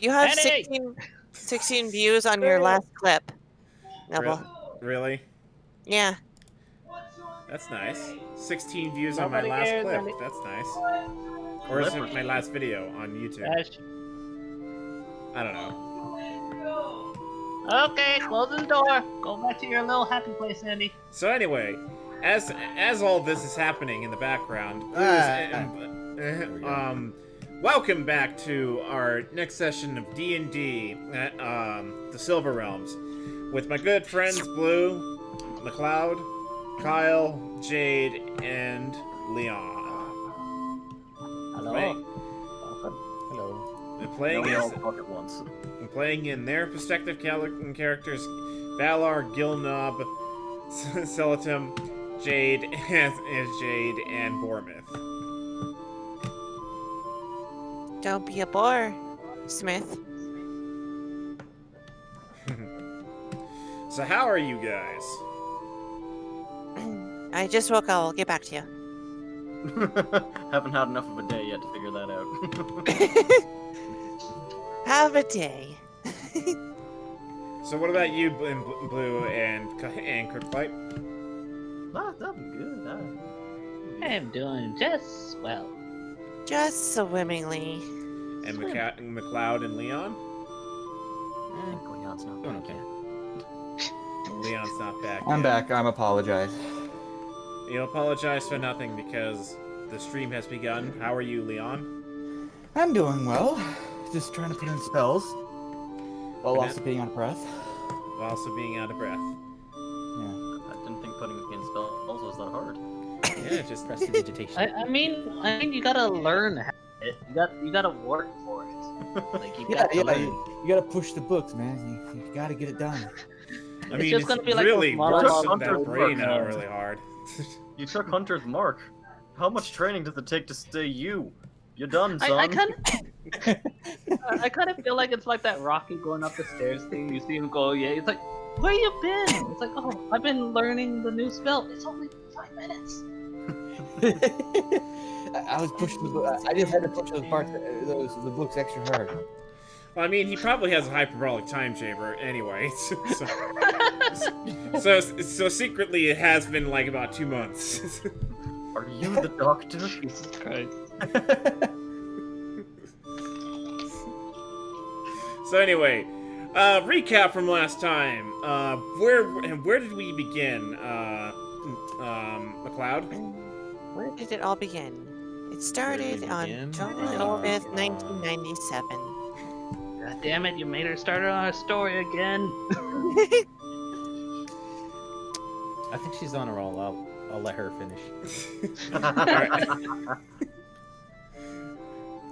You have Eddie! 16 views on your last clip, Noble. Really? Yeah. That's nice. 16 views Nobody on my last cares, clip. Andy. That's nice. Or is it my last video on YouTube? I don't know. Okay, close the door. Go back to your little happy place, Andy. So anyway, as all this is happening in the background, welcome back to our next session of D&D at the Silver Realms with my good friends Blue, McLeod, Kyle, Jade, and Leon. Hello. Hello. And playing in their respective characters, Valar, Gilnob, Celatum, Jade, Jade, and Bormith. Don't be a bore, Smith. So how are you guys? I just woke up. I'll get back to you. Haven't had enough of a day yet to figure that out. Have a day. So what about you, Blue and Cryptlight? I'm good. I'm doing just well. Just swimmingly. And McLeod and Leon? Leon's not Doing back okay. yet. Leon's not back I'm yet. back. I'm apologize. You apologize for nothing because the stream has begun. How are you, Leon? I'm doing well. Just trying to put in spells. While Okay. also being out of breath. While also being out of breath. Yeah. I didn't think putting in spells was that hard. Yeah, just Prestidigitation. I mean, you gotta learn how it. You gotta work for it. Like you Yeah, gotta learn. you gotta push the books, man. You gotta get it done. I mean, just gonna be like really those monologues works that that brain work. out really hard. You took Hunter's Mark. How much training does it take to stay you? You're done, son. I kind of feel like it's like that Rocky going up the stairs thing. You see him go, yeah. It's like, where you been? It's like, oh, I've been learning the new spell. It's only 5 minutes. I was pushing the book. I just had to push those parts, the books extra hard. Well, I mean, he probably has a hyperbolic time chamber anyway. So secretly it has been like about 2 months. Are you the doctor? Jesus Christ. So anyway, recap from last time. Where did we begin? McLeod? Where did it all begin? It started on July 5th, 1997. God damn it! You made her start on a story again. I think she's on a roll. I'll let her finish.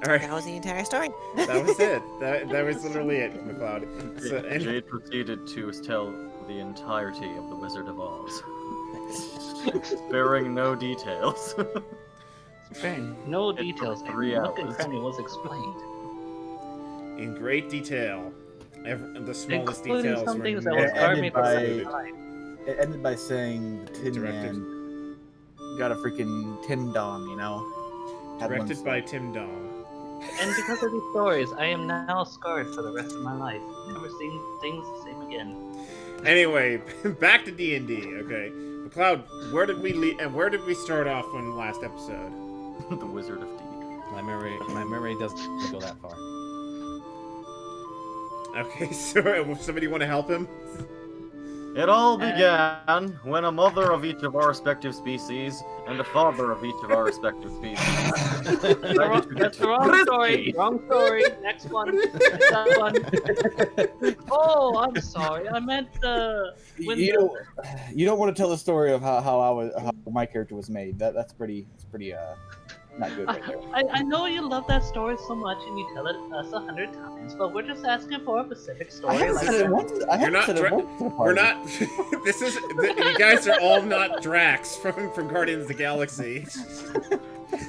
All right. That was the entire story. That was it. That was literally it, McLeod. So, Jade proceeded to tell the entirety of the Wizard of Oz, sparing no details. No details. 3 Nook and hours. Cranny was explained. in great detail. The smallest Including details some were things that never will scar me for included. It ended by saying the Tin Directed. Man got a freaking Tin Dong, you know? Had one Directed by star. Tim Dong. And because of these stories, I am now scarred for the rest of my life. Never seeing things the same again. Anyway, back to D&D. Okay, McLeod, where did we start off on the last episode? The Wizard of D. My memory doesn't go that far. Okay, so somebody want to help him? It all began when a mother of each of our respective species and a father of each of our respective species. That's the wrong story. Wrong story. Next one. That one. Oh, I'm sorry. I meant the. You don't want to tell the story of how my character was made. That's pretty not good right there. I know you love that story so much and you tell it us 100 times, but we're just asking for a specific story. I haven't said it once. I You're haven't not said it once to the We're party. not. You guys are all not Drax from Guardians of the Galaxy.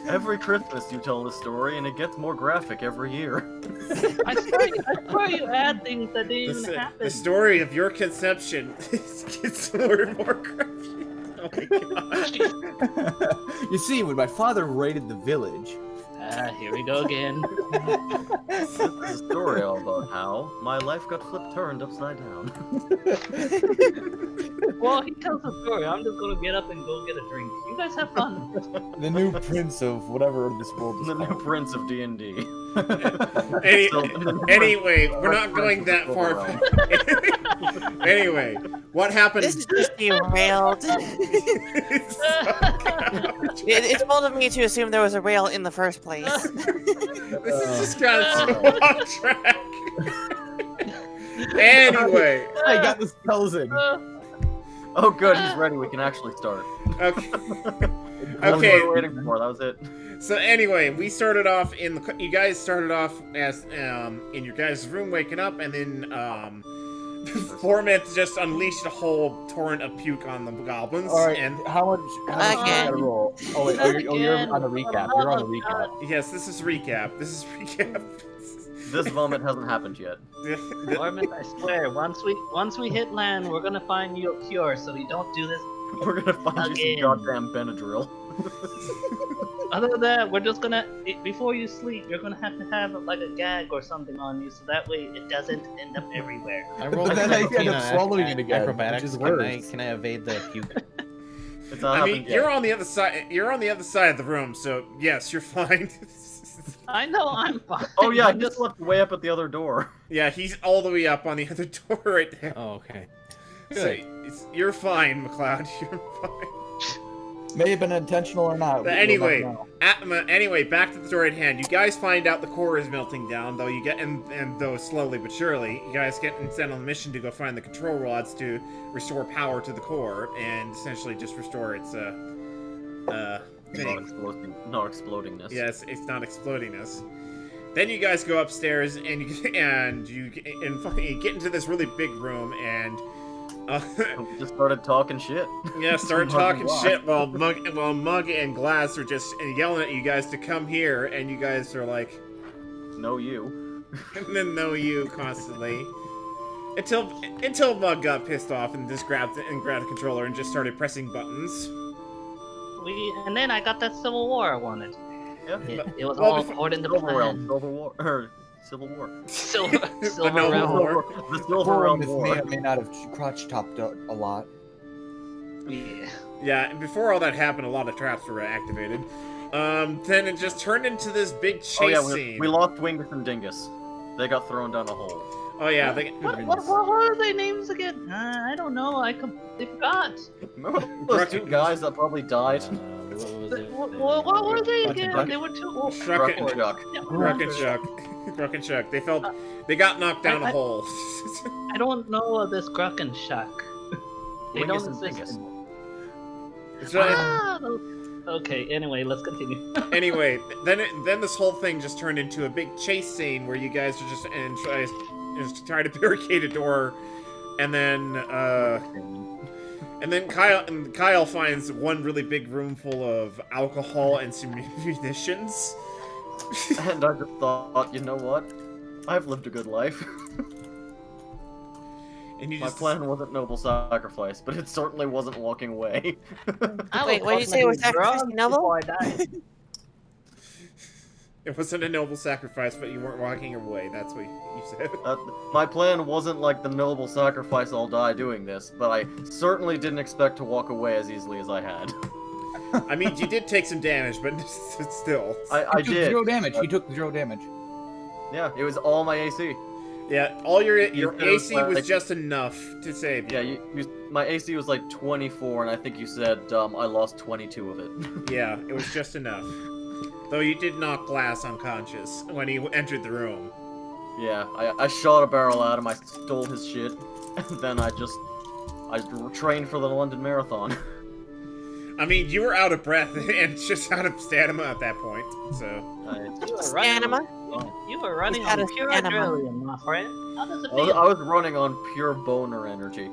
Every Christmas you tell the story, and it gets more graphic every year. I swear you add things that didn't even happen. The story of your conception gets more and more graphic. Oh my god. You see, when my father raided the village, Here we go again. This is a story all about how my life got turned upside down. Well, he tells the story. I'm just gonna get up and go get a drink. You guys have fun. The new prince of whatever this world is The new called. prince of D&D. Anyway, we're not going that far back. Anyway, what happened? This is just derailed. It's bold of me to assume there was a rail in the first place. This is just got so off track. Anyway, I got the spells in. Oh good, he's ready. We can actually start. okay. That's what Okay. we were waiting for. That was it. So anyway, we started off in the. You guys started off as in your guys' room, waking up, and then Formant just unleashed a whole torrent of puke on the goblins. All right, And how much you Again. gotta roll? Oh wait, you're on a recap. You're on a recap. yes, this is recap. This is recap. This vomit hasn't happened yet. Ormond, I swear, once we hit land, we're gonna find you a cure, so you don't do this. We're gonna find you Again. some goddamn Benadryl. Other than that, we're just gonna before you sleep, you're gonna have to have like a gag or something on you, so that way it doesn't end up everywhere. I rolled But a then I end 17 up on swallowing it again, acrobatics. which is Can I, worse. can I evade the puke? It's not I mean, happened yet. you're on the other side. You're on the other side of the room, so yes, you're fine. I know I'm fine. Oh yeah, I I'm just left way up at the other door. Yeah, he's all the way up on the other door right there. Oh, okay. So you're fine, McLeod. You're fine. May have been intentional or not. But we'll anyway, never know. anyway, back to the story at hand. You guys find out the core is melting down, though you get and though slowly but surely, you guys get sent on the mission to go find the control rods to restore power to the core and essentially just restore its thing. Not explodingness. Yes, it's not explodingness. Then you guys go upstairs and you get into this really big room and We just started talking shit. yeah, start Mug and talking Glass. shit while Mug and Glass are just yelling at you guys to come here, and you guys are like, No, you. and then know you constantly. Until Mug got pissed off and just grabbed a controller and just started pressing buttons. And then I got that Civil War I wanted. Yeah. It was Well, all before- according to Silver Realm, plan. Silver War, or Civil War. Silver Noble Realm. War. The Silver Forum Realm may War. or may not have crotch topped a lot. Yeah. Yeah, and before all that happened, a lot of traps were activated. Then it just turned into this big chase Oh yeah, scene. we lost Wingus and Dingus. They got thrown down a hole. Oh yeah, What are their names again? I don't know. I completely forgot. Remember those two guys that probably died? What was it? What were they again? Buck- They were two. Truck and Chuck. Gruck and Chuck. Gruck and Chuck. They got knocked down a hole. I don't know of this Gruck and Shuck. They Wingus don't and exist Dingus. anymore. So, Okay. Anyway, let's continue. anyway, then this whole thing just turned into a big chase scene where you guys are just try to barricade a door, and then Kyle finds one really big room full of alcohol and some munitions. And I just thought, you know what? I've lived a good life. And you My just plan wasn't noble sacrifice, but it certainly wasn't walking away. Wait, what did you say? We're sacrificing Noble? It wasn't a noble sacrifice, but you weren't walking away. That's what you said. My plan wasn't like the noble sacrifice I'll die doing this, but I certainly didn't expect to walk away as easily as I had. I mean, you did take some damage, but still. I He took did. 0 damage. He took 0 damage. Yeah, it was all my AC. Yeah, all your You said it was AC was like- just enough to save you. Yeah, my AC was like 24, and I think you said I lost 22 of it. Yeah, it was just enough. Though you did knock Glass unconscious when he entered the room. Yeah, I shot a barrel at him, I stole his shit, and then I trained for the London Marathon. I mean, you were out of breath and just out of stamina at that point, so... Stamina? You were running He's out on of pure stamina. adrenaline, my friend. How does it I feel? was running on pure boner energy.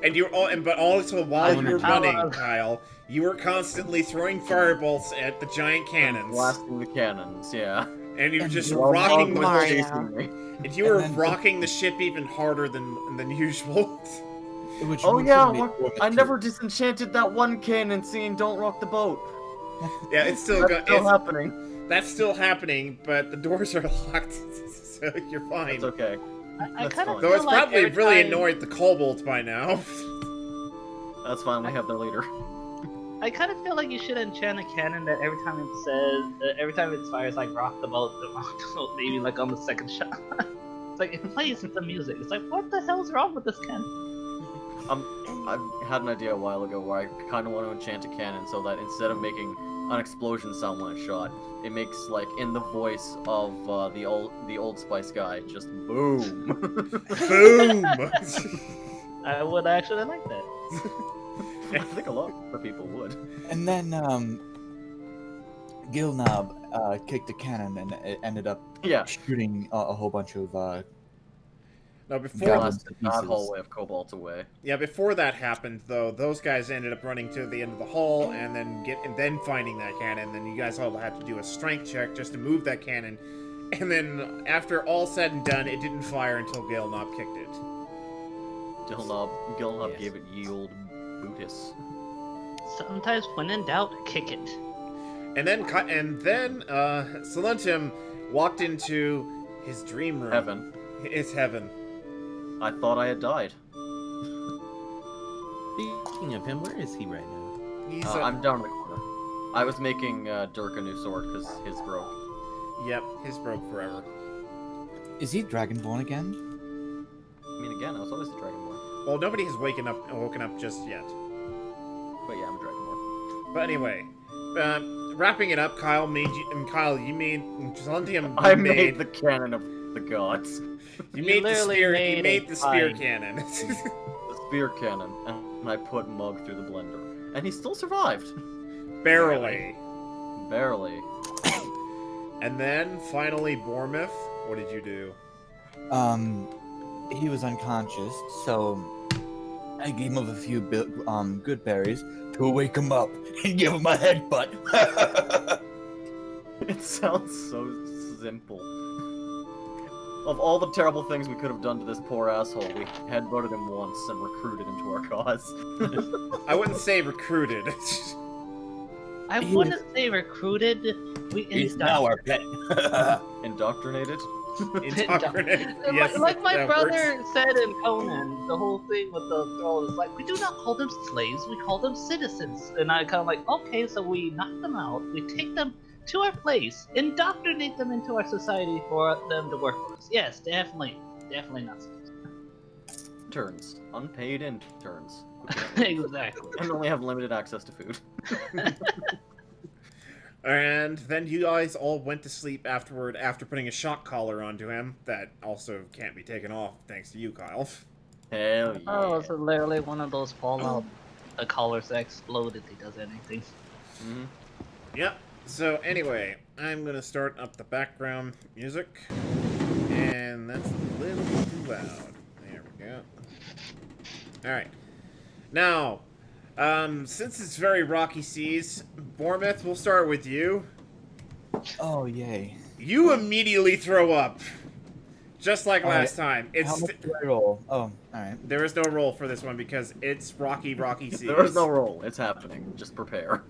And you were but also while you were How- running, Kyle, you were constantly throwing firebolts at the giant cannons. Blasting the cannons, yeah. And you were just While rocking Mug the was Mario. chasing me. and you were And then- rocking the ship even harder than usual. Which Oh would yeah, be- I never disenchanted that one cannon scene Don't Rock the Boat. Yeah, it's still That's still it's, happening. That's still happening, but the doors are locked, so you're fine. It's okay. I That's kind of fine. Though feel it's like probably every really time- annoyed the kobolds by now. That's fine. We have their leader. I kind of feel like you should enchant a cannon that every time it says, every time it fires like rock the boat, maybe like on the second shot. It's like it plays the music. It's like, what the hell's wrong with this cannon? I had an idea a while ago where I kind of want to enchant a cannon so that instead of making an explosion sound when it's shot, it makes like in the voice of the Old Spice guy, just boom. Boom! I would actually like that. I think a lot of people would. And then Gilnob kicked a cannon and it ended up Yeah. shooting a whole bunch of Now before goblins to That pieces. hallway of kobolds away. yeah, before that happened though, those guys ended up running to the end of the hall and then finding that cannon. Then you guys all had to do a strength check just to move that cannon. And then after all said and done, it didn't fire until Gilnob kicked it. Gilnob Yes. gave it ye old Bootis. Sometimes when in doubt, kick it. And then Silentium walked into his dream room. Heaven. It's heaven. I thought I had died. Speaking of him, where is he right now? He's I'm down in the corner. I was making Dirk a new sword because his broke. Yep, his broke forever. Is he Dragonborn again? I mean, again, I was always the Dragonborn. Well, nobody has woken up just yet. But yeah, I'm a Dragonborn. But anyway, wrapping it up, Kyle, you made Silentium. I made the cannon of the gods. You You made the literally spear. made You made a the spear pie. cannon. The spear cannon. And I put Mug through the blender. And he still survived. Barely. Barely. And then finally, Bournemouth. What did you do? He was unconscious, so I gave him a few good berries to wake him up and give him a headbutt. It sounds so simple. Of all the terrible things we could have done to this poor asshole, we headbutted him once and recruited him to our cause. I wouldn't say recruited. I He wouldn't say recruited. We He's now our pet. Indoctrinated? Indoctrinated. Yes, like my that brother works. said in Conan, the whole thing with the thrall is like, we do not call them slaves, we call them citizens. And I kind of like, okay, so we knock them out, we take them to our place, indoctrinate them into our society for them to work for us. Yes, definitely not slaves. Interns. Unpaid interns. Exactly. And only have limited access to food. And then you guys all went to sleep afterward after putting a shock collar onto him that also can't be taken off thanks to you, Kyle. Hell yeah. Oh, it's literally one of those fallout. The collars that explode if he does anything. Mhm. Yep. So anyway, I'm gonna start up the background music, and that's a little too loud. There we go. All right. Now, since it's very rocky seas, Bournemouth, we'll start with you. Oh, yay. You immediately throw up, just like All right. last time. How much do I roll? Oh, alright. There is no roll for this one because it's rocky seas. There is no roll. It's happening. Just prepare.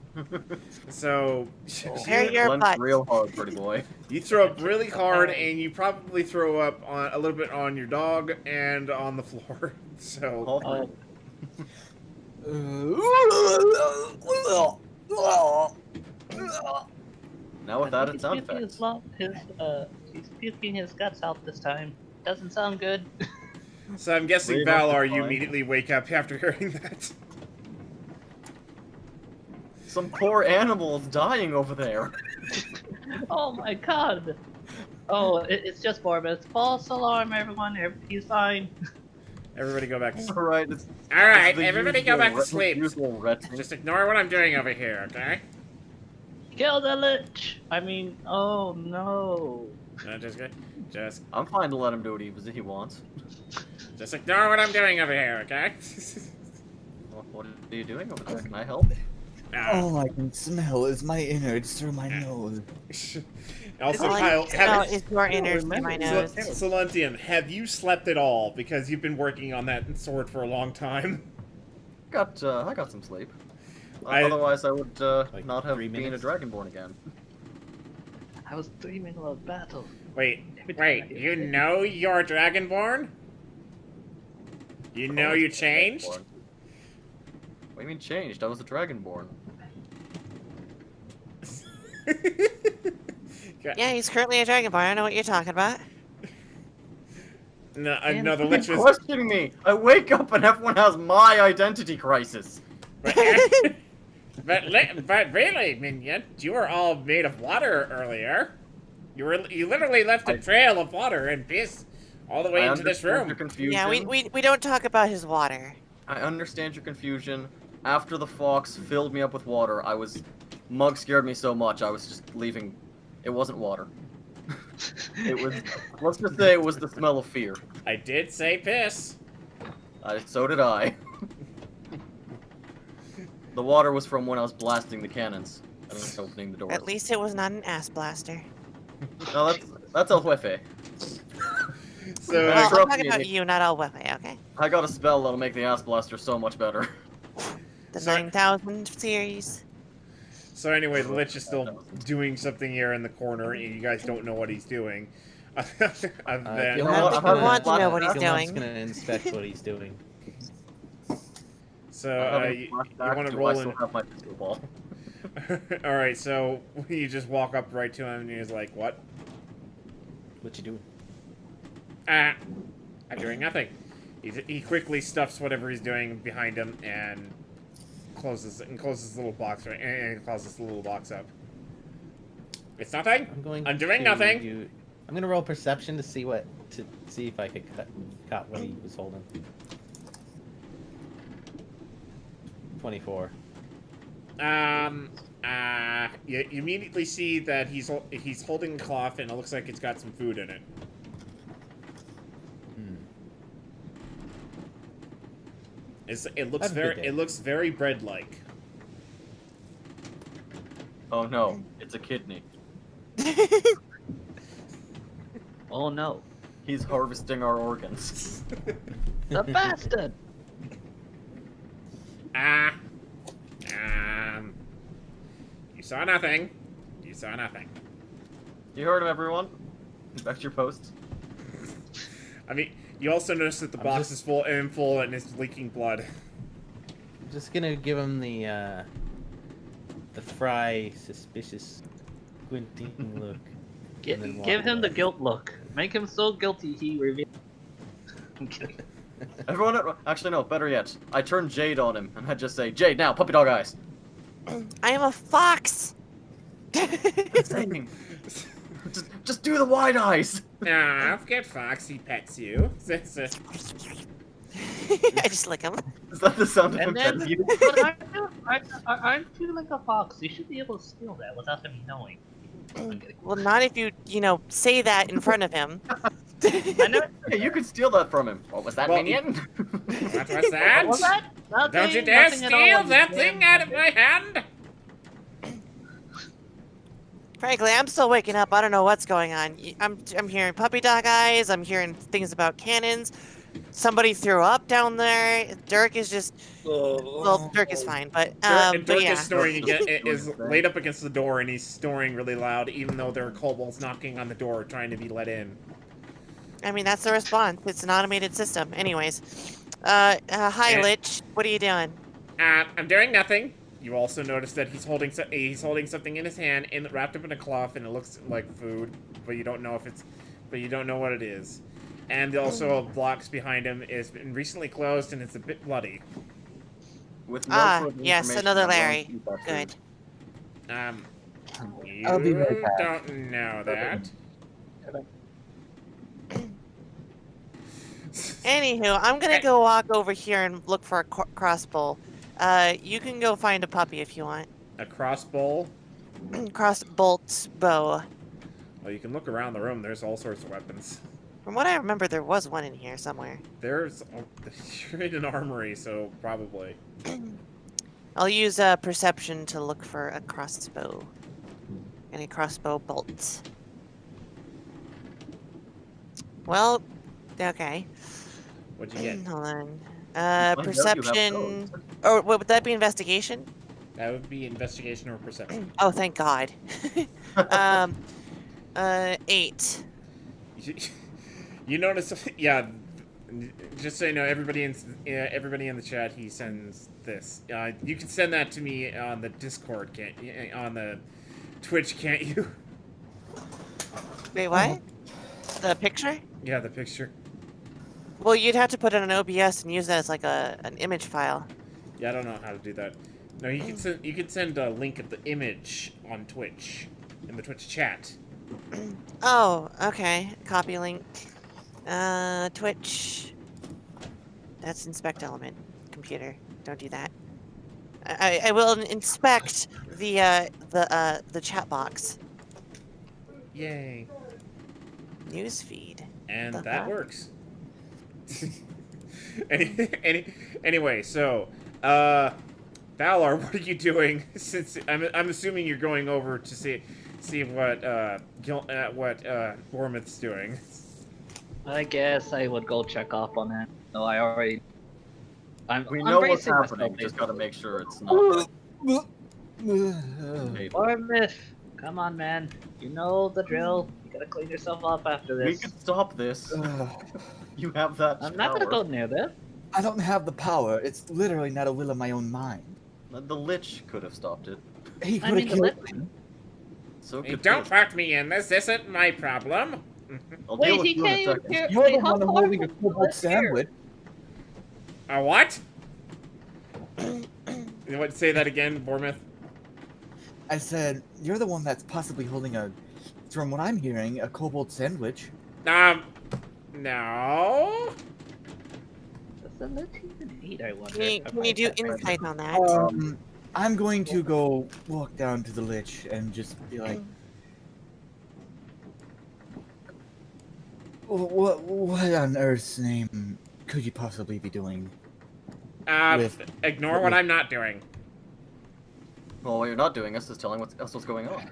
So Prepare your Clench butt. real hard, pretty boy. you throw up really hard, and you probably throw up on a little bit on your dog and on the floor. So All three. Now without its sound He's effects. he's puking his guts out this time. Doesn't sound good. So I'm guessing, Leave us Valar, you alone. immediately wake up after hearing that. Some poor animals dying over there. Oh my god. Oh, it's just Bournemouth. False alarm, everyone. He's fine. Everybody go back to sleep. Alright, it's Alright, the everybody go usual back to re- sleep. Usual retching. Just ignore what I'm doing over here, okay? Kill the lich. I mean, oh no. Just I'm fine to let him do what he wants. ignore what I'm doing over here, okay? Well, what are you doing over there? Can I help? All I can smell is my innards through my nose. Also, All I Kyle, can smell have is your innards in my nose. Silentium, have you slept at all? Because you've been working on that sword for a long time. I got some sleep. I- Otherwise, I would Like not have 3 been a minutes? Dragonborn again. I was dreaming about battle. Wait, Every time I wait, get you sick. know you're Dragonborn? You know you changed? What do you mean changed? I was a Dragonborn. Yeah, he's currently a Dragonborn. I don't know what you're talking about. No, the You're Lich was... questioning me! I wake up and everyone has my identity crisis! But, but really, Minion, you were all made of water earlier. You literally left a trail of water and piss all the way into this understand room. your confusion. Yeah, we don't talk about his water. I understand your confusion. After the fox filled me up with water, Mug scared me so much, I was just leaving. It wasn't water. It was, let's just say it was the smell of fear. I did say piss. So did I. The water was from when I was blasting the cannons. I mean, opening the doors. At least it was not an ass blaster. No, that's El Jefe. So, Well, I'm trust talking me, about you, not all Wepe, okay? I got a spell that'll make the ass blaster so much better. The So- 9000 series. so anyway, the Lich is still doing something here in the corner, and you guys don't know what he's doing. Other than- you I don't think we want to know what he's Gilmud's doing. gonna inspect what he's doing. So, you want to I roll still in... have my pistol ball. Alright, so you just walk up right to him, and he's like, what? What you doing? I'm doing nothing. He quickly stuffs whatever he's doing behind him and closes the little box and closes the little box up. It's nothing. I'm doing nothing. I'm gonna roll perception to see if I could cut what he was holding. 24. You immediately see that he's holding a cloth and it looks like it's got some food in it. It looks very bread-like. Oh no, it's a kidney. Oh no. He's harvesting our organs. The bastard! You saw nothing. You saw nothing. You heard him, everyone? Back to your post. I mean, you also notice that the box is full and it's leaking blood. I'm just gonna give him the Fry suspicious squinting look. and then walk Give him the away. guilt look. Make him so guilty he reveals. I'm kidding. Everyone, actually no, better yet. I turn Jade on him, and I just say, Jade, now, puppy dog eyes. I am a fox! Saying. Just do the wide eyes. Nah, forget Fox, he pets you. I just lick him. Is that the sound of him And then, petting you? but aren't you like a fox? You should be able to steal that without him knowing. I'm kidding. Well, not if you, say that in front of him. I never. Hey, you could steal that from him. What was that, Well, minion? What was that? What was that? Nothing, Don't you dare nothing at all. steal that thing out of my hand! Frankly, I'm still waking up. I don't know what's going on. I'm hearing puppy dog eyes. I'm hearing things about cannons. Somebody threw up down there. Dirk is just... Well, Dirk is fine, but Dirk yeah. is snoring again. It is laid up against the door, and he's snoring really loud, even though there are kobolds knocking on the door trying to be let in. I mean, that's the response. It's an automated system. Anyways. Hi, Lich. What are you doing? I'm doing nothing. You also notice that he's holding something in his hand, wrapped up in a cloth, and it looks like food, but you don't know what it is. And also blocks behind him is been recently closed, and it's a bit bloody. With no further Yes, information, another I'm going to Larry. eat that Good. food. You I'll be right back. don't know that. Anywho, I'm gonna go walk over here and look for a crossbow. You can go find a puppy if you want. A crossbow. Crossbolt's bow. Well, you can look around the room. There's all sorts of weapons. From what I remember, there was one in here somewhere. You're in an armory, so probably. I'll use perception to look for a crossbow. And a crossbow bolt. Well, okay. What'd you get? Hold on. Find out you have Perception. those. Or would that be investigation? That would be investigation or perception. Oh, thank God. 8. You notice, yeah. Just so you know, everybody in the chat, he sends this. You can send that to me on the Discord, on the Twitch, can't you? Wait, what? The picture? Yeah, the picture. Well, you'd have to put it on OBS and use that as like an image file. Yeah, I don't know how to do that. No, you can send a link of the image on Twitch in the Twitch chat. Oh, okay. Copy link. Twitch. That's inspect element. Computer. Don't do that. I will inspect the chat box. Yay! News feed. And The that fuck? works. Anyway, so Valar, what are you doing? Since I'm assuming you're going over to see what Bournemouth's doing. I guess I would go check off on that. No, I already. We I'm know what's bracing myself, happening. Just basically. gotta make sure it's not. Bournemouth, come on, man. You know the drill. You gotta clean yourself up after We this. can stop this. You have that. I'm not gonna power. go near this. I don't have the power. It's literally not a will of my own mind. The Lich could have stopped it. He I could mean, have the killed me. So Hey, could don't this. put me in this. This isn't my problem. I'll deal Wait, with he you in a can't second. even hear. You're Wait, the how one far holding a from cobalt us here? sandwich. A what? You want to say that again, Bournemouth? I said, you're the one that's possibly holding a, from what I'm hearing, a cobalt sandwich. No. Does the lit even eat? I wonder. Can you do insight on that? I'm going to go walk down to the Lich and just be like, what on earth's name could you possibly be doing? Ignore what I'm not doing. Well, what you're not doing is just telling us what's going on.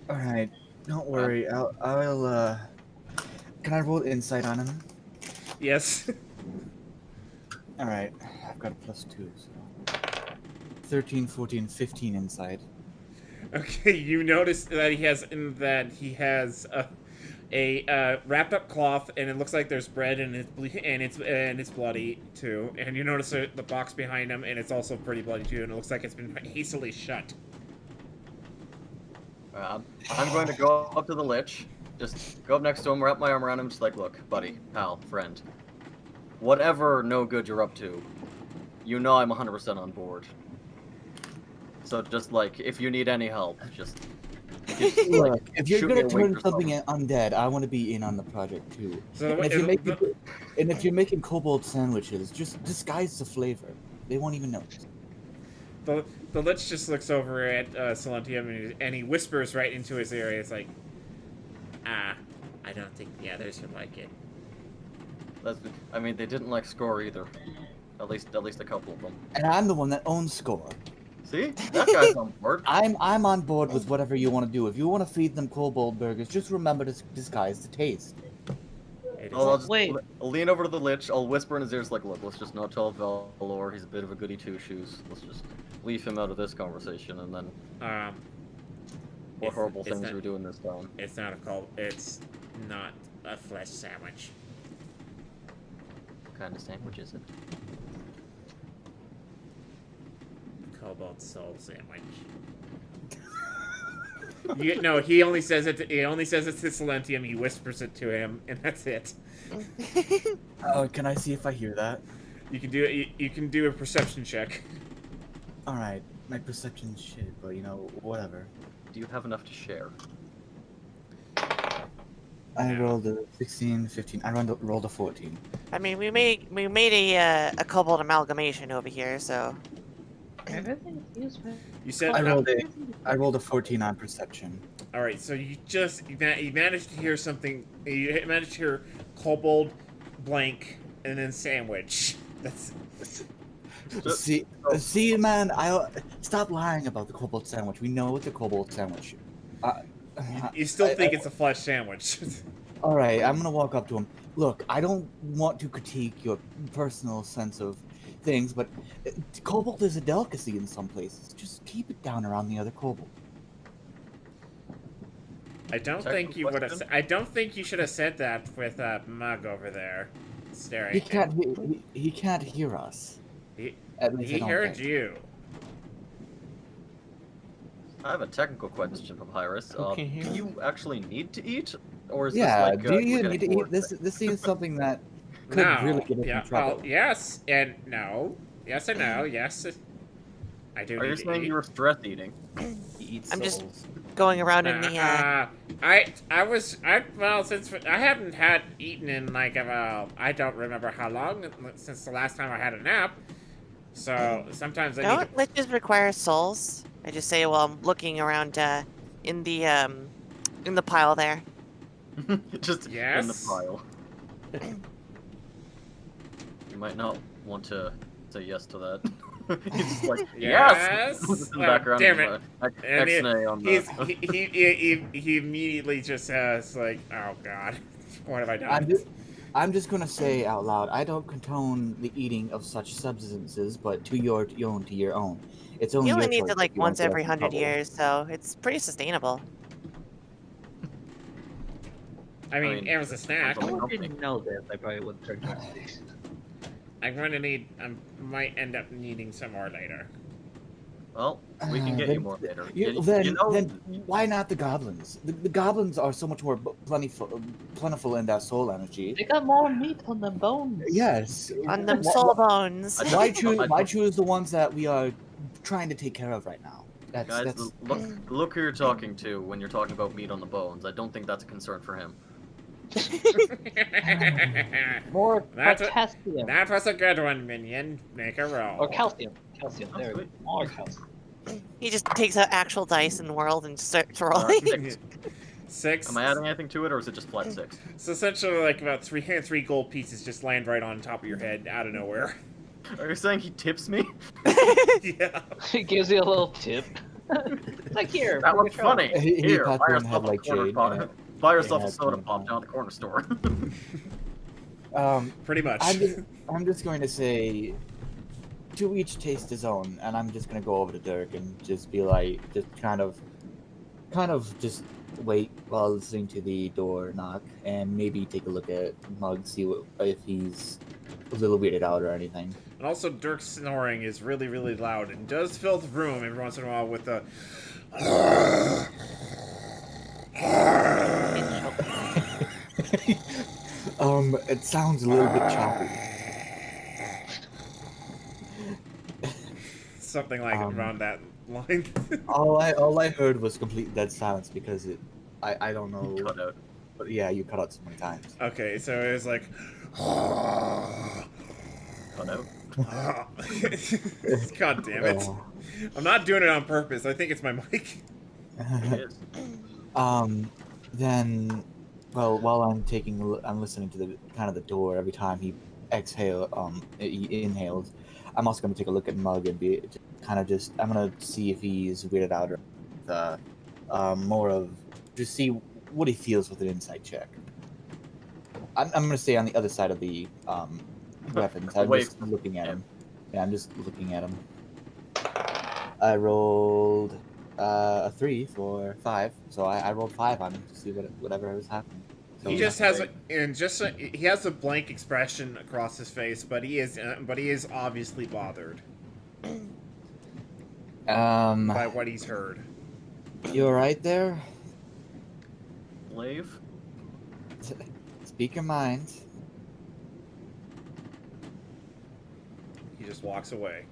All right, don't worry. I'll can I roll insight on him? Yes. All right, I've got a +2, so 13, 14, 15 insight. Okay, you notice that he has a wrapped up cloth, and it looks like there's bread, and it's bloody too. And you notice the box behind him, and it's also pretty bloody too, and it looks like it's been hastily shut. I'm going to go up to the Lich, just go up next to him, wrap my arm around him, just like, look, buddy, pal, friend. Whatever no good you're up to, you know I'm 100% on board. So just like, if you need any help, just Look, if you're shoot me gonna a turn wink or something undead, I want to be in on the project too. So And if you're making cobalt sandwiches, just disguise the flavor. They won't even notice. the Lich just looks over at Silentium, and he whispers right into his ear. It's like, I don't think the others would like it. I mean, they didn't like Score either. At least a couple of them. And I'm the one that owns Score. See? That guy's on board. I'm on board with whatever you want to do. If you want to feed them kobold burgers, just remember to disguise the taste. I'll just Wait. I'll lean over to the Lich, I'll whisper in his ears like, look, let's just not tell Valor, he's a bit of a goody two-shoes. Let's just leave him out of this conversation, and then what horrible things are we doing this time? It's not a flesh sandwich. What kind of sandwich is it? Cobalt soul sandwich. No, he only says it to Silentium. He whispers it to him, and that's it. Oh, can I see if I hear that? You can do it. You can do a perception check. All right, my perception's shit, but you know, whatever. Do you have enough to share? I rolled a 16, 15. I rolled a 14. I mean, we made a kobold amalgamation over here, so. Everything's useful. You said I rolled a 14 on perception. All right, so you managed to hear something. You managed to hear kobold, blank, and then sandwich. That's See, man, stop lying about the kobold sandwich. We know it's a kobold sandwich. you still think it's a flesh sandwich. All right, I'm gonna walk up to him. Look, I don't want to critique your personal sense of things, but kobold is a delicacy in some places. Just keep it down around the other kobold. I don't think you would have. I don't think you should have said that with that mug over there, staring. He can't. He can't hear us. At least I He don't heard think. you. I have a technical question, Papyrus. Okay, Do here. you actually need to eat, or is Yeah. this like? Do you we're need getting to eat? bored This seems something that could No. really get us Yeah. in trouble. Well, yes and no. Yes and no. Yes. I do Are you need to saying eat. you were stress eating? He eats I'm just- souls. Going around in the well, since I haven't had eaten in like I don't remember how long since the last time I had a nap. So sometimes I need don't liches require souls? I just say while I'm looking around in the pile there. Just in the Yes. pile. You might not want to say yes to that. He's just like, yes! Yes! in the Oh, background, damn there's it. a And X-nay on He's, the... he immediately just says like, oh god, what have I done? I'm just gonna say out loud. I don't condone the eating of such substances, but to your own. It's only You only your need choice it like if you want once to get us every in 100 trouble. years, so it's pretty sustainable. I mean, mean, it was a snack. Well, If I company. didn't know this, I probably wouldn't turn to I'm going to need, might end up needing some more later. Well, we can get Then- you more later. Then why not the goblins? The goblins are so much more plentiful in that soul energy. They got more meat on the bones. Yes. On them Wh- wh- soul bones. I Why don't- choose? I Why don't- choose the ones that we are trying to take care of right now? Guys, That's look who you're talking to when you're talking about meat on the bones. I don't think that's a concern for him. More That's a- potassium. That was a good one, minion. Make a roll. Or calcium. Calcium. Oh, There we go. sweet. More calcium. He just takes an actual dice in the world and starts Uh, rolling. 6. 6. Am I adding anything to it, or is it just flat 6? So essentially, like about three gold pieces just land right on top of your head out of nowhere. Are you saying he tips me? Yeah. He gives you a little tip. Like here. That bring was a trophy. funny. He Here, thought buy one yourself had, like, a corner jade pop. in it. Buy yourself They a had soda jade. pop down at the corner store. Pretty much. I'm just going to say, to each taste his own, and I'm just gonna go over to Dirk and just be like, just kind of just wait while listening to the door knock, and maybe take a look at Mug, see if he's a little weirded out or anything. And also, Dirk's snoring is really, really loud and does fill the room every once in a while with a. It sounds a little bit choppy. Something like around that line. All I heard was complete dead silence because I don't know. Cut out. But yeah, you cut out so many times. Okay, so it was like. Cut out. God damn it. Oh. I'm not doing it on purpose. I think it's my mic. It is. Then, well, while I'm listening to the kind of the door every time he he inhales. I'm also gonna take a look at Mug and I'm gonna see if he's weirded out or more of just see what he feels with an insight check. I'm gonna stay on the other side of the weapons. I'm Away just from looking at him. him. Yeah, I'm just looking at him. I rolled a 3 for 5, so I rolled 5 on him to see whatever was happening. So He just has he has a blank expression across his face, but he is obviously bothered by what he's heard. You alright there? Slave? Speak your mind. He just walks away.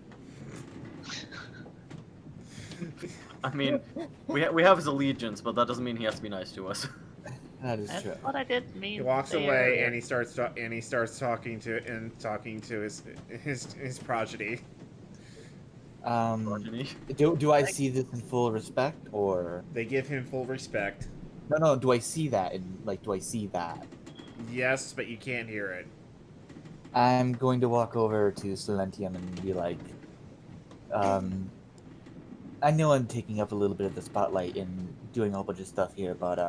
I mean, we have his allegiance, but that doesn't mean he has to be nice to us. That is That's true. what I did mean. He walks there. away and he starts talking to his progeny. Progeny. Do I see this in full respect or They give him full respect. no? Do I see that do I see that? Yes, but you can't hear it. I'm going to walk over to Silentium and be like, I know I'm taking up a little bit of the spotlight and doing a whole bunch of stuff here, but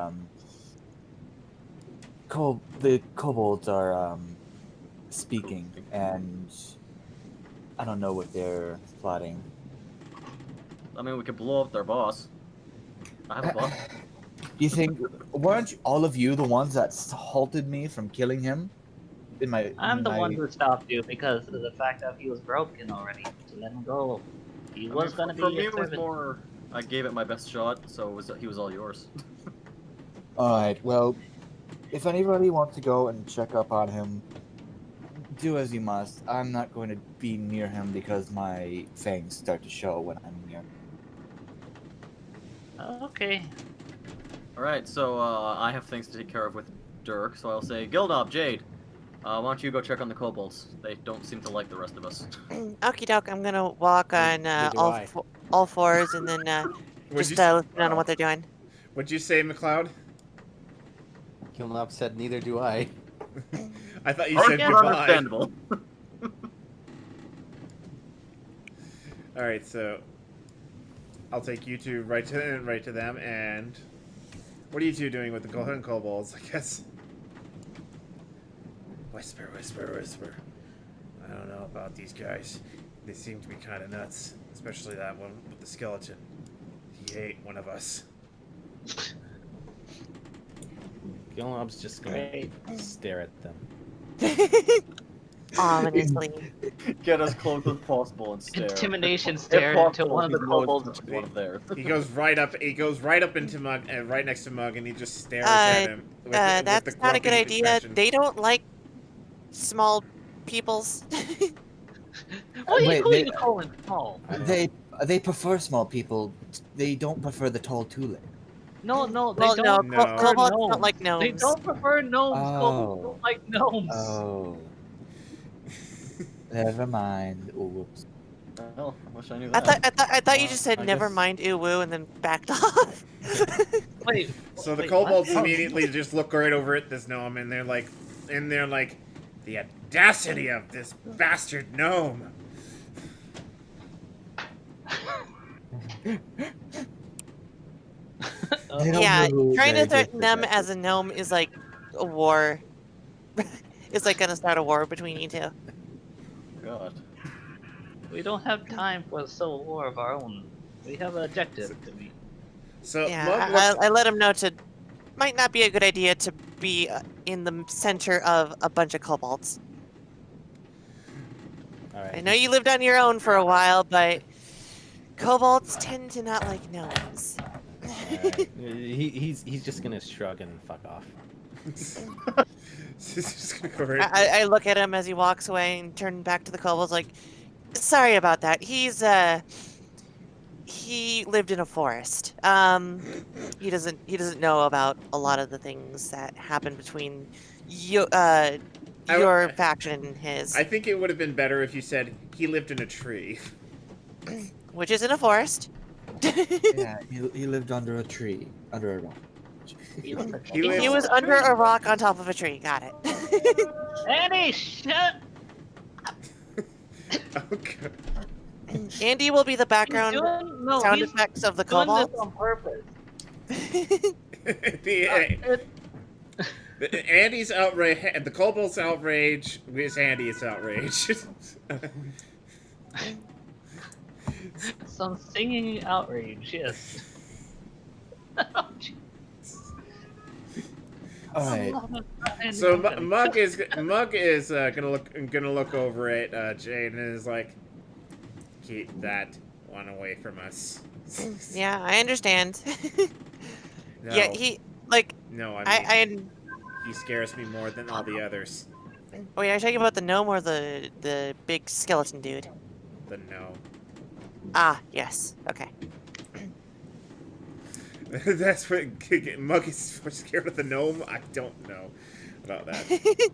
the kobolds are speaking, and I don't know what they're plotting. I mean, we could blow up their boss. I have a boss. You think weren't all of you the ones that halted me from killing him? I'm the one who stopped you because of the fact that he was broken already. To let him go. He was gonna for be me, a it was servant. more. I gave it my best shot, so he was all yours. Alright, well, if anybody wants to go and check up on him, do as you must. I'm not going to be near him because my fangs start to show when I'm near. Okay. All right, so I have things to take care of with Dirk, so I'll say, Gildob, Jade, why don't you go check on the kobolds? They don't seem to like the rest of us. Okie doke, I'm gonna walk on Neither do all I. all fours and then What'd just you, listen on what they're doing. what'd you say, McLeod? Kilnop said, neither do I. I thought you said goodbye. Understandable. Alright, so I'll take you two right to them, and what are you two doing with the golden kobolds, I guess? Whisper, whisper, whisper. I don't know about these guys. They seem to be kind of nuts, especially that one with the skeleton. He ate one of us. Kilnop's just gonna Great. stare at them. Ominously. Get as close as possible and stare. Intimidation If stare into possible, one of the he knows kobolds. which one of theirs. He goes right up. He goes right up into Mug, right next to Mug, and he just stares Uh, at him. With That's the not a good grumpy idea. expression. They don't like small peoples. Wait, Who are they- you calling small? They prefer small people. They don't prefer the tall Tule. No, they Well, no, don't. No. prefer kobolds gnomes. don't like They gnomes. don't prefer gnomes. Kobolds Oh. don't like gnomes. Oh. Never mind. Oh, whoops. Well, I wish I knew I that. thought you just said I never guess- mind ooh woo and then backed off. Wait. So the wait, kobolds what? immediately just look right over at this gnome, and they're like, the audacity of this bastard gnome. They don't Yeah, know who trying to they're threaten them good as a gnome is like a war. It's like gonna start a war between you two. God. We don't have time for a civil war of our own. We have an objective to meet. So Yeah, Mug looks, I let him know to might not be a good idea to be in the center of a bunch of kobolds. Alright. I know you lived on your own for a while, but kobolds tend to not like gnomes. Alright. He's just gonna shrug and fuck off. He's just gonna go right. I look at him as he walks away and turn back to the kobolds like, sorry about that. He lived in a forest. He doesn't know about a lot of the things that happen between your faction and his, I think it would have been better if you said he lived in a tree. which is in a forest. Yeah, he lived under a tree, under a rock. He He lives- was under a rock on top of a tree. Got it. Annie, shut! Okay. Andy will be the background sound He's effects of the doing this kobolds. on purpose. Andy's outrage, the kobold's outrage is Andy's outrage. Some singing outrage, yes. Alright. So Mug is gonna look over at Jade and is like, keep that one away from us. Yeah, I understand. No, Yeah, he like no, I mean, I. he scares me more than all the others. Wait, are you talking about the gnome or the big skeleton dude? The no. Ah, yes. Okay. That's what Mug is scared of the gnome. I don't know about that.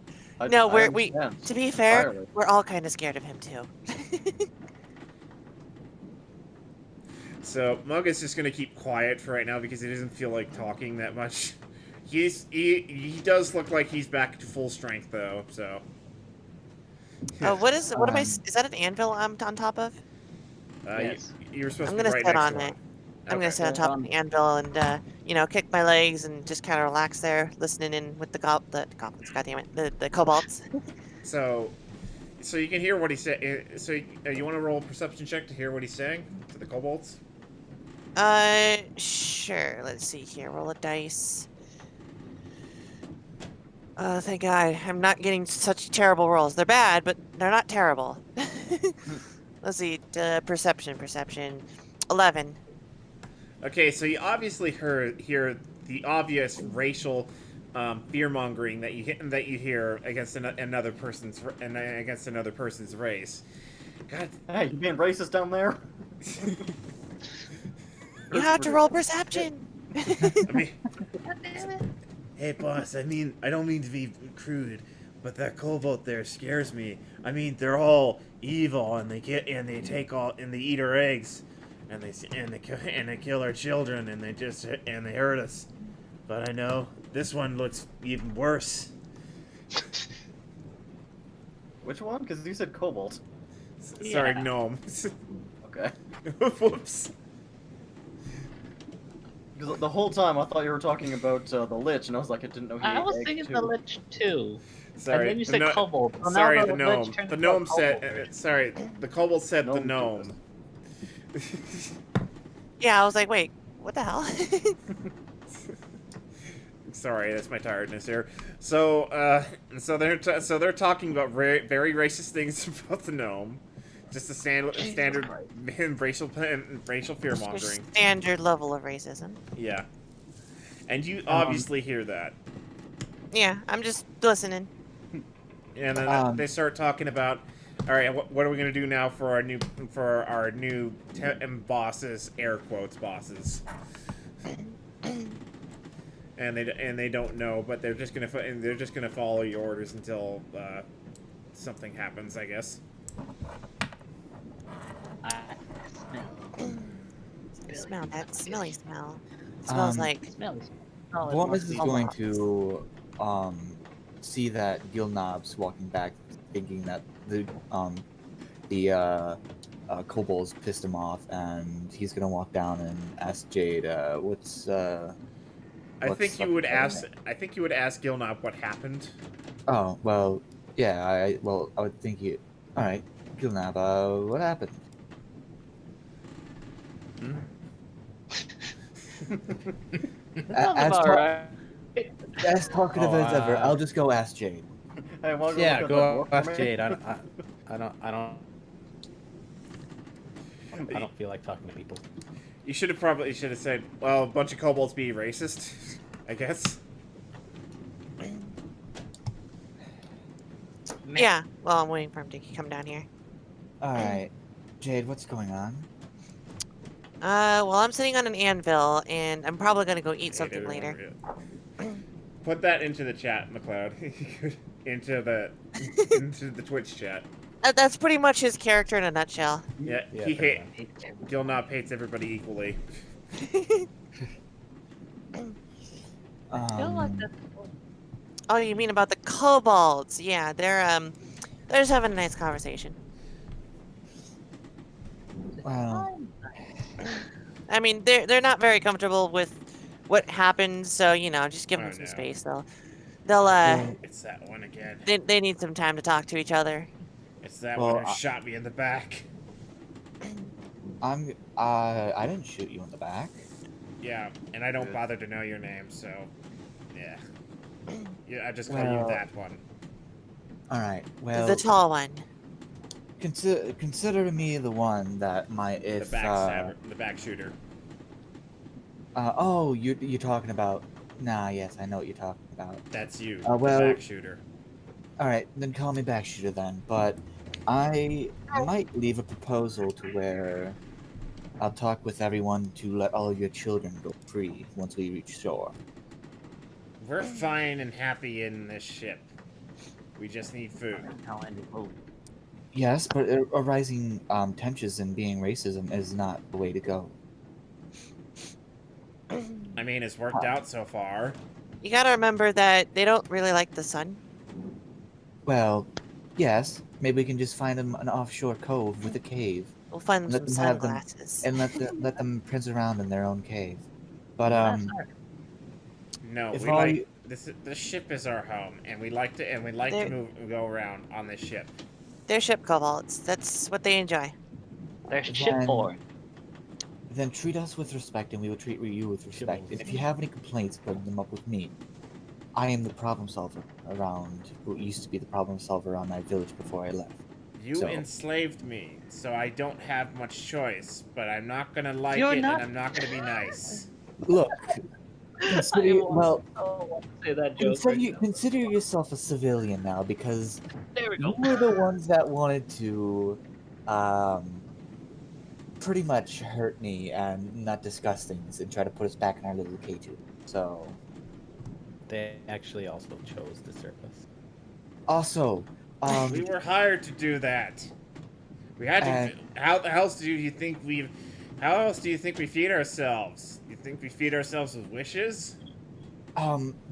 No, I we understand. to be fair, Entirely. we're all kind of scared of him too. So Mug is just gonna keep quiet for right now because he doesn't feel like talking that much. He does look like he's back to full strength though. So. What am I? Um, Is that an anvil I'm on top of? Yes. You're supposed I'm to be gonna right sit next on to it. him. I'm gonna Okay. sit on top of the anvil and kick my legs and just kind of relax there, listening in with the goblins. Goddammit, the kobolds. So you can hear what he said. So you want to roll a perception check to hear what he's saying to the kobolds? Sure. Let's see here. Roll a dice. Thank God. I'm not getting such terrible rolls. They're bad, but they're not terrible. Let's see. Perception. 11. Okay, so you obviously hear the obvious racial fear mongering that you hear against another person's race. God, Hey, you being racist down there? You have to roll perception. I mean, God damn it. hey boss, I mean, I don't mean to be crude, but that kobold there scares me. I mean, they're all evil, and they eat our eggs, and they kill our children, and they hurt us. But I know this one looks even worse. Which one? Because you said cobalt. Sorry, Yeah. gnome. Okay. Whoops. Because the whole time I thought you were talking about the Lich, and I was like, I didn't know he I ate was eggs thinking too. the Lich too. Sorry. And then you said kobold. So now Sorry, the Lich gnome. turned The into a gnome said. kobold. Sorry, the kobold said the Gnome gnome. Yeah, I was like, wait, what the hell? Sorry, that's my tiredness here. So, so they're talking about very racist things about the gnome. Just a standard racial fear mongering. Standard level of racism. Yeah, and you obviously hear that. Yeah, I'm just listening. And then they start talking about, all right, what are we gonna do now for our new bosses, air quotes bosses. And they don't know, but they're just gonna follow your orders until something happens, I guess. Smell that smelly smell. It smells like Smells. Oh, Columbus it is must be going hot. to see that Gilnob's walking back, thinking that the kobolds pissed him off, and he's gonna walk down and ask Jade, what's I think up you would with ask. everything? I think you would ask Gilnob what happened. Oh, well, yeah, I would think you. All right, Gilnob, what happened? Sounds As, about ta- right. as talkative as ever, I'll just go ask Jade. Hey, wanna go Yeah, look at go that book ask for me? Jade. I don't feel like talking to people. You should have said, well, a bunch of kobolds be racist, I guess. yeah. Well, I'm waiting for him to come down here. All right, Jade, what's going on? Well, I'm sitting on an anvil, and I'm probably gonna go eat Hate something everyone later. real. Put that into the chat, McLeod. into the Twitch chat. That's pretty much his character in a nutshell. Yeah, Yeah, he pretty hate Gilnob hates everybody equally. I feel like that's Oh, you mean about the kobolds? Yeah, they're just having a nice conversation. Well, I mean, they're not very comfortable with what happened, so you know, just give them Oh, some no. space. They'll It's that one again. they need some time to talk to each other. It's that Well, one who shot me in the back. I didn't shoot you in the back. Yeah, and I don't bother to know your name, so yeah. Yeah, I just call you Well, that one. All right, well, The tall one. consider me the one that might The if backstabber, the back shooter. oh, you're talking about. Nah, yes, I know what you're talking about. That's you, well- the back shooter. All right, then call me back shooter then. But I might leave a proposal to where I'll talk with everyone to let all of your children go free once we reach shore. We're fine and happy in this ship. We just need food. Yes, but arising tensions and being racism is not the way to go. I mean, it's worked out so far. You gotta remember that they don't really like the sun. Well, yes, maybe we can just find them an offshore cove with a cave We'll find them Let some them have them- sunglasses. and let them prince around in their own cave. But No, If we all like you- this ship is our home, and we like to There- go around on this ship. They're ship kobolds. That's what they enjoy. They're Then- shipboard. then treat us with respect, and we will treat you with respect. And if you have any complaints, bring them up with me. I am the problem solver around, who used to be the problem solver around my village before I left. You So- enslaved me, so I don't have much choice, but I'm not gonna like You're it, not- and I'm not gonna be nice. Look, I consider, well, want to say that joke. consider yourself a civilian now, because There we you go. were the ones that wanted to, pretty much hurt me and not discuss things and try to put us back in our little cages. So, They actually also chose to serve us. also, We were hired to do that. We had to. And- How else do you think we? How else do you think we feed ourselves? You think we feed ourselves with wishes?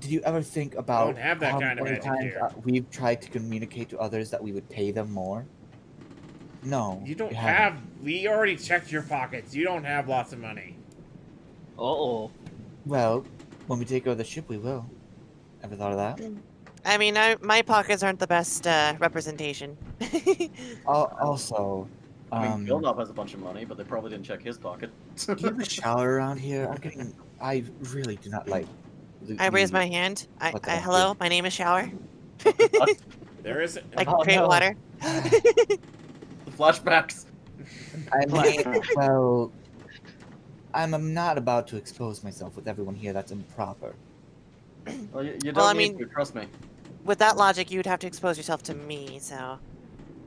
did you ever think about Don't have that how kind of many magic times here. we've tried to communicate to others that we would pay them more? No. You don't we haven't. have. We already checked your pockets. You don't have lots of money. Uh-oh. Well, when we take over the ship, we will. Ever thought of that? I mean, my pockets aren't the best representation. Also, I mean, Billnop has a bunch of money, but they probably didn't check his pocket. do you have a shower around here? I really do not like. I raise my hand. What the heck, Hello, dude? my name is Shower. There is. I Oh, create no. water. The flashbacks. I mean, well, I'm not about to expose myself with everyone here. That's improper. Well, you don't Well, I need mean- to, trust me. With that logic, you'd have to expose yourself to me, so.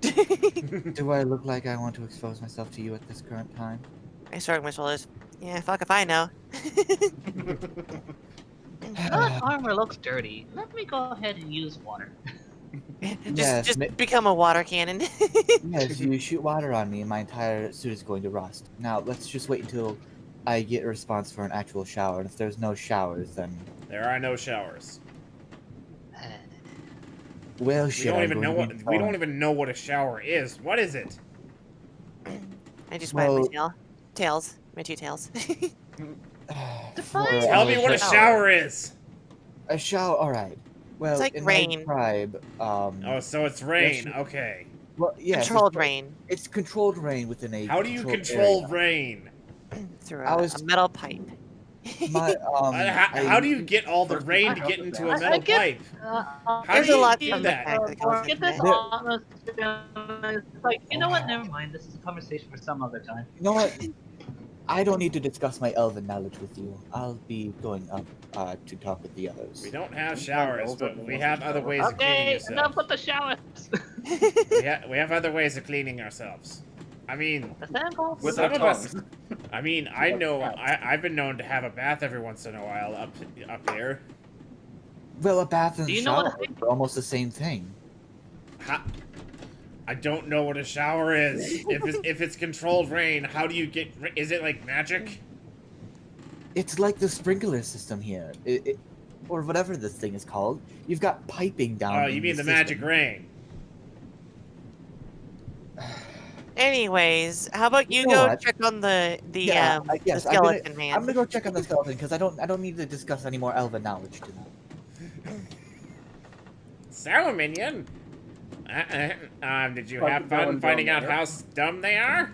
Do I look like I want to expose myself to you at this current time? I shrug my shoulders. Yeah, fuck if I know. That armor looks dirty. Let me go ahead and use water. Yes, just become a water cannon. Yes, you shoot water on me and my entire suit is going to rust. Now, let's just wait until I get a response for an actual shower. And if there's no showers, then... There are no showers. Well, We shit, don't I'm even know going what. to be We don't calling- even know what a shower is. What is it? I just wag my Well- tail. Tails. My two tails. For, Tell me what a shower. shower is. A shower, alright. Well, like in rain. my tribe, Oh, so it's rain. Yes, Okay. well, yes, Controlled it's, rain It's controlled rain within a How do you controlled control area. rain? through I a, was- a metal pipe. My, How do you get all the First rain to I get have into to a ask. metal I get- pipe? How How do you do that? Get this There- honest. It's like, you know what? Never mind. This is a conversation for some other time. You know what? I don't need to discuss my elven knowledge with you. I'll be going up to talk with the others. We don't have showers, but we have other ways of cleaning Okay, yourself. enough with the showers. We have other ways of cleaning ourselves. I mean, The samples. With some our of us. tongues. I mean, I know. I've been known to have a bath every once in a while up here. Well, a bath and Do a you know what shower a- are almost the same thing. I don't know what a shower is. If it's controlled rain, how do you get? Is it like magic? It's like the sprinkler system here, or whatever this thing is called. You've got piping down. Oh, you in mean the magic rain? Anyways, how about you You know go what? check on the Yes, the I'm gonna, skeleton man? I'm gonna go check on the skeleton because I don't need to discuss any more elven knowledge to them. So, minion. Did you Fucking have fun going finding down out there. how dumb they are?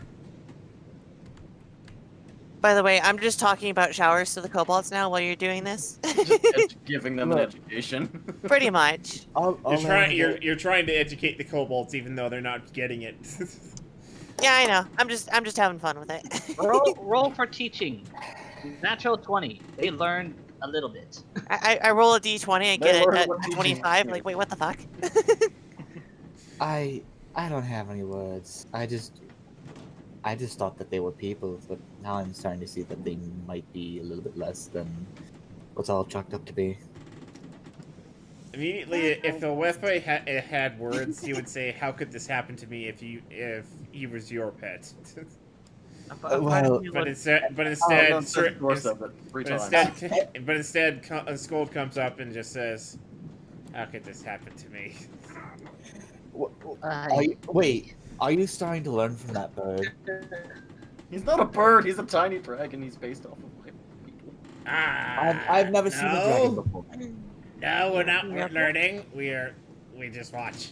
By the way, I'm just talking about showers to the kobolds now while you're doing this. Just giving them an Look. education. Pretty much. You're trying to educate the kobolds even though they're not getting it. Yeah, I know. I'm just having fun with it. roll for teaching. Natural 20. They learn a little bit. I roll a d20 and They get learn a what teaching 25. is. Like, wait, what the fuck? I don't have any words. I just thought that they were people, but now I'm starting to see that they might be a little bit less than what's all chalked up to be. Immediately, if the Wefe had words, he would say, "How could this happen to me if he was your pet?" Well, but instead, Oh, Scold comes up and just says, "How could this happen to me?" Wait, are you starting to learn from that bird? He's not a bird. He's a tiny dragon. He's based off of like people. I've never seen a dragon before. No, we're not. We're learning. We just watch.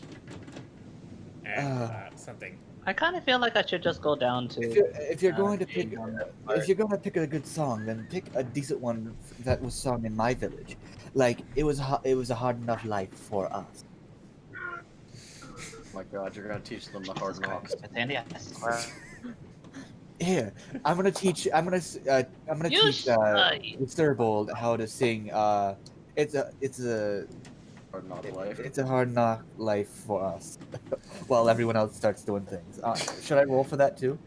And, Uh. something. I kind of feel like I should just go down to. If you're going to Jade pick, on that if part. you're going to pick a good song, then pick a decent one that was sung in my village. Like it was a hard enough life for us. My God, you're gonna teach them the hard knocks. Andy, I swear. Here, I'm gonna teach. I'm gonna You teach shy. Thurbold how to sing. It's a Hard knock life. it's a hard knock life for us, while everyone else starts doing things. Should I roll for that too?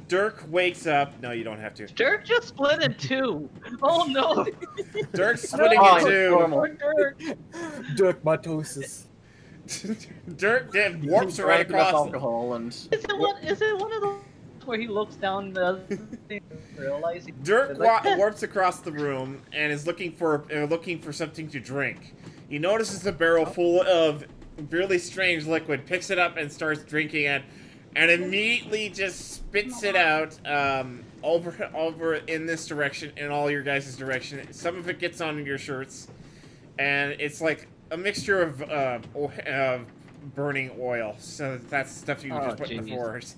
Dirk wakes up. No, you don't have to. Dirk just split in two. Oh no! Dirk's splitting No, in two. Poor Dirk. Dirk mitosis. Dirk then warps right Drank enough across. alcohol and Is it one of those where he looks down the thing and realizes? Dirk warps across the room and is looking for something to drink. He notices a barrel full of really strange liquid, picks it up and starts drinking it, and immediately just spits it out over in this direction, in all your guys' direction. Some of it gets on your shirts, and it's like a mixture of burning oil. So that's stuff you can just put in the jeez. forest.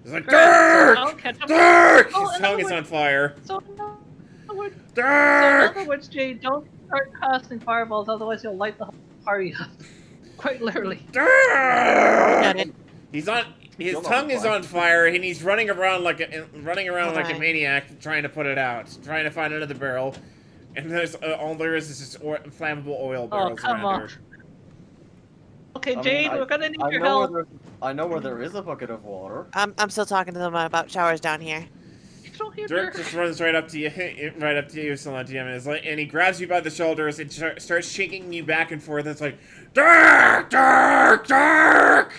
It's like, Great, Dirk! so I'll catch up- Dirk! Oh, His in tongue other is words- on fire. So in other words, Dirk! Jade, don't start casting fireballs, otherwise you'll light the whole party up. Quite literally. Dirk! He's on. His Still not tongue is fire. on fire, and he's running around like a Okay. maniac, trying to put it out, trying to find another barrel. And there's all there is just flammable oil Oh, barrels come around on. here. Okay, I mean, Jade, we're gonna need your help. I know where there is a bucket of water. I'm still talking to them about showers down here. You don't hear Dirk Dirk. just runs right up to you, Salantium, and he grabs you by the shoulders and starts shaking you back and forth. It's like, Dirk, Dirk, Dirk.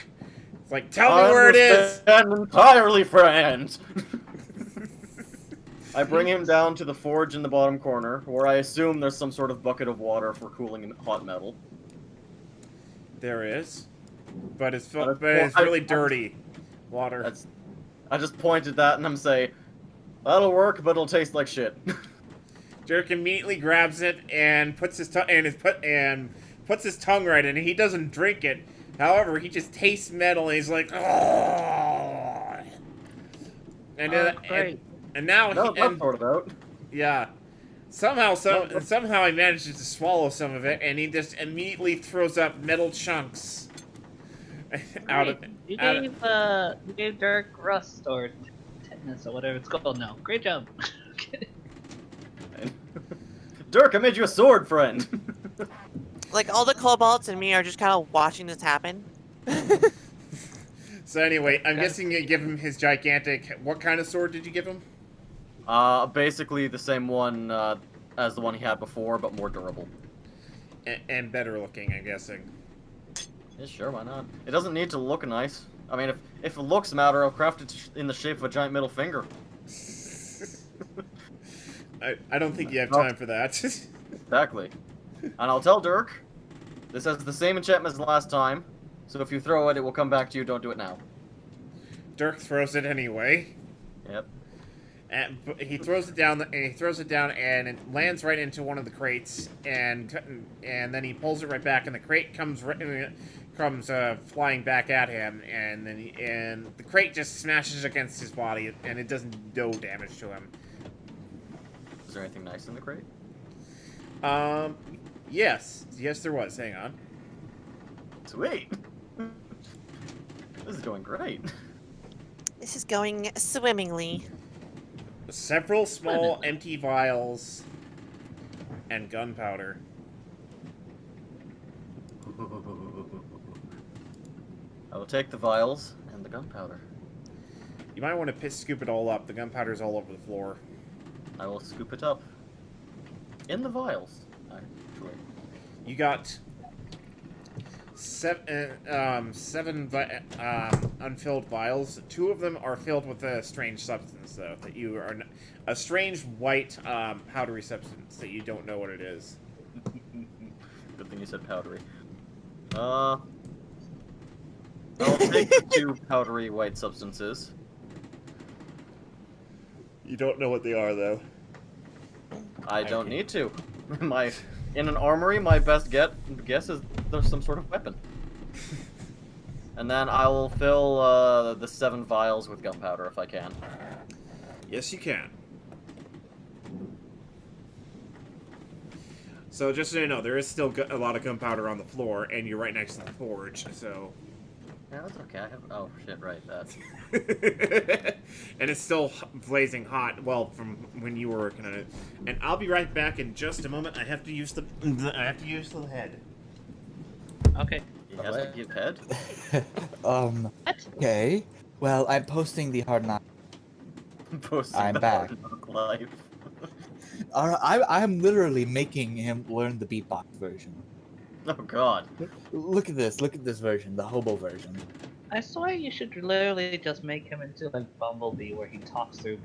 It's like, tell me where it is. Understand entirely, friend. I bring him down to the forge in the bottom corner, where I assume there's some sort of bucket of water for cooling hot metal. There is, but it's But really dirty water. I just pointed that and I'm saying, that'll work, but it'll taste like shit. Dirk immediately grabs it and puts his tongue puts his tongue right in it. He doesn't drink it. However, he just tastes metal and he's like, oh. Great. And now No, that's sorted out. yeah. Somehow he manages to swallow some of it, and he just immediately throws up metal chunks out of You out of- gave Dirk rust or tetanus or whatever it's called now. Great job. Dirk, I made you a sword, friend. Like all the kobolds and me are just kind of watching this happen. So anyway, I'm guessing you give him his gigantic. What kind of sword did you give him? Basically the same one as the one he had before, but more durable. And better looking, I'm guessing. Yeah, sure, why not? It doesn't need to look nice. I mean, if looks matter, I'll craft it in the shape of a giant middle finger. I don't think you have time for that. Exactly. And I'll tell Dirk, this has the same enchantment as last time, so if you throw it, it will come back to you. Don't do it now. Dirk throws it anyway. Yep. And he throws it down, and it lands right into one of the crates, and then he pulls it right back, and the crate comes flying back at him, and then the crate just smashes against his body, and it does no damage to him. Is there anything nice in the crate? Yes, there was. Hang on. Sweet. This is going great. This is going swimmingly. Several small empty vials and gunpowder. I will take the vials and the gunpowder. You might want to scoop it all up. The gunpowder's all over the floor. I will scoop it up. In the vials, actually. You got seven unfilled vials. 2 of them are filled with a strange substance, though. A strange white powdery substance that you don't know what it is. Good thing you said powdery. I'll take the 2 powdery white substances. You don't know what they are, though. I don't need to. In an armory, my best guess is there's some sort of weapon. And then I will fill the 7 vials with gunpowder if I can. Yes, you can. So just so you know, there is still a lot of gunpowder on the floor, and you're right next to the forge, so... Yeah, that's okay. I have... Oh, shit, right, that. And it's still blazing hot, well, from when you were working on it. And I'll be right back in just a moment. I have to use the head. Okay. He has to give head? What? Okay. Well, I'm posting the hard knock. Posting I'm the back. Hard Knock life. I'm literally making him learn the beatbox version. Oh god. Look at this. Look at this version, the hobo version. I swear you should literally just make him into like Bumblebee, where he talks through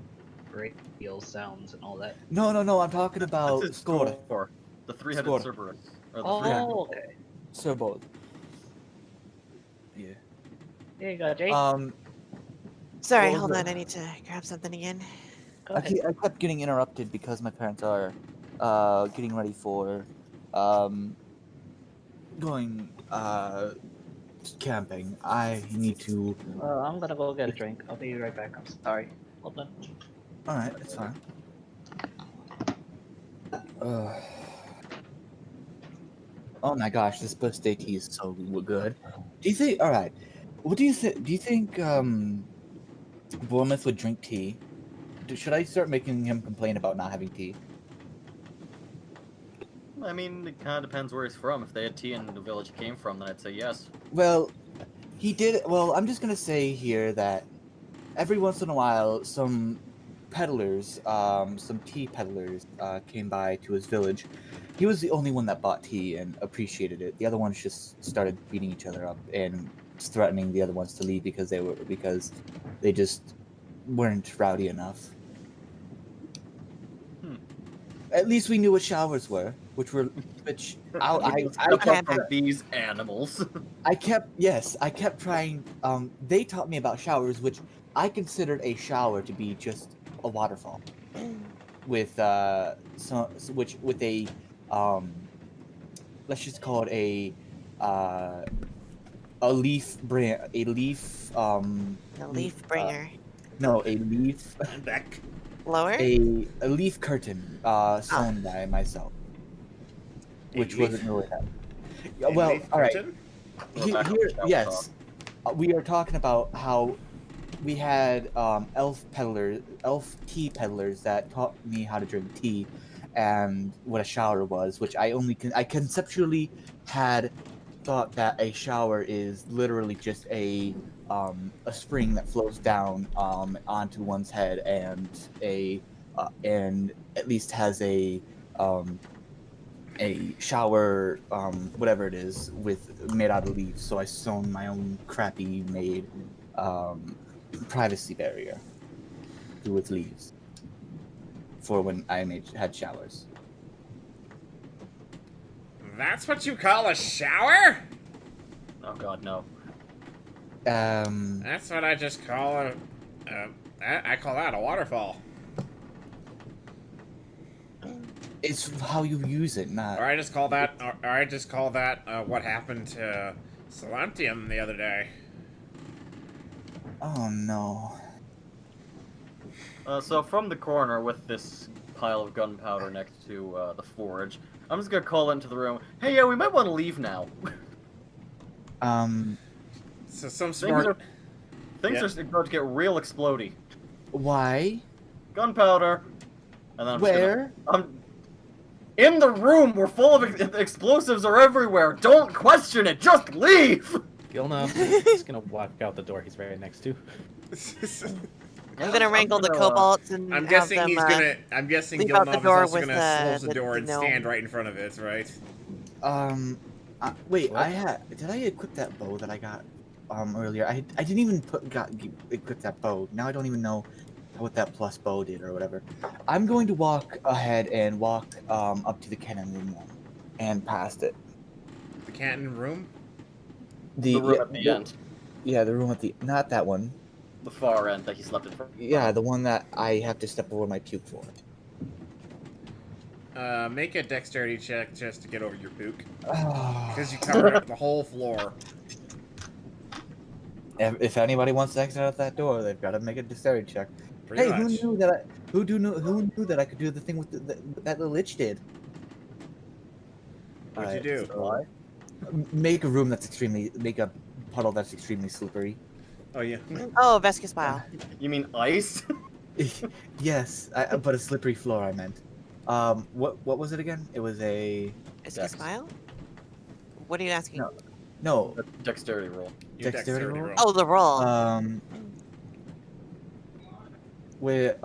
radio sounds and all that. No, I'm talking about That's his score. score. The 3-headed Score. Cerberus. Or the Oh, 3-headed okay. So both. Yeah. Here you go, Jake. Sorry, Well, hold the- on. I need to grab something again. Go I ahead. kept getting interrupted because my parents are getting ready for going camping. I need to. I'm gonna go get a drink. I'll be right back. I'm sorry. Hold on. All right, it's fine. Oh my gosh, this birthday tea is so good. Do you think? All right. What do you think? Do you think Bournemouth would drink tea? Should I start making him complain about not having tea? I mean, it kind of depends where he's from. If they had tea in the village he came from, then I'd say yes. Well, he did. Well, I'm just gonna say here that every once in a while, some peddlers, some tea peddlers, came by to his village. He was the only one that bought tea and appreciated it. The other ones just started beating each other up and threatening the other ones to leave because they just weren't rowdy enough. At least we knew what showers were, which Okay. From these animals. I kept trying. They taught me about showers, which I considered a shower to be just a waterfall, with with a let's just call it a leaf The leaf bringer. no, a leaf I'm back. Lower? a leaf curtain sewn by myself, which wasn't really that. A Well, leaf all right. curtain? Here, yes, we are talking about how we had elf tea peddlers that taught me how to drink tea, and what a shower was, which I conceptually had thought that a shower is literally just a spring that flows down onto one's head and and at least has a shower whatever it is made out of leaves. So I sewn my own crappy made privacy barrier with leaves for when I had showers. That's what you call a shower? Oh god, no. That's what I just call I call that a waterfall. It's how you use it, not. Or I just call that what happened to Salantium the other day. Oh no. So from the corner with this pile of gunpowder next to the forge, I'm just gonna call into the room. Hey, yeah, we might want to leave now. So some Things smart... are about to get real explodey. Why? Gunpowder. And then Where? In the room. We're full of explosives are everywhere. Don't question it. Just leave. Gilna is gonna walk out the door he's right next to. I'm gonna wrangle the kobolds and I'm have guessing them, he's gonna. I'm guessing leave out the Gilnov is door also with gonna close the the door and gnome. stand right in front of it, right? Wait, What? did I equip that bow that I got earlier? I didn't even equip that bow. Now I don't even know what that plus bow did or whatever. I'm going to walk ahead and walk up to the cannon room and past it. The cannon room. The room at the end. Yeah, the room at the not that one. The far end that he slept in front. Yeah, the one that I have to step over my puke for. Make a dexterity check just to get over your puke, Ah. because you covered up the whole floor. If anybody wants to exit out that door, they've got to make a dexterity check. Pretty Hey, much. who knew that I could do the thing with that the lich did? What'd you do? Why? Make a puddle that's extremely slippery. Oh yeah. Oh, Vescus Bile. You mean ice? Yes, but a slippery floor. I meant. What was it again? It was a Vescus Bile? What are you asking? no Dexterity roll. Your Dexterity roll? Oh, the roll. With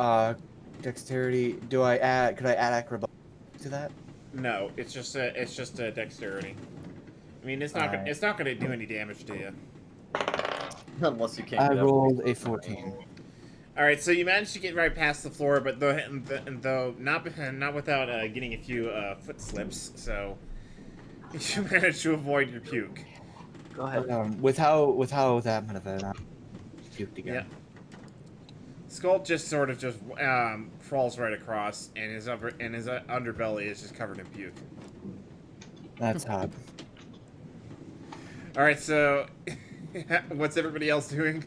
dexterity, could I add acrobatics to that? No, it's just a dexterity. I mean, it's not Alright. it's not gonna do any damage to you. Unless you can't. I get up. rolled a 14. All right, so you managed to get right past the floor, but though not without getting a few foot slips. So you managed to avoid your puke. Go ahead. With how that might have puked again. Yeah. Skull just sort of crawls right across, and his underbelly is just covered in puke. That's hot. All right, so what's everybody else doing?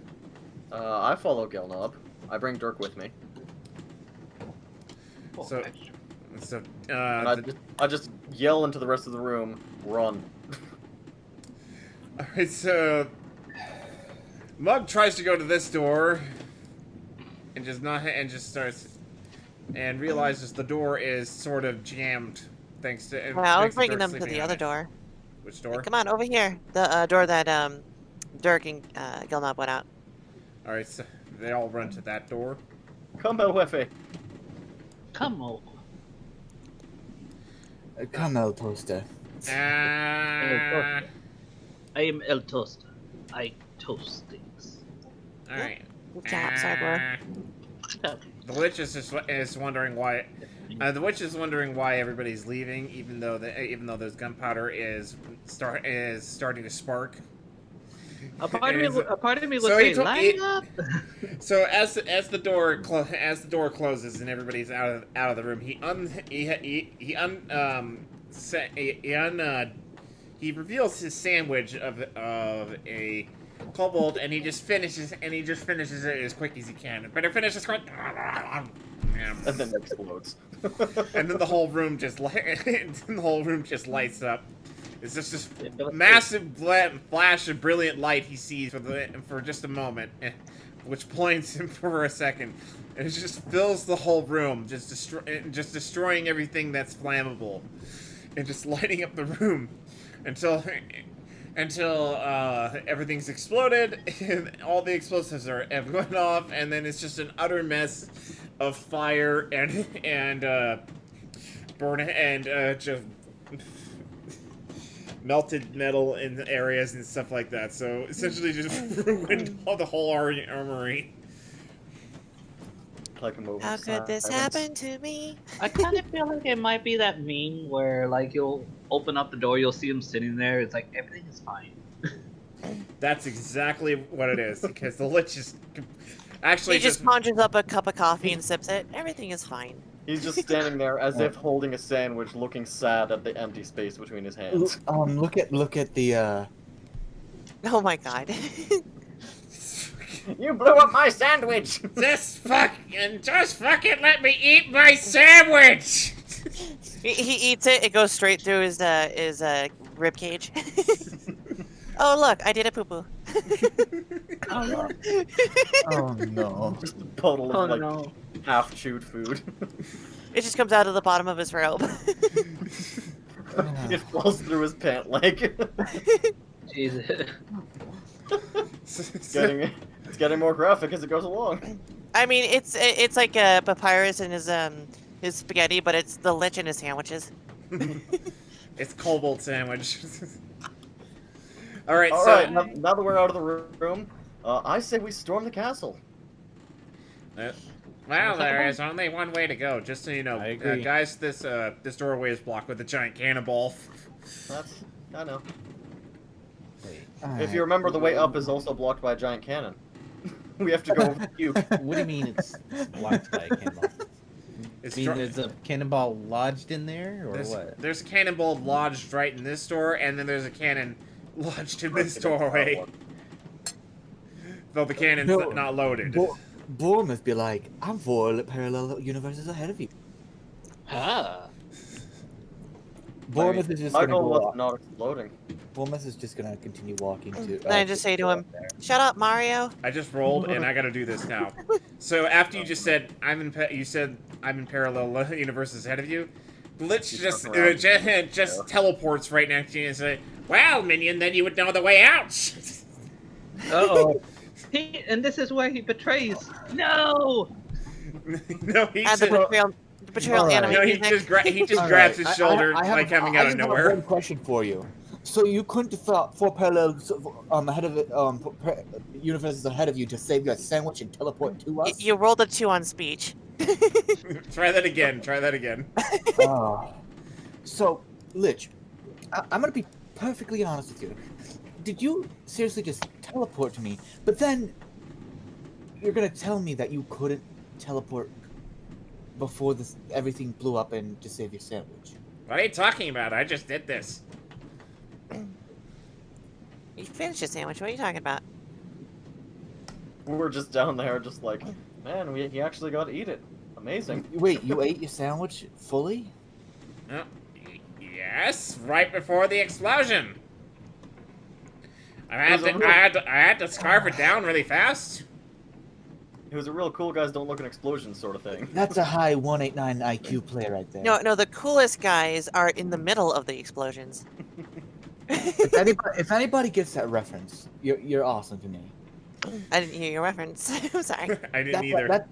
I follow Gelnob. I bring Dirk with me. So, And I just yell into the rest of the room, run. all right, so Mug tries to go to this door, and realizes the door is sort of jammed, thanks to. Well, I was thanks to bringing Dirk them to sleeping the on other it. door. Which door? Come on, over here. The door that Dirk and Gilnob went out. All right, so they all run to that door. Come El Jefe. Come on. Come, El Toaster. Ah. I am El Toaster. I toast things. All right. Good job, Cyborg. The witch is wondering why. The witch is wondering why everybody's leaving, even though there's gunpowder is starting to spark. A part of me was So he saying, line up. So as the door closes and everybody's out of the room, he reveals his sandwich of a kobold, and he just finishes it as quick as he can. Better finish this quick. And then it explodes. And then the whole room just lights up. It's just this massive flash of brilliant light he sees for just a moment, which blinds him for a second, and it just fills the whole room, just destroying everything that's flammable, and just lighting up the room until everything's exploded, and all the explosives have gone off, and then it's just an utter mess of fire and burn and just melted metal in the areas and stuff like that. So essentially, just ruined all the whole armory. Like a movie. How could this happen to me? I kind of feel like it might be that meme where, like, you'll open up the door, you'll see him sitting there. It's like everything is fine. That's exactly what it is, because the lich is actually He just conjures up a cup of coffee and sips it. Everything is fine. He's just standing there as if holding a sandwich, looking sad at the empty space between his hands. Look at the Oh my god. You blew up my sandwich! just fucking let me eat my sandwich. He eats it. It goes straight through his rib cage. Oh look, I did a poo poo. oh no. Just a puddle of half chewed food. It just comes out of the bottom of his robe. It falls through his pant leg. Jesus. It's getting more graphic as it goes along. I mean, it's like a papyrus in his spaghetti, but it's the lich in his sandwiches. It's kobold sandwich. All right, now that we're out of the room, I say we storm the castle. Well, there is only one way to go. Just so you know, I agree. guys, this doorway is blocked with a giant cannonball. I know. Wait, If you remember, the way up is also blocked by a giant cannon. We have to go over the cube. what do you mean it's blocked by a cannonball? It's I mean, there's a cannonball lodged in there, or what? There's a cannonball lodged right in this door, and then there's a cannon lodged in this doorway. Though the cannon's No, not loaded. Boar must be like, I'm 4 parallel universes ahead of you. Ah. Bournemouth is just I gonna know go what's off. not exploding. Bournemouth is just gonna continue walking to. Then I just say to him, up there. "Shut up, Mario." I just rolled, and I gotta do this now. So after you just said you said I'm in parallel universes ahead of you, Glitch just teleports right next to you and say, "Well, minion, then you would know the way out." Uh-oh. And this is where he betrays. No! No, he Add the just, betrayal Alright. anime no, he music. just All grabs right, his shoulder I have- like coming I out of just have nowhere. one question for you. So you couldn't have thought 4 parallels ahead of it, universes ahead of you to save your sandwich and teleport to us? You rolled a 2 on speech. Try that again. Try that again. So, Lich, I'm gonna be perfectly honest with you. Did you seriously just teleport to me? But then you're gonna tell me that you couldn't teleport before everything blew up and to save your sandwich? What are you talking about? I just did this. You finished your sandwich. What are you talking about? We're just down there, just like, man, he actually got to eat it. Amazing. Wait, you ate your sandwich fully? Yes, right before the explosion. I had was a to, real- I had to scarf it down really fast. It was a real cool guys don't look at explosions sort of thing. That's a high 189 IQ play right there. No, the coolest guys are in the middle of the explosions. If anybody gets that reference, you're awesome to me. I didn't hear your reference. I'm sorry. I didn't either.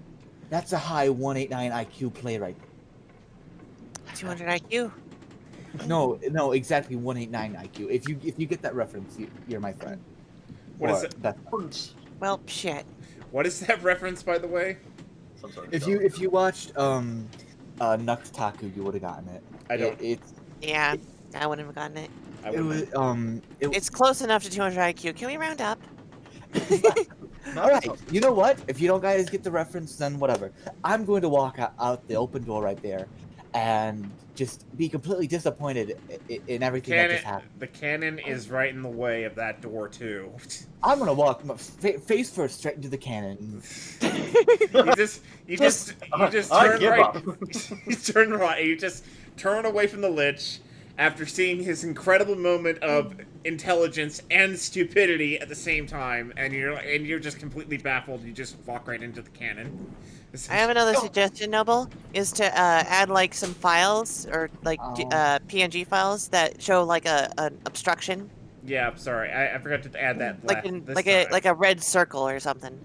That's a high 189 IQ play right 200 IQ. there. No, exactly 189 IQ. If you get that reference, you're my friend. What is Or it? that's- Well, shit. What is that reference, by the way? Some sort of If you watched Nux Taku, you would have gotten it. I don't. Yeah, I wouldn't have gotten it. I It wouldn't. was It's close enough to 200 IQ. Can we round up? all right. You know what? If you don't guys get the reference, then whatever. I'm going to walk out the open door right there, and just be completely disappointed in everything that just happened. The cannon is right in the way of that door too. I'm gonna walk face first straight into the cannon. You just I turn give right. up. You turn right. You just turn away from the Lich after seeing his incredible moment of intelligence and stupidity at the same time, and you're just completely baffled. You just walk right into the cannon. I have another suggestion, Noble, is to add like some files or like PNG files that show like an obstruction, Yeah, I'm sorry. I forgot to add that. like a red circle or something.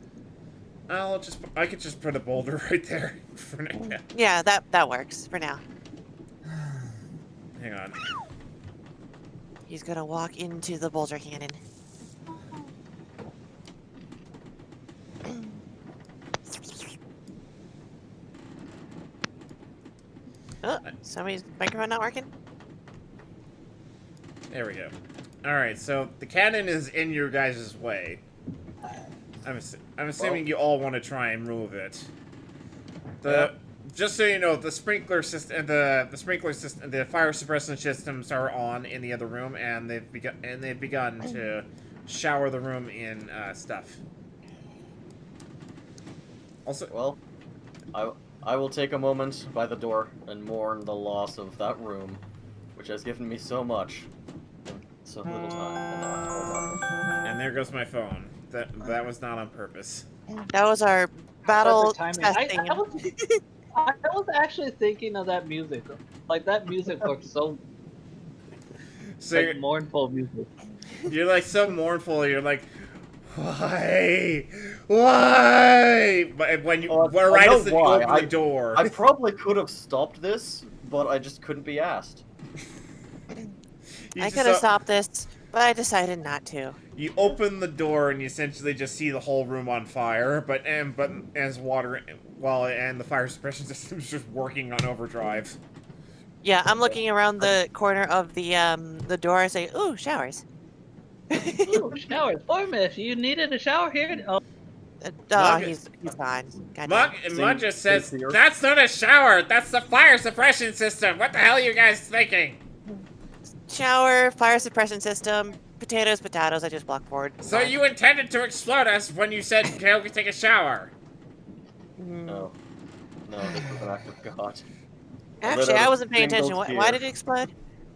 I could just put a boulder right there for now. Yeah, that works for now. Hang on. He's gonna walk into the boulder cannon. Oh, somebody's microphone not working? There we go. Alright, so the cannon is in your guys' way. I'm assuming you all want to try and move it. Just so you know, the sprinkler system, the fire suppression systems are on in the other room, and they've begun to shower the room in stuff. Also, Well, I will take a moment by the door and mourn the loss of that room, which has given me so much in so little time. and there goes my phone. That was not on purpose. That was our battle Perfect timing. testing. I was actually thinking of that music. Like, that music looks so So like, mournful music. you're like so mournful. You're like, why? But when we're right as you open the door. I probably could have stopped this, but I just couldn't be asked. You uh, I just could have saw- stopped this, but I decided not to. You open the door and you essentially just see the whole room on fire, but as water, and the fire suppression system is just working on overdrive. Yeah, I'm looking around the corner of the door. I say, "Ooh, showers." Ooh, shower. Ormish, you needed a shower here? Oh, Oh, he's gone. Goddamn. Mug just says, Same here. "That's not a shower. That's the fire suppression system. What the hell are you guys thinking?" Shower, fire suppression system, potatoes, potatoes. I just block forward. So Fine. you intended to explode us when you said, "Go take a shower." No. No, this was an act of God. Actually, I wasn't paying attention. Jingled Why here. did it explode?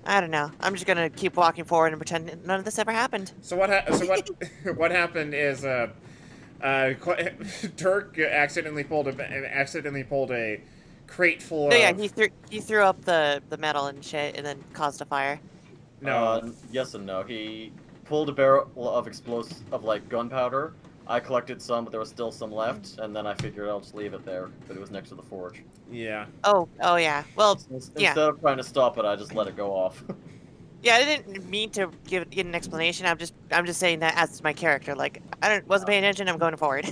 I don't know. I'm just gonna keep walking forward and pretend none of this ever happened. So what what happened is Dirk accidentally pulled a crate full No, of. yeah, he threw up the metal and shit, and then caused a fire. No. Yes and no. He pulled a barrel of like gunpowder. I collected some, but there was still some left, and then I figured I'll just leave it there. But it was next to the forge. Yeah. Oh yeah. Well, Instead of trying to stop it, I just let it go off. yeah, I didn't mean to give an explanation. I'm just saying that as my character. Like, wasn't paying attention. I'm going forward.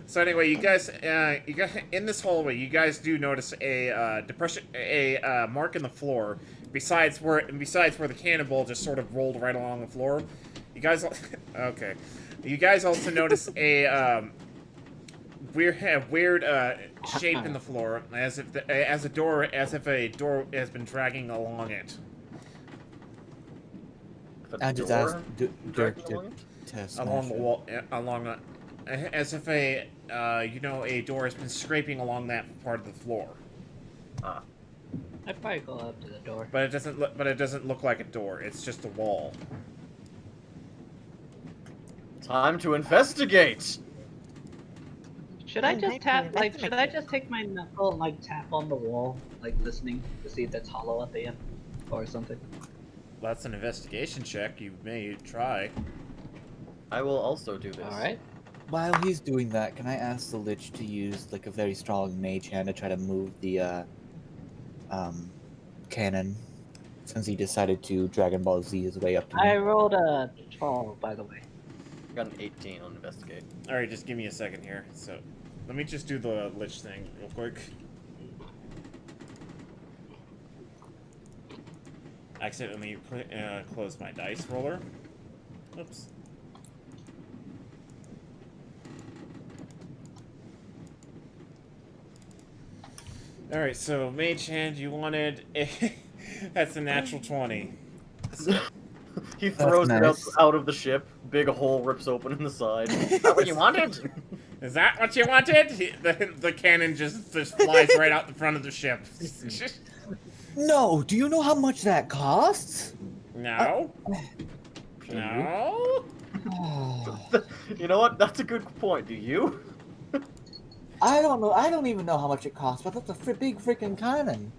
So anyway, you guys in this hallway, you guys do notice a depression, a mark in the floor. Besides where the cannonball just sort of rolled right along the floor. You guys, okay. You guys also notice a weird shape in the floor, as if a door has been dragging along it. I just asked Dirk to Along smash the it. wall, as if a door has been scraping along that part of the floor. I'd probably go up to the door. But it doesn't look like a door. It's just a wall. Time to investigate. Should I just tap, like, Investigate. should I just take my knuckle and, like, tap on the wall, like, listening to see if it's hollow at the end? Or something? That's an investigation check. You may try. I will also do this. Alright. While he's doing that, can I ask the Lich to use like a very strong mage hand to try to move the cannon, since he decided to Dragon Ball Z his way up to me? I rolled a 12, by the way. I got an 18 on investigate. All right, just give me a second here. So, let me just do the Lich thing real quick. Accidentally closed my dice roller. Oops. Alright, so Mage Hand, you wanted a... That's a natural 20. He throws it nice. out of the ship. Big hole rips open in the side. Is that what you wanted? Is that what you wanted? The cannon just flies right out the front of the ship. No, do you know how much that costs? No? No? You know what? That's a good point. Do you? I don't know. I don't even know how much it costs, but that's a big freaking cannon.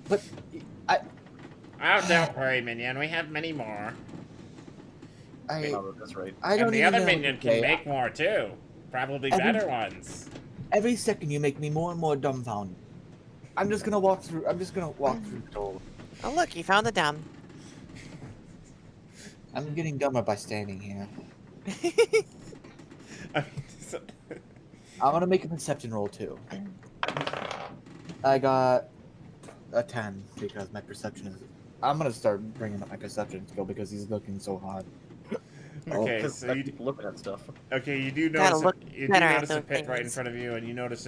But Oh, don't worry, minion. We have many more. Oh, that's right. I don't And the even other know. minion can Okay, make more, too. Probably better ones. Every second you make me more and more dumbfounded. I'm just gonna walk through the door. Oh look, you found the dumb. I'm getting dumber by standing here. I mean, so, I'm gonna make a perception roll too. I got a 10 because my perception is. I'm gonna start bringing up my perception skill because he's looking so hard. okay, Because so I you keep looking at stuff. okay, you do Gotta notice look you do better at notice a those pit right in things. front of you, and you notice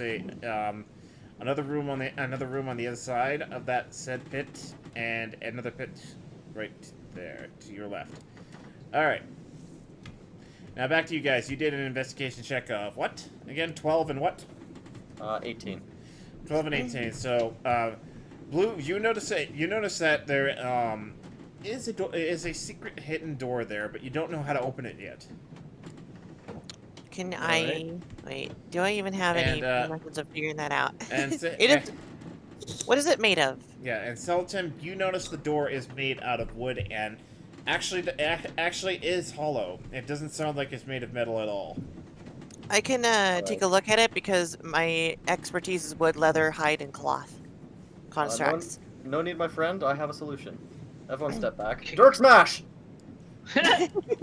another room on the other side of that said pit, and another pit right there to your left. All right. Now back to you guys. You did an investigation check of what? Again, 12 and what? 18. 12 and 18. So, Blue, you notice that there is a secret hidden door there, but you don't know how to open it yet. Can Alright. wait? Do I even have any And, methods of figuring that out? And What is it made of? yeah, and Sultan, you notice the door is made out of wood and actually is hollow. It doesn't sound like it's made of metal at all. I can take a look at it because my expertise is wood, leather, hide, and cloth constructs. No need, my friend. I have a solution. Everyone step back. Dirk smash!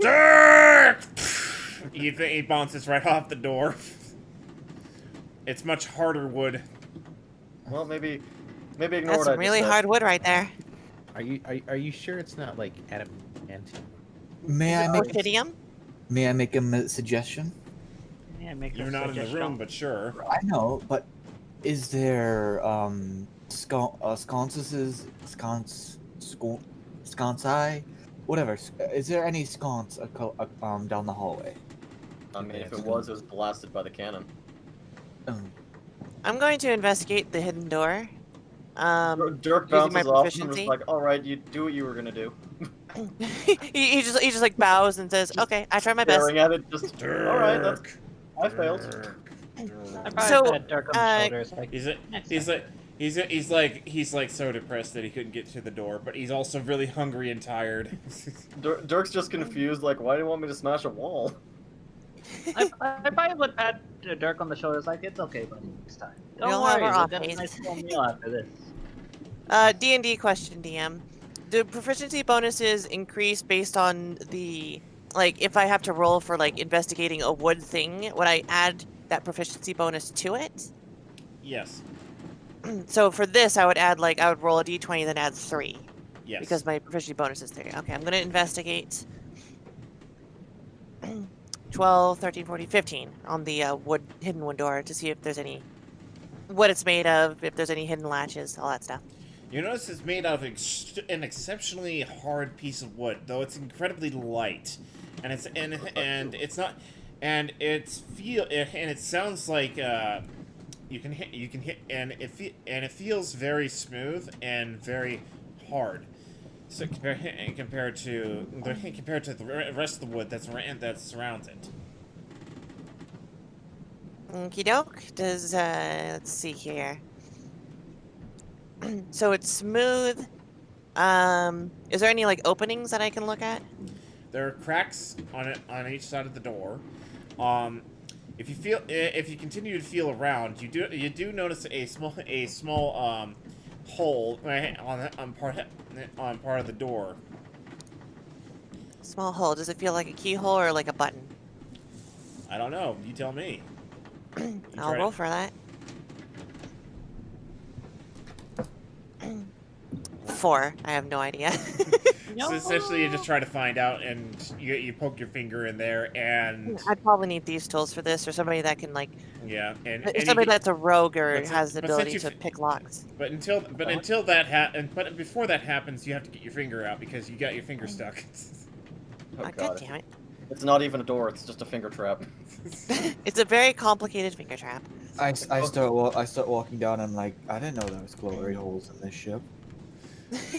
Dirk! He bounces right off the door. It's much harder wood. Well, maybe ignore That's what I some just really said. hard wood right there. Are you sure it's not like adamantium? May I make Orchidium? a suggestion? Yeah, make You're a not in the suggestion. room, but sure. I know, but is there sconces? sconce eye, whatever. Is there any sconce down the hallway? I mean, if Okay, it was blasted by the cannon. Um, I'm going to investigate the hidden door. Dirk Using my bounces off and is proficiency. like, "Alright, you do what you were gonna do." he just like bows and says, "Okay, I tried my best." Staring at it, just alright. That's I failed. I probably So, pat Dirk on the shoulders. Like, He's like so depressed that he couldn't get to the door, but he's also really hungry and tired. Dirk's just confused, like, why do you want me to smash a wall? I probably would pat Dirk on the shoulders. Like, it's okay, buddy. Next time. Don't We'll have worry. our We'll off get a days. nice little meal after this. D&D question, DM. Do proficiency bonuses increase based on the, like, if I have to roll for, like, investigating a wood thing, would I add that proficiency bonus to it? Yes. So for this, I would roll a d20, then add 3. Yes. Because my proficiency bonus is 3. Okay, I'm going to investigate 12, 13, 14, 15 on the hidden wood door to see if there's any, what it's made of, if there's any hidden latches, all that stuff. You notice it's made out of an exceptionally hard piece of wood, though it's incredibly light, and it sounds like you can hit, and it feels very smooth and very hard. So compared to the rest of the wood that surrounds it. Okie doke. Does let's see here. So it's smooth. Is there any like openings that I can look at? There are cracks on each side of the door. If you continue to feel around, you do notice a small hole on part of the door. Small hole. Does it feel like a keyhole or like a button? I don't know. You tell me. I'll roll for that. 4. I have no idea. So essentially, you just try to find out, and you poke your finger in there, and I'd probably need these tools for this, or somebody that can like, yeah, and somebody that's a rogue or but has the but since ability you to pick locks. But before that happens, you have to get your finger out because you got your finger stuck. Oh, God God. damn it! It's not even a door, it's just a finger trap. It's a very complicated finger trap. I start walking down and like I didn't know there was glory holes in this ship.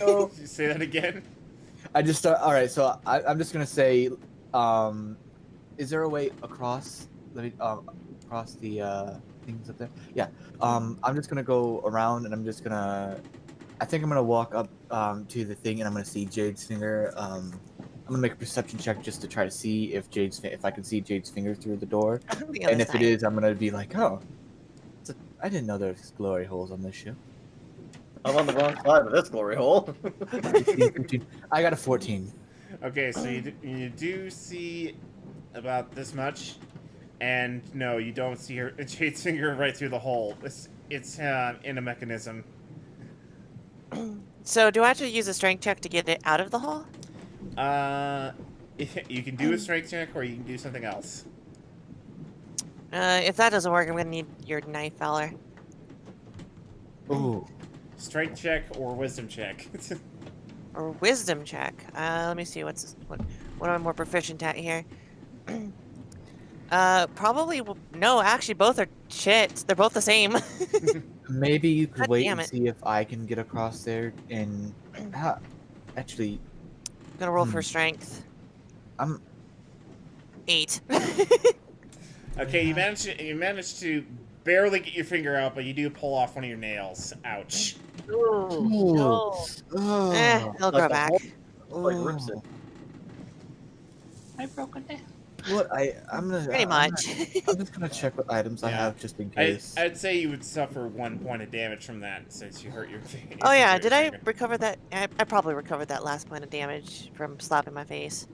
Oh, Did you say that again? I just start. All right, so I'm just gonna say, is there a way across? Across the things up there. Yeah. I'm just gonna go around and I'm just gonna. I think I'm gonna walk up to the thing and I'm gonna see Jade's finger. I'm gonna make a perception check just to try to see if if I can see Jade's finger through the door. And if it is, I'm gonna be like, oh, I didn't know there's glory holes on this ship. I'm on the wrong side of this glory hole. 15, 15. I got a 14. Okay, so you do see about this much, and no, you don't see Jade's finger right through the hole. It's in a mechanism. So do I have to use a strength check to get it out of the hole? You can do a strength check, or you can do something else. If that doesn't work, I'm gonna need your knife, Valor. Ooh. Strength check or wisdom check. Or wisdom check. Let me see what am I more proficient at here. Probably no. Actually, both are shit. They're both the same. Maybe you could God wait damn and it. see if I can get across there and actually I'm gonna roll for strength. I'm 8. Okay, you managed to barely get your finger out, but you do pull off one of your nails. Ouch. Ooh. No. He'll grow Like the back. hole, like rips it. I broke it down. What I'm gonna Pretty much. I'm just gonna check what items I Yeah. have just in case. I'd say you would suffer 1 point of damage from that since you hurt your finger. Oh yeah, did I recover that? I probably recovered that last point of damage from slapping my face.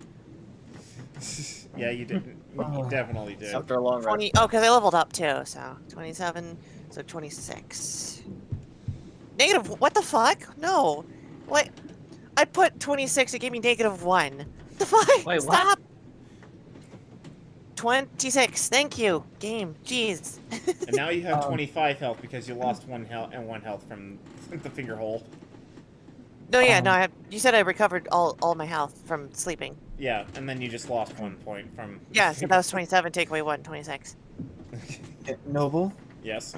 Yeah, you did. You definitely did. After a long rest. 20. Oh, because I leveled up too. So 27. So 26. Negative. What the fuck? No. What? I put 26. It gave me negative 1. What the fuck? Wait, what? Stop. 26. Thank you. Game. Jeez. And now you have 25 health because you lost 1 health from the finger hole. No, yeah, no. You said I recovered all my health from sleeping. Yeah, and then you just lost 1 point from. Yeah, so that was 27. Take away 1, 26. Noble, Yes.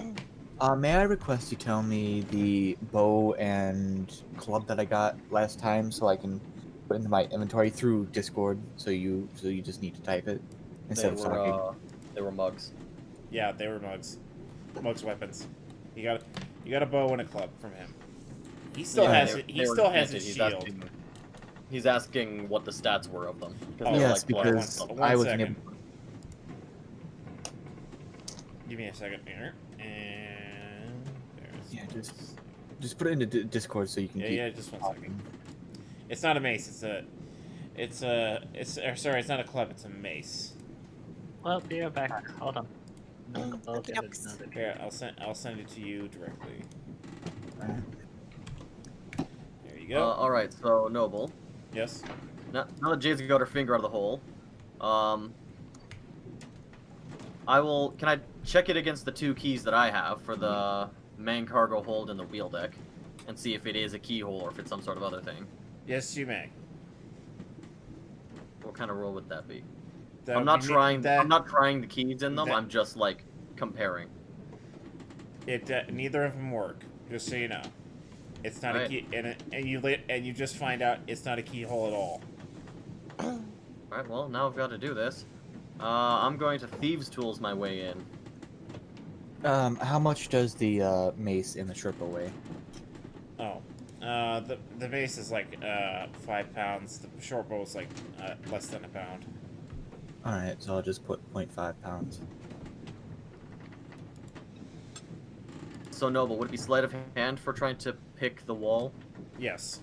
may I request you tell me the bow and club that I got last time so I can put into my inventory through Discord? So you just need to type it instead of talking. They were mugs. Yeah, they were mugs. Mugs weapons. You got a bow and a club from him. He still has it. He still has his shield. He's asking what the stats were of them. Oh, Yes, like because one I wasn't second. able. Give me a second here. And there's. Yeah, just put it into Discord so you can keep Yeah, just 1 second. talking. It's not a mace. Sorry, it's not a club. It's a mace. Well, be right back. Hold on. I'll get Okey-dokes. another Here, I'll send it to you directly. There you go. all right, so Noble. Yes. Now that Jade's got her finger out of the hole, Can I check it against the 2 keys that I have for the main cargo hold and the wheel deck, and see if it is a keyhole or if it's some sort of other thing? Yes, you may. What kind of roll would that be? That I'm not would be- trying. that- I'm not trying the keys in them. that- I'm just like comparing. Neither of them work. Just so you know, it's not a Right. key, and you just find out it's not a keyhole at all. All right. Well, now I've got to do this. I'm going to thieves' tools my way in. How much does the mace in the Sherpa weigh? Oh, the base is like 5 pounds. The short bow is like less than a pound. All right, so I'll just put 0.5 pounds. So Noble, would it be sleight of hand for trying to pick the wall? Yes.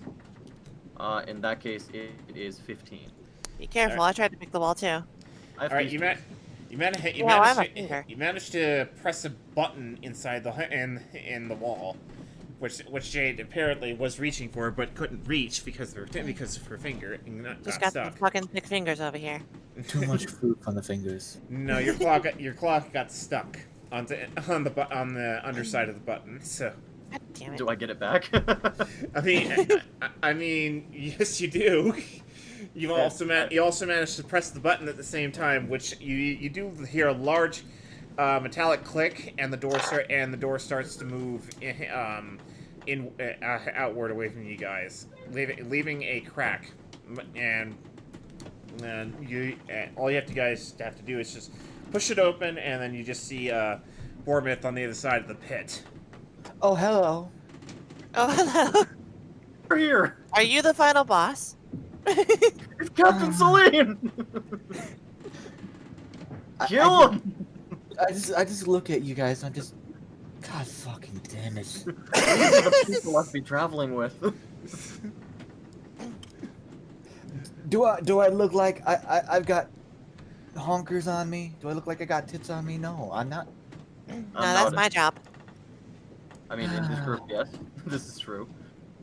In that case, it is 15. Be careful. I tried to pick the wall too. I have All right, thieves' you managed to press a button inside in the wall, which Jade apparently was reaching for but couldn't reach because of her finger and Just got got some stuck. fucking thick fingers over here. Too much fruit on the fingers. No, your claw got stuck on the underside of the button. So, God damn it. Do I get it back? I mean, yes, you do. You also managed to press the button at the same time, which you do hear a large metallic click, and the door starts to move outward away from you guys, leaving a crack, and all you have to do is just push it open, and then you just see Bournemouth on the other side of the pit. Oh, hello. Oh, hello. We're here. Are you the final boss? It's Captain Celine. Kill him. I just look at you guys and I'm just, God fucking damn it. These are the people I'd be traveling with. Do I look like I've got honkers on me? Do I look like I got tits on me? No, I'm not. No, that's my job. I mean, in this group, yes, this is true.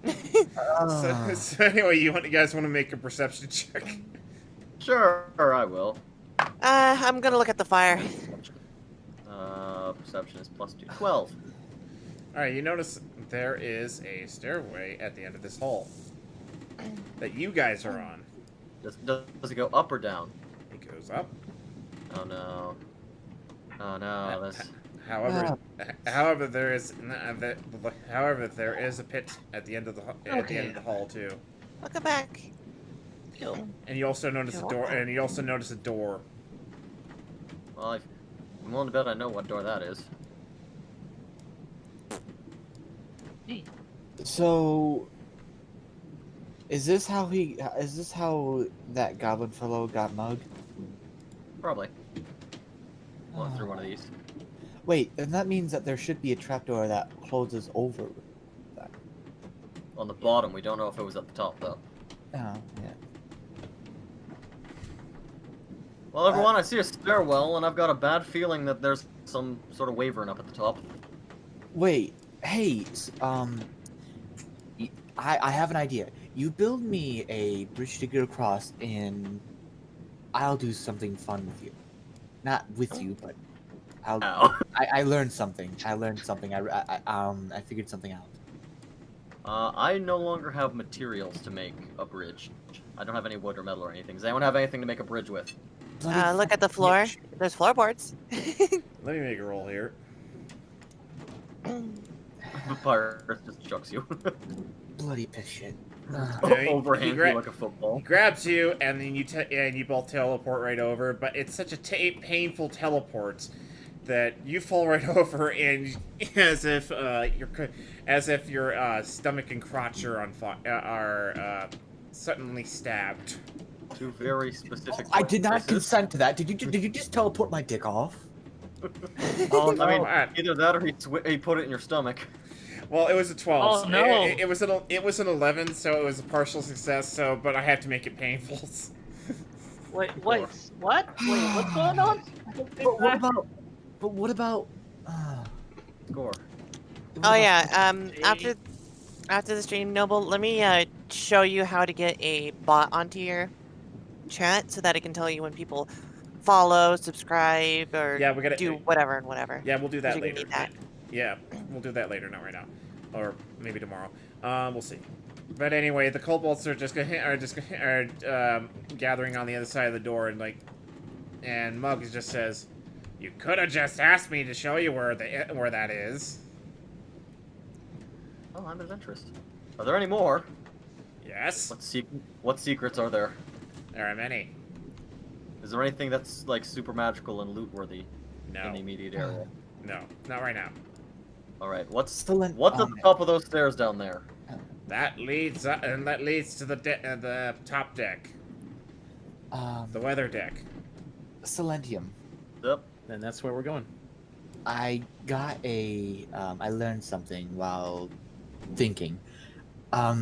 So anyway, you guys want to make a perception check? Sure, I will. I'm gonna look at the fire. Perception is +2. 12. Alright, you notice there is a stairway at the end of this hall that you guys are on. Does it go up or down? It goes up. Oh no. Oh no, that's... However, there is a pit at the end of the hall too. Welcome back. And you also notice a door. And you also notice a door. Well, I'm willing to bet I know what door that is. So, is this how that goblin fellow got mugged? Probably. Walk through one of these. Wait, and that means that there should be a trapdoor that closes over that. On the bottom, we don't know if it was at the top though. Oh, yeah. Well, everyone, I see a stairwell, and I've got a bad feeling that there's some sort of wyvern up at the top. Wait, hey, I have an idea. You build me a bridge to get across, and I'll do something fun with you. Not with you, but Ow. I learned something. I figured something out. I no longer have materials to make a bridge. I don't have any wood or metal or anything. Does anyone have anything to make a bridge with? Look at the floor. There's floorboards. Let me make a roll here. Papyrus just chucks you. Bloody piss shit. Overhands you like a football. He grabs you, and then you both teleport right over. But it's such a painful teleport that you fall right over, and as if your stomach and crotch are suddenly stabbed. Two very specific. I did not places. consent to that. Did you just teleport my dick off? Oh, no. I mean, either that or he put it in your stomach. Well, it was a 12. Oh, no. It was an 11, so it was a partial success. But I have to make it painful. Wait, what? Wait, what's going on? But what about? Score. Oh yeah. After the stream, Noble, let me show you how to get a bot onto your chat so that it can tell you when people follow, subscribe, or Yeah, we gotta do whatever and whatever. Yeah, we'll do that 'Cause you're later. gonna need that. Yeah, we'll do that later, not right now, or maybe tomorrow. We'll see. But anyway, the kobolds are gathering on the other side of the door, and Muggs just says, "You could have just asked me to show you where that is." Oh, I'm adventurous. Are there any more? Yes, What secrets are there? there are many. Is there anything that's like super magical and loot worthy in the No, immediate area? no, not right now. All right. What's Still at the top of those stairs down there? That leads to the top deck, the weather deck. Silentium. Yep. Then that's where we're going. I got I learned something while thinking. I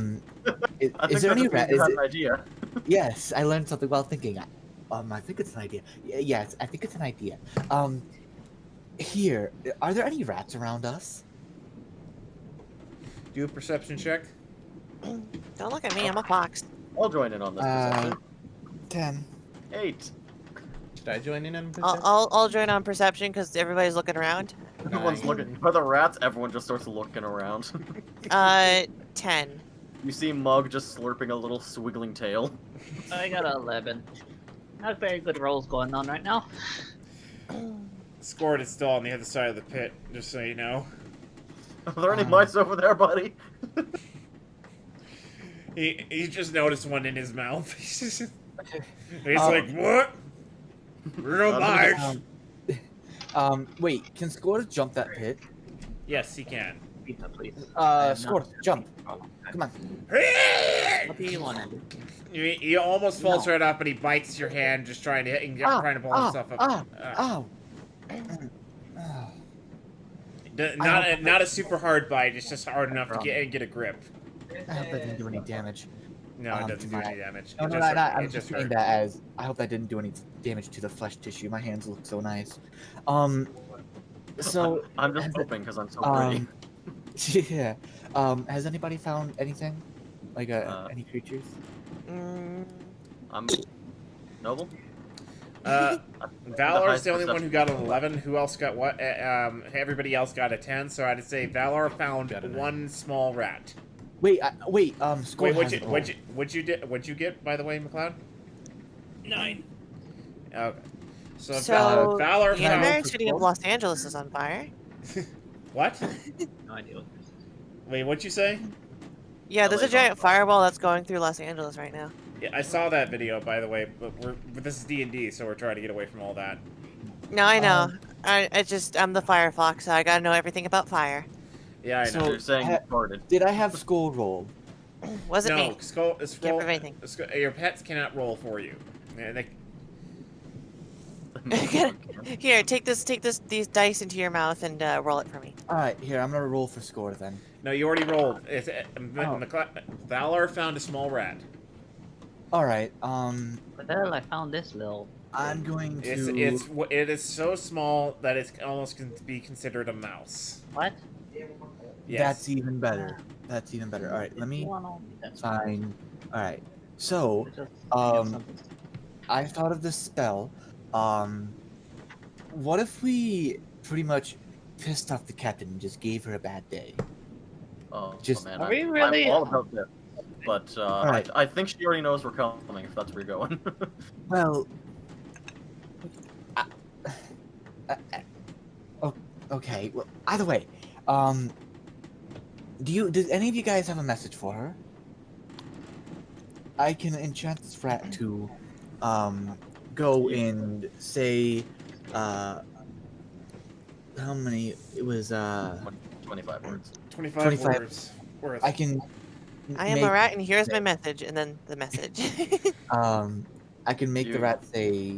Is think there any that's an idea. Yes, I learned something while thinking. I think it's an idea. Yes, I think it's an idea. Here, are there any rats around us? Do a perception check. Don't look at me. I'm a fox. I'll join in on this perception. 10. 8. Should I join in on I'll join on perception because everybody's looking around. Everyone's looking. For the rats, everyone just starts looking around. 10. You see Mug just slurping a little swiggling tail. I got 11. Not very good rolls going on right now. Scored is still on the other side of the pit, just so you know. Are there any mice over there, buddy? He just noticed one in his mouth. He's like, what? Real mice. Wait, can Score jump that pit? Yes, he can. Pizza, please. Score, jump. Come on. What do you want to do? He almost falls right off, but he bites your hand, just trying to pull himself up. Ow. Not a super hard bite. It's just hard enough to get a grip. I hope that didn't do any damage. No, it doesn't do any damage. No, It I'm just just saying hurt. that as I hope that didn't do any damage to the flesh tissue. My hands look so nice. So I'm just hoping because I'm so pretty. yeah. Has anybody found anything? Like any creatures? I'm Noble. Valor's the only one who got an 11. Who else got what? Everybody else got a 10. So I'd say Valor found one small rat. Wait. Score. Wait, what'd you get, by the way, McLeod? 9. Okay. So the Valor found entire city of Los Angeles is on fire. what? No idea what this is. Wait, what'd you say? Yeah, there's a giant fireball that's going through Los Angeles right now. Yeah, I saw that video, by the way. But this is D&D, so we're trying to get away from all that. No, I know. I'm the fire fox, so I gotta know everything about fire. Yeah, I know. So, You're saying you farted. Did I have Skull roll? Was it No, me? Skull, Can't roll, prove anything. your pets cannot roll for you. Here, take these dice into your mouth and roll it for me. All right, here I'm gonna roll for Score then. No, you already rolled. Oh. Valor found a small rat. All right. But then I found this little. I'm going to. It is so small that it's almost can be considered a mouse. What? Yes. That's even better. That's even better. All right, let me find. All right. So, I thought of this spell. What if we pretty much pissed off the captain and just gave her a bad day? Oh, Just- man, Are we really- I'm all about this. But Alright. I think she already knows we're coming, if that's where you're going. Well, okay. Well, either way, does any of you guys have a message for her? I can enchant this rat to, go and say, how many? It was 25 words. 25 25 words worth. I can. I am make, a rat, and here's my message, and then the message. I can make the You- rat say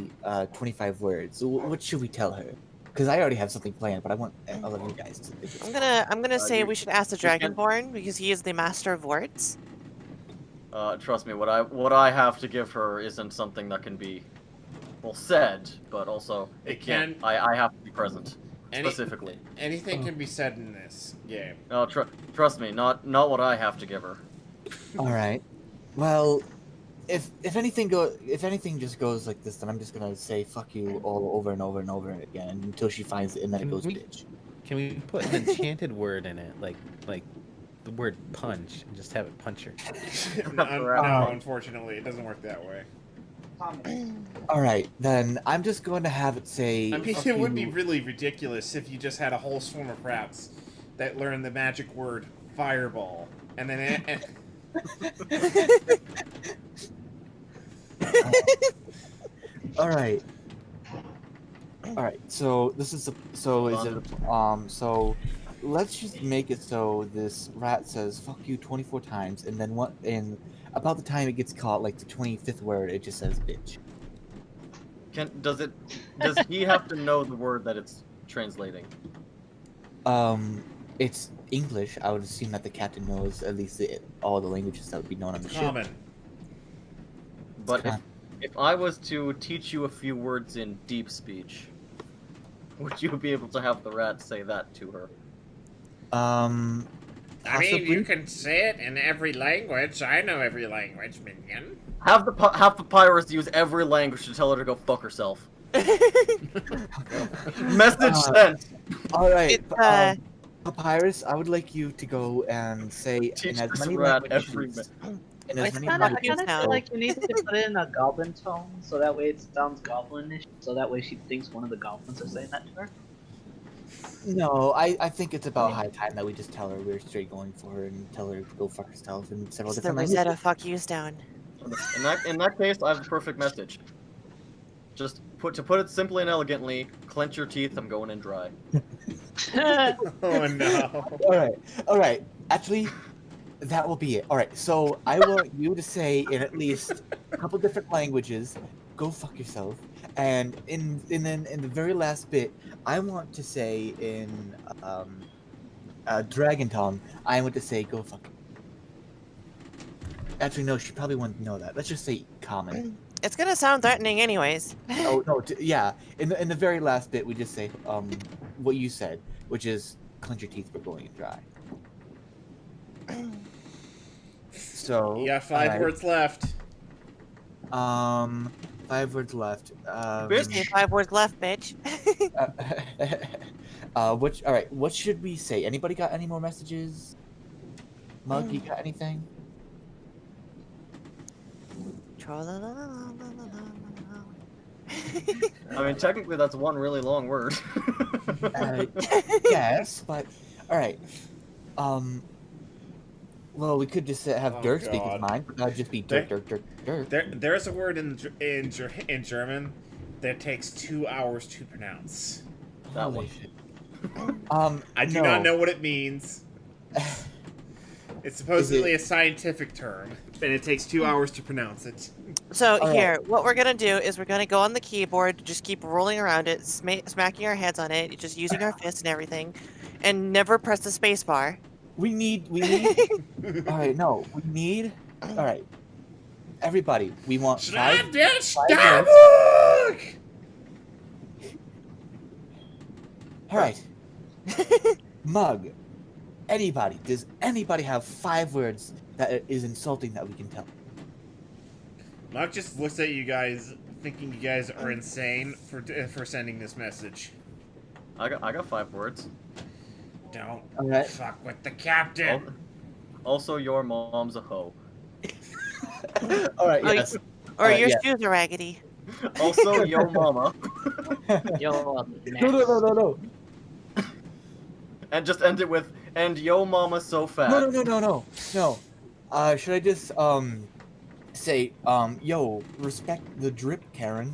25 words. So what should we tell her? Because I already have something planned, but I want all of you guys to think it's I'm gonna say you- we should ask the you can- Dragonborn because he is the master of words. Trust me, what I have to give her isn't something that can be, well, said, but also It can't. can- I have to be present Any- specifically. Anything can be said in this game. No, trust me, not what I have to give her. all right. Well, if anything just goes like this, then I'm just gonna say fuck you all over and over and over again until she finds it, and then it Can goes we- bitch. Can we put an enchanted word in it, like the word punch, and just have it punch her? No, unfortunately, it doesn't work that way. All right, then I'm just going to have it say. I mean, fuck it would be you. really ridiculous if you just had a whole swarm of rats that learned the magic word fireball, and then All right. All right. So this is so let's just make it so this rat says "fuck you" 24 times, and then about the time it gets caught, like the 25th word, it just says "bitch." Does he have to know the word that it's translating? It's English. I would assume that the captain knows at least all the languages that would be known on the ship. common. But Come if I was to teach you a few words in deep speech, would you be able to have the rat say that to her? I mean, Possibly. you can say it in every language. I know every language, minion. Have the pirates use every language to tell her to go fuck herself. Message sent. All right. It's, Papyrus, I would like you to go and say Teach in as this many rat languages. In as I many kinda- I languages. kind of now. feel like you need to put it in a goblin tone, so that way it sounds goblinish, so that way she thinks one of the goblins are saying that to her. No, I think it's about high time that we just tell her we're straight going for her and tell her to go fuck herself in several it's the different Rosetta languages. fuck yous down. In that case, I have a perfect message. Just to put it simply and elegantly, clench your teeth. I'm going in dry. Oh no. All right. Actually, that will be it. All right. So I want you to say in at least a couple different languages, "Go fuck yourself," and in the very last bit, I want to say in Dragon Tongue, I want to say "Go fuck." Actually, no. She probably wouldn't know that. Let's just say common. It's gonna sound threatening, anyways. Oh no! Yeah. In the very last bit, we just say what you said, which is clench your teeth for going in dry. So You got 5 words left. 5 words left. Bitch. Okay, 5 words left, bitch. Which? All right. What should we say? Anybody got any more messages? Mug, you got anything? I mean, technically, that's one really long word. Yes, but all right. Well, we could just have Oh, Dirk speak his God. mind, but that'd just be Dirk, Dirk. There's a word in German that takes 2 hours to pronounce. That Holy one. shit. I do not know what it means. It's supposedly a scientific term, and it takes 2 hours to pronounce it. So All here, what we're gonna do is we're gonna go on the keyboard, just keep rolling around it, smacking our heads on it, just using our fists and everything, and never press the space bar. We need. All right, no, we need. All right, everybody, we want 5. All right, Mug. Anybody? Does anybody have 5 words that is insulting that we can tell? Mark just looks at you guys, thinking you guys are insane for sending this message. I got 5 words. Don't All right. fuck with the captain. Also, your mom's a hoe. All right, Oh, yes. Or your yeah. shoes are raggedy. Also, yo mama. Yo, No. And just end it with, and yo mama so fat. No. Should I just say yo, respect the drip, Karen?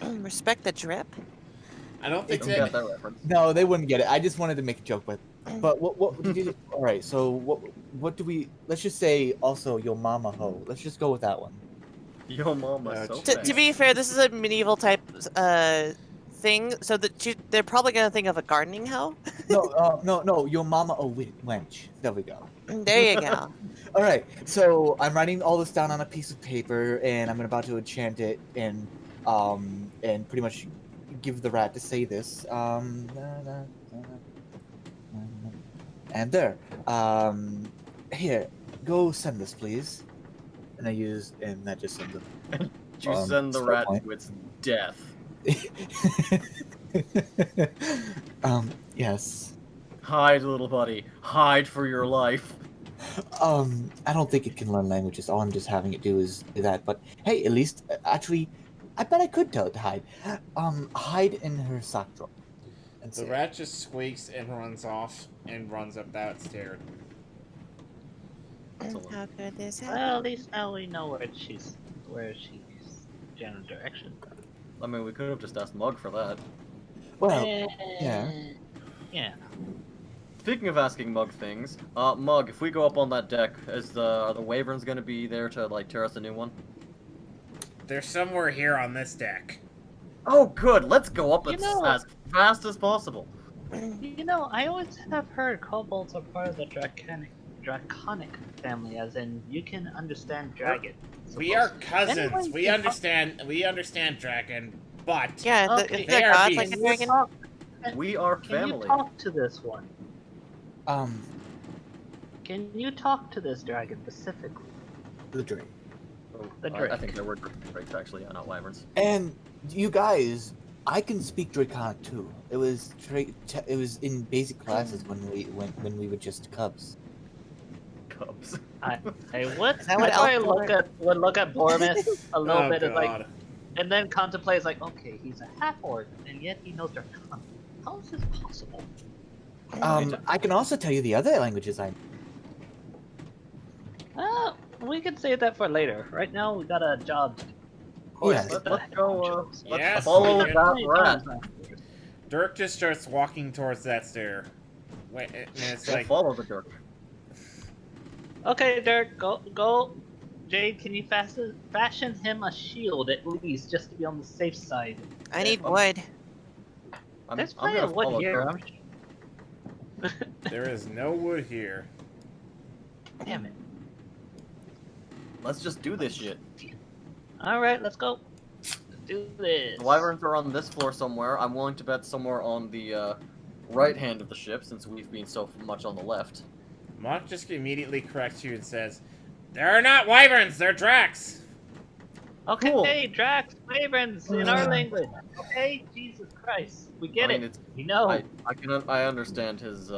Respect the drip. I don't think Don't get that reference. No, they wouldn't get it. I just wanted to make a joke, but what did you? All right, so what do we? Let's just say also yo mama ho. Let's just go with that one. Yo mama so To- fat. To be fair, this is a medieval type thing, so that they're probably gonna think of a gardening hoe. No, yo mama a wench. There we go. There you go. All right, so I'm writing all this down on a piece of paper, and I'm about to enchant it, and pretty much give the rat to say this. And there. Here, go send this, please. And that just sends it. You send the spell rat point. to its death. Yes. Hide, little buddy. Hide for your life. I don't think it can learn languages. All I'm just having it do is do that. But hey, at least, actually, I bet I could tell it to hide. Hide in her sock drawer. And The say, rat just squeaks and runs off and runs up that stair. How could this happen? Well, at least now we know where she's general direction. I mean, we could have just asked Mug for that. well, Yeah. Speaking of asking Mug things, Mug, if we go up on that deck, are the Wyverns gonna be there to, like, tear us a new one? They're somewhere here on this deck. Oh, good! Let's go up You as know- as fast as possible! You know, I always have heard kobolds are part of the draconic family, as in you can understand dragon. We are supposedly. cousins. Anyway, We you understand dragon, but Yeah, Okay. if They they're are gods like a beasts. dragon. We are Can family. you talk to this one? um, Can you talk to this dragon specifically? the drink. Oh, The I Drake. think there were Drakes, actually, not Wyverns. And you guys, I can speak Draconic too. It was in basic classes when we were just cubs. Cubs. I would. Is that what I probably elf look at Bormus a little oh bit as like, god. and then contemplate as like, okay, he's a half orc, and yet he knows draconic. How is this possible? I can also tell you the other languages I. We can save that for later. Right now, we got a job to do. Yes. What the Let's heck, go, Jones? let's Yes, follow we can. that rat. Dirk just starts walking towards that stair. Wait, and it's We'll like, follow the Dirk. Okay, Dirk, go. Jade, can you fashion him a shield at least, just to be on the safe side? I need wood. There's I'm plenty gonna of wood follow here. Dirk. there is no wood here. Damn it. Let's just do this shit. Alright, let's go. Let's do this. The Wyverns are on this floor somewhere. I'm willing to bet somewhere on the right hand of the ship, since we've been so much on the left. Mock just immediately corrects you and says, "They're not wyverns, they're dracs." Okay, Cool. Drax, Wyverns in our language. Okay, Jesus Christ, we get I mean, it. it's, We know. I understand his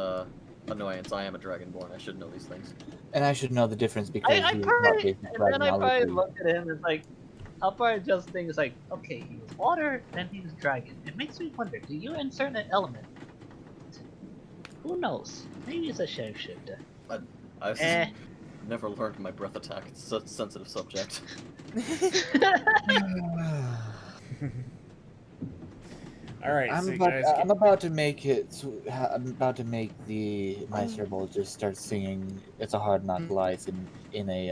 annoyance. I am a dragonborn. I should know these things. And I should know the difference because I he was probably, not basic and then I probably dragonology. look at him and like, I'll probably just think it's like, okay, he was water, then he was dragon. It makes me wonder, do you insert an element? Who knows? Maybe it's a shapeshifter. I've Eh. never learned my breath attack. It's such a sensitive subject. All right, so I'm you guys about to make it. I'm about to make my serval just start singing "It's a Hard Knock Life" in a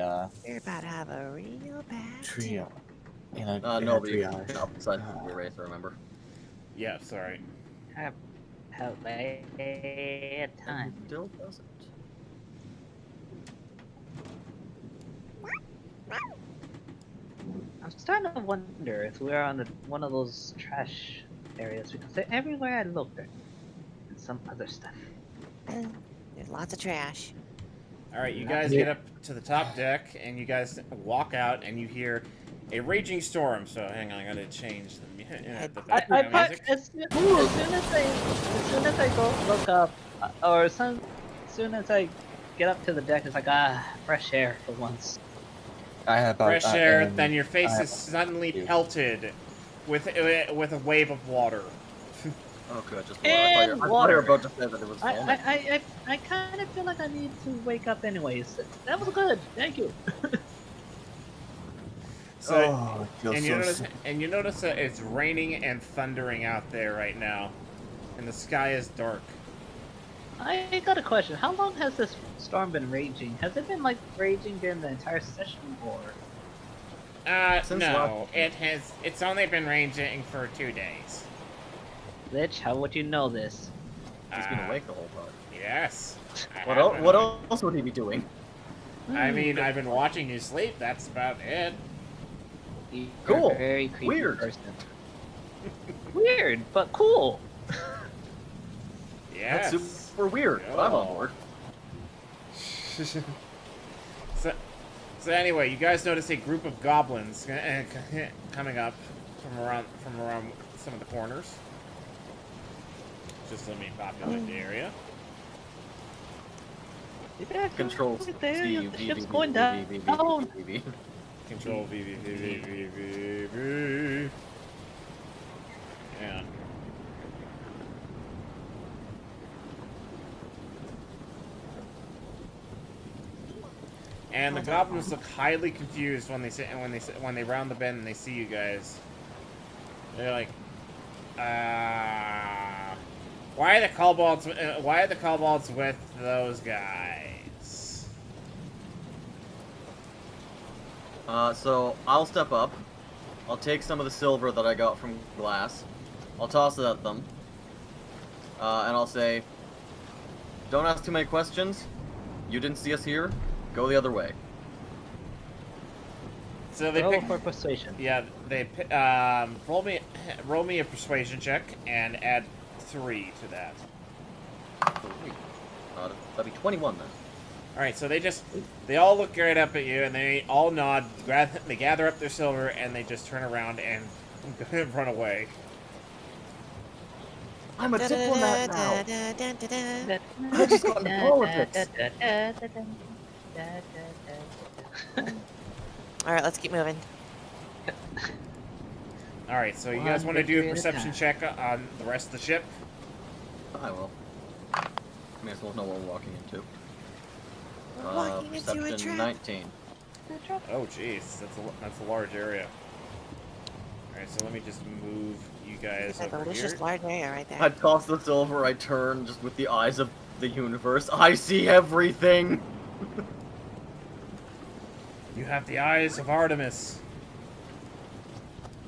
You're about to have a real bad trio. In a No, but you triage. can outside the race, remember. Yeah, sorry. Have a time. Still doesn't. I'm starting to wonder if we're on one of those trash areas because everywhere I look, there's some other stuff. There's lots of trash. All right, you guys get up to the top deck, and you guys walk out, and you hear a raging storm. So hang on, I gotta change the background music. As soon as I go look up, or as soon as I get up to the deck. It's like, fresh air for once. I have Fresh air, then your I face have is suddenly you. pelted with a wave of water. Oh, good. Just And I thought you water. were about to say that it was foaming. I kind of feel like I need to wake up anyways. That was good. Thank you. So, Oh, it feels and you so notice, sick. and you notice that it's raining and thundering out there right now, and the sky is dark. I got a question. How long has this storm been raging? Has it been like raging during the entire session, or? Since No, it has. It's only been raging for 2 days. Lich, how would you know this? He's been awake the whole time. Yes. I What, have been what awake. else would he be doing? I mean, I've been watching you sleep. That's about it. You're Cool. a very creepy Weird. person. Weird, but cool. Yes. That's super weird. But I'm on board. So anyway, you guys notice a group of goblins coming up from around some of the corners. Just let me populate the area. Yeah, Control right there. C, The V, ship's V, V, going V, down. V, V, Oh, V, V, V. Control V V V V V V V. Yeah. And the goblins look highly confused when they round the bend and they see you guys. They're like, why are the kobolds? Why are the kobolds with those guys? So I'll step up. I'll take some of the silver that I got from glass. I'll toss it at them. And I'll say, don't ask too many questions. You didn't see us here. Go the other way. So they roll pick. for persuasion. Yeah, they roll me a persuasion check and add 3 to that. That'd be 21 then. All right, so they all look right up at you and they all nod. They gather up their silver and they just turn around and run away. I'm a diplomat now. I just got into politics. All right, let's keep moving. All right, so you guys want to do a perception check on the rest of the ship? I will. May as well know what we're walking into. We're walking into a Perception trap. 19. Oh, jeez, that's a large area. All right, so let me just move you guys It's a over delicious here. large area right I there. toss the silver, I turn just with the eyes of the universe. I see everything! You have the eyes of Artemis.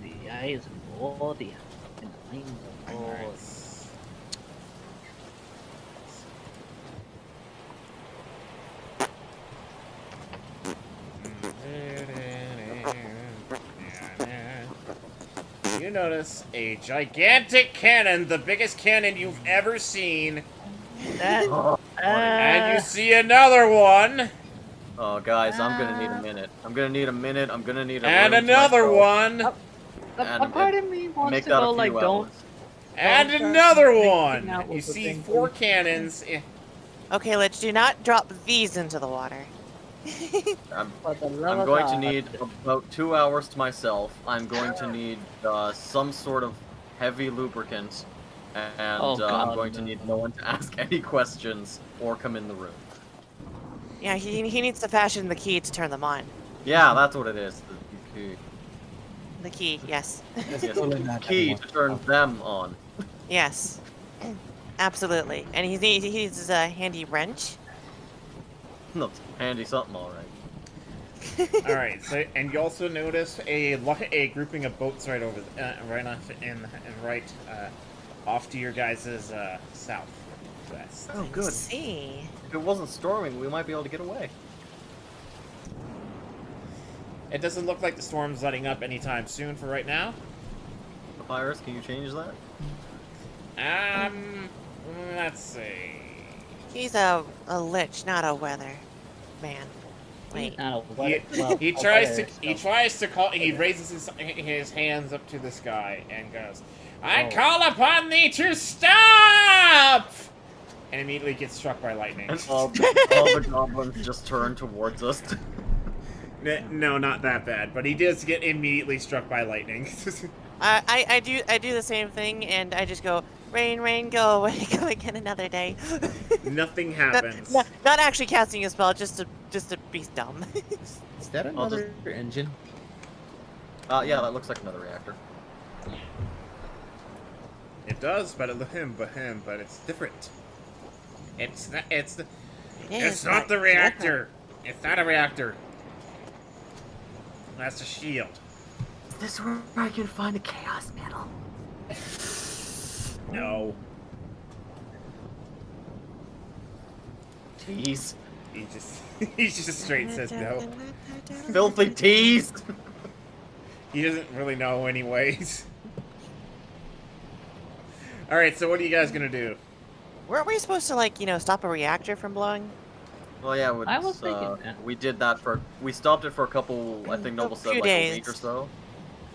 The eyes of all the minds of all. Alright. You notice a gigantic cannon, the biggest cannon you've ever seen, That, and you see another one, Oh, guys, I'm gonna need a minute. I'm gonna need a minute. I'm gonna need a and room to another myself. one, a part of me wants Make to that go a like, few don't. hours. and start another freaking one. out You with the see thing. 4 cannons. Okay, let's do not drop these into the water. For the love I'm of going to God. need about 2 hours to myself. I'm going to need some sort of heavy lubricant, and Oh, I'm God, going to no. need no one to ask any questions or come in the room. Yeah, he needs to fashion the key to turn them on. Yeah, that's what it is. The The key, yes. That's Yes, totally the not key everyone. to turn them on. Yes. Absolutely. And he needs a handy wrench. That's handy something, all right. All right. So, and you also notice a grouping of boats right over, right off off to your guys' southwest. Oh, I good. see. If it wasn't storming, we might be able to get away. It doesn't look like the storm's letting up anytime soon for right now. Papyrus, can you change that? Let's see. He's a lich, not a weather man. Wait. Not a He, weather- well, he a tries to weather call. He raises his hands up to the sky and goes, "I Oh. call upon thee to stop!" and immediately gets struck by lightning. And all the goblins just turn towards us. No, not that bad, but he does get immediately struck by lightning. I do the same thing, and I just go, rain, rain, go away, go again another day. Nothing happens. Not actually casting a spell, just to be dumb. Is that another engine? Yeah, that looks like another reactor. It does, but it's different. It's not the reactor. It's not a reactor. That's a shield. Is this where I can find a chaos metal? No. Tease. He just straight says no. Filthy tease! He doesn't really know anyways. Alright, so what are you guys gonna do? Weren't we supposed to, like, stop a reactor from blowing? Well, yeah, I was thinking that. we did that we stopped it for a couple, I think Noble said few like a days. week or so.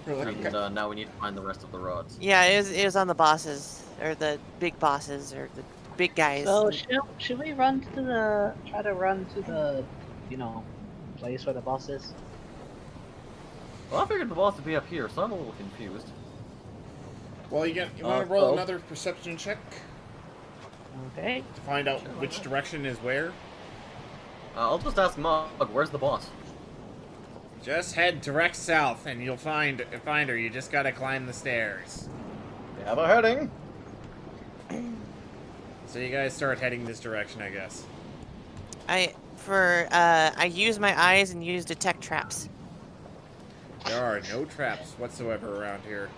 And now we need to find the rest of the rods. Yeah, it was on the bosses, or the big bosses, or the big guys. So should we try to run to the, place where the boss is? Well, I figured the boss would be up here, so I'm a little confused. Well, you want to roll another perception check Okay. to find out which direction is where? I'll just ask Mug, where's the boss? Just head direct south, and you'll find her. You just gotta climb the stairs. We have a heading. So you guys start heading this direction, I guess. I used my eyes and used detect traps. There are no traps whatsoever around here.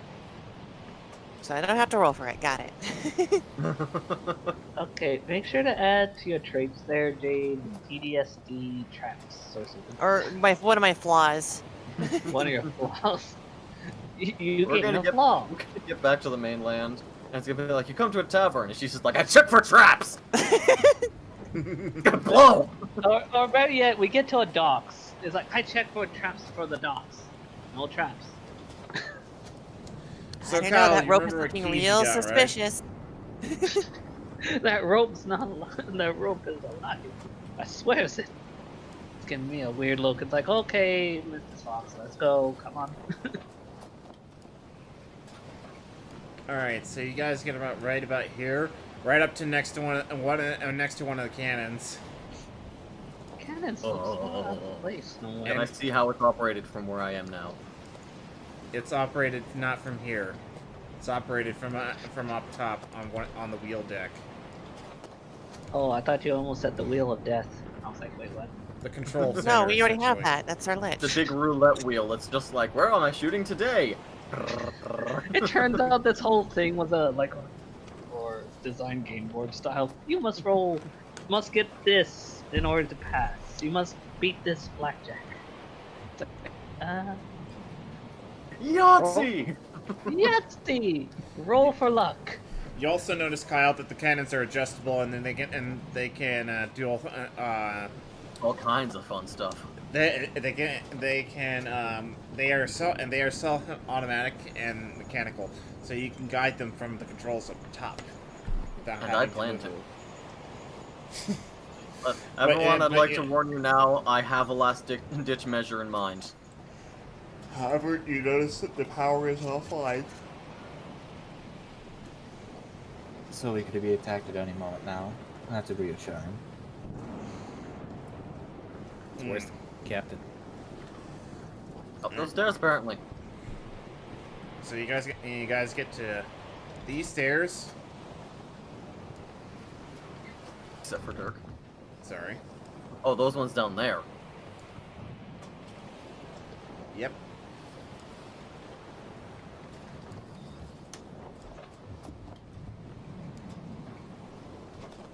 So I don't have to roll for it. Got it. Okay, make sure to add to your traits there, Jade, PTSD traps or something. Or one of my flaws. One of your flaws. You We're get gonna no flaw. We're gonna get back to the mainland, and it's gonna be like, you come to a tavern, and she's just like, I check for traps! Blow! Or better yet, we get to a docks. It's like, I check for traps for the docks. No traps. So I don't Kyle, know, that you rope is remember looking what keys real you got, right? suspicious. That rope's not alive. That rope is alive. I swear it's giving me a weird look. It's like, okay, Mr. Fox, let's go. Come on. Alright, so you guys get right about here, right up to next to one of the cannons. Cannon's so out of place. No way. And I see how it's operated from where I am now. It's operated not from here. It's operated from up top on the wheel deck. Oh, I thought you almost said the wheel of death. I was like, wait, what? The control center. No, we already have essentially. that. That's our lich. It's a big roulette wheel. It's just like, where am I shooting today? It turns out this whole thing was or design game board style. You must must get this in order to pass. You must beat this blackjack. It's like, Yahtzee! Yahtzee! Roll for luck. You also notice, Kyle, that the cannons are adjustable, and then they can do All kinds of fun stuff. they are self-automatic and mechanical, so you can guide them from the controls up top. without And I having plan move to. it. But everyone, I'd but like you- to warn you now, I have a last-ditch measure in mind. However, you notice that the power is offline. So we could be attacked at any moment now. That's a reassuring. Where's the captain? Up those stairs, apparently. So you guys get to these stairs. Except for Dirk. Sorry. Oh, those ones down there. Yep.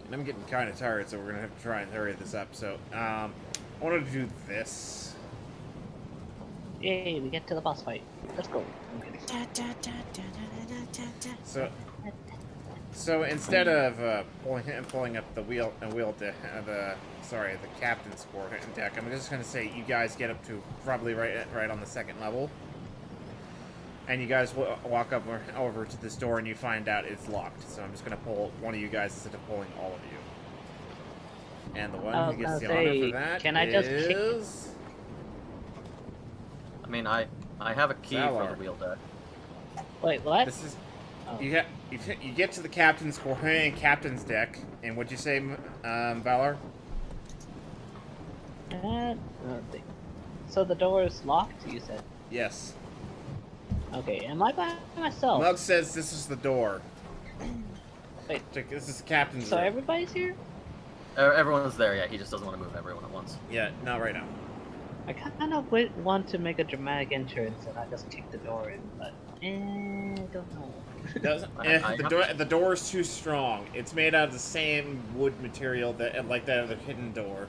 And I'm getting kind of tired, so we're gonna have to try and hurry this up. So, I wanted to do this. Yay, we get to the boss fight. Let's go. So instead of pulling up the the captain's quarter deck, I'm just gonna say you guys get up to probably right on the second level. And you guys walk up over to this door, and you find out it's locked. So I'm just gonna pull one of you guys instead of pulling all of you. And the one who gets the honor for that can I just kick? is... I mean, I have a key for Salar. the wheel deck. Wait, what? This is... Oh. You get to the captain's captain's deck, and what'd you say, Valor? So the door is locked, you said? Yes. Okay, am I by myself? Mug says this is the door. Wait. This is the captain's So room. everybody's here? Everyone's there, yeah. He just doesn't want to move everyone at once. Yeah, not right now. I kind of want to make a dramatic entrance and I just kick the door in, but I don't know. The door is too strong. It's made out of the same wood material like that of the hidden door.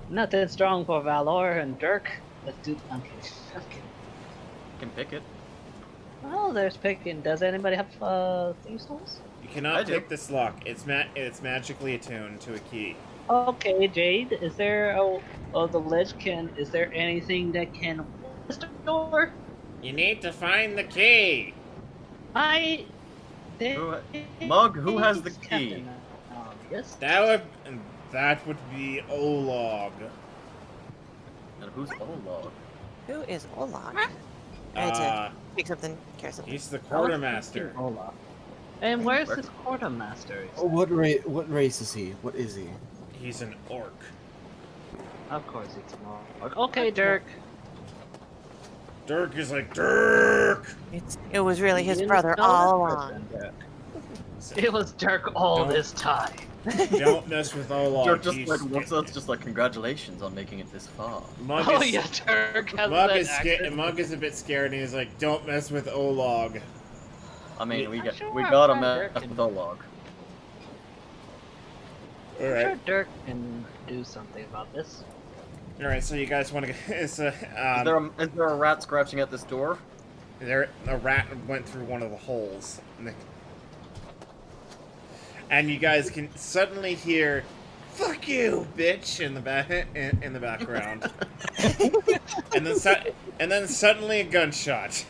Nothing strong for Valor and Dirk. Let's do. I'm kidding. I'm kidding. You can pick it. Oh, there's picking. Does anybody have thieves' tools? You I cannot do. pick this lock. It's magically attuned to a key. Okay, Jade. Is there the ledge can? Is there anything that can open this door? You need to find the key. Mug, who has the key? Captain, yes. That would be Olog. And who's Olog? Who is Olog? I had to pick something, care something. He's the quartermaster. Olaf. And where's this quartermaster? What race is he? What is he? He's an orc. Of course, it's more. Okay, Dirk. Dirk is like, Dirk! It was really his You brother know all this along. person, Dirk. It was Dirk all this time. Don't mess with Olog. Dirk just he's like looks at us, just like congratulations on making it this far. Mug Oh is, yeah, Dirk has Mug that is accent. Mug is a bit scared, and he's like, "Don't mess with Olog." I mean, we sure got our him friend at Dirk with can- Olog. I'm sure Dirk can do something about this. All right, so you guys want to? It's Is there a rat scratching at this door? a rat went through one of the holes, and you guys can suddenly hear, "Fuck you, bitch!" in the background, and then suddenly a gunshot.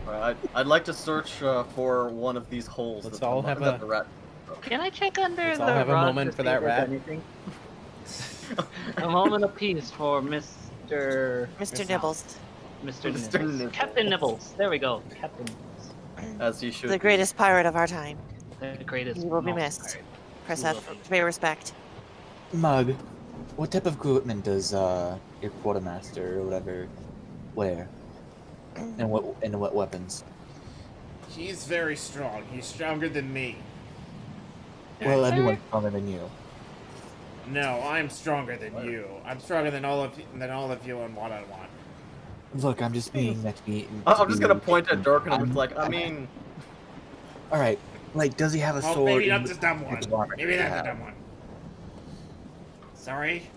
Alright, I'd like to search for one of these holes. Let's that all the, have that a- the rat. Can I check under Let's the all have a rug moment to for see that if there's rat. anything? A moment of peace for Mr. Mr. Nibbles, Mr. Mr. Nibbles. Nibbles. Captain Nibbles. There we go. Captain Nibbles. As he should. the greatest pirate of our time. The greatest. He will be most missed. pirate. Press He F will be. to pay respect. Mug, what type of equipment does your quartermaster or whatever wear? And what weapons? He's very strong. He's stronger than me. Well, everyone's stronger than you. No, I'm stronger than you. I'm stronger than all of you in one-on-one. Look, I'm just being meant to be. I'm just gonna point at Dirk and I'm like, I mean, All right, like, does he have a Well, sword? maybe and not the dumb one. type of armor Maybe does he not the have? dumb one. Sorry?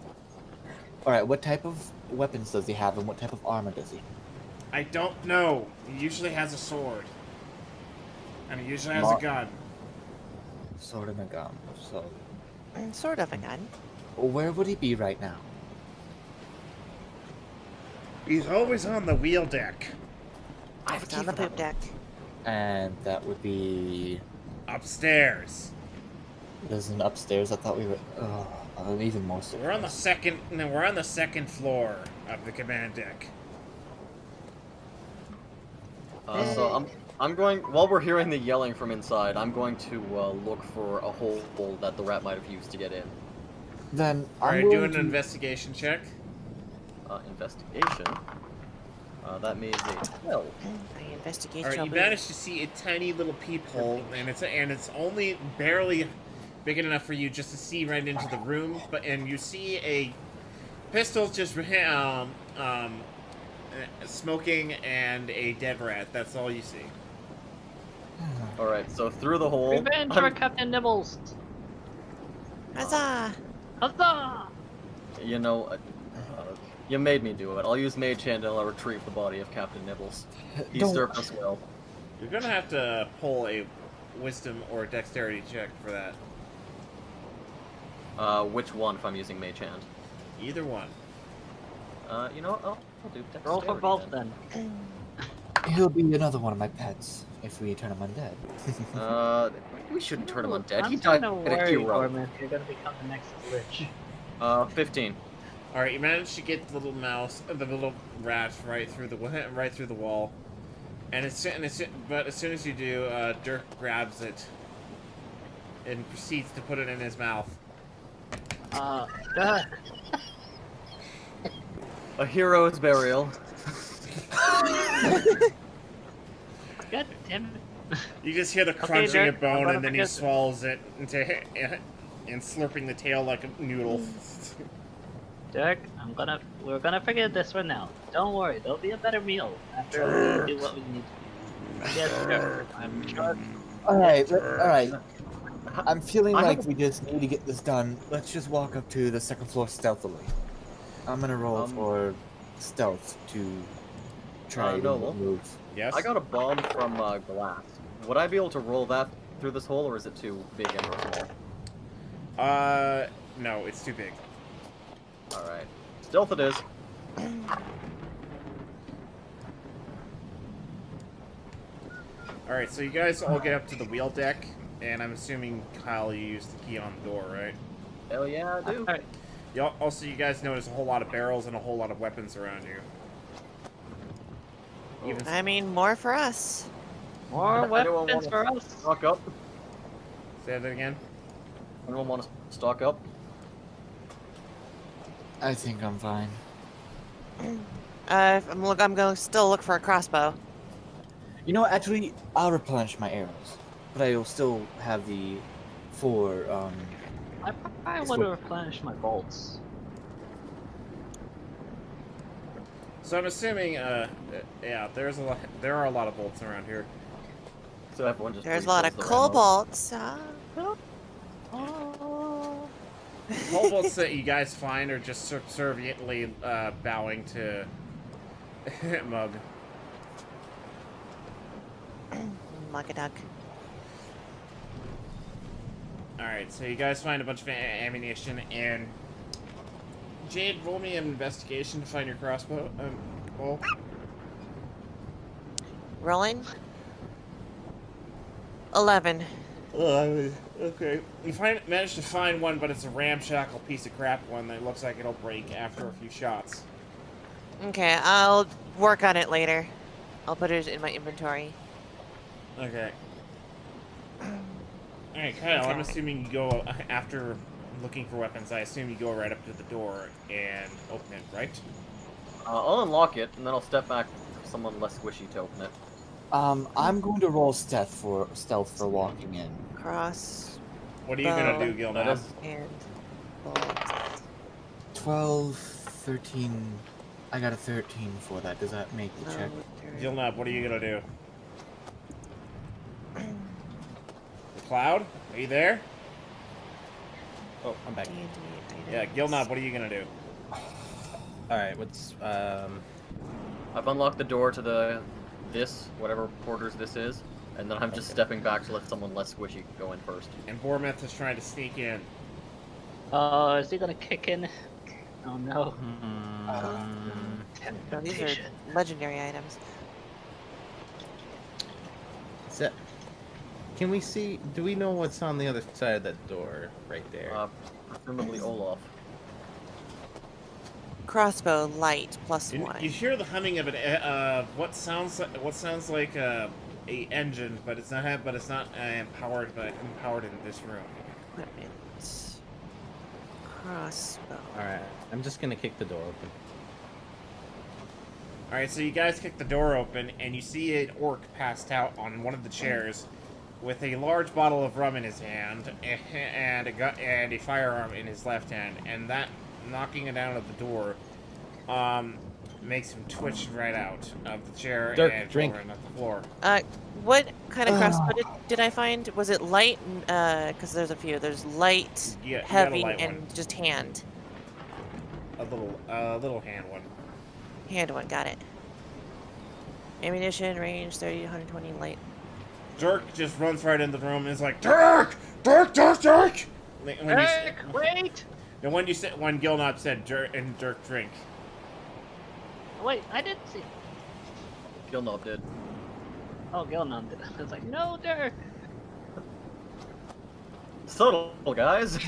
All right, what type of weapons does he have, and what type of armor does he? I don't know. He usually has a sword. And he usually has a Not- gun. Sword and a gun. So, Sort of a gun. where would he be right now? He's always on the wheel deck. It's on the poop deck. And that would be. Upstairs. There's an upstairs. I thought we were. Even more. We're on the second floor of the command deck. so I'm going. While we're hearing the yelling from inside, I'm going to look for a hole that the rat might have used to get in. Then Alright, I'm do going an to. investigation check. Investigation. That means a 12. I investigate Alright, your you boot. managed to see a tiny little peephole, and it's only barely big enough for you just to see right into the room. And you see a pistol just smoking and a dead rat. That's all you see. All right, so through the hole. Revenge for Captain Nibbles. Huzzah! Huzzah! You know, you made me do it. I'll use Mage Hand and I'll retrieve the body of Captain Nibbles. He Don't- served us well. You're gonna have to pull a wisdom or dexterity check for that. Which one if I'm using Mage Hand? Either one. You know what? I'll do Roll for dexterity both then. then. He'll be another one of my pets if we turn him undead. We shouldn't turn him undead. I'm He died kind of at a worried, hero. Gorman, you're gonna become the next Lich. 15. All right, you managed to get the little mouse, the little rat, right through the wall, but as soon as you do, Dirk grabs it and proceeds to put it in his mouth. Duh. A hero's burial. God damn it. You just hear the Okay, crunching Dirk, of bone, I'm and then he gonna swallows it and slurping the tail like a noodle. Dirk, we're gonna forget this for now. Don't worry, there'll be a better meal after we do what we need to do. Yes, Dirk, I'm sure. Alright. I'm feeling I like have- we just need to get this done. Let's just walk up to the second floor stealthily. I'm gonna roll for stealth to try to Noble. move. Yes. I got a bomb from glass. Would I be able to roll that through this hole, or is it too big and or small? No, it's too big. Alright. Stealth it is. All right, so you guys all get up to the wheel deck, and I'm assuming Kyle, you used the key on the door, right? Hell yeah, I do. Alright. Also, you guys notice a whole lot of barrels and a whole lot of weapons around you. Even I mean, more for us. More Anyone weapons for wanna us. Stock up. say that again. Anyone want to stock up? I think I'm fine. I'm going to still look for a crossbow. You know, actually, I'll replenish my arrows, but I will still have the 4. I probably want to replenish my bolts. So I'm assuming, yeah, there are a lot of bolts around here. So everyone just. There's a lot of refills their ammo. cobalts. Whole bolts that you guys find are just subserviently bowing to Mug. Muggaduck. Alright, so you guys find a bunch of ammunition, and Jade, roll me an investigation to find your crossbow. Bow. Rolling. 11. Okay. You manage to find one, but it's a ramshackle piece of crap one that looks like it'll break after a few shots. Okay, I'll work on it later. I'll put it in my inventory. Okay. Alright, Kyle, I'm Okay. assuming you go, after looking for weapons, I assume you go right up to the door and open it, right? I'll unlock it, and then I'll step back for someone less squishy to open it. I'm going to roll stealth for walking in. Cross What are you gonna do, That Gilnab? is and bolt. 12, 13. I got a 13 for that. Does that make the check? Gilnab, what are you gonna do? Cloud? Are you there? Oh, I'm back. Yeah, Gilnab, what are you gonna do? All right, what's I've unlocked the door to whatever quarters this is, and then I'm just stepping back to let someone less squishy go in first. And Bormeth is trying to sneak in. Is he gonna kick in? Oh no. No, these are Temptation. legendary items. is that? Can we see? Do we know what's on the other side of that door, right there? Presumably Olaf. Crossbow light plus You 1. hear the humming of what sounds like a engine, but it's not empowered in this room. Equipment. Crossbow. All right, I'm just gonna kick the door open. All right, so you guys kick the door open, and you see an orc passed out on one of the chairs, with a large bottle of rum in his hand and a firearm in his left hand, and that knocking it down of the door makes him twitch right out of the chair Dirk, and drink. over on the floor. What kind of crossbow did I find? Was it light? Because there's a few. There's light, You got a heavy, light and one. just hand. A little hand one. Hand one, got it. Ammunition, range 30 to 120, light. Dirk just runs right in the room and is like, Dirk! Dirk! Dirk! Dirk! Wait! And when Gilnab said Dirk drink. Wait, I didn't see. Gilnob did. Oh, Gilnon did. I was like, no, Dirk. Subtle, guys.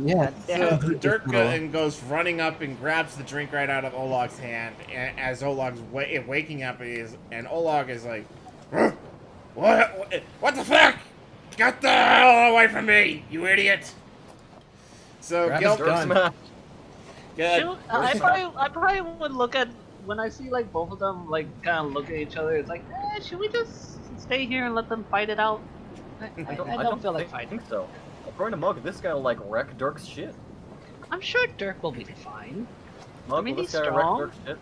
Yeah. So Dirk Well, goes running up and grabs the drink right out of Olog's hand, and as Olog's waking up, and Olag is like, "Huh? What the fuck? Get the hell away from me, you idiot!" So Grab Gil, his gun. Smash. Shoot, I probably would look at when I see like both of them like kind of look at each other. It's like, should we just stay here and let them fight it out? I don't feel like fighting. think so. According to Mug, this guy will like wreck Dirk's shit. I'm sure Dirk will be fine. Mug, I mean, will he's this guy strong. wreck Dirk's shit?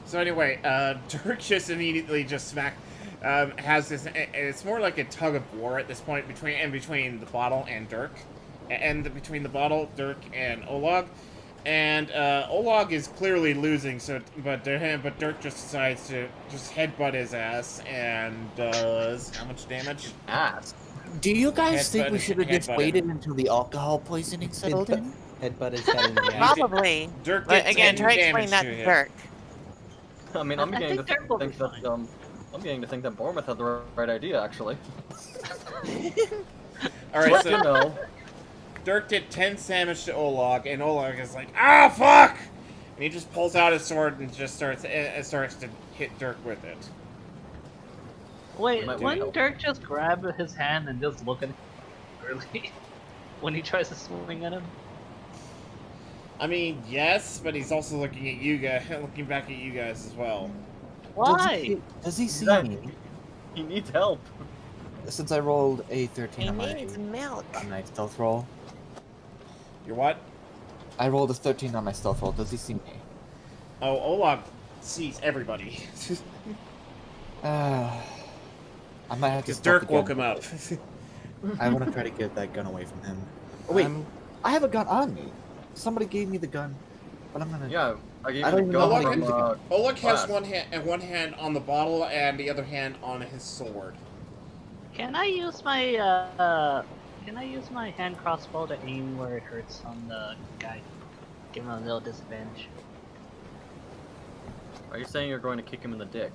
So anyway, Dirk just immediately just has this. It's more like a tug of war at this point between the bottle and Dirk, and between the bottle, Dirk and Olag, and Olag is clearly losing. But Dirk just decides to just headbutt his ass and does how much damage? Ass. do you guys think we Headbutt- should have just headbutt waited until the alcohol poisoning settled in? Headbutt his head in the ass. Probably. Dirk But did again, 10 try to damage explain that to to him. Dirk. I mean, I'm I beginning think to Dirk will be think that fine. I'm beginning to think that Bournemouth had the right idea, actually. All right, But, so you know, Dirk did 10 damage to Olag, and Olag is like, "Ah, fuck!" And he just pulls out his sword and just starts to hit Dirk with it. Wait, Might wouldn't help. Dirk just grab his hand and just look at him early when he tries to swing at him? I mean, yes, but he's also looking at you guys, looking back at you guys as well. Why? Does he see That- me? he needs help. Since I rolled a 13 He on my, needs milk. stealth roll. You're what? I rolled a 13 on my stealth roll. Does he see me? Oh, Olag sees everybody. I might have to Because stop Dirk the woke gun. him up. I want to try to get that gun away from him. Oh wait, I have a gun on me. Somebody gave me the gun, but I'm gonna. Yeah, I gave I you don't the even know gun how from, to use the gun. Oleg has class. one hand on the bottle and the other hand on his sword. Can I use my hand crossbow to aim where it hurts on the guy? Give him a little disadvantage. Are you saying you're going to kick him in the dick?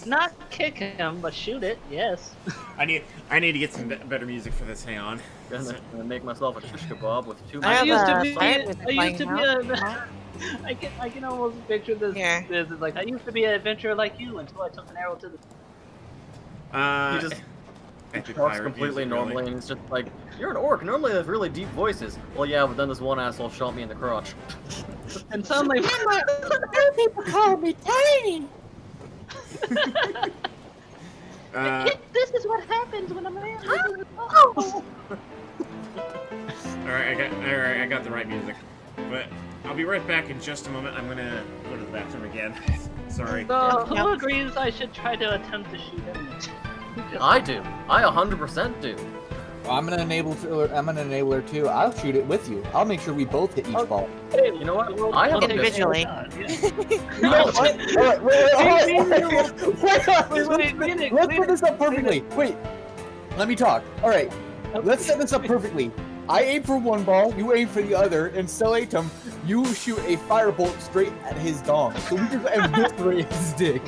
Not kick him, but shoot it. Yes. I need to get some better music for this. Hang on. Gonna make myself a shish kebab with 2 I have used to a be- fire music I used to playing be now. I can almost picture this. Here. This is like I used to be an adventurer like you until I took an arrow to the. He just epic talks pirate completely music, really. normally, and he's just like, "You're an orc. Normally, they have really deep voices." Well, yeah, but then this one asshole shot me in the crotch. And suddenly. People call me tiny. This is what happens when a man. Alright, I got the right music. But I'll be right back in just a moment. I'm gonna go to the bathroom again. Sorry. So who agrees I should try to attempt to shoot him? I do. I 100% do. I'm an enabler too. I'll shoot it with you. I'll make sure we both hit each ball. You know what? I have a pistol. Individually. You know what? Let's put this up perfectly. Wait, let me talk. All right, let's set this up perfectly. I aim for one ball, you aim for the other, and Stellatum, you shoot a firebolt straight at his dong. So we just eviscerate his dick.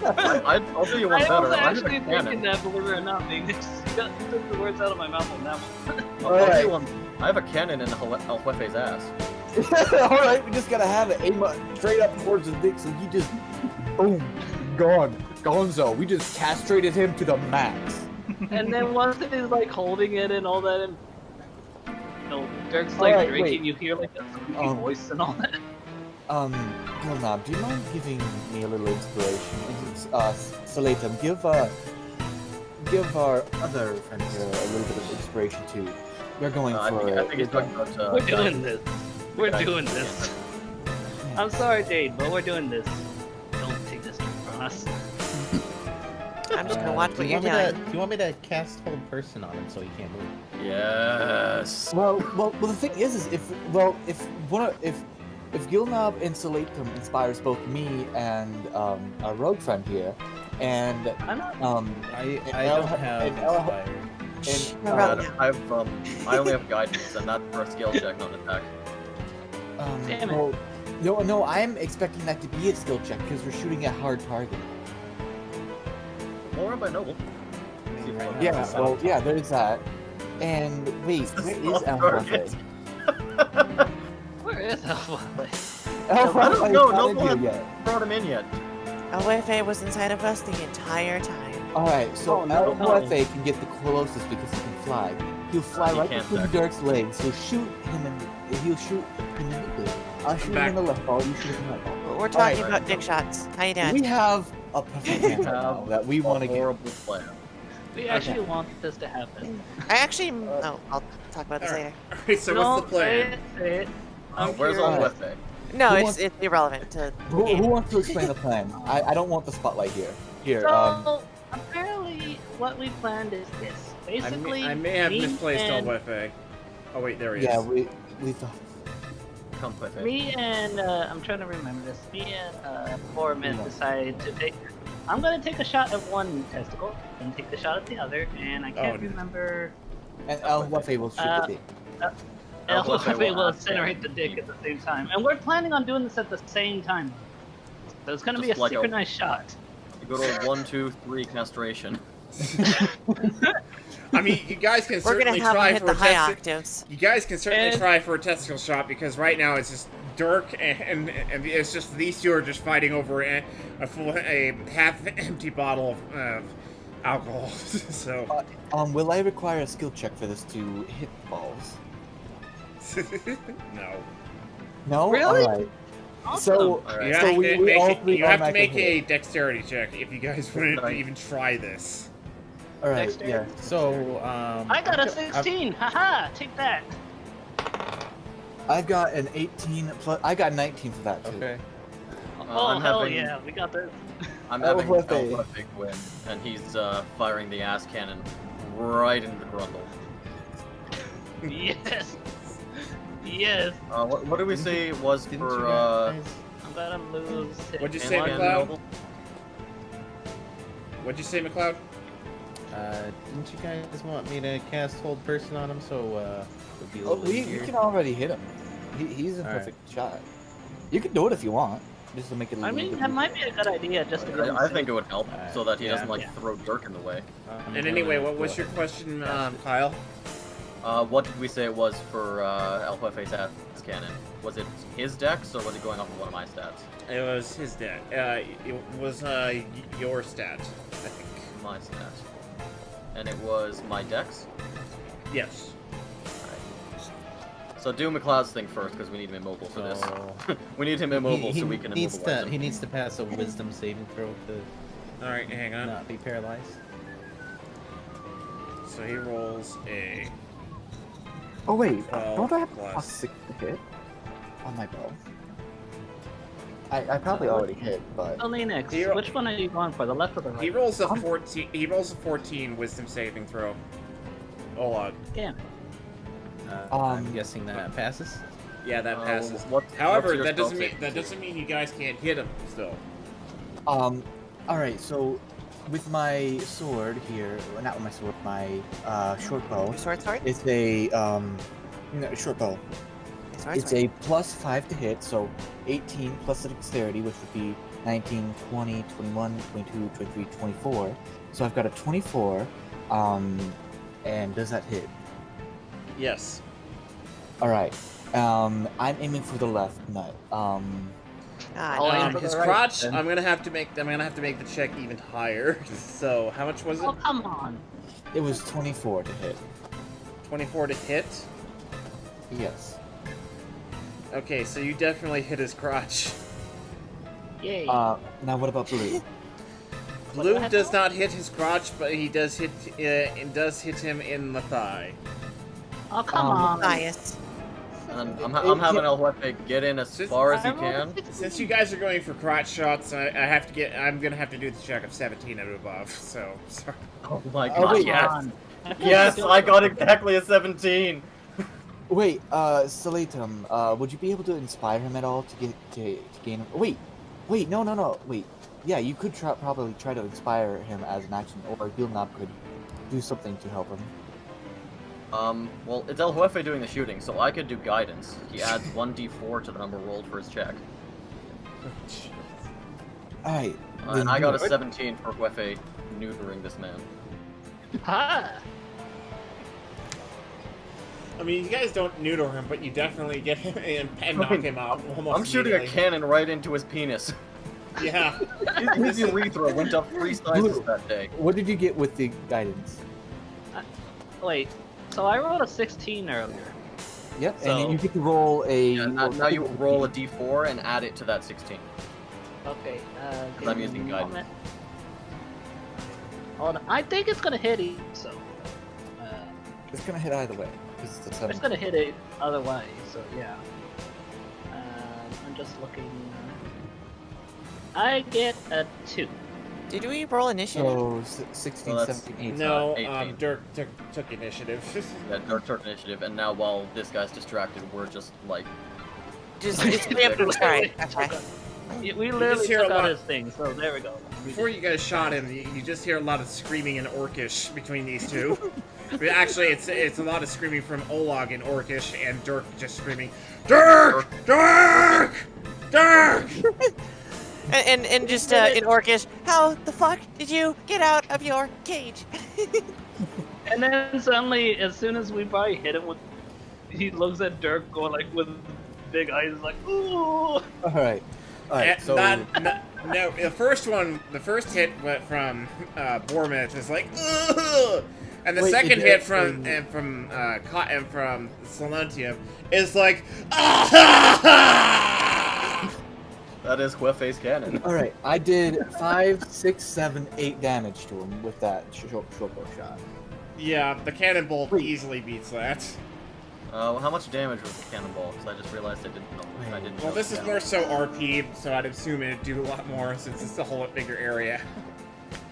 I'll do you one I better. was I have a actually thinking cannon. that, believe it or not, being you took the words out of my mouth on that one. I'll do Alright. you one. I have a cannon in El Jefe's ass. All right, we just gotta have it aim up straight up towards his dick, so he just boom, gone, gonzo. We just castrated him to the max. And then once he's like holding it and all that, and Dirk's like Alright, drinking, wait. you hear like a squeaky voice and all that. Gilnob, do you mind giving me a little inspiration? Salatum, give our other friend here a little bit of inspiration too. We're going I for. think he's talking about. We're doing this. We're doing this. I'm sorry, Jade, but we're doing this. Don't take this from us. I'm just gonna watch what you're do doing. you want me to cast hold person on him so he can't move? Yes. Well, the thing is if Gilnob and Salatum inspires both me and our rogue friend here, and I'm not. I El- don't have and El- inspired. and I only have guidance, and that's for a skill check, not an attack. Damn it. well, No, I'm expecting that to be a skill check because we're shooting at hard target. Or by Noble. Yeah, well, yeah, there's that. And wait, where is El target. Jefe? Where is Elfway? El I don't Jefe know. is not Noble in here hasn't yet. brought him in yet. Elwayfe was inside of us the entire time. Alright, so Oh, no. El Jefe can get the closest because he can fly. He'll fly He right can't between back. Dirk's legs. He'll shoot him in the good. I'll shoot him Back. in the left ball, you shoot him in the right ball. We're talking Alright. about dick shots. How you We doing? have a perfect plan right now that we want to get. Horrible plan. We actually want this to happen. I actually. Oh, I'll talk about this later. Alright, so No, what's the plan? Say it. I'm Where's curious. Elfwefe? No, Who it's wants- it's irrelevant to the Who game. wants to explain the plan? I don't want the spotlight here. Here, So, apparently, what we planned is this. Basically, I may have me misplaced and, Elwayfe. Oh wait, there he yeah, is. we thought. Come with it. Me and I'm trying to remember this. Me and Foreman Yeah. decided to take. I'm gonna take a shot at one testicle and take the shot at the other, and I can't no. remember. And El Jefe will shoot Uh, the dick. Elfway will will have incinerate the dick at the same time, and we're planning on doing this at the same time. So it's gonna be a Just like a- synchronized shot. You go to 1, 2, 3 castration. I mean, you guys can We're gonna certainly have try him hit for the a high testi- octaves. You guys can certainly And- try for a testicle shot because right now it's just Dirk and it's just these two are just fighting over a half empty bottle of alcohol. So Will I require a skill check for this to hit balls? no. No. Really? All right. Awesome. So Alright. You So have, we- to, we make, all it- three you have to automatically make a hit. dexterity check if you guys want to Right. even try this. all right, Dexterity. yeah. So, I got a 16. Haha! Take that. I've got an 18 plus. I got 19 for that too. Okay. Oh I'm hell having, yeah, we got this. I'm having Elfwefe. Elfwefe win, and he's firing the ass cannon right into the grundle. Yes. Yes. What did we say it was Didn't you for guys- I'm gonna lose. What'd you Can say, I McLeod? Noble? What'd you say, McLeod? Didn't you guys want me to cast Hold Person on him so it would be a Oh, little we easier? can already hit him. He's a All right. perfect shot. You can do it if you want, just to make it. A I little mean, bit that might easier. be a good idea just to get him I sick. think it would help so that he Yeah. doesn't like Yeah. throw Dirk in the way. I'm And gonna anyway, what go was your ahead. question, Kyle? What did we say it was for Elfwefe's ass cannon? Was it his dex, or was it going off of one of my stats? It was his stat. It was your stat, I think. My stat. And it was my dex? Yes. So do McLeod's thing first, because we need him immobile for this. So, We need him immobile so we can needs immobilize to, him. he needs to pass a Wisdom saving throw to All right, hang on. not be paralyzed. So he rolls a. Oh wait, Well, don't I have plus. plus 6 to hit on my bow? I probably already hit, but Tell me next. He ro- Which one are you going for? The left or the right? He rolls a 14. He rolls a 14 Wisdom saving throw. Ola. Yeah. I'm Um, guessing that passes. Yeah, that passes. What's However, your that spell doesn't mean save? you guys can't hit him still. all right. So with my sword here, well, not with my sword, my short bow. Sword. It's a short bow. Sword. It's a plus 5 to hit, so 18 plus the dexterity, which would be 19, 20, 21, 22, 23, 24. So I've got a 24. And does that hit? Yes. All right. I'm aiming for the left nut. Ah, Oh, no. yeah. for His the right, crotch. then. I'm gonna have to make the check even higher. So how much was it? Oh come on. It was 24 to hit. 24 to hit. Yes. Okay, so you definitely hit his crotch. Yay. Now what about blue? Blue happened? does not hit his crotch, but he does hit. It does hit him in the thigh. Oh come um, on. Bias. And I'm having Elfwefe get in as far as he can. Since you guys are going for crotch shots, I'm gonna have to do the check of 17 and above. So sorry. Oh my Oh, god, wait. yes! on. Yes, I got exactly a 17! Wait, Salatum, would you be able to inspire him at all to gain him? Wait, no, wait. Yeah, you could probably try to inspire him as an action, or Gilnab could do something to help him. Well, it's Elfwefe doing the shooting, so I could do guidance. He adds 1d4 to the number rolled for his check. Alright. And I got a 17 for Wefe neutering this man. Ha! I mean, you guys don't neuter him, but you definitely get him and knock him out almost I'm shooting a immediately. cannon right into his penis. Yeah. His urethra went up 3 sizes that day. What did you get with the guidance? Wait, so I rolled a 16 earlier. Yep, So- and you get to roll a... Yeah, now you roll a d4 and add it to that 16. Okay, Because I'm using guidance. Hold on, I think it's gonna hit it, so. It's gonna hit either way. 'Cause it's a 7. It's gonna hit it otherwise, so yeah. I'm just looking. I get a 2. Did we roll initiative? So, 16, Well, that's- 17, 18. No, 18. Dirk took initiative. Yeah, Dark Turk initiative, and now while this guy's distracted, we're just like... Just it's preemptive strike. Okay. We literally hear a took out lot- his thing, so there we go. Before you guys shot him, you just hear a lot of screaming in Orcish between these two. But actually, it's a lot of screaming from Olag in Orcish, and Dirk just screaming, Dirk! Dirk! Dirk! And just in Orcish, how the fuck did you get out of your cage? And then suddenly, as soon as we probably hit him with, he looks at Dirk going like with big eyes, like ooh. Alright. Alright, so... No, the first hit went from Bormith is like, ugh! And the Wait, second it- hit from Silentium is like, ah! That is Huefei's cannon. Alright, I did 5, 6, 7, 8 damage to him with that short bow shot. Yeah, the cannonball Wait. easily beats that. How much damage was the cannonball? Because I just realized I didn't know. I didn't Well, know this the is more so RP, so I'd assume it'd do a lot more since it's a whole lot bigger area.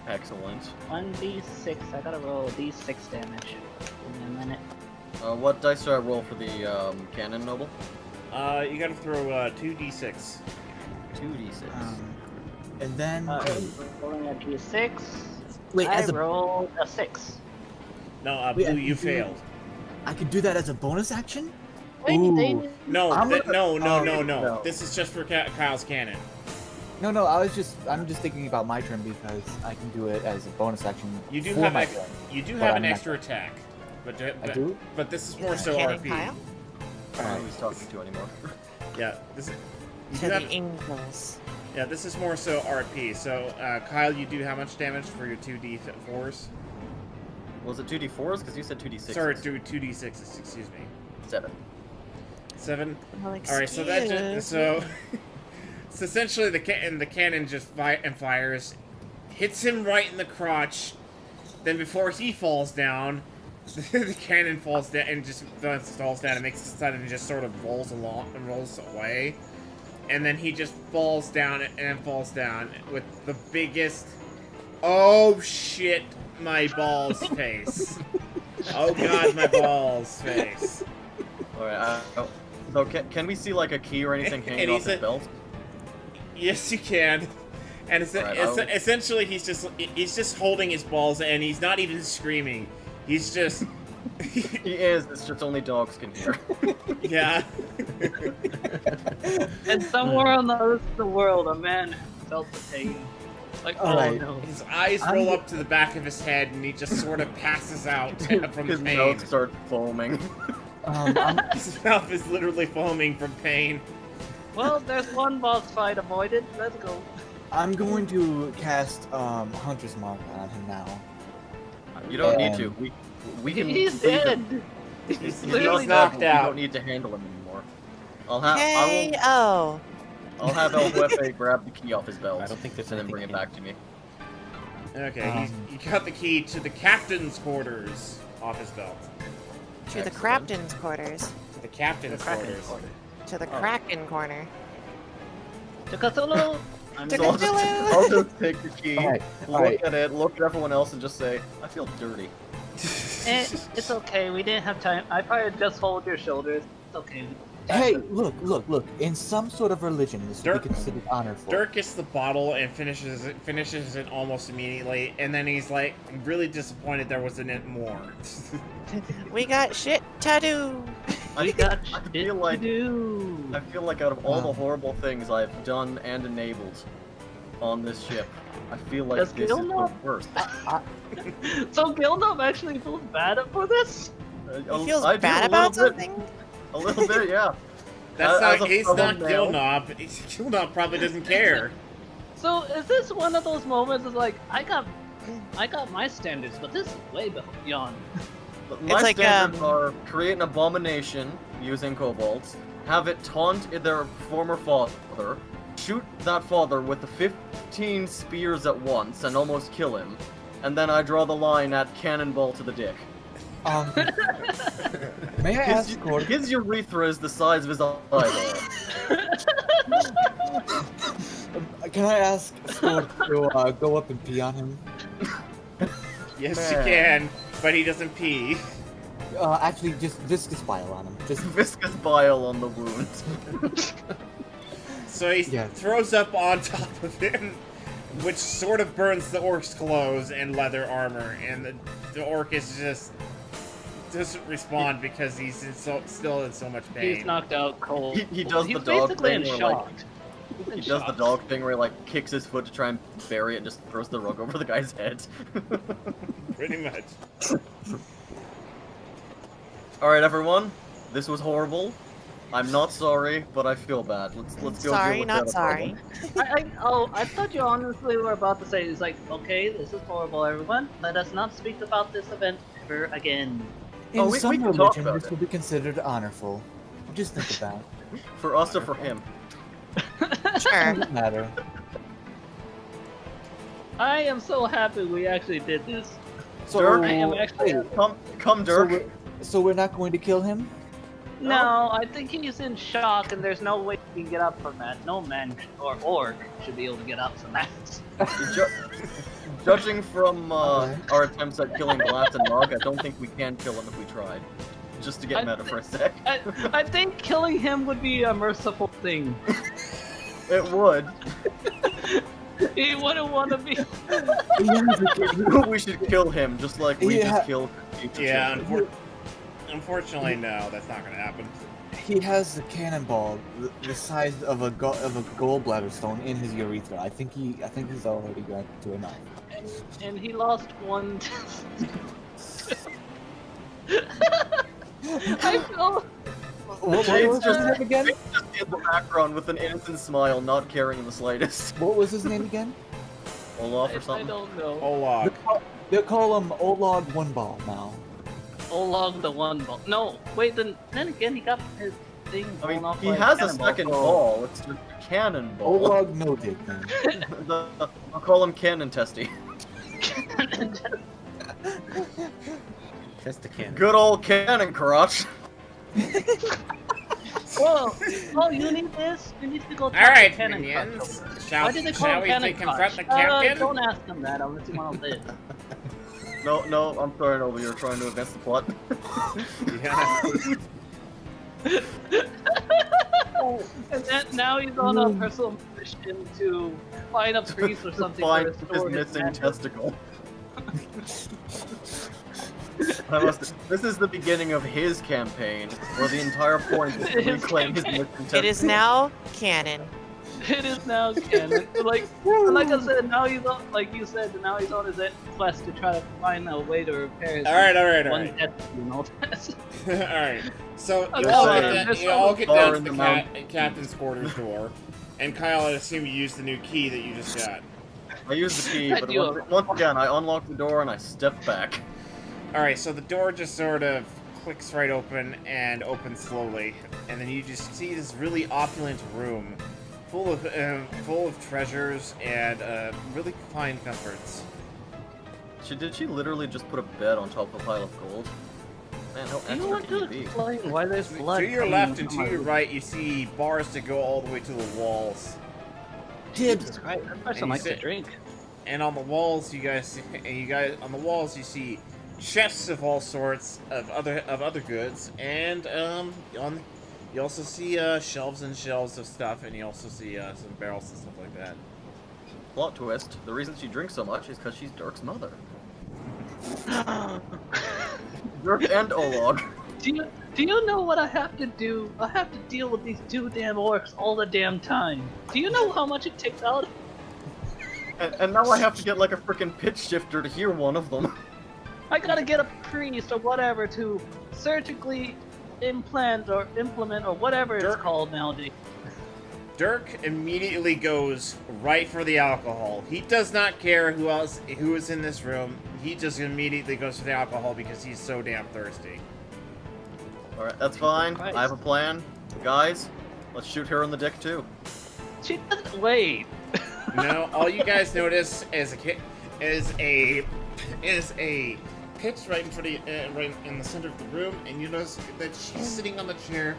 Excellent. 1d6. I gotta roll d6 damage. Give me a minute. What dice do I roll for the cannon, Noble? You gotta throw 2d6. 2d6. And then... Rolling a d6. wait, I as a... rolled a 6. No, Wait, Blue, I you can do- failed. I could do that as a bonus action? Wait, Ooh. they... No, I'm gonna- no. no. This is just for Kyle's cannon. No, I'm just thinking about my turn because I can do it as a bonus action You do for have my ex- turn. you do But have I'm an not extra attack, but I do? But this is Is more that so cannon, RP. Kyle? I don't know Alright. who he's talking to anymore. Yeah, this is. You To do the have, Ingles. yeah, this is more so RP. So, Kyle, you do how much damage for your 2d4s? Was it 2d4s? Because you said 2d6s. Sorry, 2d6s. Excuse me. 7. 7. Well, All right, so that excuse so essentially the cannon just fires, hits him right in the crotch. Then before he falls down, the cannon falls down and just falls down and makes a sound and just sort of rolls along and rolls away. And then he just falls down and falls down with the biggest, oh shit, my balls face. Oh god, my balls face. Alright, so can we see like a key or anything And hanging off he's his a- belt? Yes, you can. And essentially, he's just holding his balls, and he's not even screaming. He's just, He is, it's just only dogs can hear. yeah. And somewhere on the other side of the world, a man felt the pain. Like, oh Alright. no. His eyes roll up to the back of his head, and he just sort of passes out from His pain. mouth starts foaming. His mouth is literally foaming from pain. Well, there's one boss fight avoided. Let's go. I'm going to cast Hunter's Mark on him now. You don't need to. We can He's leave dead. him. He's He's literally knocked dead. out. We don't need to handle him anymore. I KO. will have El Jefe grab the key off his belt I don't think there's and then anything bring it in back to me. Okay, he got the key to the captain's quarters off his belt. To the Excellent. Crafton's quarters. To the captain's quarters. To the Kraken corner. To Cthulhu. I'm To So I'll just, Cthulhu. I'll just take the key, Alright, look alright. at it, look at everyone else, and just say, I feel dirty. It's okay. We didn't have time. I probably just hold your shoulders. It's okay. Hey, look. In some sort of religion, this would be considered honorful. Dirk gets the bottle and finishes it almost immediately, and then he's like really disappointed there wasn't more. We got shit to do. We got I shit feel to like do. I feel like out of all the horrible things I've done and enabled on this ship, I feel like Does this is the Gilnob- worst. So Gilnob actually feels bad for this? He feels I do, bad a about little bit. something? A little bit, yeah. That's As not. a He's fellow not male- Gilnob. Gilnob probably doesn't care. So is this one of those moments is like, I got my standards, but this is way beyond. My It's like, standards are create an abomination using kobolds, have it taunt their former father, shoot that father with the 15 spears at once and almost kill him, and then I draw the line at cannonball to the dick. May I ask, Gordon? His urethra is the size of his eyeball. Can I ask Scord to go up and pee on him? Yes, Man. you can, but he doesn't pee. Actually, just viscous bile on him. Just Viscous bile on the wound. So he Yeah. throws up on top of him, which sort of burns the orc's clothes and leather armor, and the orc is just doesn't respond because he's still in so much pain. He's knocked out cold. He does He's the dog basically thing in where, like, shock. He's in He does the shock. dog thing where he like kicks his foot to try and bury it and just throws the rug over the guy's head. Pretty much. Alright everyone, this was horrible. I'm not sorry, but I feel bad. Let's go Sorry, deal with not that sorry. I thought you honestly were about to say, it's like, okay, this is horrible, everyone. Let us not speak about this event ever again. in we some can talk religion, about this it. will be considered honorful. Just think about it. For us or for him? Sure. Doesn't matter. I am so happy we actually did this. So, Dirk, I am actually. wait, Come Dirk. so we're not going to kill him? No, I think he's in shock, and there's no way he can get up from that. No man or orc should be able to get up from that. Judging from our attempts at killing Glass and Mog, I don't think we can kill him if we tried. Just to get meta for a sec. I think killing him would be a merciful thing. It would. He wouldn't want to be. We should kill him, just like we Yeah. just killed future Yeah, children. unfortunately, no, that's not gonna happen. He has the cannonball the size of a gallbladder stone in his urethra. I think he's already got to enough. And he lost one. I feel. What James was his name again? Just in the background with an innocent smile, not caring in the slightest. What was his name again? Olaf or I something. don't know. Olog. They'll call him Olog One Ball now. Olog the one ball. No, wait. Then again, he got his thing. I mean, blown off he by has a cannonball. second ball. It's just a cannon ball. Olog No Dick then. I'll call him Cannon Testy. Just a cannon. Good old Cannon Crotch. Whoa! Oh, you need this? You need to go talk All right, to Cannon minions. Crotch. Shall, Why did they call shall him we Cannon confront Crotch? the captain? Don't ask him that unless you want to live. No, I'm sorry, Noble. You're trying to advance the plot. Yeah. And then, now he's on a personal mission to find a priest or something Find to restore his his missing magic. testicle. This is the beginning of his campaign, where the entire point is to His reclaim his missing testicle. It is now canon. It is now canon. Like I said, now he's on, like you said, now he's on his quest to try to find a way to repair his All right. one testicle and all that. Alright, so you Okay, all so get far down to in the the mountain. captain's quarters door, and Kyle, I assume you used the new key that you just got. I used the key, I but do. once again, I unlocked the door and I stepped back. Alright, so the door just sort of clicks right open and opens slowly, and then you just see this really opulent room full of treasures and really fine comforts. Did she literally just put a bed on top of a pile of gold? Man, how Do you want extra to can you be? explain why there's blood? To your coming left and from to my your room? right, you see bars that go all the way to the walls. Jesus Christ, that person you likes to sit- drink. And on the walls, you guys you see chests of all sorts of other goods, and you also see shelves and shelves of stuff, and you also see some barrels and stuff like that. Plot twist, the reason she drinks so much is because she's Dirk's mother. Dirk and Olog. Do you know what I have to do? I have to deal with these 2 damn orcs all the damn time. Do you know how much it takes out? And now I have to get like a freaking pitch shifter to hear one of them. I gotta get a priest or whatever to surgically implant or implement or whatever it's called nowadays. Dirk immediately goes right for the alcohol. He does not care who is in this room. He just immediately goes for the alcohol because he's so damn thirsty. Alright, that's fine. Christ. I have a plan. Guys, let's shoot her in the dick too. She doesn't wait. No, all you guys notice is a pitch right in front of right in the center of the room, and you notice that she's sitting on the chair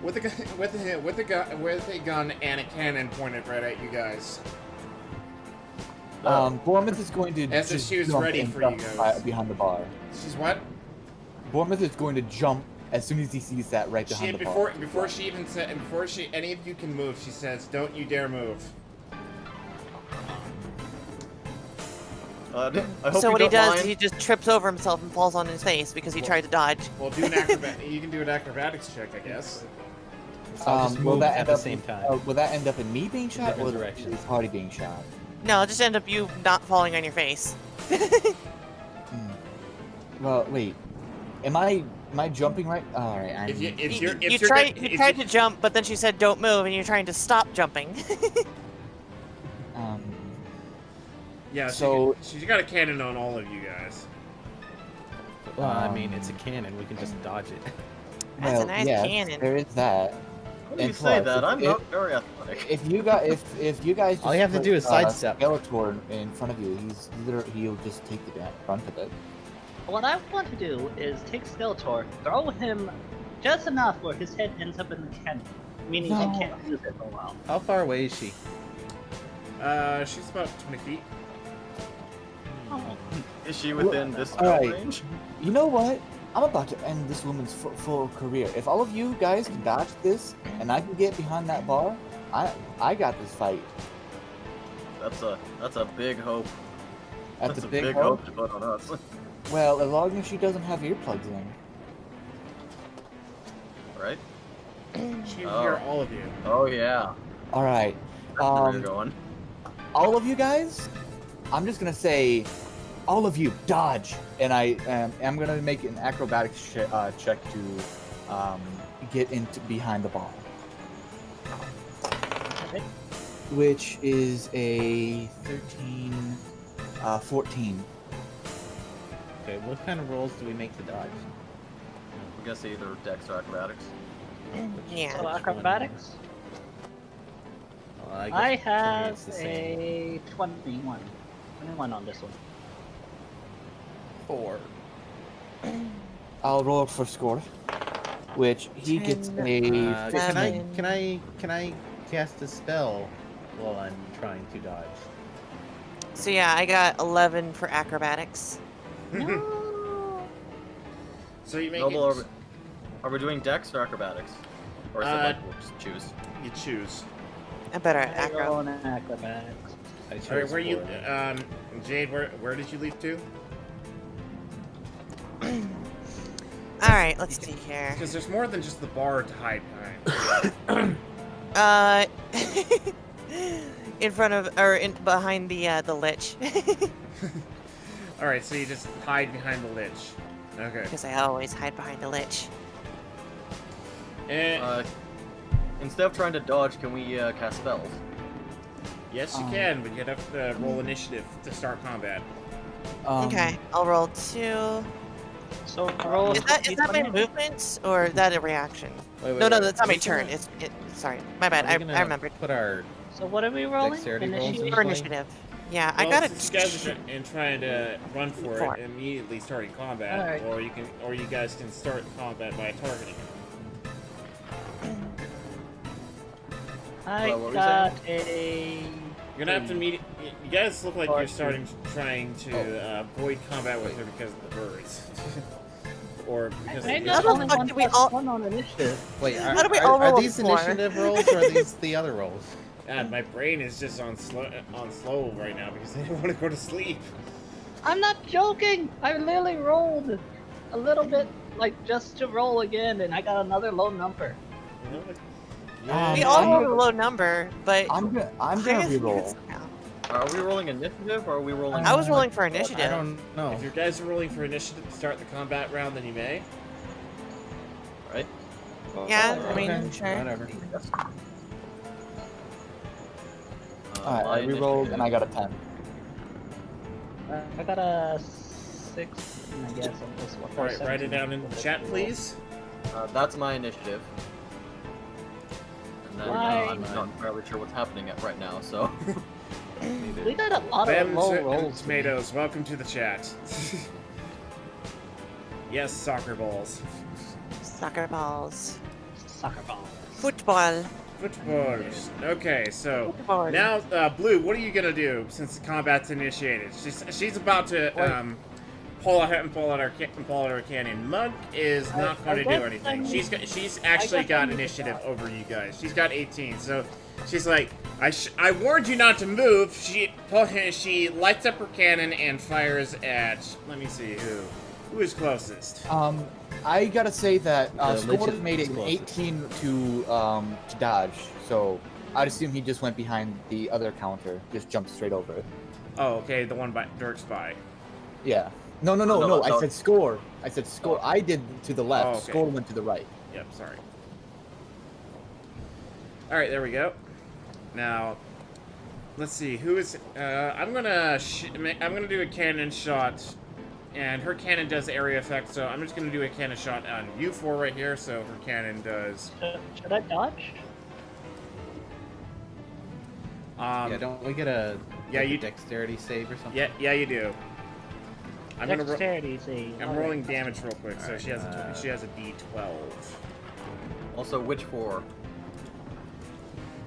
with a gun and a cannon pointed right at you guys. Bournemouth is going to As if just she was jump ready and for you jump guys. behind the bar. She's what? Bournemouth is going to jump as soon as he sees that right behind the bar. Before any of you can move, she says, "Don't you dare move." I hope So you what he don't does mind. is he just trips over himself and falls on his face because he tried to dodge. Well, do an acrobat. You can do an acrobatics check, I guess. So I'll just will move that at end the up same time. will that end up in me being shot Different or directions. the party being shot? No, it'll just end up you not falling on your face. Well, wait. Am I jumping right? All right. You tried to jump, but then she said don't move, and you're trying to stop jumping. Yeah. So- she's got a cannon on all of you guys. I mean, it's a cannon. We can just dodge it. That's well, a nice yes, cannon. there is that. What do you And say plus, that? I'm if- not very athletic. If you guys just All you have to put, do is sidestep. Skeletor in front of you, he'll just take the front of it. What I want to do is take Skeletor, throw him just enough where his head ends up in the cannon, meaning No. he can't use it for a while. How far away is she? She's about 20 feet. Oh. Is she within this Alright. range? You know what? I'm about to end this woman's full career. If all of you guys can dodge this, and I can get behind that bar, I got this fight. That's a big hope. That's That's a big hope hope. to put on us. Well, as long as she doesn't have earplugs in. Right? She can Oh. hear all of you. Oh yeah. All right. That's where you're going. All of you guys, I'm just gonna say, all of you dodge, and I am gonna make an acrobatics check to get into behind the bar, Okay. which is a 13, 14. Okay, what kind of rolls do we make to dodge? I guess either Dex or Acrobatics. Yeah. So acrobatics? Well, I guess I for me have it's the same. a 21. 21 on this one. 4. I'll roll for score, which he gets 10, a. Can I cast a spell while I'm trying to dodge? So yeah, I got 11 for acrobatics. No. So you make Noble, it. are we doing Dex or Acrobatics? Or is it like we'll just choose? You choose. I'm better at I acro. roll an acrobatics. I chose All right, where you, 4. Jade? Where did you leap to? All right, let's see here. Because there's more than just the bar to hide behind. In front of or behind the lich, All right, so you just hide behind the lich. Okay. because I always hide behind the lich. Instead of trying to dodge, can we cast spells? Yes, you can, but you'd have to roll initiative to start combat. Okay, I'll roll 2. So roll. Is that my movement or is that a reaction? Wait, No, wait. that's not my Are we turn. gonna- Sorry, my bad. are we gonna I remembered. Put our So what are we rolling? Dexterity rolls Initiative? in? For initiative. Yeah, I Well, got since you guys are trying to run for Four. it, immediately starting combat, Alright. or you guys can start combat by targeting. I What were we got a. You're gonna have to meet. You guys look like Or you're trying to avoid combat with her because of the birds, or because I of got How the only fuck one do we plus all- one on initiative. Wait, How do we all roll are a these 4? initiative rolls or are these the other rolls? God, my brain is just on slow right now because I don't want to go to sleep. I'm not joking. I literally rolled a little bit like just to roll again, and I got another low number. We all rolled a low number, but I'm gonna re-roll. Are we rolling initiative or are we rolling? I was rolling for I initiative. don't know. If you guys are rolling for initiative to start the combat round, then you may. Right. Yeah, I mean, Okay, sure. Whatever. Alright, I re-rolled and I got a 10. I got a 6, and I guess I'm just what. All right, write it down in the chat, please. That's my initiative. And then I'm not entirely sure what's happening right now, so. We got a lot of Bam low and rolls. Tomatoes, welcome to the chat. Yes, soccer balls. Soccer balls. Soccer ball. Football. Footballers. Okay, so Football. now, Blue, what are you gonna do since the combat's initiated? She's about to pull out our cannon. Mug is not going to do anything. She's actually got initiative over you guys. She's got 18, so she's like, I warned you not to move. She lights up her cannon and fires at. Let me see who is closest. I gotta say that Score legit made it an explosive. 18 to dodge, so I'd assume he just went behind the other counter, just jumped straight over it. Oh, okay, the one by Dirk's by. Yeah. No. no, I no. said Score. I said Score. I did to the left. Oh, okay. Score went to the right. Yep, sorry. All right, there we go. Now, let's see who is. I'm gonna do a cannon shot, and her cannon does area effect. So I'm just gonna do a cannon shot on you four right here. So her cannon does. Should I dodge? Yeah, don't we get a yeah, you dexterity save or something? Yeah, you do. I'm gonna. Dexterity save. I'm Alright. rolling damage real quick. So Alright, she has a D12. Also, which 4?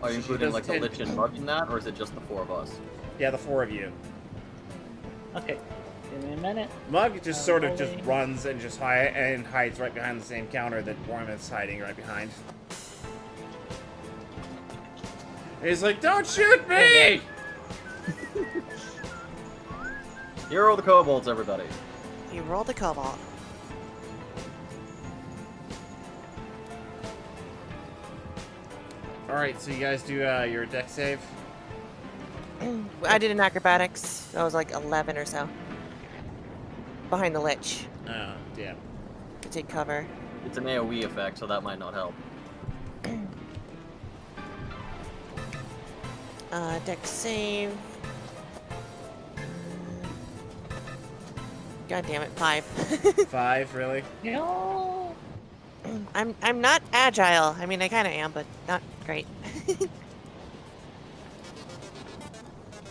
Are you She including does like the 10. Lich and Mug in that, or is it just the 4 of us? Yeah, the 4 of you. Okay, give me a minute. Mug just sort of just rolling. runs and just hides right behind the same counter that Worm's hiding right behind. He's like, "Don't shoot me!" Hero the kobolds, everybody. You rolled a cobalt. All right, so you guys do your deck save. I did an acrobatics. I was like 11 or so. Behind the lich Yeah. to take cover. It's an AoE effect, so that might not help. Deck save. God damn it, 5. 5, really? No. I'm not agile. I mean, I kind of am, but not great.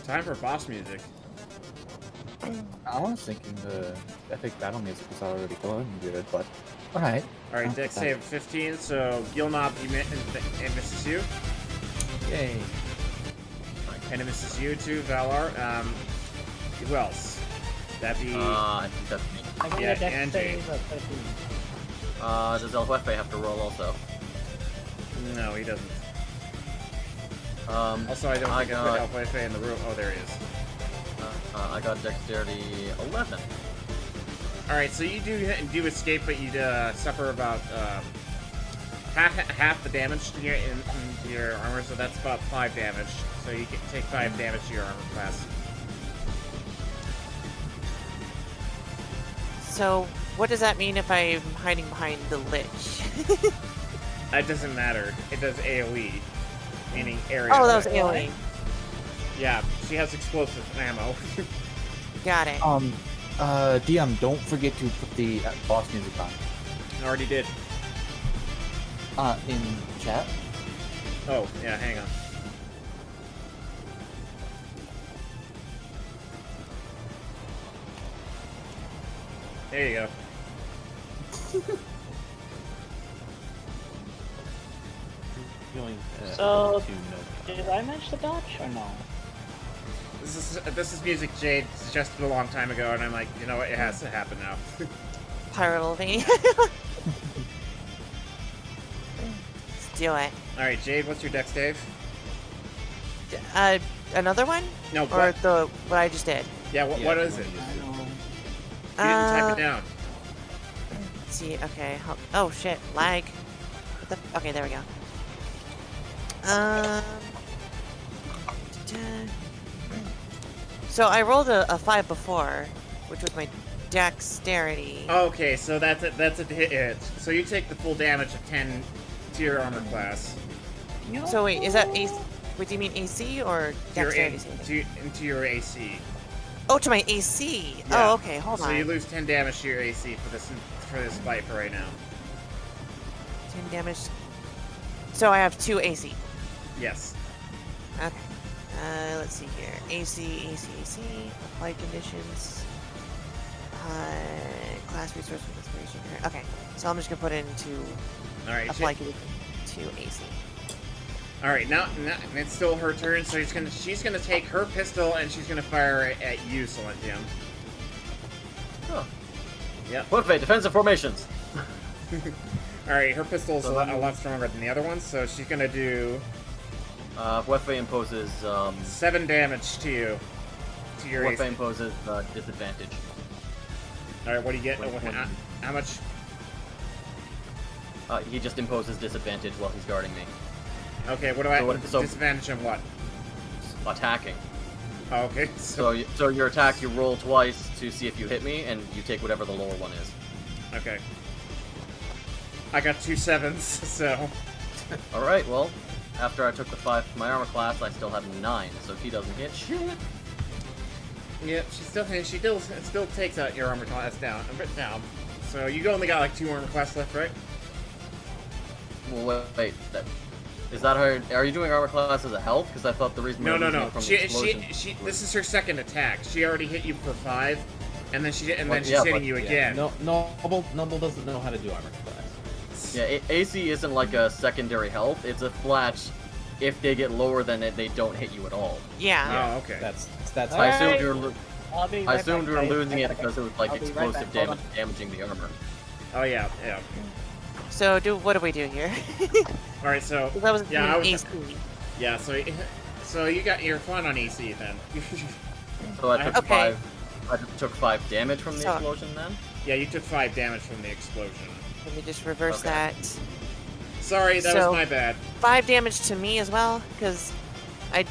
Time for boss music. I was thinking the epic battle music was already going good, but alright. All right, deck save 15. So Gilnob, it misses you, Yay. and it misses you too, Valar. Who else? That'd be. I think that's me. I got Yeah, a dex Angie. save of 13. Does El Jefe have to roll also? No, he doesn't. Also, Also, I don't think I got, put Alpha in the room. Oh, there he is. I got dexterity 11. All right, so you do escape, but you suffer about half the damage to your armor, so that's about 5 damage. So you can take 5 damage to your armor class. So, what does that mean if I'm hiding behind the lich? That doesn't matter. It does AOE, meaning area. Oh, that was effect. alien. Yeah, she has explosive ammo. Got it. DM, don't forget to put the boss music on. I already did. In chat. Oh, yeah, hang on. There you go. Feeling, So- too noble. Did I mention the dodge or no? This is music Jade suggested a long time ago, and I'm like, you know what? It has to happen now. Pyrotechny. Let's do it. All right, Jade, what's your dex, Dave? Another one? No, Or what? what I just did? Yeah, what is it? I don't know. You didn't type it down. Let's see. Okay. Oh shit. Lag. What the? Okay, there we go. So I rolled a 5 before, which was my dexterity. Okay, so that's a hit. So you take the full damage of 10 to your armor class. So wait, is that AC? Wait, do you mean AC or To your, dexterity saving? into your AC. Oh, to my AC. Yeah. Oh, okay. Hold So on. you lose 10 damage to your AC for this fight for right now. 10 damage. So I have 2 AC. Yes. Okay. Let's see here. AC. Apply conditions. Class resource with inspiration. Okay. So I'm just gonna put it into All right. apply condition to AC. All right. Now it's still her turn. So she's gonna take her pistol and she's gonna fire at you, Silentium. Oh. Yep. Wefei, defensive formations. All right. Her pistol's a lot stronger than the other one, so she's gonna do Wefei imposes 7 damage to you. To your Wefei AC. imposes disadvantage. All right. What do you get? When- How much? He just imposes disadvantage while he's guarding me. Okay. What do I? So- Disadvantage of what? Attacking. Oh, okay. So your attack, you roll twice to see if you hit me, and you take whatever the lower one is. Okay. I got 2 7s, so. All right. Well, after I took the 5 from my armor class, I still have 9. So if he doesn't hit, shit. Yep, she still takes out your armor class down, a bit down. So you only got like 2 armor class left, right? Well, wait. Is that her? Are you doing armor class as a health? Because I thought the reason. No. we were losing it from the explosion was- This is her second attack. She already hit you for 5, and then she's yeah, hitting but- you Yeah, again. Noble doesn't know how to do armor class. Yeah, AC isn't like a secondary health. It's a flat. If they get lower than it, they don't hit you at all. Yeah. Oh, okay. That's I Alright. assumed you were. I'll be I right assumed back, we were guys. losing it Right because back. it was like I'll be right explosive back. Hold damage damaging the armor. Oh yeah. So what do we do here? All right, so That was yeah, AC. yeah. So you got your fun on AC then. So I took Okay. 5. I took 5 damage from the So- explosion then. Yeah, you took 5 damage from the explosion. Let me just reverse Okay. that. Sorry, that So- was my bad. 5 damage to me as well, because I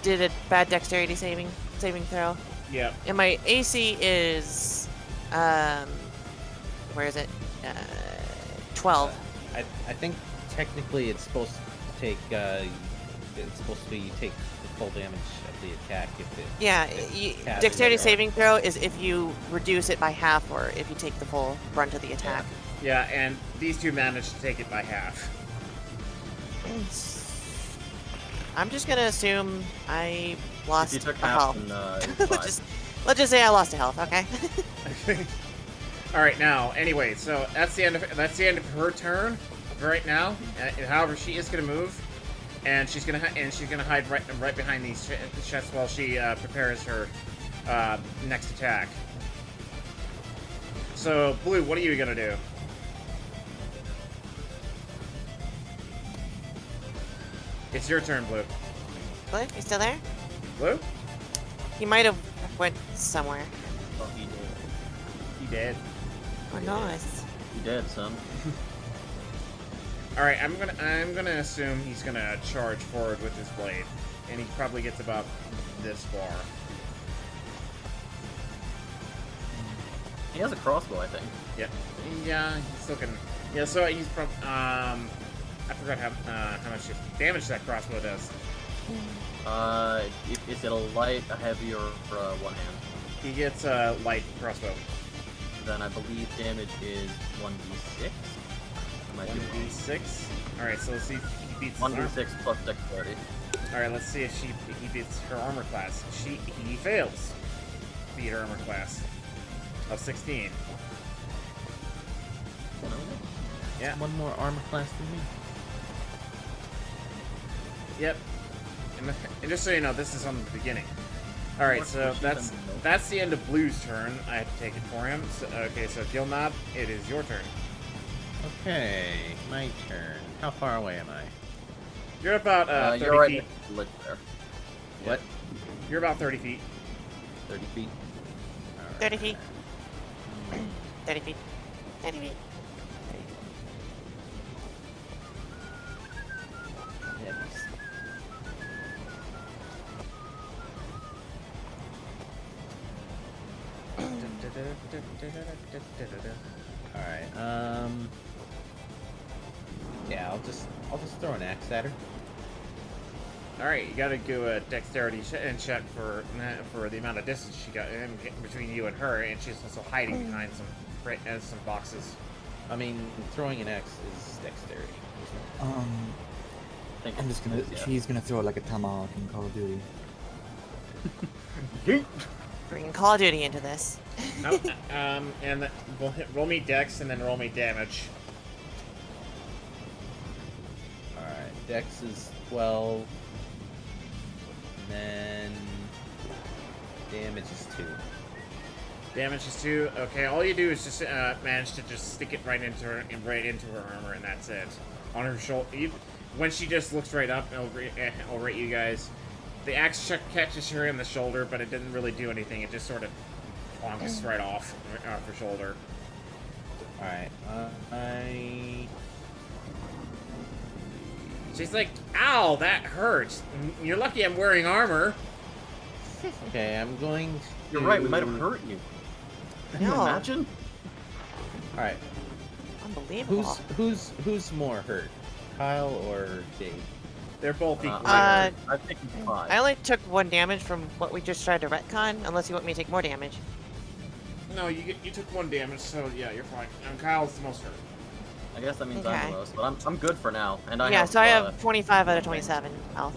did a bad dexterity saving throw. Yeah. And my AC is, where is it? 12. I think technically it's supposed to take it's supposed to be you take the full damage of the attack if it. Yeah, Cast dexterity later on. saving throw is if you reduce it by half or if you take the full brunt of the attack. Yeah, and these two managed to take it by half. I'm just gonna assume I lost If you took a half, health. then it's 5. Let's just say I lost a health, okay? All right, now. Anyway, so that's the end of her turn right now. However, she is gonna move, and she's gonna hide right behind these chests while she prepares her next attack. So, Blue, what are you gonna do? It's your turn, Blue. Blue, you still there? Blue? He might have went somewhere. Oh, he did. He did. Oh, nice. He did, son. All right, I'm gonna assume he's gonna charge forward with his blade, and he probably gets about this far. He has a crossbow, I think. Yeah, he's still gonna. Yeah, so he's probably. I forgot how much damage that crossbow does. Is it a light, a heavy, or one hand? He gets a light crossbow. Then I believe damage is 1d6. Am I doing wrong? 1d6. All right, so let's see if he beats his armor. 1d6 plus dexterity. All right, let's see if he beats her armor class. He fails. Beat her armor class of 16. Yeah. One more armor class than me. Yep. And just so you know, this is on the beginning. All right, so that's the end of Blue's turn. I have to take it for him. So, okay, so Gilnob, it is your turn. Okay, my turn. How far away am I? You're about 30 you're right feet. next to the ledge there. What? You're about 30 feet. 30 feet. 30 feet. 30 feet. 30 feet. All right. Yeah, I'll just throw an axe at her. All right, you gotta do a dexterity check for the amount of distance she got in between you and her, and she's also hiding behind some boxes. I mean, throwing an axe is dexterity. I'm just gonna. Yeah. She's gonna throw it like a tomahawk in Call of Duty. Bringing Call of Duty into this. And roll me dex and then roll me damage. All right, dex is 12, and then damage is 2. Damage is 2. Okay, all you do is just manage to just stick it right into her armor, and that's it. On her shoulder. When she just looks right up, I'll rate you guys. The axe chuck catches her in the shoulder, but it didn't really do anything. It just sort of plonks right off her shoulder. All right, She's like, "Ow, that hurts. You're lucky I'm wearing armor." Okay, I'm going to... You're right, we might have hurt you. Can you No. imagine? All right, Unbelievable. who's more hurt, Kyle or Jade? They're both equal. I think it's 5. I only took 1 damage from what we just tried to retcon, unless you want me to take more damage. No, you took 1 damage, so yeah, you're fine. Kyle's the most hurt. I guess that means Okay. I'm the most, but I'm good for now. And I Yeah, have, so I have 25 out of 27 health.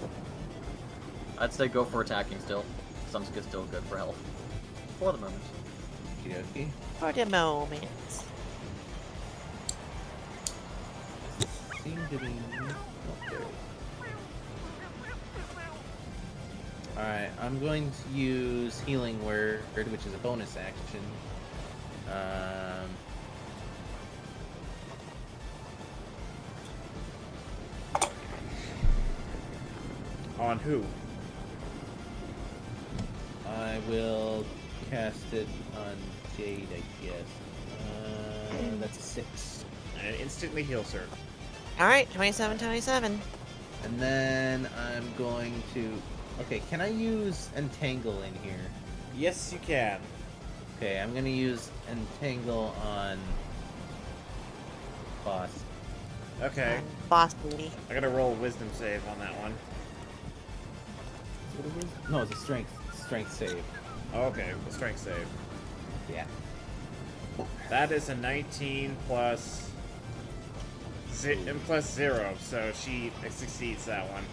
I'd say go for attacking still. Some is still good for health. For the moment. Okay. For the moment. Seem to be... oh, there it is. Alright, I'm going to use Healing Word, which is a bonus action. On who? I will cast it on Jade, I guess. That's a 6. And it instantly heals her. Alright, 27. And then I'm going to... okay, can I use Entangle in here? Yes, you can. Okay, I'm gonna use Entangle on Boss. Okay. Boss booty. I gotta roll a wisdom save on that one. What it is? No, it's a strength save. Oh, okay, a strength save. Yeah. That is a 19 plus 0, so she succeeds that one.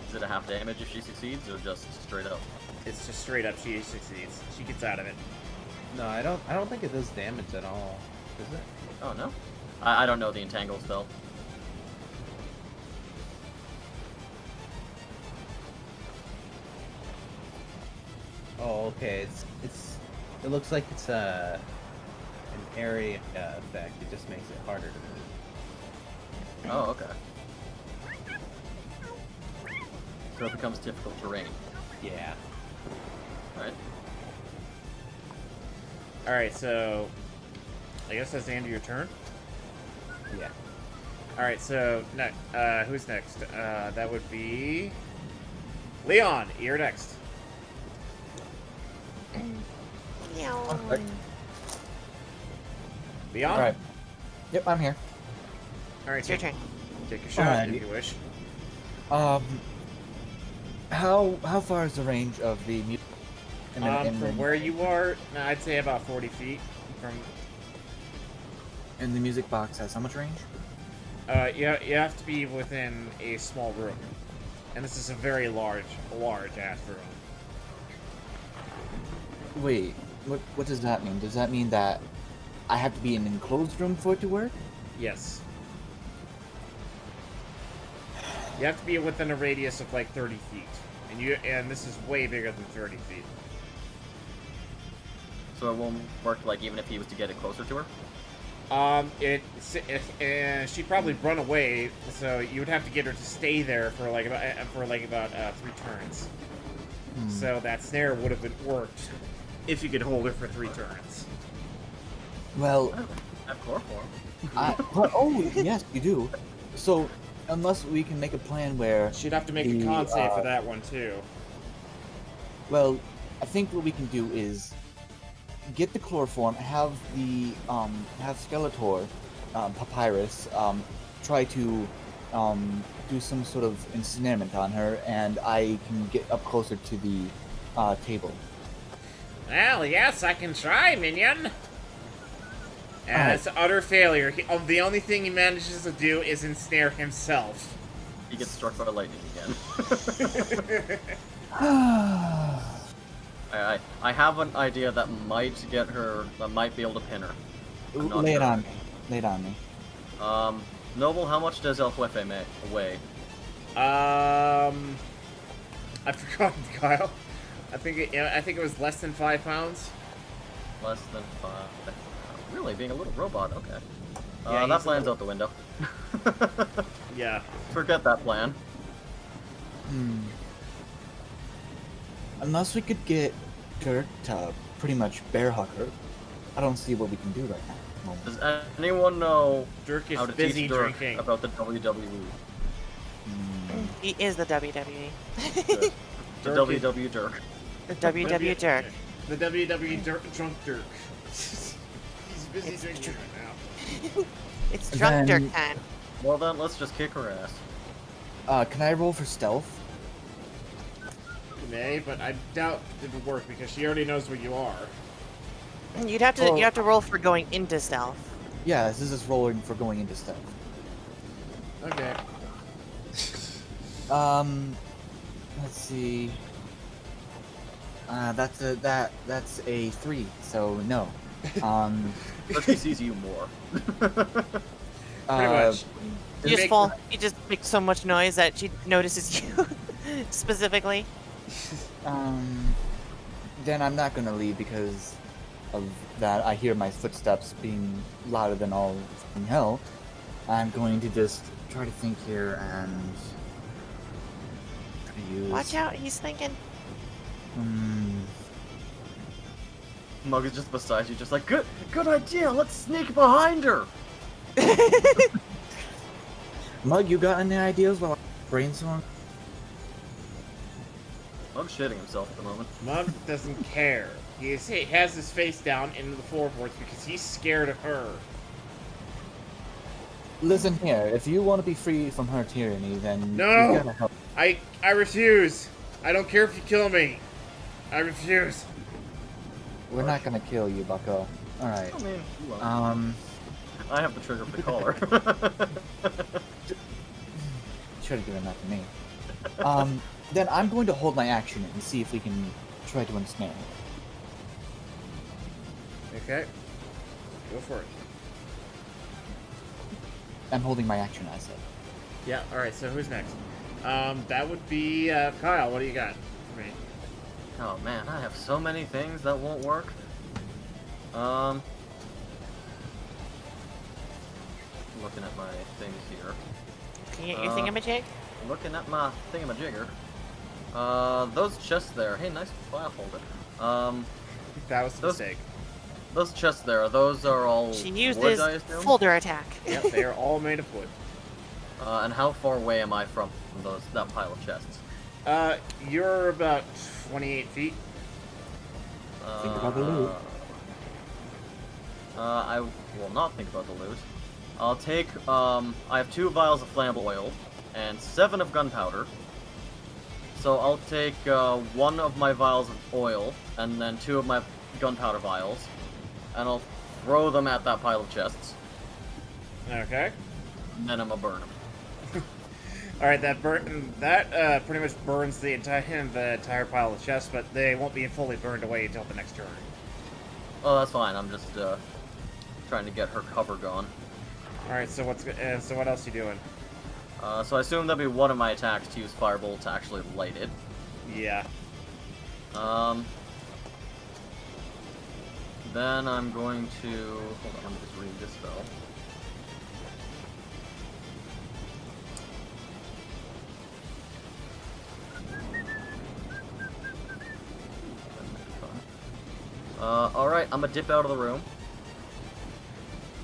Is it a half damage if she succeeds, or just straight up? It's just straight up she succeeds. She gets out of it. No, I don't think it does damage at all. Does it? Oh no? I don't know the entangle spell. Oh, okay. It looks like it's an area effect. It just makes it harder to move. Oh, okay. So it becomes difficult terrain. Yeah. Alright. Alright, so I guess that's the end of your turn. Yeah. Alright, so who's next? That would be Leon, you're next. Okay. Leon? Alright. Yep, I'm here. Alright, It's your turn. take a shot Alright. if you wish. How far is the range of the music? From where you are, I'd say about 40 feet from. And the music box has how much range? You have to be within a small room, and this is a very large ass room. Wait, what does that mean? Does that mean that I have to be in an enclosed room for it to work? Yes. You have to be within a radius of like 30 feet, and this is way bigger than 30 feet. So it won't work, like, even if he was to get it closer to her? She'd probably run away, so you would have to get her to stay there for about 3 turns. So that snare would have worked if you could hold her for 3 turns. Well, Have chloroform. oh yes, you do. So unless we can make a plan where, She'd have to make a con save for that one too. well, I think what we can do is get the chloroform, have the have Skeletor, Papyrus, try to do some sort of ensnarement on her, and I can get up closer to the table. Well, yes, I can try, minion. And it's utter failure. The only thing he manages to do is ensnare himself. He gets struck by lightning again. I have an idea that might get her, that might be able to pin her. I'm not Lay it sure. on me. Lay it on me. Noble, how much does El Jefe weigh? I've forgotten, Kyle. I think it was less than 5 pounds. Less than 5. Really, being a little robot, okay. Yeah, that he's a plan's little- out the window. Yeah. Forget that plan. Unless we could get Dirk to pretty much bear hug her, I don't see what we can do right now. at the moment. Does anyone know Dirk is how to busy teach Dirk drinking. about the WWE? He is the WWE. The Dirk is- WW Dirk. The WW Dirk. The WWE Drunk Dirk. He's busy It's drinking true. right now. It's drunk Then- Dirk time. Well then, let's just kick her ass. Can I roll for stealth? You may, but I doubt it would work because she already knows where you are. You'd have to Well- you have to roll for going into stealth. Yeah, this is rolling for going into stealth. Okay. Let's see. That's a 3, so no. But she sees you more. Pretty much. You just Make- fall. You just make so much noise that she notices you specifically. Then I'm not gonna leave because of that. I hear my footsteps being louder than all in hell. I'm going to just try to think here and try to use. Watch out, he's thinking. Mug is just beside you, just like, good idea, let's sneak behind her! Mug, you got any ideas while I brainstorm? Mug's shitting himself at the moment. Mug doesn't care. He has his face down into the floorboards because he's scared of her. Listen here, if you want to be free from her tyranny, then No! you gotta help. I refuse. I don't care if you kill me. I refuse. We're not gonna kill you, Bucko. Alright. I mean, you won't. I have the trigger for the collar. Should have given that to me. Then I'm going to hold my action and see if we can try to ensnare her. Okay. Go for it. I'm holding my action, I said. Yeah, alright, so who's next? That would be, Kyle, what do you got for me? Oh man, I have so many things that won't work. Looking at my things here. Can you get your thingamajig? Looking at my thingamajigger. Those chests there. Hey, nice file folder. That was a Those- mistake. Those chests there. Those are all She wood, uses I assume? folder attack. Yep, they are all made of wood. And how far away am I from that pile of chests? You're about 28 feet. Think about the loot. I will not think about the loot. I'll take, I have 2 vials of flammable oil and 7 of gunpowder. So I'll take 1 of my vials of oil and then 2 of my gunpowder vials, and I'll throw them at that pile of chests, Okay. and then I'm gonna burn them. Alright, that pretty much burns the entire pile of chests, but they won't be fully burned away until the next turn. Oh, that's fine. I'm just trying to get her cover gone. Alright, so what else you doing? So I assume that'd be one of my attacks to use Firebolt to actually light it. Yeah. Then I'm going to... Hold on, let me just read this spell. Alright, I'm gonna dip out of the room.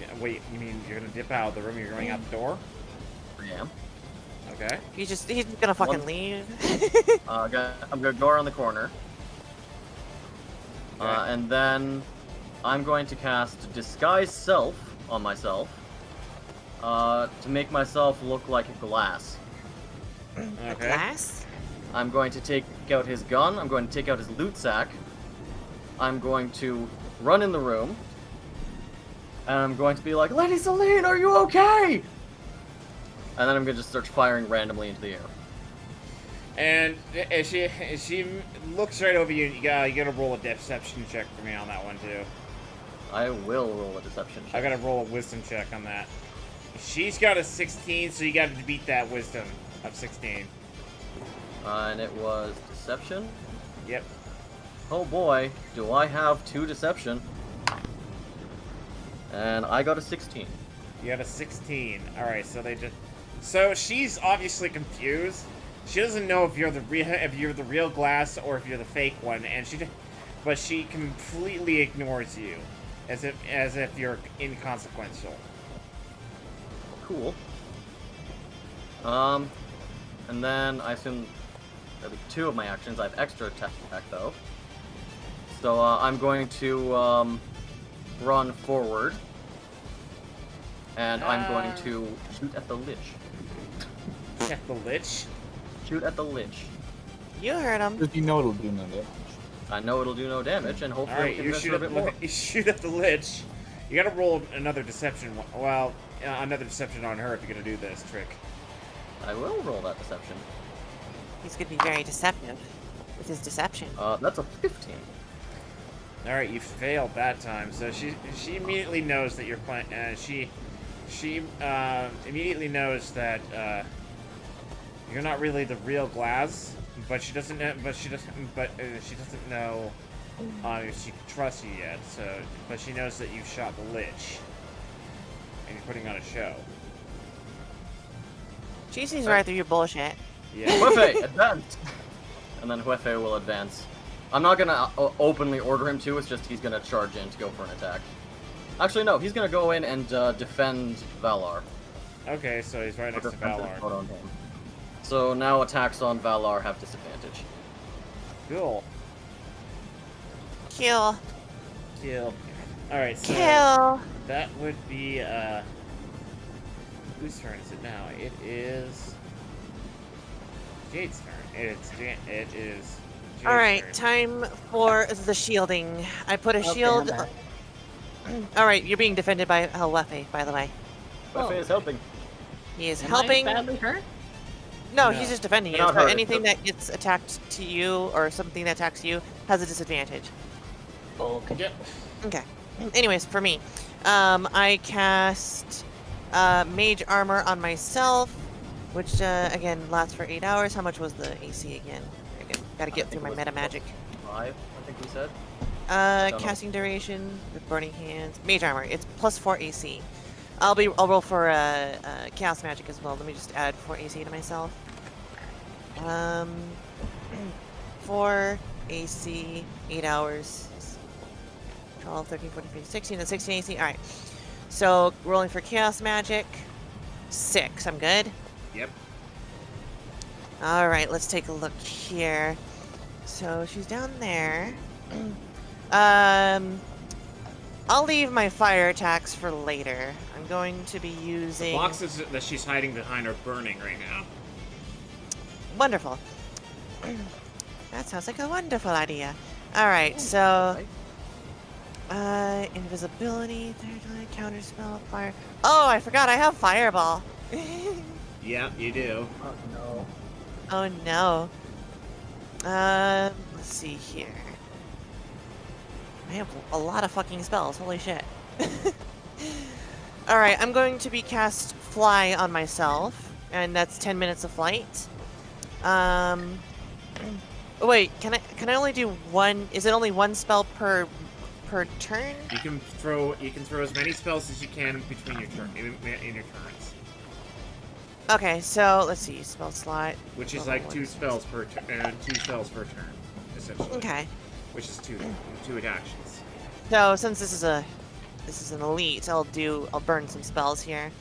Yeah. Wait, you mean you're gonna dip out of the room? You're going out the door? I am. Okay. He's gonna fucking One- leave. I'm gonna go around the corner. And then I'm going to cast Disguise Self on myself to make myself look like a glass. A glass? I'm going to take out his gun. I'm going to take out his loot sack. I'm going to run in the room. And I'm going to be like, Lady Celine, are you okay? And then I'm going to just start firing randomly into the air. And as she looks right over you, you gotta roll a deception check for me on that one too. I will roll a deception check. I gotta roll a wisdom check on that. She's got a 16, so you gotta beat that wisdom of 16. And it was deception? Yep. Oh boy, do I have 2 deception. And I got a 16. You got a 16. Alright, so they just... So she's obviously confused. She doesn't know if you're the real glass or if you're the fake one, and but she completely ignores you, as if you're inconsequential. Cool. And then I assume there'll be 2 of my actions. I have extra attack though. So I'm going to run forward, and I'm going to shoot at the lich. At the lich? Shoot at the lich. You heard him. Because you know it'll do no damage. I know it'll do no damage, and hopefully Alright, we can you mess it a bit more. you shoot at the lich. You gotta roll another deception. Well, another deception on her if you're gonna do this trick. I will roll that deception. He's gonna be very deceptive with his deception. That's a 15. Alright, you failed that time. So she immediately knows that you're playing. She immediately knows that you're not really the real glass, but she doesn't know. But she doesn't know if she can trust you yet. So, but she knows that you shot the lich, and you're putting on a show. She sees right through your bullshit. Yeah. Huefe, advance! And then Huefe will advance. I'm not gonna openly order him to, it's just he's gonna charge in to go for an attack. Actually, no, he's gonna go in and defend Valar. Okay, so he's right next to Valar. So now attacks on Valar have disadvantage. Cool. Kill. Kill. Alright, so Kill. that would be whose turn is it now? It is Jade's turn. It is Jade's All right, turn. time for the shielding. I put a Okay, shield. I'm back. All right, you're being defended by Huefe, by the way. Huefe is helping. He is Am helping. I badly hurt? No, No. he's just defending you. You're not So hurt, anything it's that gets attacked to you or something that attacks you has a disadvantage. Okay. Yep. Okay. Anyways, for me, I cast Mage Armor on myself, which again lasts for 8 hours. How much was the AC again? Gotta get through my meta magic. 5, I think we said. don't know. Casting duration with burning hands. Mage Armor. It's +4 AC. I'll roll for chaos magic as well. Let me just add 4 AC to myself. 4 AC, 8 hours. 12, 13, 14, 15, 16, and 16 AC. Alright. So, rolling for chaos magic. 6. I'm good? Yep. Alright, let's take a look here. So, she's down there. I'll leave my fire attacks for later. I'm going to be using... The boxes that she's hiding behind are burning right now. Wonderful. That sounds like a wonderful idea. Alright, so... invisibility, third line, counter spell, fire... Oh, I forgot, I have fireball. Yep, you do. Oh no. Oh no. Let's see here. I have a lot of fucking spells, holy shit. Alright, I'm going to be cast Fly on myself, and that's 10 minutes of flight. Oh wait, can I only do one? Is it only one spell per turn? You can throw as many spells as you can between your turn in your turns, Okay, so let's see, spell slot. which is level like one. 2 spells per turn, essentially. Okay. Which is two actions. So since this is an elite, I'll burn some spells here.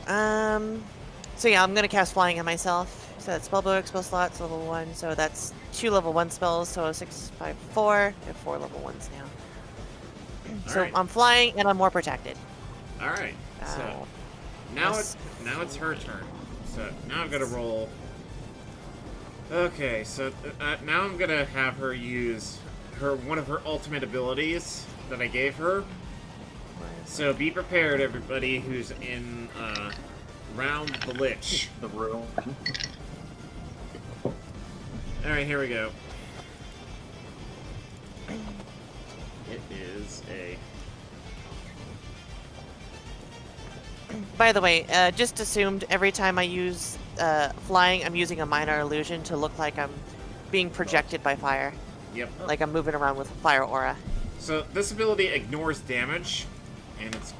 So yeah, I'm gonna cast flying on myself. So that's spellbook, spell slots, level 1. So that's 2 level 1 spells. So 6, 5, 4. I have 4 level 1s now. So Alright. I'm flying and I'm more protected. Alright, so now it's her turn. So now I'm gonna roll. Okay, so now I'm gonna have her use one of her ultimate abilities that I gave her. So be prepared, everybody who's in round the Lich. The room. Alright, here we go. It is a... By the way, just assumed every time I use flying, I'm using a minor illusion to look like I'm being projected by fire. Yep. Like I'm moving around with fire aura. So this ability ignores damage, and it's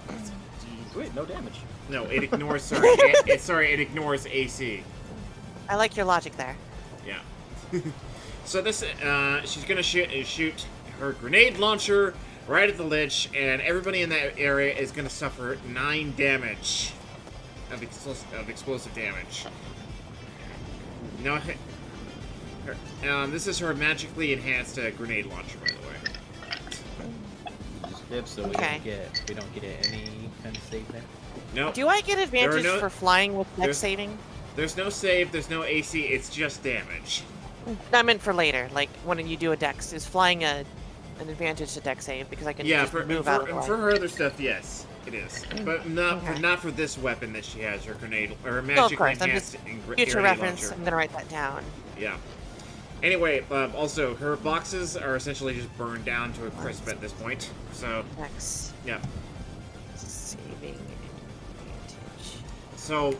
Wait, no damage. no, it ignores sorry, it ignores AC. I like your logic there. Yeah. So this she's gonna shoot her grenade launcher right at the Lich, and everybody in that area is gonna suffer 9 damage of explosive damage. No, this is her magically enhanced grenade launcher, by the way. Yep, so Okay. we don't get any kind of save there. No, Do I get advantage no- for flying with there's- dex saving? there's no save, there's no AC, it's just damage. I meant for later, like when you do a dex. Is flying an advantage to dex save because I can Yeah, just for move out of the way. her other stuff, yes, it is, but not for this weapon that she has, her grenade or her No, of magically course. I'm enhanced just grenade future reference. launcher. I'm gonna write that down. Yeah. Anyway, also her boxes are essentially just burned down to a crisp at this point. So Dex yeah. saving advantage. So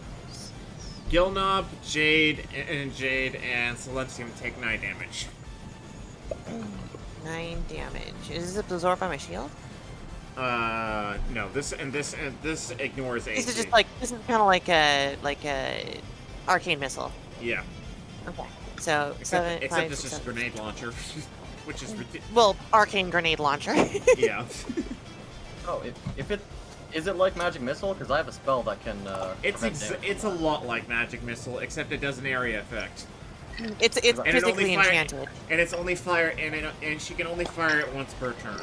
Gilnob, Jade, and Celestium take 9 damage. 9 damage. Is this absorbed by my shield? No. This ignores AC. This is just like this is kind of like a arcane missile. Yeah. Okay. So Except 5, this is 6, a grenade launcher, which is well, arcane grenade launcher. yeah. Oh, if it is it like magic missile? Because I have a spell that can. It's a lot like magic missile, except it does an area effect. It's And it only physically fire- enchanted. And it's only fire, and she can only fire it once per turn.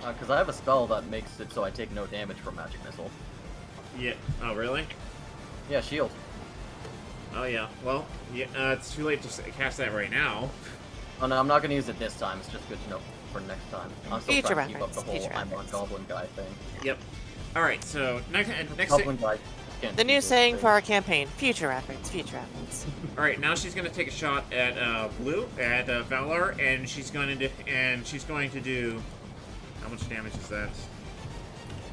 Because I have a spell that makes it so I take no damage from magic missile. Yeah. Oh, really? Yeah, shield. Oh, yeah. Well, yeah. It's too late to cast that right now. Oh no, I'm not gonna use it this time. It's just good to know for next time. I'm still Future trying to keep up the reference, whole future I'm a reference. goblin guy thing. Yep. All right. So next. Goblin guy. can't The new keep saying it for our campaign: future reference. Future reference. All right. Now she's gonna take a shot at Blue at Valar, and she's going to do. How much damage is that?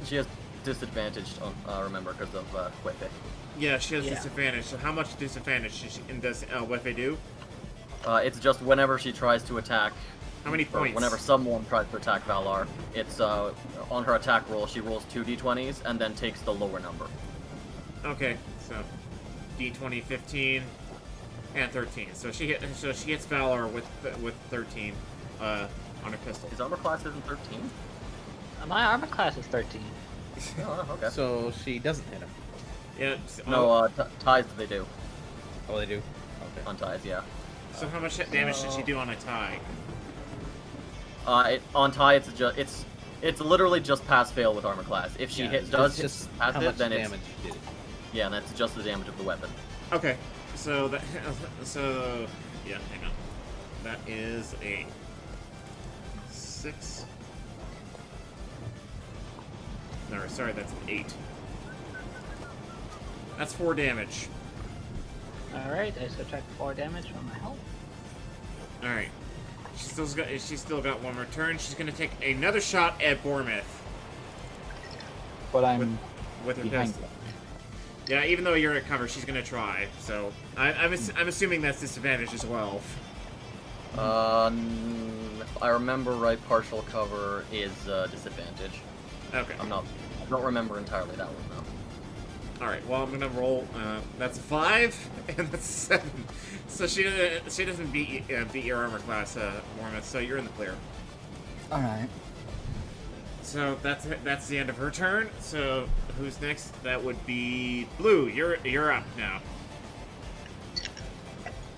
She has disadvantage. Remember, because of Quick. Yeah, she has Yeah. disadvantage. So how much disadvantage does Wefe do? It's just whenever she tries to attack. How many Or points? whenever someone tries to attack Valar, it's on her attack roll. She rolls 2 d20s and then takes the lower number. Okay, so D20, 15, and 13. So she hits Valar with 13 on her pistol. His armor class isn't 13. My armor class is 13. Oh, okay. So she doesn't hit him. Yeah. No, ties they do. Oh, they do. Okay. On ties, yeah. So how much damage did she do on a tie? On tie, it's literally just pass fail with armor class. If she does just pass how it, much then damage did it? yeah, and that's just the damage of the weapon. Okay, so yeah, hang on. That is a 6. No, sorry, that's an 8. That's 4 damage. Alright, I subtract 4 damage from my health. All right. She's still got one more turn. She's gonna take another shot at Bormith But I'm with her behind pistol. Yeah, even though you're at cover, she's gonna try. So I'm assuming that's disadvantage as well. If I remember right, partial cover is disadvantage. Okay. I don't remember entirely that one though. All right. Well, I'm gonna roll. That's a 5 and that's a 7. So she doesn't beat your armor class, Mormon. So you're in the clear. All right. So that's the end of her turn. So who's next? That would be Blue. You're up now.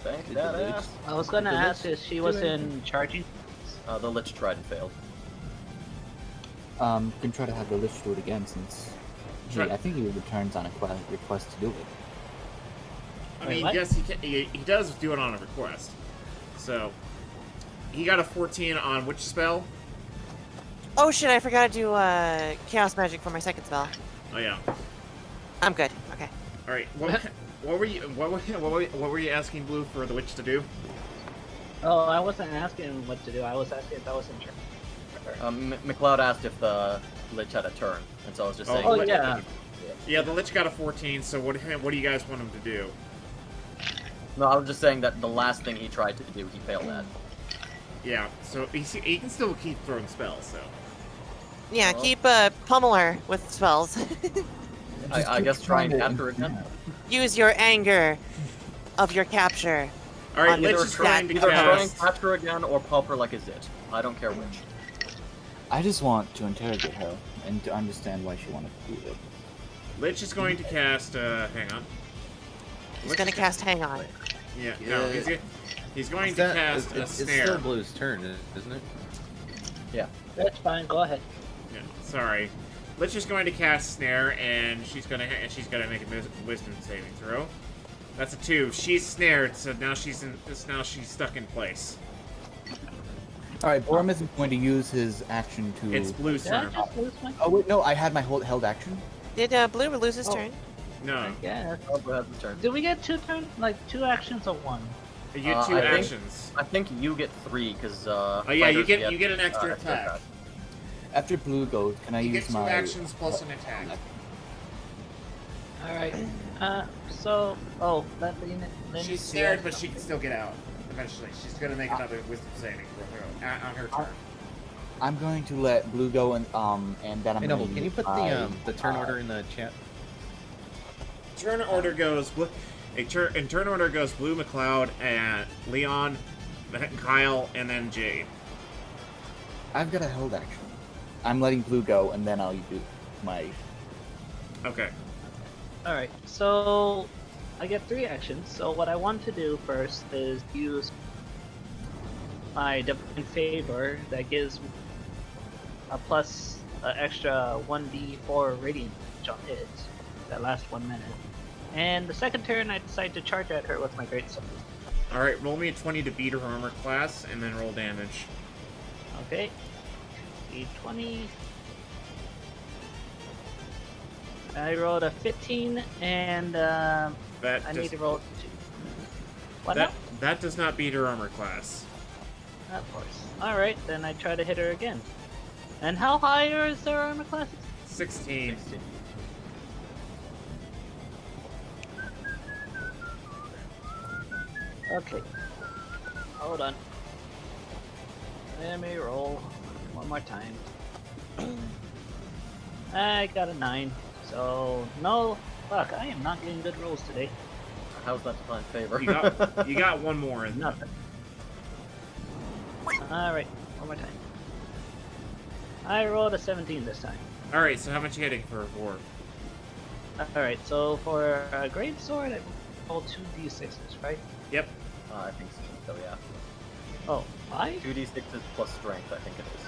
Thank Did that the Lich- ass. I was gonna Did the ask Lich if she do was anything? in charging. The Lich tried and failed. Can try to have the Lich do it again since Try- I think he returns on a request to do it. I Wait, mean, what? yes, he does do it on a request. So, he got a 14 on which spell? Oh shit! I forgot to do chaos magic for my second spell. Oh yeah. I'm good. Okay. All right. What were you asking Blue for the witch to do? Oh, I wasn't asking what to do. I was asking if I was in charge. McLeod asked if the Lich had a turn, and so I was just saying. Oh, Lich- yeah. Yeah, the Lich got a 14. So what do you guys want him to do? No, I was just saying that the last thing he tried to do, he failed at. Yeah. So he can still keep throwing spells. So. Yeah, Well. keep pummel her with spells. I guess try and capture it again. Use your anger of your capture. All right. On Lich either is trying to Either try and cast. capture again or pop her like a zit. I don't care which. I just want to interrogate her and to understand why she wanted to do it. Lich is going to cast. Hang on. He's gonna cast Hang On. Yeah. No. He's going Is to that- cast a it's snare. still Blue's turn, isn't it? That's fine. Go ahead. Yeah, sorry. Lich is going to cast snare, and she's gonna make a wisdom saving throw. That's a 2. She's snared, so now she's stuck in place. All right, Boromith is going to use his action to. It's Blue's Did I turn. just lose my? Oh wait, no, I had my held action. Did Blue lose his turn? No, Yeah. Oh, go ahead, the turn. Did we get 2 turns? Like 2 actions or 1? you get 2 I think- actions. I think you get 3 because. Oh yeah, you get an extra attack. After Blue goes, can I You use get 2 my actions plus an attack. All right. So, oh, let Lynn. She's snared, but she can still get out. Eventually, she's gonna make another wisdom saving throw on her turn. I'm going to let Blue go and then I'm Hey, going Noble, to can you put the turn order in the chat? Turn order goes. In turn order goes Blue, McLeod, and Leon, Kyle, and then Jade. I've got a held action. I'm letting Blue go and then I'll do my. Okay. All right. So, I get 3 actions. So what I want to do first is use my divine favor that gives a plus extra 1d4 radiant damage on hit that lasts 1 minute. And the second turn, I decide to charge at her with my great sword. All right. Roll me a 20 to beat her armor class, and then roll damage. Okay. D20. I rolled a 15, and That I does, need to roll 2. What that that does not beat her armor class. now? Of course. Alright, then I try to hit her again. And how high is their armor class? 16. Okay. Hold on. Let me roll one more time. I got a 9. So, no. Fuck, I am not getting good rolls today. How's that divine favor? You got one more. In Nothing. Alright, one more time. I rolled a 17 this time. All right. So how much you hitting for? Alright, so for a great sword, I rolled 2d6s, right? Yep. I think so, yeah. Oh, 5? 2d6s plus strength, I think it is.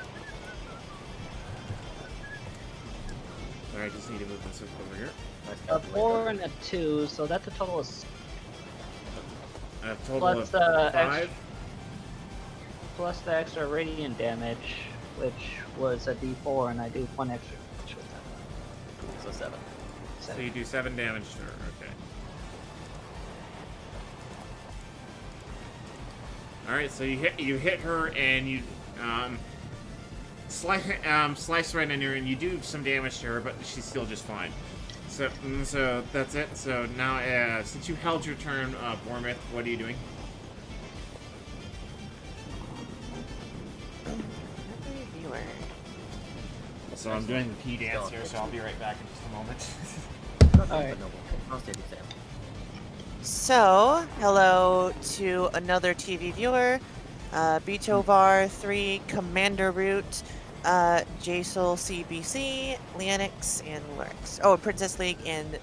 All right. Just need to move this over here. Nice A calculator. 4 and a 2, so that's a total of A total plus of the 5. plus the extra radiant damage, which was a d4, and I do 1 extra damage with that. So 7. So you do 7 damage to her. Okay. All right. So you hit her and you slice right in her and you do some damage to her, but she's still just fine. So that's it. So now since you held your turn, Bormith, what are you doing? Viewer. So I'm doing the P dance here, so I'll be right back in just a moment. Alright. I'll stay the same. So, hello to another TV viewer, Betovar 3, Commander Root, Jasel CBC, Leonix, and Lurx. Oh, Princess League and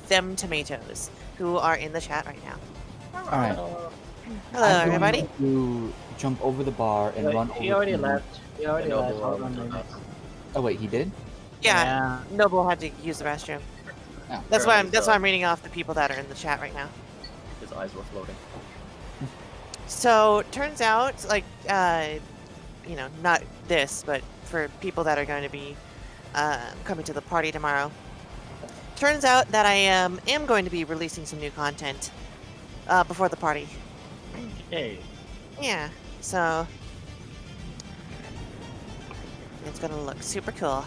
Them Tomatoes, who are in the chat right now. All right. Hello, I'm everybody. going to jump over the bar and run over. He already to... left. He already Yeah, left. Noble, Hold on a minute. Oh wait, he did. Yeah, Noble had to use the restroom. Oh. That's why I'm. Apparently That's so. why I'm reading off the people that are in the chat right now. His eyes were floating. So turns out, like, you know, not this, but for people that are going to be coming to the party tomorrow. Turns out that I am going to be releasing some new content before the party. Hey. Yeah, so it's gonna look super cool.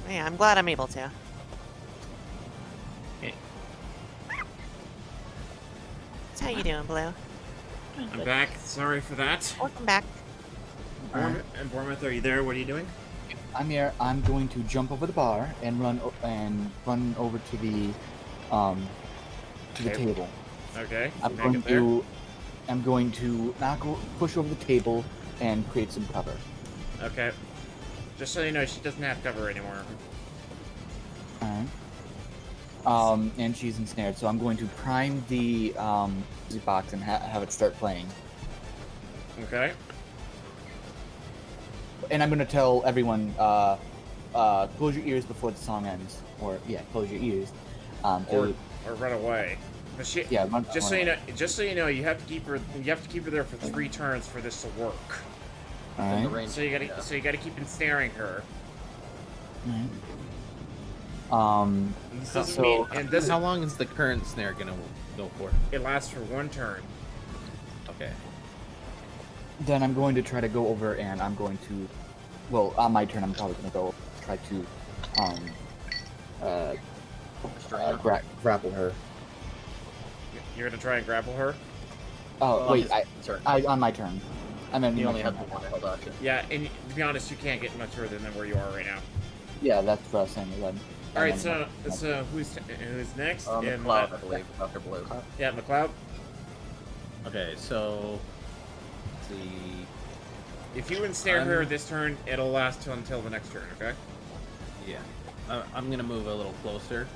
Yeah, I'm glad I'm able to. Hey. So how you doing, Blue? I'm back. Sorry for that. Welcome back. And Bournemouth, are you there? What are you doing? I'm here. I'm going to jump over the bar and run over to the table. Okay. I'm make going it there. to not go push over the table and create some cover. Okay. Just so you know, she doesn't have cover anymore. Alright. And she's ensnared, so I'm going to prime the music box and have it start playing. Okay. And I'm going to tell everyone, close your ears before the song ends. Or, yeah, close your ears. Or run away. But she, yeah, just so you know, you have to keep her there for 3 turns for this to work. In the Alright. range. So you gotta keep ensnaring her. Alright. And this doesn't So- mean, and this How long is the current snare gonna go for? it lasts for 1 turn. Okay. Then I'm going to try to go over and I'm going to, well, on my turn I'm probably going to go try to, grapple her. You're gonna try and grapple her. Oh, wait, Sorry. on my turn. I mean, He only had one held action. Yeah, and to be honest, you can't get much further than where you are right now. Yeah, that's what I was saying. All right, so who's next? In McLeod, I believe, after Blue. Yeah, McLeod. Okay, so let's see. If you ensnare her this turn, it'll last until the next turn. Okay. Yeah, I'm gonna move a little closer,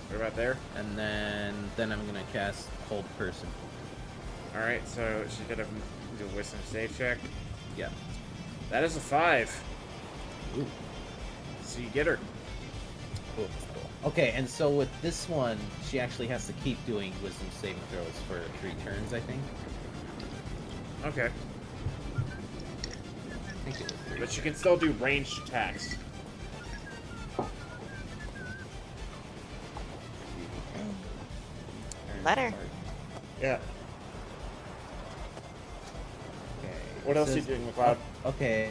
What about there? and then I'm gonna cast Hold Person. All right, so she's gonna do a Wisdom save check. Yeah. That is a 5. Ooh. So you get her. Cool. Okay, and so with this one, she actually has to keep doing Wisdom saving throws for 3 turns, I think. Okay. I think it was 3. But she can still do ranged attacks. Let her. Yeah. Okay. What it else are you says doing, McLeod? Okay.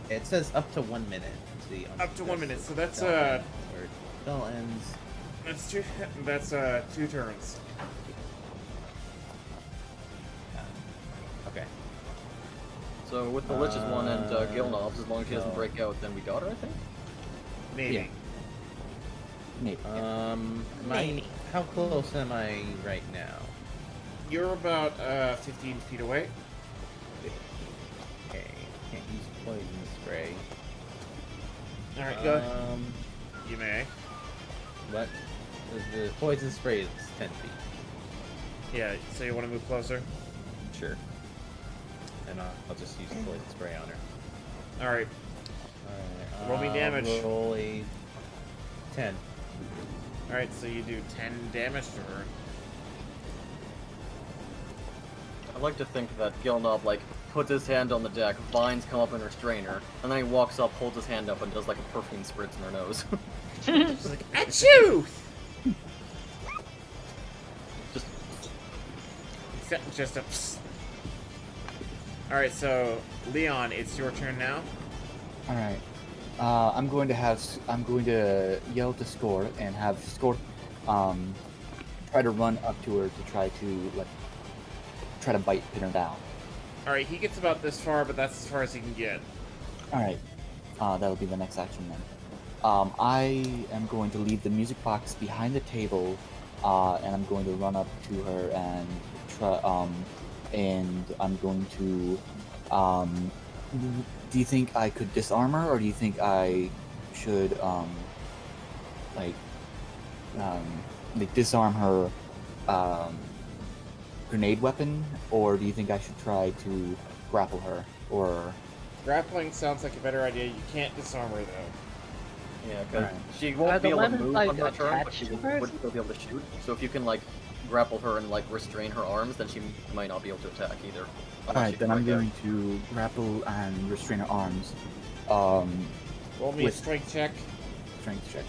It says up to 1 minute. See, Up to 1 minute. So that's spell ends, or spell ends. that's 2 turns. Okay. So with the Lich's one and Gilnob's, as long as he doesn't no. break out, then we got her, I think? Maybe. Yeah. Maybe. Maybe. How close am I right now? You're about 15 feet away. Okay, can't use poison spray. All right, go ahead. You may. What? The poison spray is 10 feet. Yeah. So you want to move closer? Sure. And I'll just use the poison spray on her. All right. Alright, Roll me damage. Roll a 10. All right. So you do 10 damage to her. I like to think that Gilnob, like, puts his hand on the deck, vines come up and restrain her, and then he walks up, holds his hand up, and does like a perfume spritz in her nose. She's like, achoo! Just a. All right. So Leon, it's your turn now. All right. I'm going to yell to Score and have Score try to run up to her to try to pin her down. All right. He gets about this far, but that's as far as he can get. All right. That'll be the next action then. I am going to leave the music box behind the table, and I'm going to run up to her and try. And I'm going to Do you think I could disarm her, or do you think I should like disarm her grenade weapon, or do you think I should try to grapple her, or? Grappling sounds like a better idea. You can't disarm her though. Yeah, because Alright. she won't be able to weapons, move like, on her turn, but attached she to her? would still be able to shoot. So if you can like grapple her and like restrain her arms, then she might not be able to attack either. Alright, then I'm going to grapple and restrain her arms. Roll me a With- strength check. Strength check.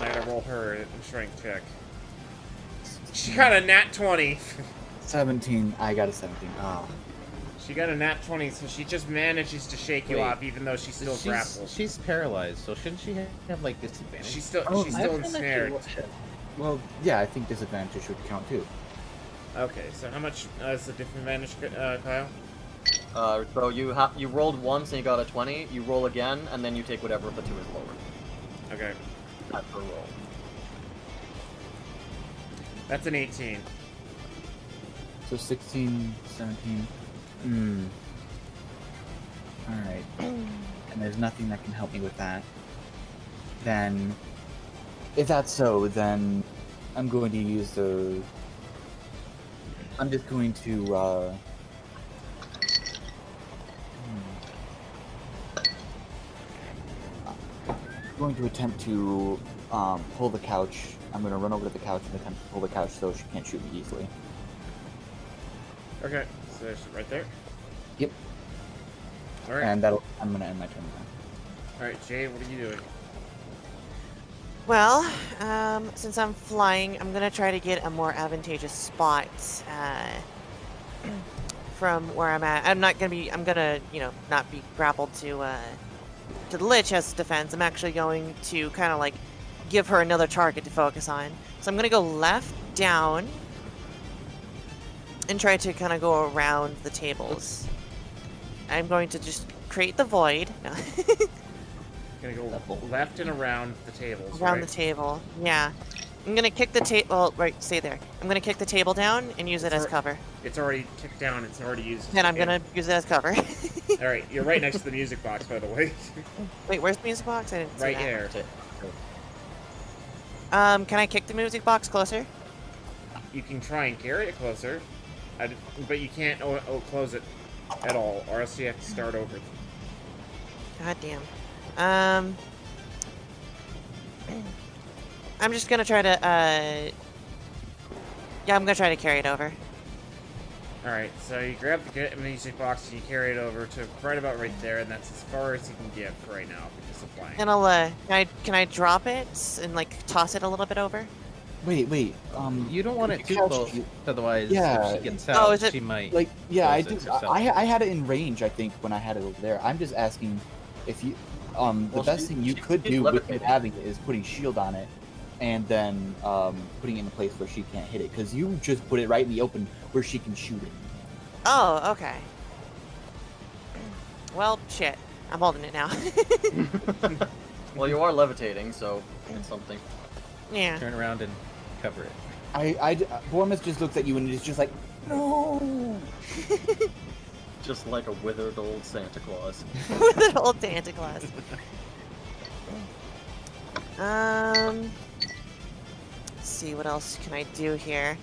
I gotta roll her a strength check. She got a nat 20. 17. I got a 17. Ah. She got a nat 20, so she just manages to shake you Wait. off, even though she's still grappled. She's paralyzed, so shouldn't she have like disadvantage? She's still Oh, she's I still feel like she ensnared. would. Well, yeah, I think disadvantage should count too. Okay, so how much is the disadvantage, Kyle? So you rolled once and you got a 20. You roll again, and then you take whatever of the two is lower. Okay, That's her roll. that's an 18. So 16, 17. Alright. And there's nothing that can help me with that. Then, if that's so, then I'm going to use the... I'm just going to, I'm going to attempt to, pull the couch. I'm going to run over to the couch and attempt to pull the couch so she can't shoot me easily. Okay, so there's right there. Yep. All right, And I'm going to end my turn now. all right, Jay, what are you doing? Well, since I'm flying, I'm gonna try to get a more advantageous spot from where I'm at. I'm gonna, you know, not be grappled to the Lich as defense. I'm actually going to kind of like give her another target to focus on. So I'm gonna go left, down, and try to kind of go around the tables. I'm going to just create the void. No. Gonna go left and around the tables, Around right? the table, yeah. I'm gonna kick the table. Well, right, stay there. I'm gonna kick the table down and use it as cover. It's already kicked down. It's already used. Then I'm gonna use it as cover. All right, you're right next to the music box, by the way. Wait, where's the music box? I didn't see Right that. here. Can I kick the music box closer? You can try and carry it closer, but you can't close it at all, or else you have to start over. God damn. I'm just gonna try to. Yeah, I'm gonna try to carry it over. All right, so you grab the music box and you carry it over to right about right there, and that's as far as you can get for right now because of flying. And I'll can I drop it and like toss it a little bit over? Wait. You don't want it too couch- close, otherwise Yeah. if she gets Oh, out, is it- she might. Like, yeah, I close it did. herself. I had it in range, I think, when I had it over there. I'm just asking if you, the Well, best thing you she's could do with it levitating. having it is putting shield on it, and then putting it in a place where she can't hit it, because you just put it right in the open where she can shoot it. Oh, okay. Well, shit. I'm holding it now. Well, you are levitating, so it's something. Yeah. Turn around and cover it. Bormus just looks at you and is just like, no. Just like a withered old Santa Claus. With an old Santa Claus. Let's see, what else can I do here?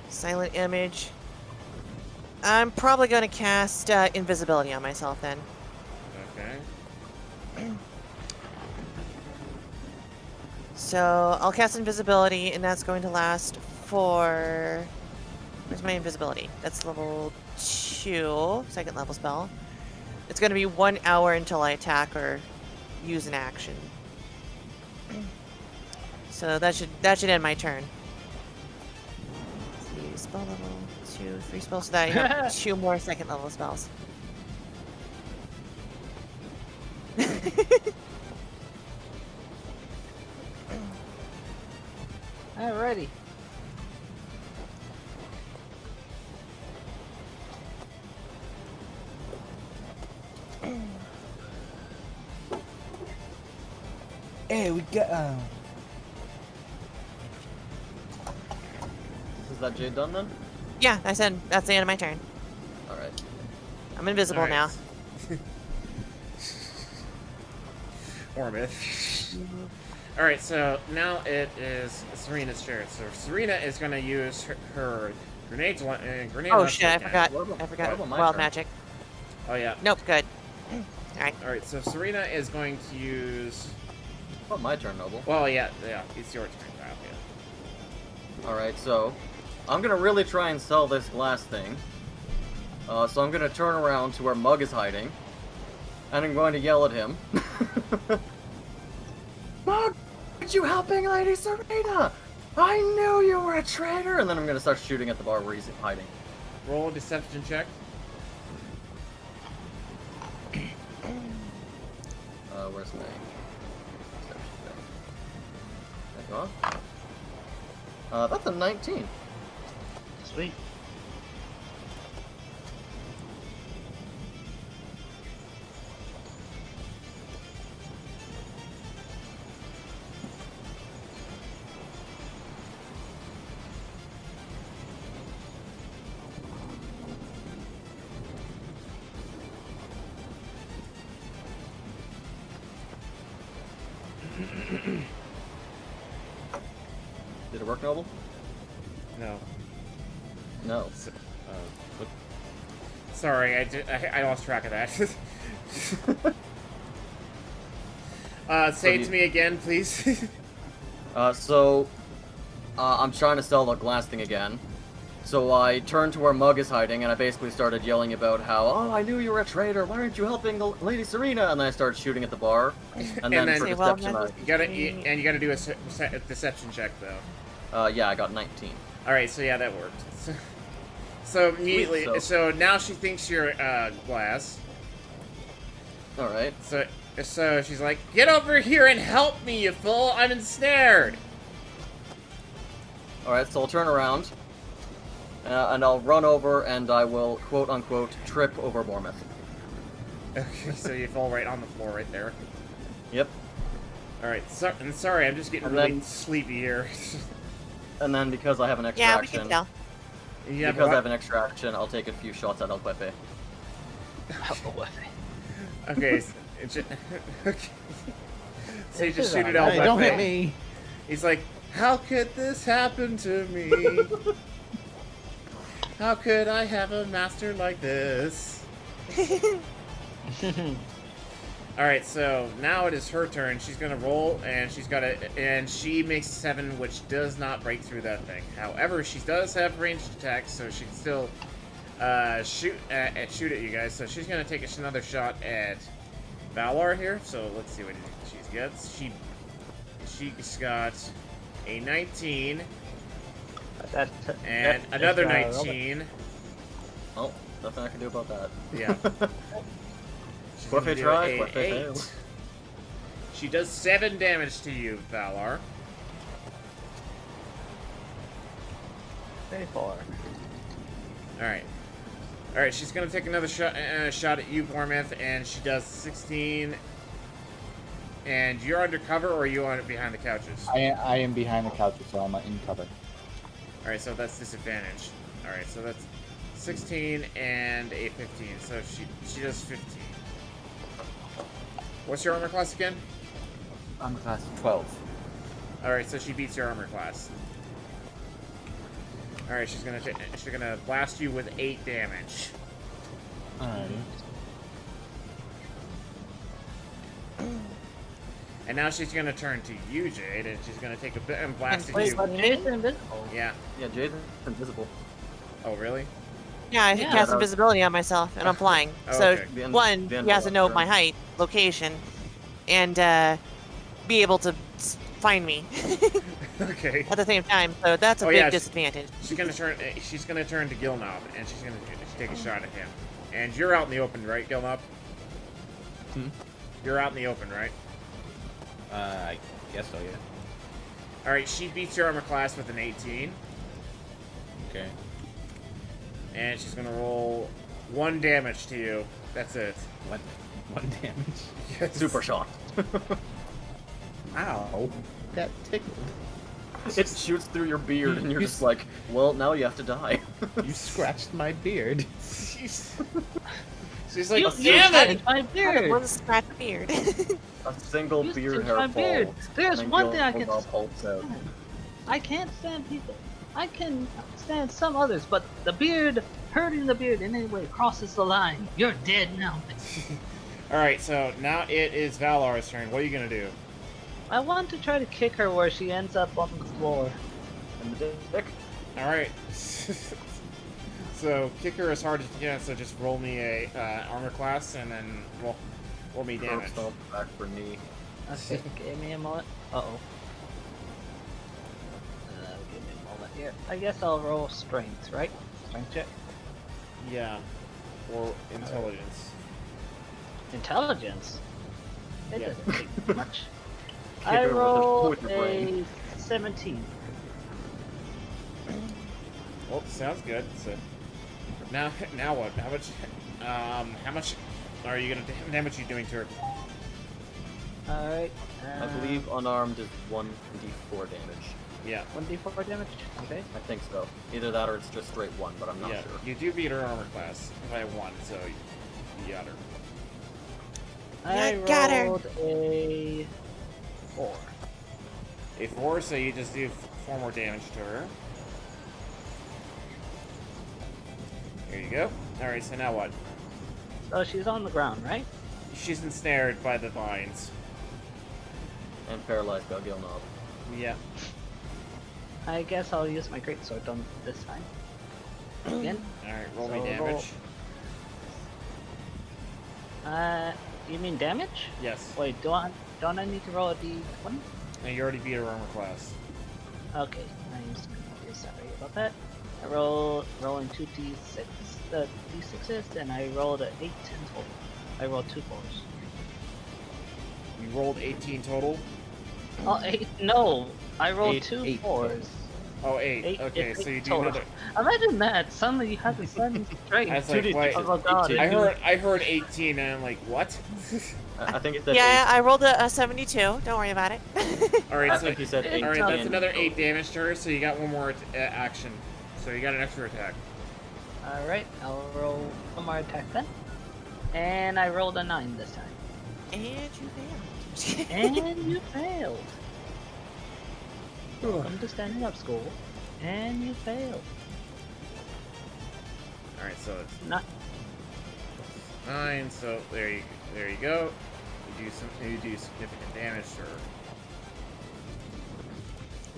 Silent image. I'm probably going to cast invisibility on myself then. Okay. So I'll cast invisibility, and that's going to last for... Where's my invisibility? That's level 2, second level spell. It's going to be 1 hour until I attack or use an action. So that should end my turn. Let's see, spell level 2, 3 spells. So that I have 2 more second level spells. Alrighty. Hey, we got. Is that Jade done then? Yeah, I said that's the end of my turn. All right. I'm invisible All right. now. Ormith. Alright, so now it is Serena's turn. So Serena is going to use her grenade Oh launcher shit! I again. forgot. What about- I forgot. what about my Wild turn? magic. Oh, yeah. Nope. Good. All right. Alright, so Serena is going to use... Oh, my turn, Noble. Well, yeah, it's your turn, Kyle, yeah. Alright, so I'm gonna really try and sell this glass thing. So I'm gonna turn around to where Mug is hiding, and I'm going to yell at him. Mug, aren't you helping Lady Serena? I knew you were a traitor! And then I'm gonna start shooting at the bar where he's hiding. Roll a deception check. Where's my deception check? There you go. That's a 19. Sweet. Did it work, Noble? No. No. So, what? Sorry, I lost track of that. Say it to me again, please. I'm trying to sell the glass thing again. So I turned to where Mug is hiding, and I basically started yelling about how, oh, I knew you were a traitor. Why aren't you helping the Lady Serena? And then I started shooting at the bar. And then then- for Say, well, deception, magic. you gotta do a deception check, though. yeah, I got 19. Alright, so yeah, that worked. So immediately, Sweet, so now she thinks you're glass. All right. So she's like, get over here and help me, you fool! I'm ensnared! All right. So I'll turn around, and I'll run over, and I will quote unquote trip over Bournemouth. Okay, so you fall right on the floor right there. Yep. Alright, I'm sorry, I'm just getting And really then- sleepy here. And then because I have an extra Yeah, we action, can tell. Yeah, because I but have an extra action, I'll take a few shots at El Pepe. okay, okay. So you just shoot it out. Hey, don't hit me. He's like, how could this happen to me? How could I have a master like this? Alright, so now it is her turn. She's gonna roll, and she makes 7, which does not break through that thing. However, she does have ranged attacks, so she can still shoot at you guys. So she's gonna take another shot at Valor here. So let's see what she gets. She's got a 19 and another 19. Oh, nothing I can do about that. Yeah. She's What gonna if do they try? a What if they 8. fail? She does 7 damage to you, Valar. Alright. Alright, she's gonna take another shot at you, Bournemouth, and she does 16. And you're undercover, or are you behind the couches? I am behind the couches, so I'm in cover. Alright, so that's disadvantage. Alright, so that's 16 and a 15, so she does 15. What's your armor class again? I'm class 12. Alright, so she beats your armor class. Alright, she's gonna blast you with 8 damage. Alrighty. And now she's gonna turn to you, Jade, and she's gonna take a bit and blast at please you. let Yeah. Yeah, Jaden's invisible. Oh, really? Yeah, I Yeah, cast that was- invisibility on myself, and I'm flying. Oh, so okay. The end- one, the end he has to of know that my turn. height, location, and be able to find me Okay. at the same time. So that's a Oh, big yeah, disadvantage. She's gonna turn to Gilnob, and she's gonna take a shot at him. And you're out in the open, right, Gilnob? Hmm? You're out in the open, right? I guess so, yeah. Alright, she beats your armor class with an 18. Okay. And she's gonna roll 1 damage to you. That's it. One damage. Yes. Super shocked. Ow. That tickled. It shoots through your beard, and you're just like, well, now you have to die. You scratched my beard. She's like, You damn it! touched my beard. One scratch beard. A single You beard touched hair my beard. falls. There's and one thing I can Gilmore pulps out. I can't stand people. I can stand some others, but the beard, hurting the beard in any way crosses the line. You're dead now. Alright, so now it is Valar's turn. What are you gonna do? I want to try to kick her where she ends up on the floor. And the dick. Alright. So, kick her as hard as you can, so just roll me a armor class, and then roll me damage. Stomp back for knee. Okay, give me a moment. Uh-oh. Give me a moment here. I guess I'll roll strength, right? Strength check. Yeah. Or intelligence. Intelligence? It Yeah. doesn't take much. Kick I her rolled with your brain. a 17. Well, sounds good. So, now what? How much are you gonna damage you doing to her? Alright. I believe unarmed is 1d4 damage. Yeah. 1d4 damage? Okay. I think so. Either that or it's just straight 1, but I'm not Yeah. sure. You do beat her armor class by 1, so you got her. I Yeah, got her. rolled a 4. A 4, so you just do 4 more damage to her. There you go. Alright, so now what? So she's on the ground, right? She's ensnared by the vines. And paralyzed by Gilnob. Yeah. I guess I'll use my greatsword on this time. Again. Alright, roll me So damage. You mean damage? Yes. Wait, don't I need to roll a d20? No, you already beat her armor class. Okay, I'm just gonna be sorry about that. I rolling 2 d6s, and I rolled an 8, 10 total. I rolled 2 4s. You rolled 18 total? Oh, 8? No, I rolled Eight- 2 eight 4s. Oh, 8. Eight- Okay, it's so you eight do total. another. Imagine that. Suddenly you have a sudden strength. I was like, wait. Oh god. I heard 18 and I'm like, what? I think it said Yeah, I rolled a 72. Don't worry about it. Alright, I so think he said 18. alright, that's another 8 damage to her, so you got one more action. So you got an extra attack. Alright, I'll roll one more attack then. And I rolled a 9 this time. And you failed. And you failed. Welcome to standing up school. And you failed. Alright, so it's Not 9, so there you go. You do significant damage to her.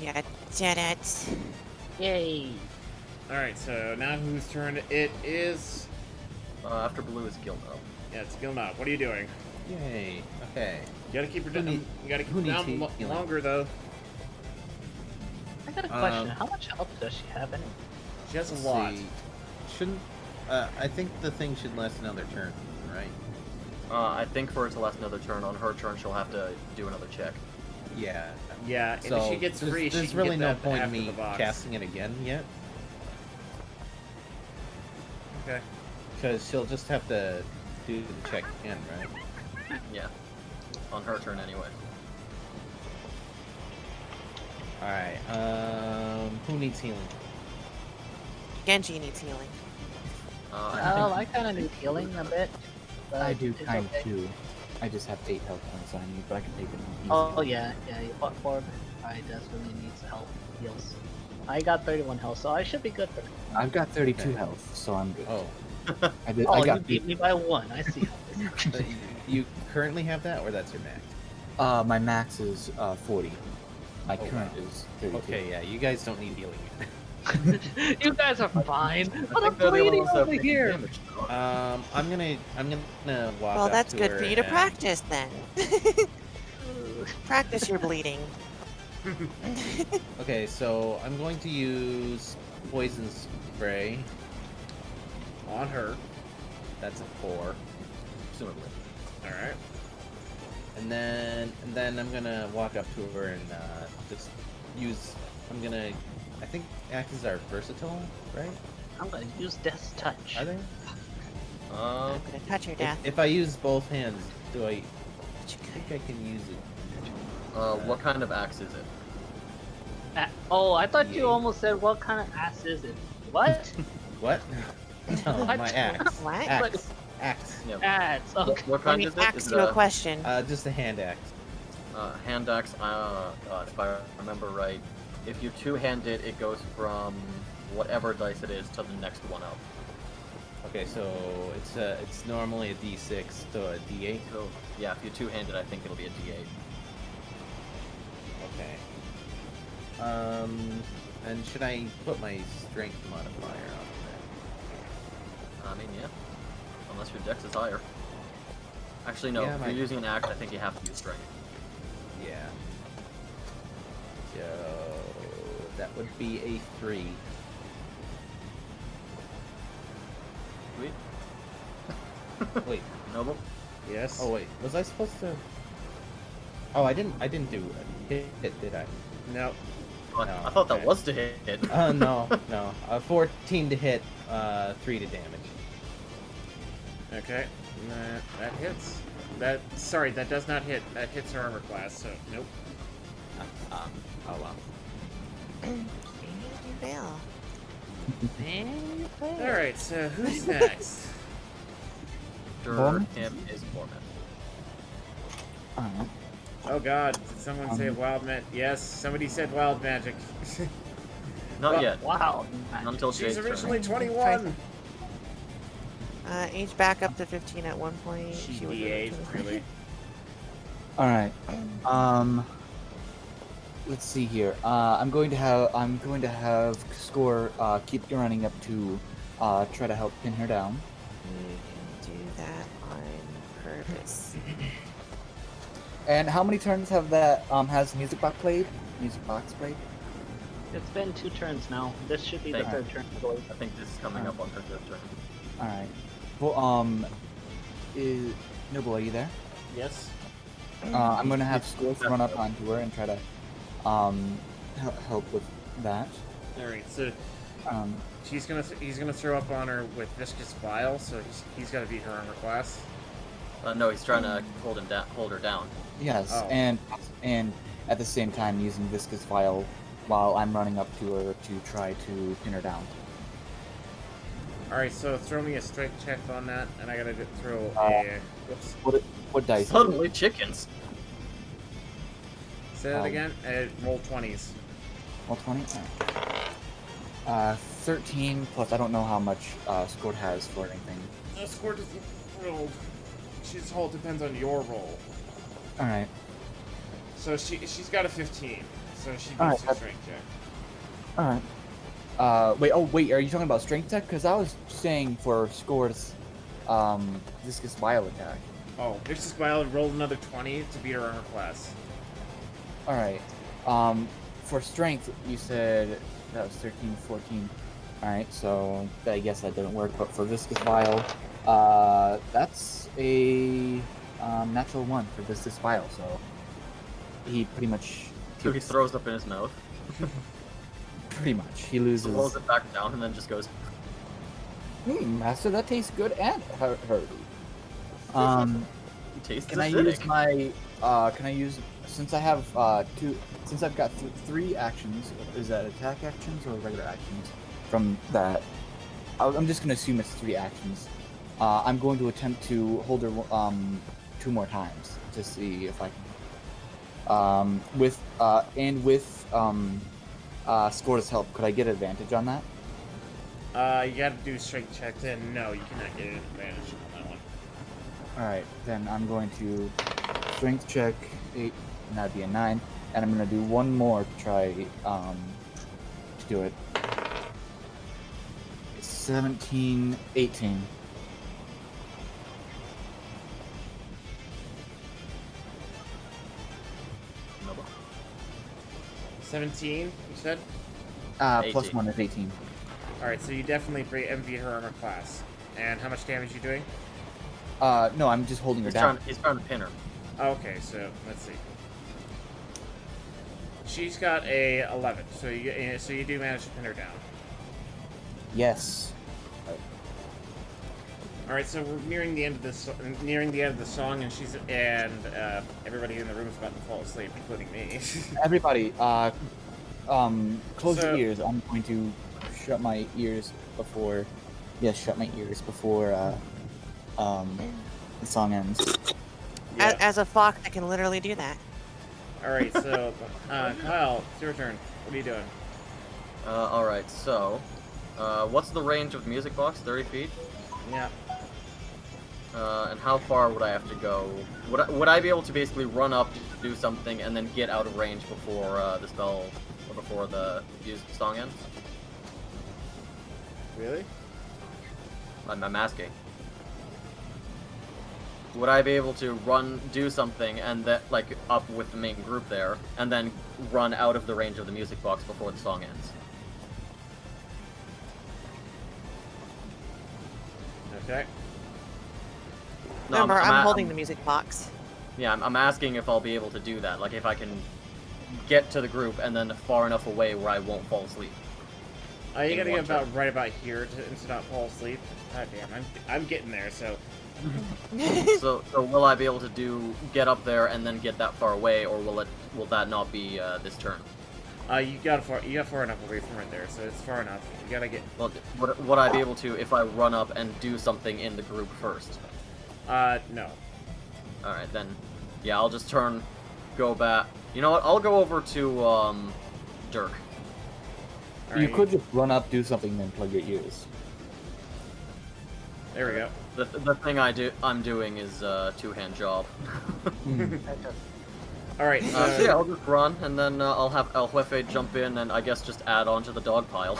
Yeah, did it. yay. Alright, so now whose turn it is? After blue is Gilnob. Yeah, it's Gilnob. What are you doing? Yay. Okay. You gotta keep her Who down. need- You gotta keep who her needs down healing? longer though. I got a question. How much health does she have in it? She has Let's a lot. see. Shouldn't. I think the thing should last another turn, right? I think for it to last another turn, on her turn she'll have to do another check. Yeah. Yeah, and So if she gets there's, free, there's she can really get no that point in after me the box. casting it again yet, Okay. because she'll just have to do the check again, right? Yeah. On her turn anyway. All right. Who needs healing? Genji needs healing. Well, I kind of need healing a bit. But I do it's kind okay. of too. I just have 8 health points on me, but I can take them easily. Oh yeah, you fought for I desperately needs help. Heals. I got 31 health, so I should be good for it. I've got 32 Okay. health, so I'm good. Oh, I Oh, I you got beat me by 1. I see. you currently have that, or that's your max? my max is 40. My Oh, current wow. is 32. Okay, yeah, you guys don't need healing. You guys are fine. I What a think they're the only bleeding ones that have over taken here. damage. I'm gonna walk Well, up that's to good her for you to and- practice then. Practice your bleeding. Okay, so I'm going to use poison spray. On her. That's a 4. Presumably. Alright. And then I'm gonna walk up to her and just use. I'm gonna. I think axes are versatile, right? I'm gonna use Death's Touch. Are they? I'm gonna touch your death. If I use both hands, do I But you think I can use it? What kind of axe is it? Oh, I thought you D8. almost said, what kind of ass is it? What? What? No, What? my axe. What? Axe. Axe. Yeah. Ass. Okay. What Let kind me is it? ask Is you it a question. Just a hand axe. hand axe? If I remember right, if you two-handed, it goes from whatever dice it is to the next one up. Okay, so it's normally a D6 to a D8. So yeah, if you two-handed, I think it'll be a D8. Okay. And should I put my strength modifier on I mean, yeah. Unless your dex is higher. Actually, no. Yeah, if my- you're using an axe, I think you have to use strength. that? Yeah. So that would be a 3. Sweet. Wait. Noble? Yes. Oh wait. Was I supposed to? Oh, I didn't do a hit, did I? No. Oh, No, I thought that okay. was to hit. No. 14 to hit, 3 to damage. Okay. That hits. Sorry, that does not hit. That hits her armor class, so nope. Oh well. You fail. Alright, so who's next? After Borman? him is Borman. Alright. Oh god, did someone say wild magic? Yes, somebody said wild magic. Not Well, yet. Wow. Not until She's Jade's originally turn. 21! Age back up to 15 at one point. She was D8, really. Alright. Let's see here. I'm going to have Score keep running up to try to help pin her down. Do that on purpose. And how many turns have that has Music Box played? Music Box played? It's been 2 turns now. This should be the Thank 3rd turn, I believe. I think this is coming up on her third turn. Alright. Well, is Noble, are you there? Yes. I'm gonna have Score run up onto her and try to help with that. Alright, so Um, he's gonna throw up on her with Viscous Vial, so he's gotta beat her armor class. No, he's trying to hold her down. yes, Oh. and at the same time using Viscous Vial while I'm running up to her to try to pin her down. Alright, so throw me a strength check on that, and I gotta throw a... Whoops. What dice? Suddenly, chickens. Say that again? Roll 20s. Roll 20? Alright. 13 plus I don't know how much Score has for anything. The score doesn't roll. She's whole depends on your roll. Alright. So she's got a 15, so she beats Alright, her that- strength check. Alright. Wait, are you talking about strength check? Because I was saying for Score's Viscous Vial attack. Oh, Viscous Vial rolled another 20 to beat her armor class. Alright. For strength, you said that was 13, 14. Alright, so I guess that didn't work. But for Viscous Vial, that's a natural 1 for Viscous Vial, so he pretty much... So he throws up in his mouth, Pretty much. He loses... rolls it back down, and then just goes. Master, that tastes good and herby. He tastes Can I acidic. use my... can I use... Since I have since I've got 3 actions, is that attack actions or regular actions? From that, I'm just gonna assume it's 3 actions. I'm going to attempt to hold her 2 more times to see if I can. With Score's help, could I get advantage on that? You gotta do a strength check, then no, you cannot get an advantage on that one. Alright, then I'm going to strength check 8, and that'd be a 9, and I'm gonna do 1 more to try to do it. 17, 18. Noble. 17, you said? Plus 18. 1 is 18. Alright, so you definitely beat her armor class. And how much damage you doing? No, I'm just holding her down. He's trying to pin her. Okay, so let's see. She's got a 11, so you do manage to pin her down. Yes. All right, so we're nearing the end of this, song, and everybody in the room is about to fall asleep, including me. Everybody, Close your So- ears. I'm going to shut my ears before. Yes, shut my ears before the song ends. Yeah. As a fox, I can literally do that. All right. So, Kyle, it's your turn. What are you doing? Alright, so, what's the range of the music box? 30 feet? Yeah. And how far would I have to go? Would I be able to basically run up, do something, and then get out of range before the spell, or before the song ends? Really? I'm asking. Would I be able to run, do something, and that like up with the main group there, and then run out of the range of the music box before the song ends? Okay. No, Remember, I'm holding I'm- the music box. Yeah, I'm asking if I'll be able to do that. Like if I can get to the group and then far enough away where I won't fall asleep. You In gotta one get about turn. right about here to not fall asleep. God damn, I'm getting there. So So will I be able to get up there and then get that far away, or will that not be this turn? you got far enough away from right there, so it's far enough. You gotta get. Well, would I be able to if I run up and do something in the group first? No. All right, then. Yeah, I'll just go back. You know what? I'll go over to Dirk. All You right, could just run up, do something, then plug your ears. There we go. The thing I'm doing is a two-hand job. All right. So yeah, I'll just run, and then I'll have El Jefe jump in, and I guess just add on to the dog pile.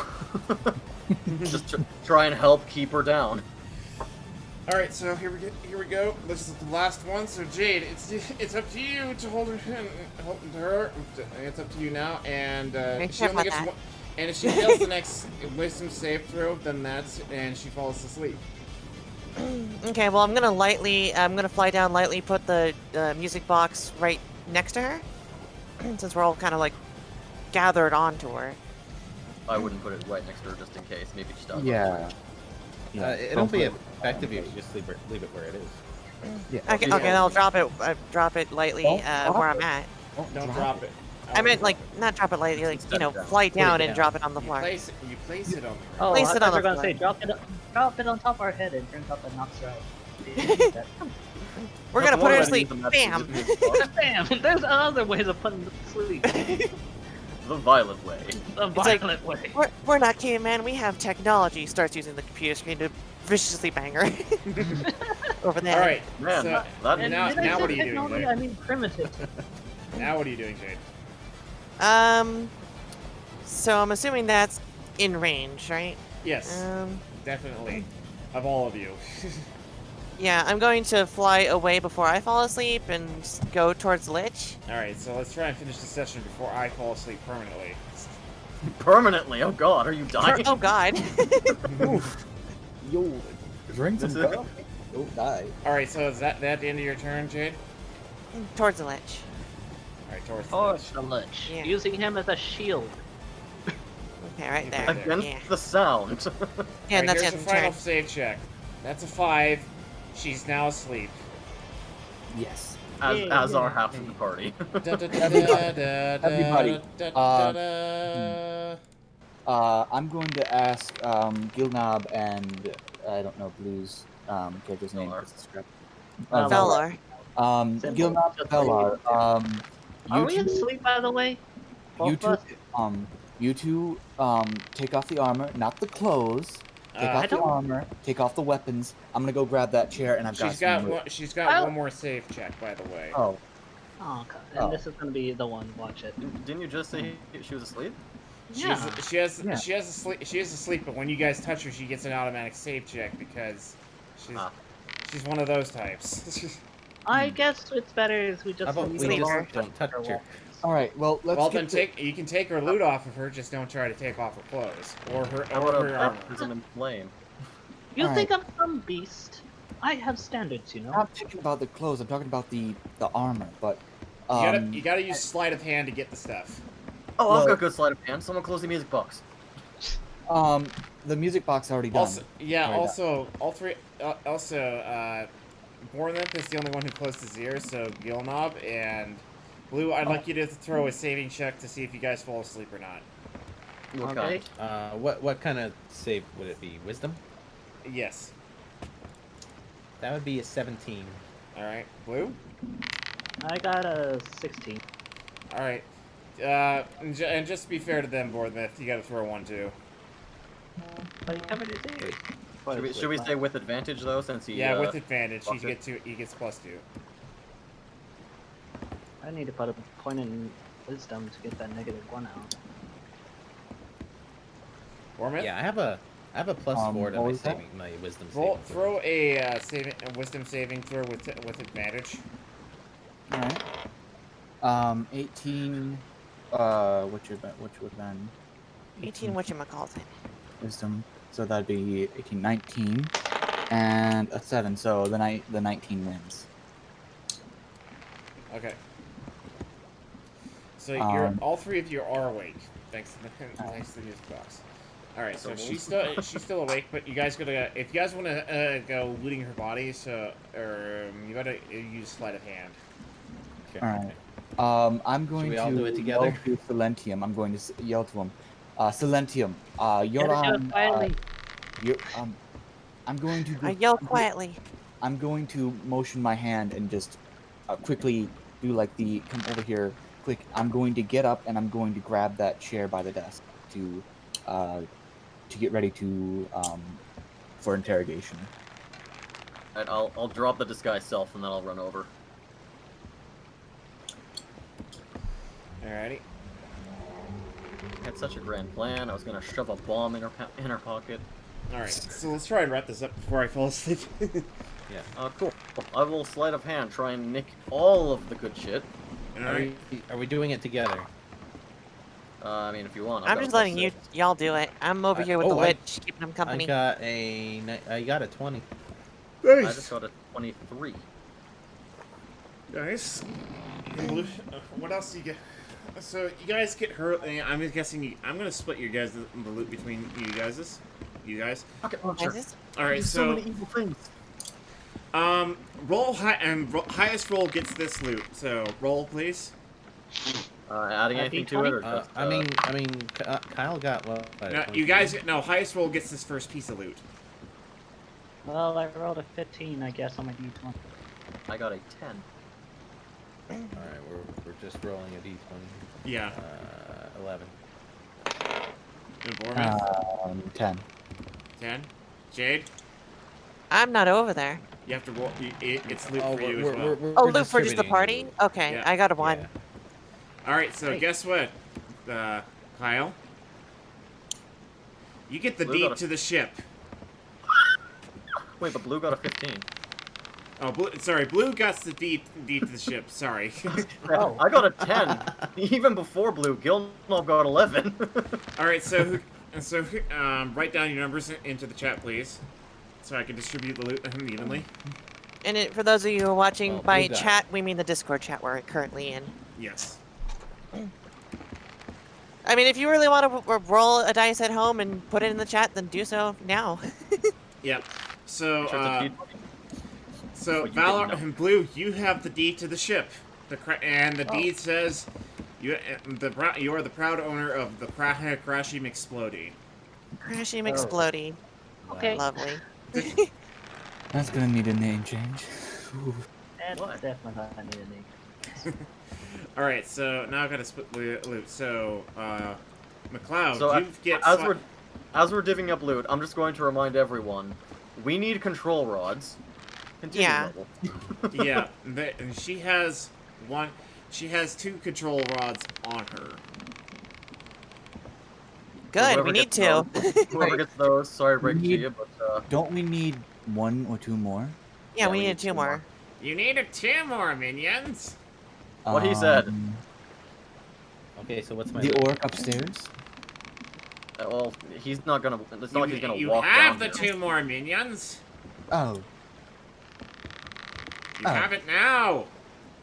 Just try and help keep her down. All right. So here we go. This is the last one. So Jade, it's up to you to hold her. It's up to you now, and she care only about gets that. one. And if she fails the next wisdom save throw, then and she falls asleep. Okay, well, I'm gonna fly down lightly, put the music box right next to her, since we're all kind of like gathered onto her. I wouldn't put it right next to her just in case. Maybe she does. Yeah. It'll be effective if you just leave it where it is. Yeah. Okay, then I'll drop it lightly Don't drop where it. I'm at. Don't drop it. I meant like not drop it lightly, like Set it down. fly down and down. drop it on the You floor. place it on the Oh, Place I it thought on you were the gonna say floor. drop it on top of our head and turns out that knocks her out. We're That's gonna put one her way to to use sleep. the Bam. music box. Bam! There's other ways of putting them to sleep. The violent way. The like- violent way. We're not cavemen. We have technology. Starts using the computer screen to viciously bang her over the head. All right. Man, So that And now did I say what are you doing, technology? Jade? I mean primitive. Now what are you doing, Jade? So I'm assuming that's in range, right? Yes, Um, definitely. Of all of you. yeah, I'm going to fly away before I fall asleep and go towards the Lich. All right. So let's try and finish the session before I fall asleep permanently. permanently. Oh God, are you dying? Oh God. Yo, drink some This is- coffee. Don't die. All right. So is that the end of your turn, Jade? Towards the Lich. All right. Towards the Oh, ledge. it's the Lich. Yeah. Using him as a shield. Okay, right there. Against Yeah. the sound. Yeah, All and that's here's the the final turn. save check. That's a 5. She's now asleep. Yes. as are half of the party. Everybody, Everybody. I'm going to ask Gilnob and I don't know Blue's character's name. Velar. It's a script. Velar. Gilnob, Just Velar. Are You we two, asleep, by the way? you Both two, of us? you two, take off the armor, not the clothes. Take I off the don't- armor. Take off the weapons. I'm gonna go grab that chair, and I've got. She's got some- one, she's got I'll- one more save check, by the way. Oh, Oh, God. And Oh. this is gonna be the one. Watch it. Didn't you just say she was asleep? Yeah. She has Yeah. she is asleep, but when you guys touch her, she gets an automatic save check because Ah. she's one of those types. I guess it's better if we just How about leave we her just don't touch her? all right. Well, let's well, get then to- you can take her loot off of her, just don't try to take off her clothes or How about her a armor. baptism in flame? You Alright. think I'm some beast? I have standards, you I'm know. not talking about the clothes. I'm talking about the armor. But You gotta use sleight of hand to get the stuff. Oh, I've Well- got good sleight of hand. Someone close the music box. the music box already done. Also, yeah. Already Also, all three. Also, Borneth is the only one who closed his ears, so Gilnob and Blue, I'd like you to throw a saving check to see if you guys fall asleep or not. What Okay. kind? What kind of save would it be? Wisdom? Yes. That would be a 17. All right, Blue. I got a 16. All right. And just to be fair to them, Bournemouth, you got to throw one too. But he covered his ears. Should we say with advantage though, since he? Yeah, with advantage, fucked it? he gets +2. I need to put a point in wisdom to get that -1 out. Bournemouth. Um, Yeah, I have a +4 to what my was that? saving, my wisdom Roll, saving. throw a wisdom saving throw with advantage. Alright. 18. Which would have been 18 whatchamacallit. wisdom. So that'd be 18, 19, and a 7. So the 19 wins. Okay. So you're Um, all three of you are awake, thanks to the music box. All right, so she's still awake, but you guys gotta, if you guys want to go looting her body, so you gotta use sleight of hand. Okay. Alright. I'm going Should we to all do it together? yell to Silentium. I'm going to yell to him. Silentium, you're Gotta do it on. quietly. I'm going to. I yell quietly. I'm going to motion my hand and just quickly do like the come over here. Quick! I'm going to get up and I'm going to grab that chair by the desk to get ready to for interrogation. And I'll drop the disguise self and then I'll run over. Alrighty. I had such a grand plan. I was gonna shove a bomb in her pocket. All right, so let's try and wrap this up before I fall asleep. Yeah. Cool. I will sleight of hand try and nick all of the good shit. All right. Are we doing it together? I mean, if you want. I'm just letting y'all do it. I'm over here with the witch, keeping them I company. got a 20. I just got a 23. Nice. What else do you get? So you guys get hurt. I'm guessing I'm gonna split you guys the loot between you guys. You guys. Okay, Is this? All right. so So many evil things. roll high and highest roll gets this loot. So roll, please. Adding anything to it, or just, I mean, Kyle got what? No, you guys. No, highest roll gets this first piece of loot. Well, I rolled a 15, I guess, on my d20. I got a 10. All right, we're just rolling a d20. Yeah. 11. Good, Bournemouth. 10. 10. Jade, I'm not over there. you have to roll. It's loot for you as well. Oh, loot for just the party? distributing Okay, Yeah. I got a 1. Yeah. All right. So Great. guess what, Kyle? You get the Blue got deed a- to the ship. Wait, but Blue got a 15. Oh, Blue got the deed to the ship. Sorry. Oh. I got a 10. Even before Blue, Gilnob got 11. All right, so write down your numbers into the chat, please, so I can distribute the loot evenly. And for those of you who are watching Well, by blue got- chat, we mean the Discord chat we're currently in. Yes. I mean, if you really want to roll a dice at home and put it in the chat, then do so now. Yep. So, Sure, it's a deed. so Oh, you Valor didn't know. and Blue, you have the deed to the ship. And the Oh. deed says, you are the proud owner of the Crashy McSplody. Crashing McSplody. Okay. Lovely. That's gonna need a name change. Ooh. And What? definitely I need a name. All right, so now I gotta split loot. So, McLeod, So, you get as we're divvying up loot, I'm just going to remind everyone, we need control rods. Continue, Yeah. Noble. yeah, and she has one. She has 2 control rods on her. Good, Whoever we need gets to. those- Whoever gets those, sorry to break it to Need- you, but Don't we need 1 or 2 more? Yeah, we need 2 more. You needed 2 more minions. What he said. Okay, so what's my The loot? orc upstairs. well, he's not gonna. It's not like he's gonna you walk have down the here. 2 more minions. Oh, You Oh. have it now.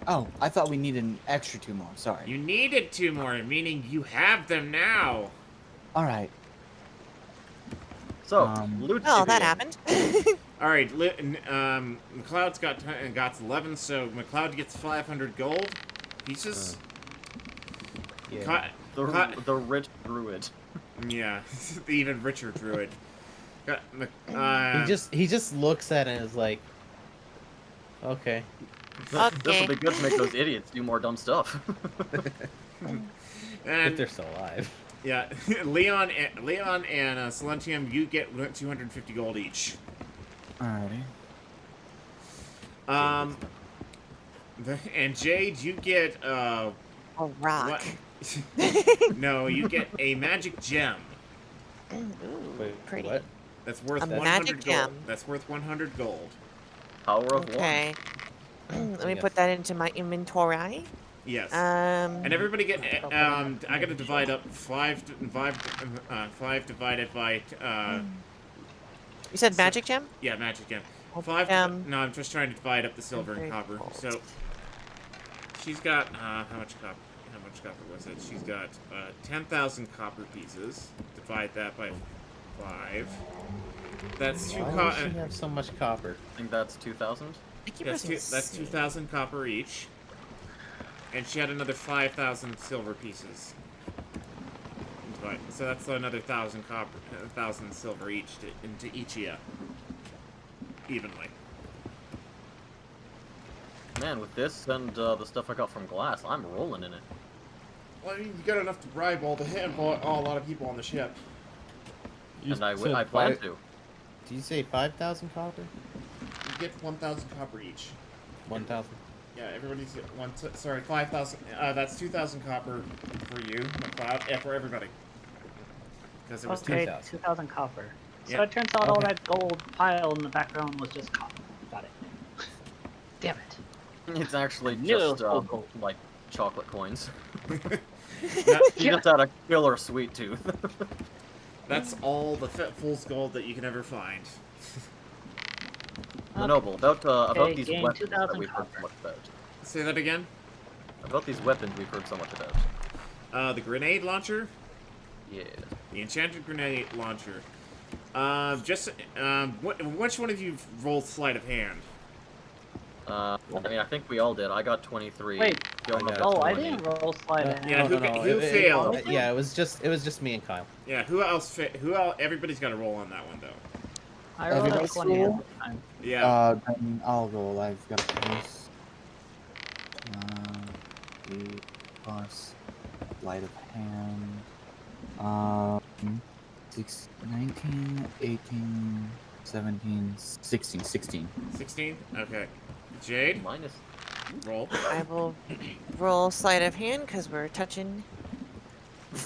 oh! I thought we needed an extra 2 more. Sorry. You needed 2 more, meaning you have them now. All right. So, Um, loot. Oh, that divvying. happened. All right, McLeod's got 11, so McLeod gets 500 gold. pieces. Yeah. The rich druid. Yeah, the even richer druid. He just looks at it and is like, okay. This Okay. will be good to make those idiots do more dumb stuff. If And they're still alive. yeah, Leon and Silentium, you get 250 gold each. Alrighty. And Jade, you get A rock. what? No, you get a magic gem. Ooh, Wait, pretty. what? That's worth A 100 magic gold. gem. That's worth 100 gold. Power of Okay. Let me Yeah. put that into my inventory. Yes. Um. And everybody get I gotta divide up five divided by You said magic gem? yeah, magic gem. Oh, 5 no, I'm just trying to divide up the silver and Okay, copper. gold. So she's got how much copper was it? She's got 10,000 copper pieces. Divide that by 5. That's 2 Why does she have so much copper? I think that's 2,000. I keep That's pressing that's C. 2,000 copper each. And she had another 5,000 silver pieces. So that's another 1,000 copper, 1,000 silver each into each evenly. Man, with this and the stuff I got from Glass, I'm rolling in it. Well, I mean, you got enough to bribe a lot of people on the ship. And I plan to. Did you say 5,000 copper? You get 1,000 copper each. 1,000. Yeah, everybody's get sorry, 5,000. That's 2,000 copper for you, McLeod. Yeah, for everybody. Because it was Okay, 2,000. 2,000 copper. So Yeah. it turns out all Okay. that gold pile in the background was just copper. Got it. Damn it. It's actually Knew it just was full gold. like chocolate coins. That- She just had a killer sweet tooth. that's all the fool's gold that you can ever find. The Noble, about Okay, these gain weapons that 2,000 we've heard so copper. much about. Say that again. About these weapons we've heard so much about. The grenade launcher. Yeah. The enchanted grenade launcher. Which one of you rolled sleight of hand? I mean, I think we all did. I got 23. Wait. Yo, I got Oh, I 20. didn't roll slide in. Yeah, who failed? Yeah, it was just me and Kyle. Yeah, who else? Who else? Everybody's got to roll on that one though. I rolled a Everybody 20 roll? at the time. Yeah. Then I'll roll. I've got a plus. 8 plus light of hand. 19, 18, 17, 16. 16. Okay. Jade, Minus. roll. I will roll sleight of hand because we're touching. all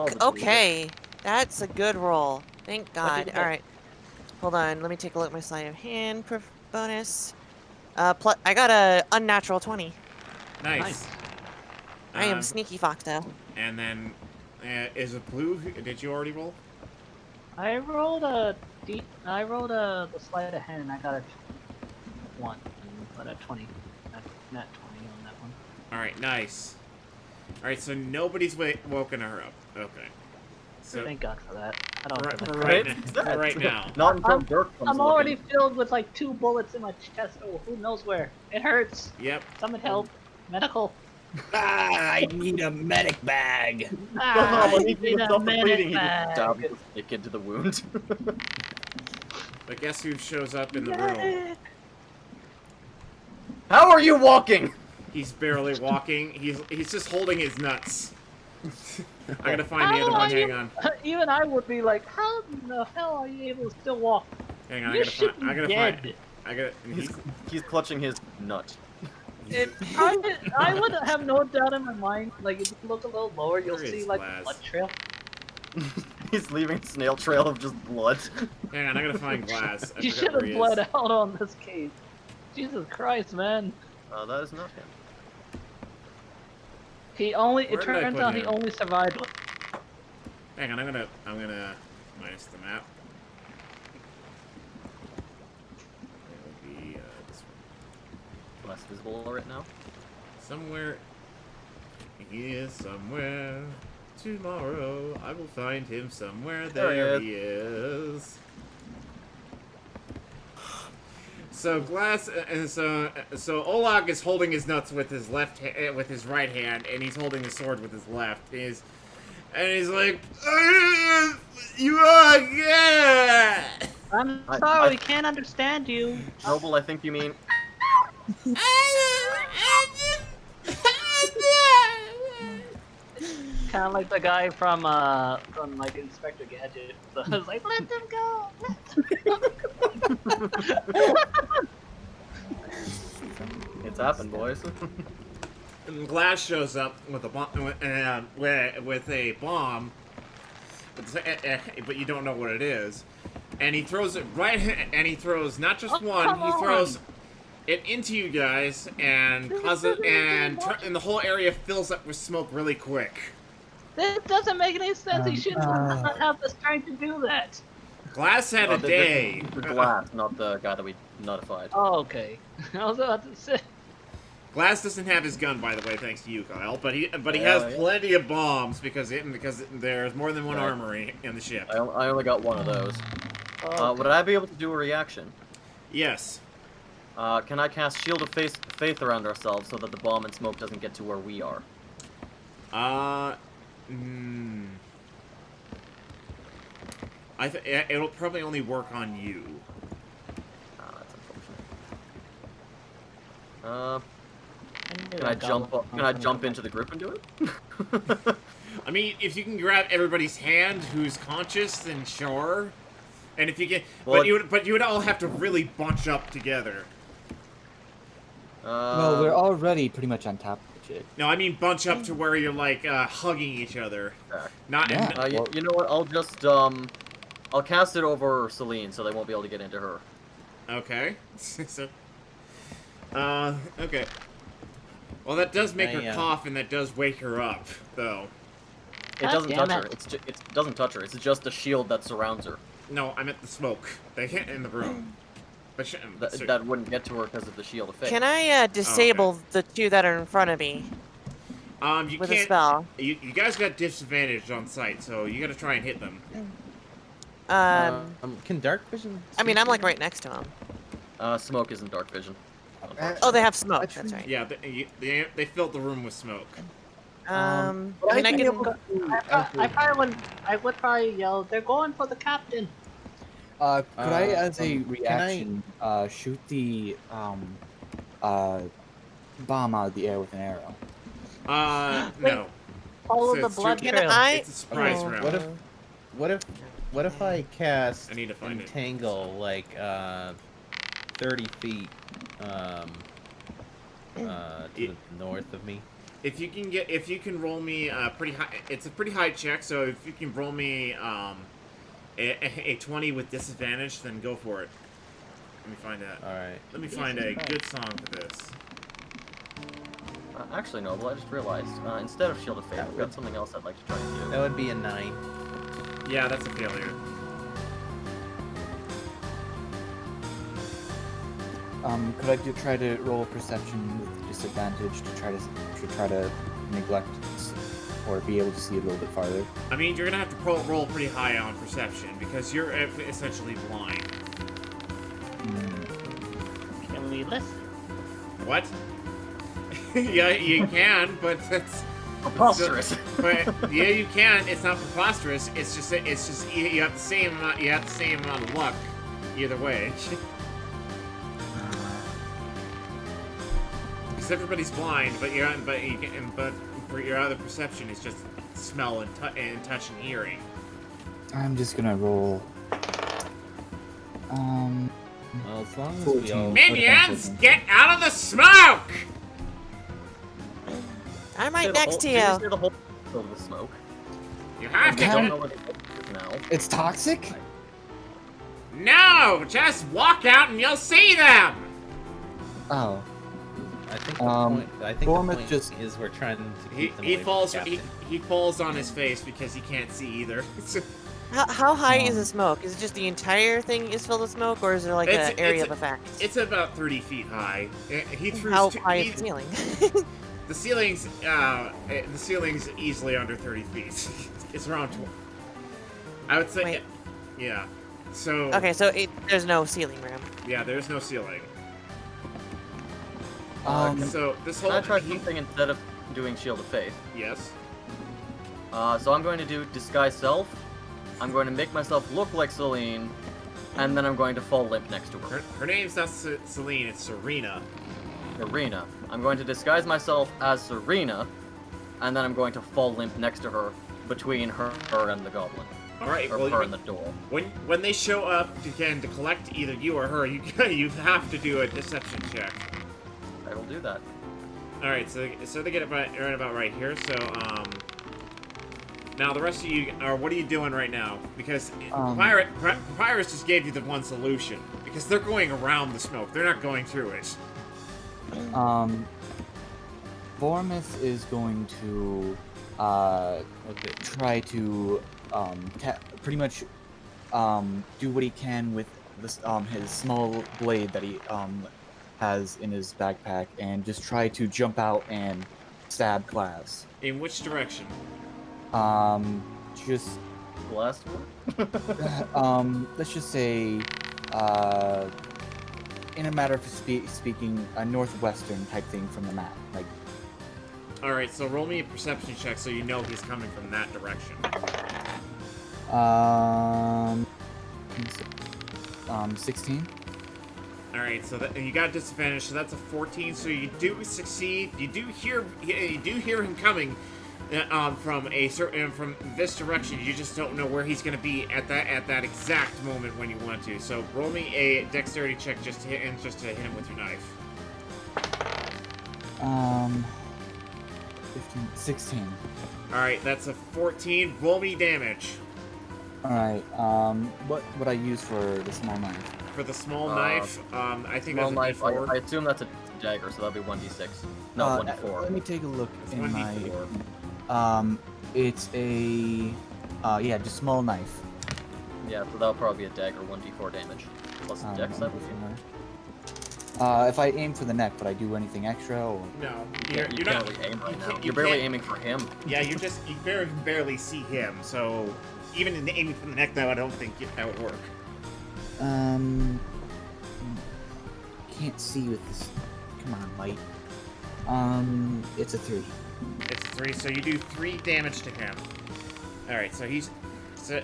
Fuck. the Okay, that's a good roll. Thank What God. did you All get? right. Hold on. Let me take a look at my sleight of hand bonus. I got a unnatural 20. Nice. Nice. I am Um, sneaky foxtail. And then, is it blue? Did you already roll? I rolled a the sleight of hand and I got a 1. But a 20. Not 20 on that one. All right. Nice. All right. So nobody's woken her up. Okay. So Thank God for that. I don't for, feel for like right, It's for right now. Not until I'm- Dirk comes I'm already looking. filled with like 2 bullets in my chest. Oh, who knows where? It hurts. Yep. Someone help. Medical. I need a medic bag. Ah, Oh, I he need a stopped bleeding. medic He just bag. stabbed the stick into the wound. But guess who shows up in the room? How are you walking? He's barely walking. He's just holding his nuts. I gotta find the How other one. are you- Hang on. Even I would be like, how in the hell are you able to still walk? Hang on. You I should gotta find. I be gotta dead. find. I gotta. He's clutching his nut. I would have no doubt in my mind, like if you look a little lower, you'll Where see is like Laz? a blood trail. He's leaving a snail trail of just blood. Hang on. I gotta find Glass. I You forgot should where have he bled is. out on this case. Jesus Christ, man. That is not him. He only, Where it did I turns put out he him? only survived. Hang on. I'm gonna minus the map. It would be this one. Less visible right now. Somewhere. He is somewhere. Tomorrow I will find him somewhere. There he There he is. So Glass, so Olag is holding his nuts with his with his right hand, and he's holding his sword with his left. And he's like, you are, yeah. I'm sorry, we can't understand you. Noble, I think you mean. Kind of like the guy from like Inspector Gadget. So I was like, let them go. It's happened, boys. And Glass shows up with a bomb, with a bomb, but you don't know what it is. And he throws it right, and he throws not just one, he throws it into you guys, and causes and the whole area fills up with smoke really quick. This doesn't make any sense. He shouldn't have the strength to do that. Glass had a day. The Glass, not the guy that we notified. Oh, okay. I was about to say. Glass doesn't have his gun, by the way, thanks to you, Kyle. But he has plenty of bombs because there's more than one armory in the ship. I only got one of those. Okay. Would I be able to do a reaction? Yes. Can I cast Shield of Faith around ourselves so that the bomb and smoke doesn't get to where we are? It'll probably only work on you. That's unfortunate. Can I jump up? Can I jump into the group and do it? I mean, if you can grab everybody's hand who's conscious, then sure. And if you get, but you would all have to really bunch up together. Well, we're already pretty much on top of the shit. No, I mean bunch up to where you're like hugging each other. Not. Yeah. You know what? I'll just I'll cast it over Celine so they won't be able to get into her. Okay. So, okay. Well, that does make her cough, and that does wake her up, though. It doesn't touch her. It doesn't touch her. It's just a shield that surrounds her. No, I meant the smoke. They can't in the room. But that wouldn't get to her because of the shield effect. Can I disable the two that are in front of me? You with can't. A spell. You guys got disadvantage on sight, so you got to try and hit them. Can dark vision? I mean, I'm like right next to him. Smoke isn't dark vision. Oh, they have smoke. That's right. Yeah, they filled the room with smoke. I mean, I can. I would probably yell, "They're going for the captain." Could I, as a reaction, shoot the bomb out of the air with an arrow? No. Follow So the it's blood true- trail. It's a surprise round. What if I cast I need to find it. Entangle like 30 feet to the north of me? If you can roll me pretty high, it's a pretty high check. So if you can roll me a 20 with disadvantage, then go for it. Let me find that. All right. Let me find a good song for this. Actually, Noble, I just realized, instead of Shield of Faith, I've got something else I'd like to try and do. That would be a 9. Yeah, that's a failure. Could I try to roll perception with disadvantage to try to neglect or be able to see a little bit farther? I mean, you're gonna have to roll pretty high on perception because you're essentially blind. Can we listen? What? Yeah, you can, but that's preposterous. But yeah, you can. It's not preposterous. It's just you have the same amount. You have the same amount of luck, either way. Because everybody's blind, but your other perception is just smell and touch and hearing. I'm just gonna roll. Well, as long as we all... Minions, get out of the smoke! I'm right next to Did you you. say the whole filled with smoke? You have to I don't go. know what it is now. It's toxic? No, just walk out and you'll see them. Oh. I think the point, Gormith just... is we're trying to keep them He away falls. from the He falls on his face because he can't see either. How high is the smoke? Is it just the entire thing is filled with smoke, or is there like an area of effect? It's about 30 feet high. He threw. How high is the ceiling? The ceiling's easily under 30 feet. It's around 20. I would say. Wait. Yeah. So Okay, so there's no ceiling room. yeah, there's no ceiling. Can So this I whole try something instead of doing Shield of Faith? yes. So I'm going to do Disguise Self. I'm going to make myself look like Celine, and then I'm going to fall limp next to her. Her name's not Celine, it's Serena. Serena. I'm going to disguise myself as Serena, and then I'm going to fall limp next to her, between her and the goblin. All right. Or Well, her and the door. when they show up again to collect either you or her, you have to do a deception check. I will do that. All right. So they get it right about right here. So now the rest of you are, what are you doing right now? Because Papyrus just gave you the one solution. Because they're going around the smoke. They're not going through it. Vormith is going to try to pretty much do what he can with this his small blade that he has in his backpack, and just try to jump out and stab Class. In which direction? Just Last one? let's just say in a matter of speaking, a northwestern type thing from the map, like. All right. So roll me a perception check so you know he's coming from that direction. 16. All right, so you got disadvantage, so that's a 14. So you do succeed. You do hear him coming from this direction. You just don't know where he's going to be at that exact moment when you want to. So roll me a dexterity check just to hit him with your knife. 15, 16. All right, that's a 14. Roll me damage. All right. What would I use for the small knife? For the small knife, I think Small that's a knife, D4. I assume that's a dagger, so that'd be 1d6. No, 1d4. Let me take a look It's in 1d4. my. It's a. Yeah, just small knife. Yeah, so that'll probably be a dagger, 1d4 damage. Plus dex, I believe. If I aim for the neck, would I do anything extra? Or... No, You you're can't not. really aim right now. you You're barely can't- aiming for him. Yeah, you barely see him. So even in aiming from the neck, though, I don't think that would work. Can't see with this. Come on, light. It's a 3. It's a 3, so you do 3 damage to him. All right, so he's so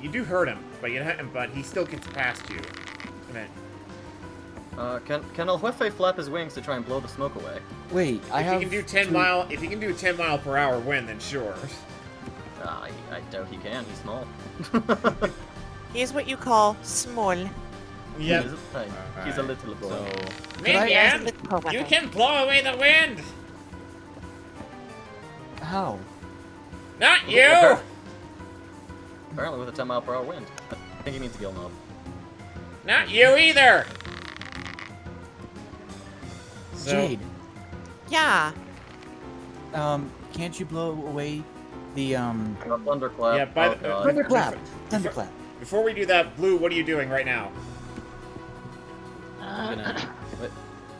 you do hurt him, but he still gets past you. And then, Can El Jefe flap his wings to try and blow the smoke away? Wait, I if have. he can do 10 mile, if he can do a 10 mile per hour wind, then sure. I doubt he can. He's small. He's what you call small. Yep. He's tiny. He's a little boy. So, Minion, you can blow away the wind. How? Not you. Apparently with a 10 mile per hour wind. I think he means Gil Knob. Not you either. So, Jade. Yeah. Can't you blow away the Thunderclap. Yeah, by oh, the- God. thunderclap? Thunderclap. Before we do that, Blue, what are you doing right now? I'm gonna. What?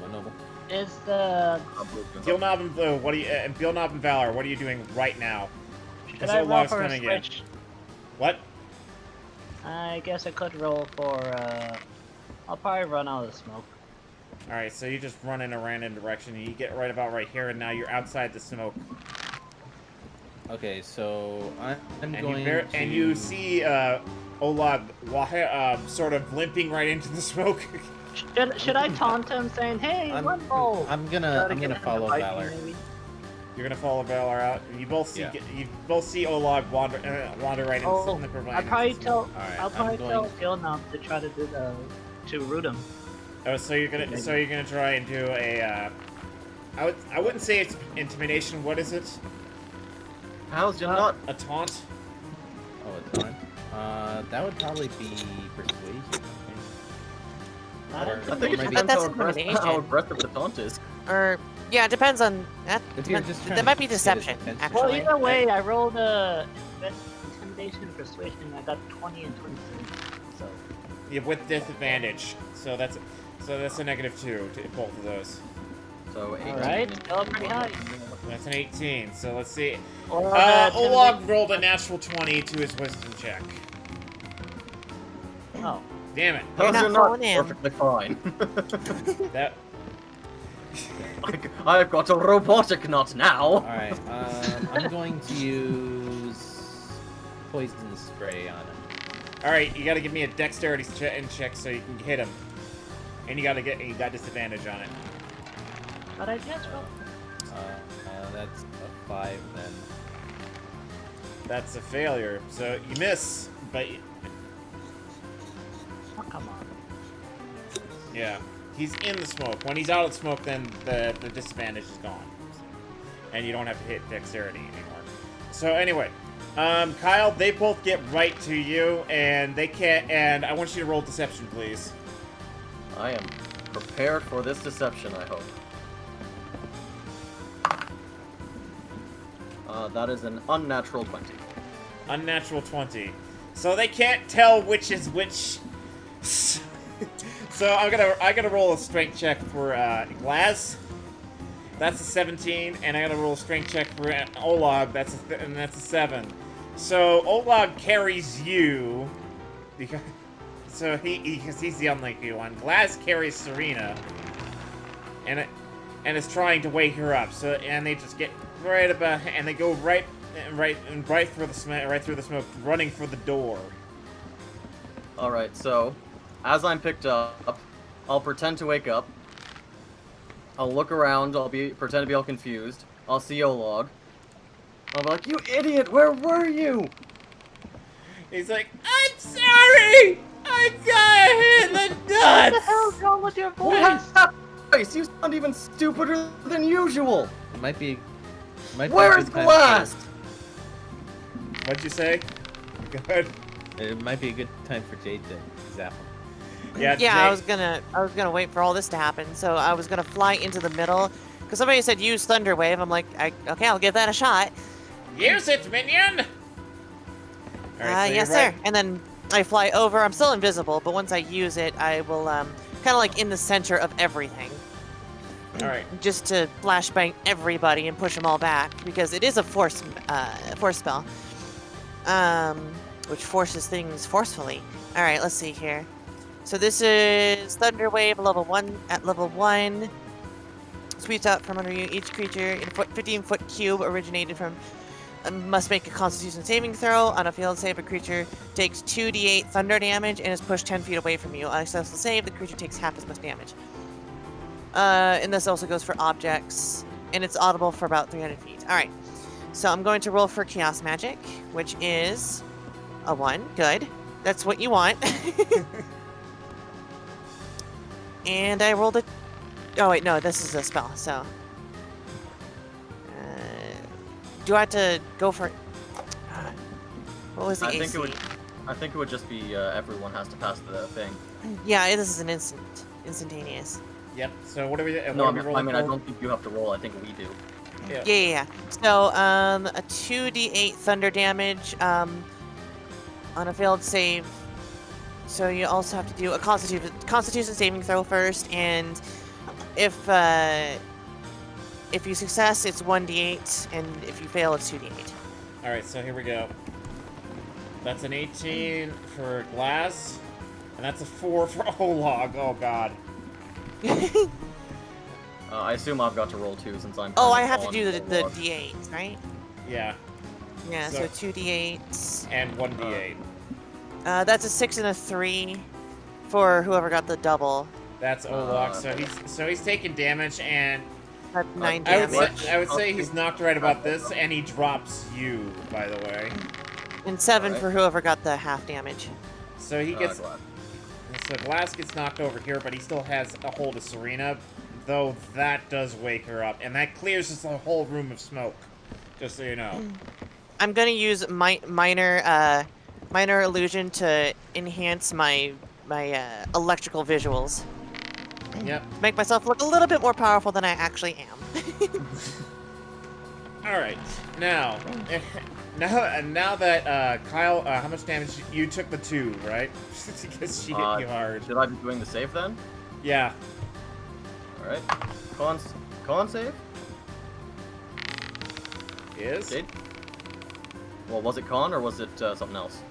What noble? Is the Gilnob and Blue, what are you? And Gilnob and Valor, what are you doing right now? should As I roll Olog's for a coming in. switch? What? I guess I could roll for. I'll probably run out of the smoke. All right, so you just run in a random direction, and you get right about right here, and now you're outside the smoke. Okay, so I'm And going you to. and you see Olag sort of limping right into the smoke. Should I taunt him saying, "Hey, I'm Limbo"? I'm Try gonna to get him to follow fight me, Valor. maybe? You're gonna follow Valor out. You both see Yeah. Olag wander right into Oh, the smoke. I'll probably tell. Alright, I'll probably I'm tell going- Gilnop to try to do to root him. Oh, so you're gonna try and do a. I wouldn't say it's intimidation. What is it? How's your nut? A taunt? Oh, a taunt. That would probably be persuasion. I I don't think it maybe- depends That's how intimidation. aggressive the taunt is. Or yeah, it depends on that. If you're just trying That to might be get his deception, attention. actually. Well, either way, I rolled intimidation and persuasion. I got 20 and 23. So Yeah, with disadvantage. So that's a -2 to both of those. So 18. Alright, still pretty high. That's an 18. So let's see. Or Olag rolled a natural 20 to his wisdom check. Oh. Damn it. You're Those not are not falling in. perfectly fine. That. I've got a robotic nut now. Alright, I'm going to use poison spray on him. All right, you gotta give me a dexterity check so you can hit him, and you got disadvantage on it. But I just rolled. That's a 5 then. That's a failure. So you miss, but Oh, come on. yeah, he's in the smoke. When he's out of smoke, then the disadvantage is gone, and you don't have to hit dexterity anymore. So anyway, Kyle, they both get right to you, and they can't. And I want you to roll deception, please. I am prepared for this deception, I hope. That is an unnatural 20. Unnatural 20. So they can't tell which is which. So I'm gonna roll a strength check for Glass. That's a 17, and I gotta roll a strength check for Olag. That's a 7. So Olag carries you because because he's the unlucky one. Glass carries Serena, and is trying to wake her up. So they just get right about, and they go right through the smoke, running for the door. All right, so as I'm picked up, I'll pretend to wake up. I'll look around. Pretend to be all confused. I'll see Olag. I'll be like, "You idiot! Where were you?" He's like, "I'm sorry! I got hit in the nuts!" What the hell's wrong with your What voice? happened? You sound even stupider than usual. It might be a Where's good time Glass? What'd you say? Good. It might be a good time for Jade to zap him. Yeah. Yeah, Jay- I was gonna wait for all this to happen. So I was gonna fly into the middle, because somebody said use Thunder Wave. I'm like, okay, I'll give that a shot. Use it, minion. All right, so Yes, you're right. sir. And then I fly over. I'm still invisible, but once I use it, I will kind of like in the center of everything, All right. just to flashbang everybody and push them all back, because it is a force spell, which forces things forcefully. All right, let's see here. So this is Thunder Wave, level 1. At level 1, sweeps out from under you. Each creature in a 15-foot cube originated from must make a Constitution saving throw. On a failed save, a creature takes 2d8 thunder damage and is pushed 10 feet away from you. On a successful save, the creature takes half as much damage. And this also goes for objects, and it's audible for about 300 feet. All right, so I'm going to roll for Chaos Magic, which is a 1. Good. That's what you want. And I rolled a... Oh, wait, no, this is a spell, so... do I have to go for... what was the AC? I think it would just be everyone has to pass the thing. Yeah, this is an instantaneous. Yep. So what are we? No, what are we rolling I for? don't think you have to roll. I think we do. Yeah. So, a 2d8 thunder damage, on a failed save. So you also have to do a Constitution saving throw first, and if you success, it's 1d8, and if you fail, it's 2d8. All right. So here we go. That's an 18 for Glass, and that's a 4 for Olag. Oh God. I assume I've got to roll 2 since I'm. Oh, kind I of have to on do the Olag. d8s, right? Yeah. Yeah, So- so 2d8s. And 1d8. That's a 6 and a 3 for whoever got the double. That's Olag. So he's taking damage, and That's 9 I would damage. say he's knocked right about this, and he drops you, by the way. And 7 Alright. for whoever got the half damage. So he gets. Glad. So Glass gets knocked over here, but he still has a hold of Serena, though that does wake her up, and that clears just the whole room of smoke. Just so you know. I'm gonna use minor illusion to enhance my electrical visuals. Yep. Make myself look a little bit more powerful than I actually am. All right. Now that Kyle, how much damage you took? The 2, right? Because she hit you hard. Should I be doing the save then? Yeah. All right. Con save. Is. Jade? Well, was it con or was it something else?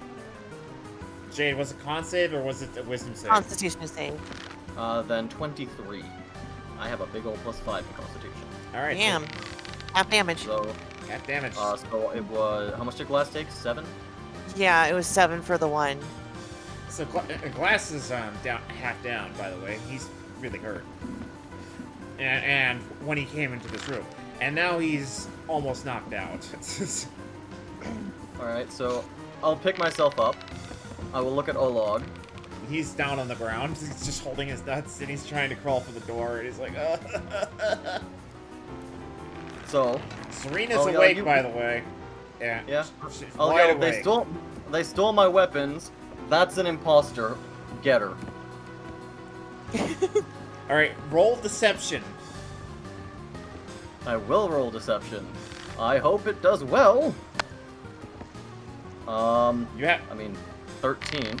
Jade, was it con save or was it a wisdom save? Constitution save. Then 23. I have a big old +5 in Constitution. All right. Damn. Half damage. So, Half damage. so it was, how much did Glass take? 7? Yeah, it was 7 for the one. So Glass is down, half down, by the way. He's really hurt. And when he came into this room, and now he's almost knocked out. All right, so I'll pick myself up. I will look at Olog. He's down on the ground. He's just holding his nuts, and he's trying to crawl for the door. And he's like, So, Serena's Oh, yeah, awake, you- by the way. Yeah. yeah. She's Oh, wide yo, awake. they stole my weapons. That's an imposter. Get her. All right, roll deception. I will roll deception. I hope it does well. You have I mean, 13.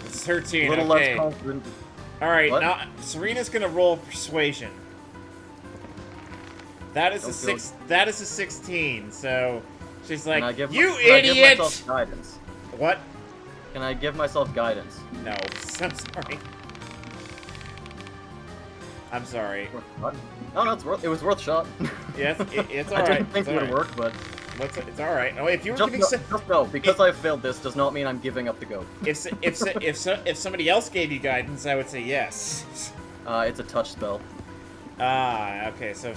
it's 13. A little Okay. less confident. All right, What? now Serena's gonna roll persuasion. That is Don't a feel- 16. So she's like, Can I give, "You can I give idiot!" myself guidance? What? Can I give myself guidance? No, I'm sorry. I'm sorry. Worth a shot? Oh no, it was worth a shot. Yes, it's I all right. didn't think it's it would all right. work, but It's all right. Oh, if you were just giving know, because I failed this does not mean I'm giving up the goat. if somebody else gave you guidance, I would say yes. It's a touch spell. Ah, okay. So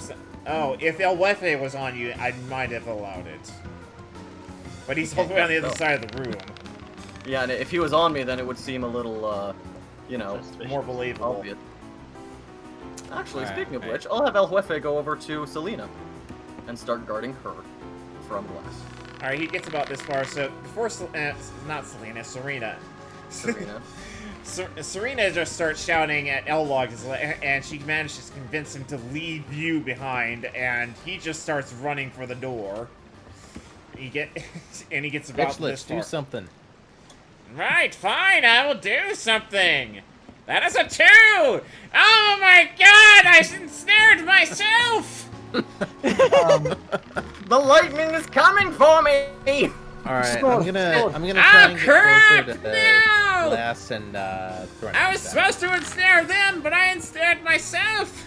if El Wefe was on you, I might have allowed it. But he's all the way on the other side of the room. Yeah, and if he was on me, then it would seem a little, you know, More believable. obvious. Actually, Alright, speaking of alright. which, I'll have El Jefe go over to Selena and start guarding her from Glass. All right, he gets about this far. So before, not Selena, Serena. Serena. Serena just starts shouting at L-Log, and she manages to convince him to leave you behind, and he just starts running for the door. He gets about Bitch, let's this far. do something. Right, fine, I will do something. That is a 2! Oh my god, I ensnared myself! The lightning is coming for me! All right, Score, I'm gonna score. try and get crap, closer to no! Glass and throw I was supposed to ensnare them, but I ensnared myself!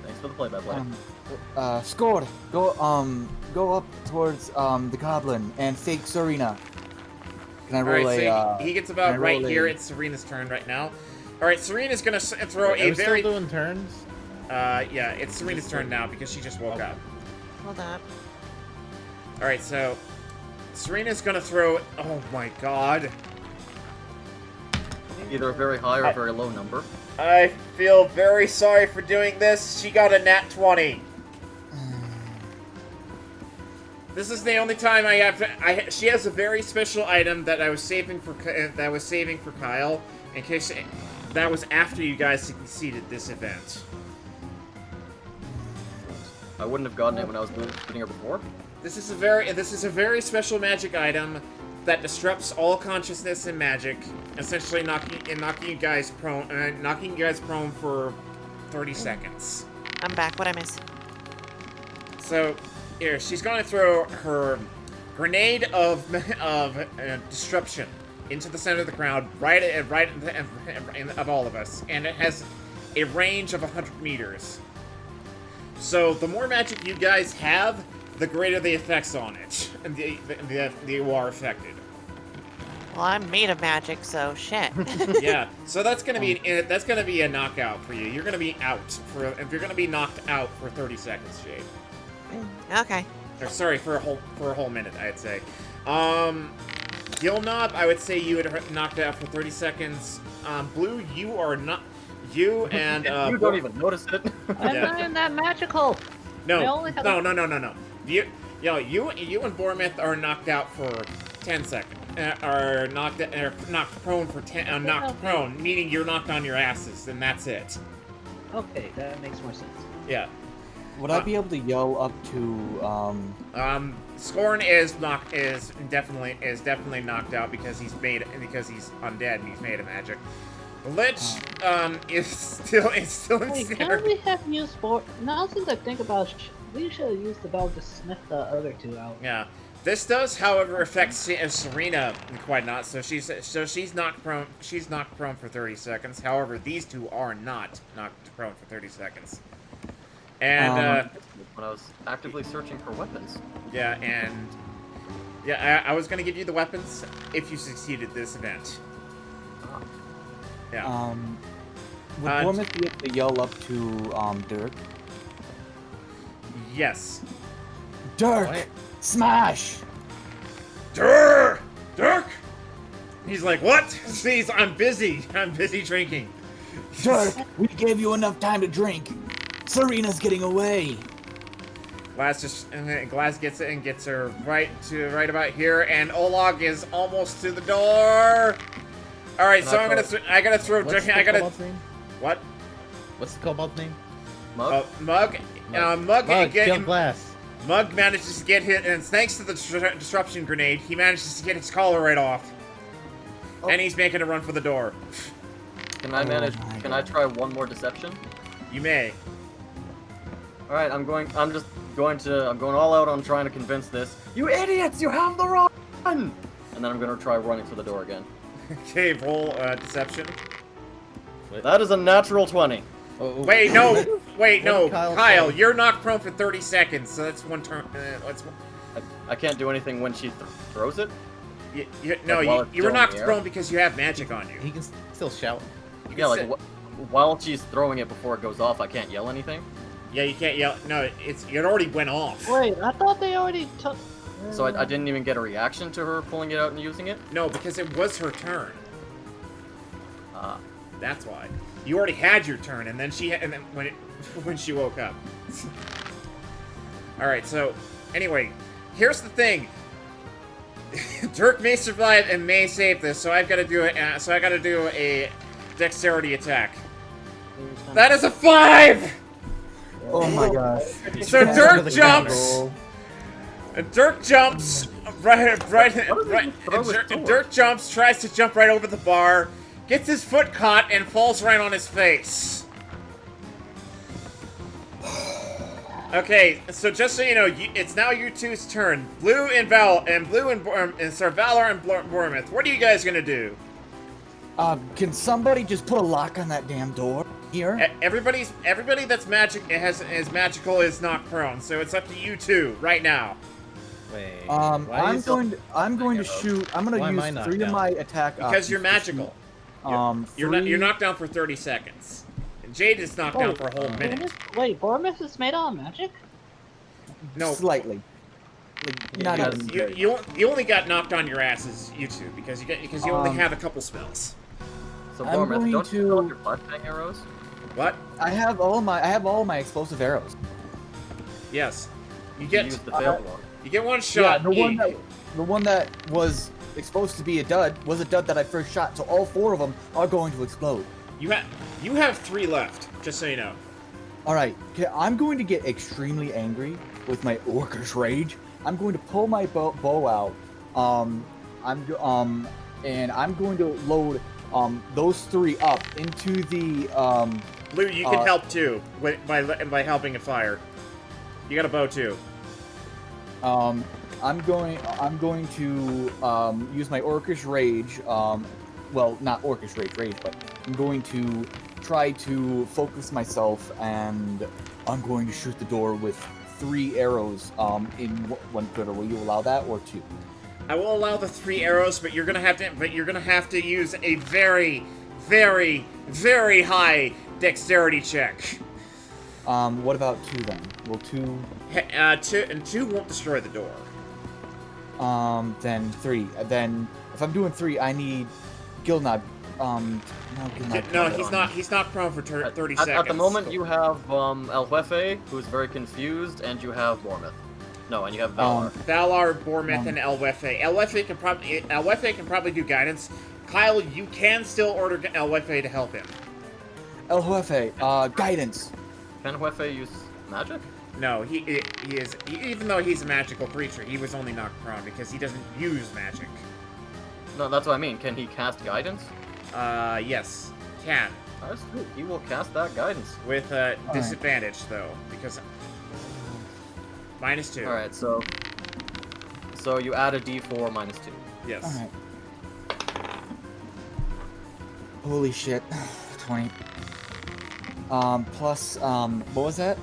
Thanks for the play-by-play. Scored. Go up towards the goblin and fake Serena. Can I roll Alright, so he gets can about I right roll here. a- It's Serena's turn right now. Alright, Serena's gonna throw Are a we very... still doing turns? yeah, it's Serena's turn now because she just woke Okay. up. Hold up. Alright, so... Serena's gonna throw... Oh my god. Either a very high or a very low number. I feel very sorry for doing this. She got a nat 20. This is the only time I have to, she has a very special item that I was saving for Kyle in case that was after you guys succeeded this event. I wouldn't have gotten it when I was putting her before. This is a very special magic item that disrupts all consciousness and magic, essentially knocking you guys prone for 30 seconds. I'm back. What'd I miss? So, here, she's going to throw her grenade of disruption into the center of the crowd, right of all of us, and it has a range of 100 meters. So, the more magic you guys have, the greater the effects on it, and you are affected. Well, I'm made of magic, so shit. Yeah, so that's gonna be a knockout for you. You're gonna be out if you're gonna be knocked out for 30 seconds, Jade. Okay. Or sorry, for a whole minute, I'd say. Gilnob, I would say you would knocked out for 30 seconds. Blue, you are not. You and you don't even notice it. I'm Yeah. not even that magical. I No, only have no. You and Bormith are knocked out for 10 seconds. Are knocked prone for 10. Knocked prone, meaning you're knocked on your asses, and that's it. Okay, that makes more sense. Yeah. Would I be able to yell up to Scorn is definitely knocked out because he's undead and he's made of magic. The Lich is still Wait, ensnared. can't we have used now since I think about it, we should have used the bell to sniff the other two out. Yeah. This does, however, affect Serena quite not. So she's knocked prone. She's knocked prone for 30 seconds. However, these two are not knocked prone for 30 seconds. And when I was actively searching for weapons. yeah, and yeah, I was gonna give you the weapons if you succeeded this event. Yeah. Would Bournemouth be able to yell up to Dirk? Yes. Dirk, What? smash! Dirk! He's like, what? Please, I'm busy. I'm busy drinking. Dirk, we gave you enough time to drink. Serena's getting away. Glass gets it and gets her right about here, and Olag is almost to the door. All right, so I gotta throw. What's the kobold's name? What? What's the kobold's name? Mug? Mug. Mug, kill Glass. Mug manages to get hit, and thanks to the disruption grenade, he manages to get his collar right off. Oh. And he's making a run for the door. Can I manage? Can I try one more deception? You may. All right, I'm going all out on trying to convince this. You idiots! You have the wrong one. And then I'm gonna try running for the door again. Okay, roll deception. That is a natural 20. Wait, no. Wait, What no. did Kyle Kyle, say? you're knocked prone for 30 seconds, so that's one turn. I can't do anything when she throws it. No, Like, while it's you were still in knocked the air? prone because you have magic on you. He can still shout. You Yeah, can like sit- while she's throwing it before it goes off, I can't yell anything. Yeah, you can't yell. No, it already went off. Wait, I thought they already took. So I didn't even get a reaction to her pulling it out and using it. No, because it was her turn. Ah. That's why. You already had your turn, and then when she woke up. All right. So, anyway, here's the thing. Dirk may survive and may save this, so I've got to do it. So I got to do a dexterity attack. That is a 5. Oh my gosh. So Dirk jumps. Dirk jumps right. Dirk jumps, tries to jump right over the bar, gets his foot caught, and falls right on his face. Okay, so just so you know, it's now you two's turn. Blue and Sir Valor and Bournemouth. What are you guys gonna do? Can somebody just put a lock on that damn door here? Everybody that's is magical is knocked prone. So it's up to you two right now. Wait. I'm going to shoot. I'm Why going am to I use knocked 3 of down? my attack Because you're options to magical. shoot. You're knocked down for 30 seconds. And Jade is knocked down for a whole minute. Wait, Bournemouth is made out of magic? No, Slightly. Like, not Yes, even you, very you only got knocked on your asses, you two, because you only have a couple spells. So I'm Bournemouth, going don't to- you fill up your flashbang arrows? What? I have all my explosive arrows. Yes. You You get used the failed one. you get one shot. Yeah, the one that was supposed to be a dud was a dud that I first shot. So all 4 of them are going to explode. You have 3 left, just so you know. All right, okay, I'm going to get extremely angry with my Orcish Rage. I'm going to pull my bow out. And I'm going to load those 3 up into the Blue, you can help too by helping it fire. You got a bow too. I'm going to use my Orcish Rage. Well, not Orcish Rage, but I'm going to try to focus myself, and I'm going to shoot the door with 3 arrows in one quiver. Will you allow that, or 2? I will allow the 3 arrows, but you're gonna have to use a very, very, very high dexterity check. What about 2 then? Will 2? 2 won't destroy the door. Then 3. Then if I'm doing 3, I need Gilnod. No, he's not prone for 30 seconds. At the moment, you have El Jefe, who's very confused, and you have Bournemouth. No, and you have Valor. Valar, Bournemouth, and El Jefe. El Jefe can probably do guidance. Kyle, you can still order El Jefe to help him. El Jefe, guidance. Can Jefe use magic? No, he is. Even though he's a magical creature, he was only knocked prone because he doesn't use magic. No, that's what I mean. Can he cast guidance? Yes, can. That's true. He will cast that guidance. With disadvantage though, because -2. All right, so So you add a d4 minus 2. Yes. Alright. Holy shit. 20. Plus, what was that?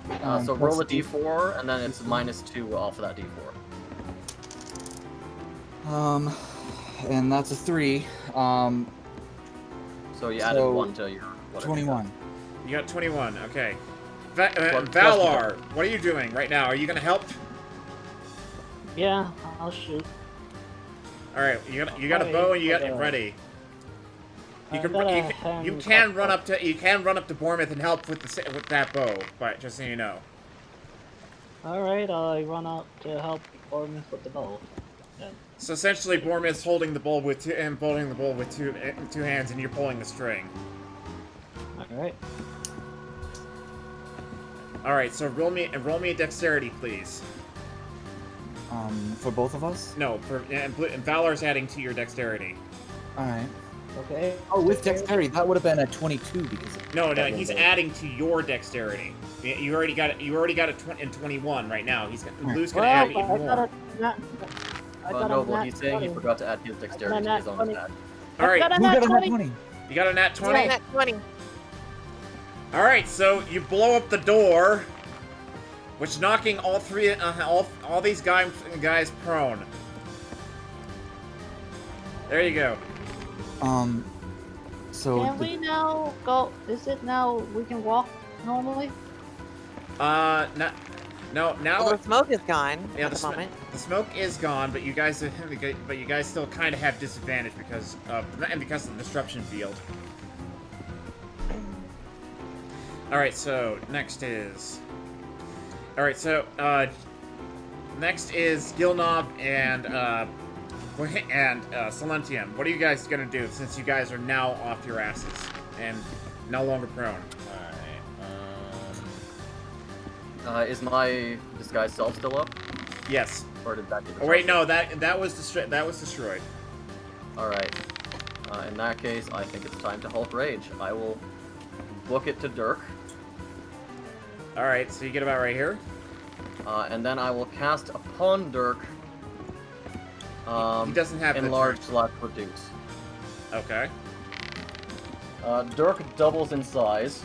So plus roll a D- d4, and then it's minus 2 off of that d4. And that's a 3. So you added So, 1 to your whatever. 21. You got 21. Okay. Plus- Valar, what are you doing right now? Are you gonna help? Yeah, I'll shoot. All right. You got a bow and you got it ready. You can run up to Bournemouth and help with that bow, but just so you know. Alright, I run out to help Ormus with the bow. Yeah. So essentially, Bournemouth's holding the bowl with two hands, and you're pulling the string. Alright. All right. So roll me a dexterity, please. For both of us? No, and Valar's adding to your dexterity. Alright. Okay. Oh, with dexterity, that would have been a 22 because No, he's adding to your dexterity. You already got it. You already got it in 21 right now. Blue's gonna add even more. Noble, he's saying he forgot to add his dexterity to his own attack. All right. Who got a nat 20? You got a nat 20. Yeah, nat 20. All right. So you blow up the door, which knocking all these guys prone. There you go. So Can we now go? Is it now we can walk normally? No. Now Well, the smoke is gone yeah, at the moment. the smoke is gone, but you guys still kind of have disadvantage because of the disruption field. All right. So next is. All right. So next is Gilnob and Silentium. What are you guys gonna do since you guys are now off your asses and no longer prone? Alright, Is my disguise self still up? Yes. Or did that get Oh wait, no, that was destroyed. Alright. In that case, I think it's time to Hulk Rage. I will book it to Dirk, All right, so you get about right here. and then I will cast upon Dirk. He doesn't have the enlarge turn. / reduce. Okay. Dirk doubles in size.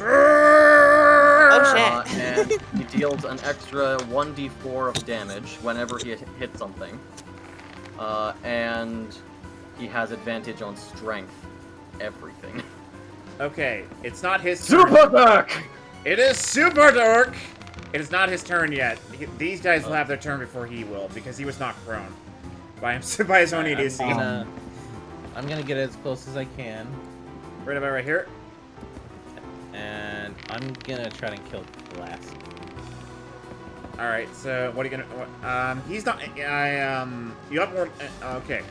Oh shit. And he deals an extra 1d4 of damage whenever he hits something. And he has advantage on strength. Everything. Okay, it's not his turn. Super Dirk! It is Super Dirk! It is not his turn yet. These guys will have their turn before he will, because he was knocked prone. By his own idiocy. I'm gonna get as close as I can, Right about right here. and I'm gonna try to kill Glass. Alright, so what are you gonna... he's not... you have more... okay.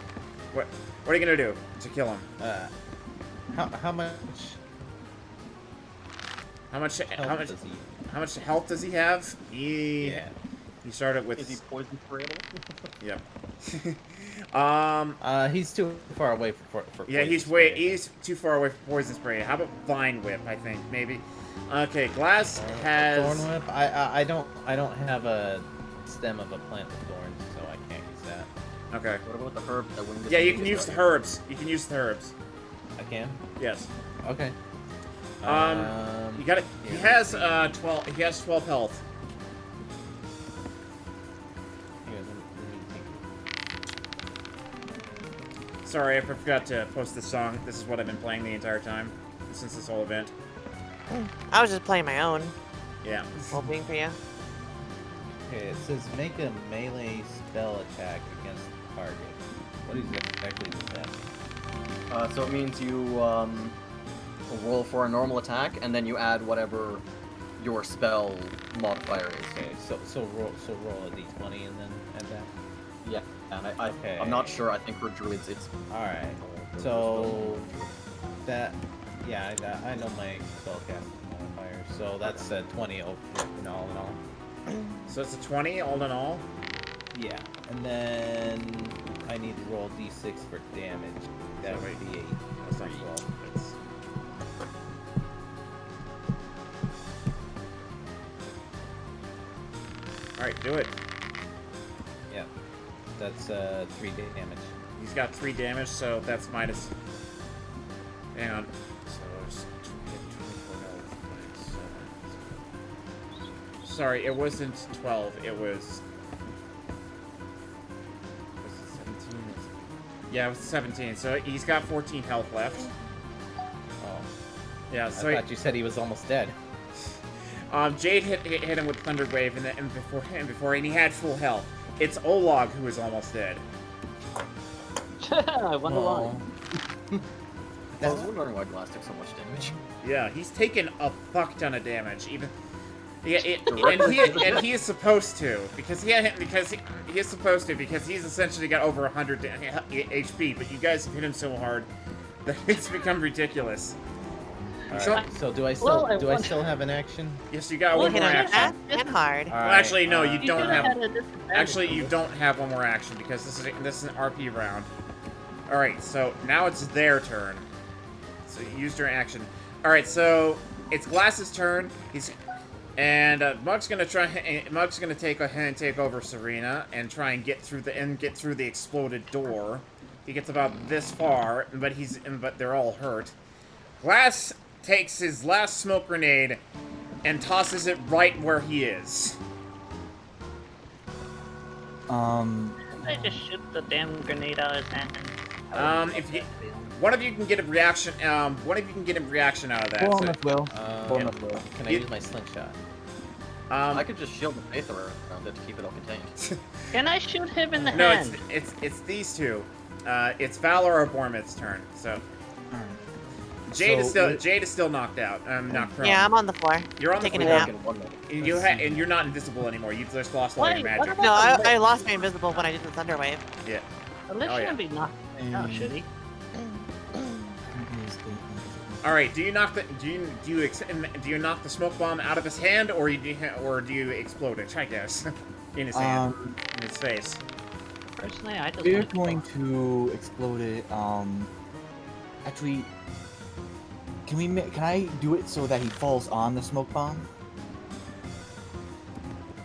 What are you gonna do to kill him? How much? How much Does he? How much health does he have? Yeah. He started with... Is he poison sprayable? Yep. He's too far away for Yeah, poison he's too far away from poison spray. How about vine whip? I think maybe. Okay, Glass has. Thorn whip. I don't have a stem of a plant with thorns, so I can't use that. Okay. What about the herb that wouldn't Yeah, you can use the herbs. You can use the herbs. I can. Yes. Okay. You got it. He has 12. He has 12 health. Here, let me take. Sorry, I forgot to post this song. This is what I've been playing the entire time since this whole event. I was just playing my own, Yeah. hoping for you. Okay, it says make a melee spell attack against the target. What exactly does that mean? So it means you roll for a normal attack, and then you add whatever your spell modifier is. Okay, so roll a d20 and then add that. Yeah, and Okay. I'm not sure. I think for druids it's All right. So that, yeah, I know my spellcasting modifier. So that's a 20 in all in all. So it's a 20 all in all. Yeah, and then I need to roll d6 for damage. That would be 8. That's not 12. It's... All right, do it. Yeah. That's 3 damage. He's got 3 damage, so that's minus. Hang on. So it's 24 Sorry, it wasn't 12. It was. Was it 17? Yeah, it was 17. So he's got 14 health left. Oh. Yeah. I So thought you said he was almost dead. Jade hit him with Thunder Wave, and he had full health. It's Olog who is almost dead. I wonder why. I was wondering why Glass took so much damage. Yeah, he's taken a fuck ton of damage. Even and he is supposed to because he is supposed to because he's essentially got over 100 HP. But you guys have hit him so hard that it's become ridiculous. So do I still have an action? Yes, you got one more action. Fast and hard. Well, actually, no, you You don't should've have. had a disadvantage. Actually, you don't have one more action because this is an RP round. All right, so now it's their turn. So you used your action. All right, so it's Glass's turn. Mug's gonna take over Serena and try and get through the exploded door. He gets about this far, but they're all hurt. Glass takes his last smoke grenade and tosses it right where he is. I just shoot the damn grenade out of his hand. One of you can get a reaction. One of you can get a reaction out of that. Bournemouth will. Bournemouth will. Can I use my slingshot? I could just shield the faith around it to keep it all contained. Can I shoot him in the No, hand? it's these two. It's Valor or Bournemouth's turn. So Jade is still knocked out. Knocked prone. Yeah, I'm on the floor. You're on the taking a floor. nap. And you're not invisible anymore. You just lost all your Wait, magic. what No, about I lost my invisible when I did the Thunder Wave. Yeah. At least Oh, yeah. shouldn't be knocked out, should he? All right. Do you knock the smoke bomb out of his hand, or do you explode it? I guess in his hand, in his face. Personally, I just We're want to going to explode it. Actually, can I do it so that he falls on the smoke bomb?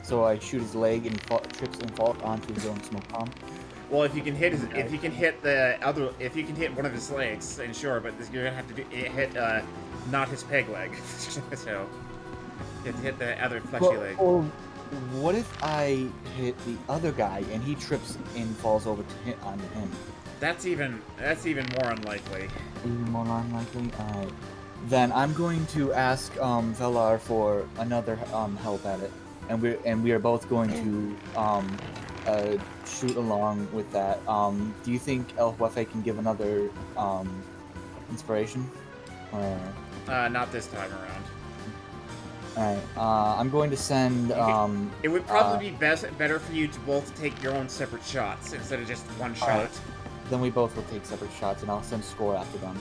So I shoot his leg and he trips and falls onto his own smoke bomb. Well, if you can hit one of his legs, then sure. But you're gonna have to hit not his peg leg. So you have to hit the other fleshy leg. Or what if I hit the other guy and he trips and falls over to hit onto him? That's even more unlikely. Even more unlikely. Alright. Then I'm going to ask Velar for another help at it, and we are both going to shoot along with that. Do you think El Jefe can give another inspiration? Or... Not this time around. Alright. I'm going to send. It would probably be better for you to both take your own separate shots instead of just one shot. Alright. Then we both will take separate shots, and I'll send Score after them.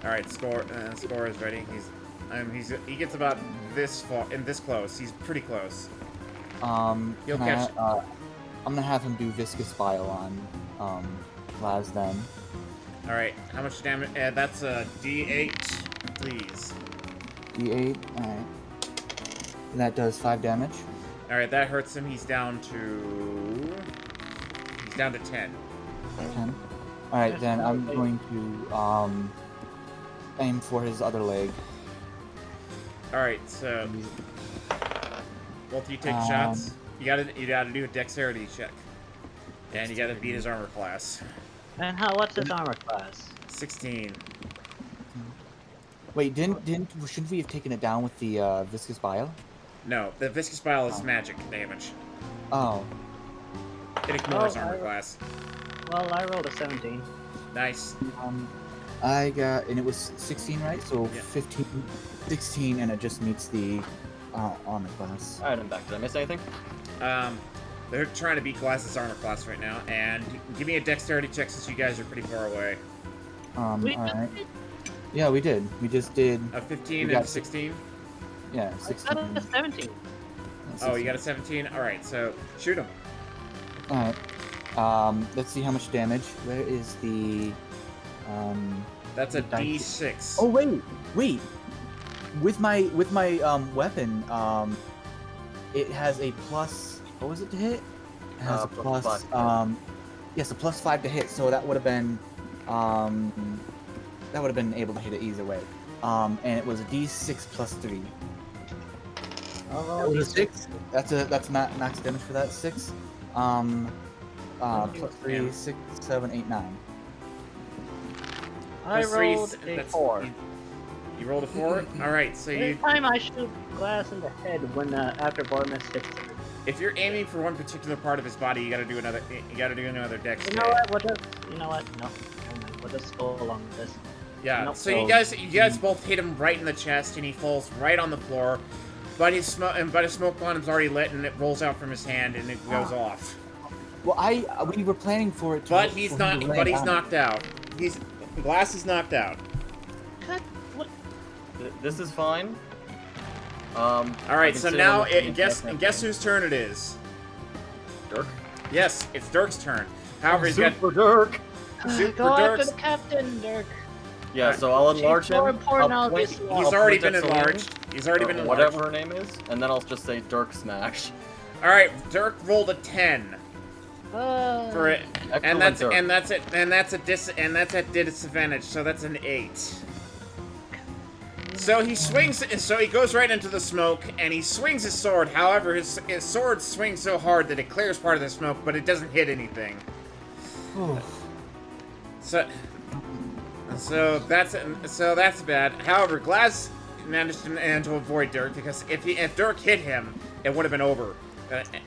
All right, Score is ready. He gets about this far and this close. He's pretty close. He'll catch. I'm gonna have him do viscous bile on Laz then. All right, how much damage? That's a D8, please. D8. All right. And that does 5 damage. All right, that hurts him. He's down to 10. 10. All right, then I'm going to aim for his other leg. All right, so both of you take shots. You gotta do a dexterity check, and you gotta beat his armor class. And what's his armor class? 16. Wait, shouldn't we have taken it down with the viscous bile? No, the viscous bile is magic damage. Oh. It ignores armor class. Well, I rolled a 17. Nice. I got, and it was 16, right? So Yeah. 15, 16, and it just meets the armor class. Alright, I'm back. Did I miss anything? They're trying to beat Glass's armor class right now, and give me a dexterity check since you guys are pretty far away. We Alright. Yeah, we did. We just did. A 15 We and got 16? Yeah, I 16. got a 17. Oh, you got a 17? Alright, so shoot him. Alright. Let's see how much damage. Where is the That's a dice. D6. Oh wait. With my weapon, it has a plus. What was it to hit? It has a plus plus. 5. Yes, a +5 to hit. So that would have been, able to hit it either way. And it was a D6 plus 3. That was a 6. That's max damage for that 6. Plus 3, 6, 7, 8, 9. I Plus three, rolled a that's- 4. You rolled a 4? Alright, so Every you... time I shoot glass in the head when after Bormus hits it. If you're aiming for one particular part of his body, you gotta do another dex You save. know what? You know what? No. Never mind. We'll just go along with this. Yeah, Nope. so you guys both hit him right in the chest, and he falls right on the floor. But his smoke bomb's already lit, and it rolls out from his hand, and it goes off. Well, we were planning for it to. But he's for him not. to lay But he's down. knocked out. Glass is knocked out. Cut. What? This is fine. All right, so now guess guess whose turn it is. Dirk. Yes, it's Dirk's turn. However, he's got Super Dirk. Super Go after Dirk's. the captain, Dirk. Yeah, so I'll enlarge She's more him. important I'll now point- this He's wall. already point been at Celine, enlarged. He's already or been enlarged. whatever her name is, and then I'll just say Dirk smash. All right, Dirk rolled a 10 for it, and Excellent, that's Dirk. and that's at disadvantage. So that's an 8. So he swings. So he goes right into the smoke, and he swings his sword. However, his sword swings so hard that it clears part of the smoke, but it doesn't hit anything. So that's bad. However, Glass managed to avoid Dirk, because if Dirk hit him, it would have been over,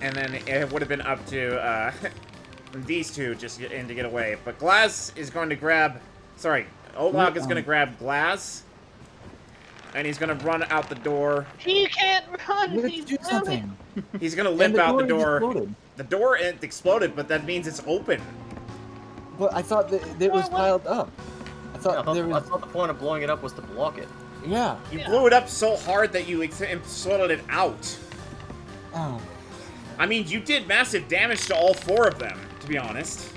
and then it would have been up to these two just to get away. But Glass is going to grab. Sorry, Olag is going to grab Glass, and he's going to run out the door. He can't run. Let's He's do really- something. He's going to And limp out the door. exploded. The door exploded, but that means it's open. But I thought that it was What? piled up. I I thought there thought was. the point of blowing it up was to block it. Yeah. You Yeah. blew it up so hard that you exploded it out. Oh. I mean, you did massive damage to all 4 of them, to be honest.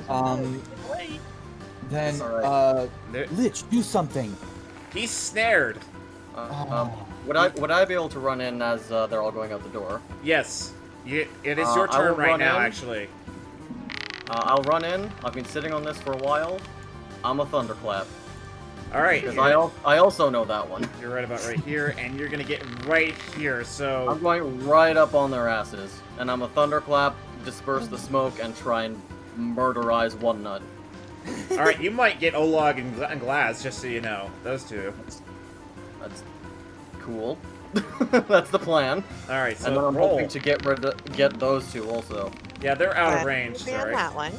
Wait. Then, It's alright. There- Lich, do something. He's snared. Would I be able to run in as they're all going out the door? Yes. It is your I turn will right run now, in. actually. I'll run in. I've been sitting on this for a while. I'm a thunderclap Alright, because I also know that one. you're right about right here, and you're gonna get right here, I'm so... going right up on their asses, and I'm a thunderclap, disperse the smoke, and try and murderize one nut. Alright, you might get Olag and Glass, just so you know. Those two. That's cool. That's the plan. Alright, And then so I'm roll. hoping to get those two also. Yeah, they're out of Glad range, to be on sorry. that one.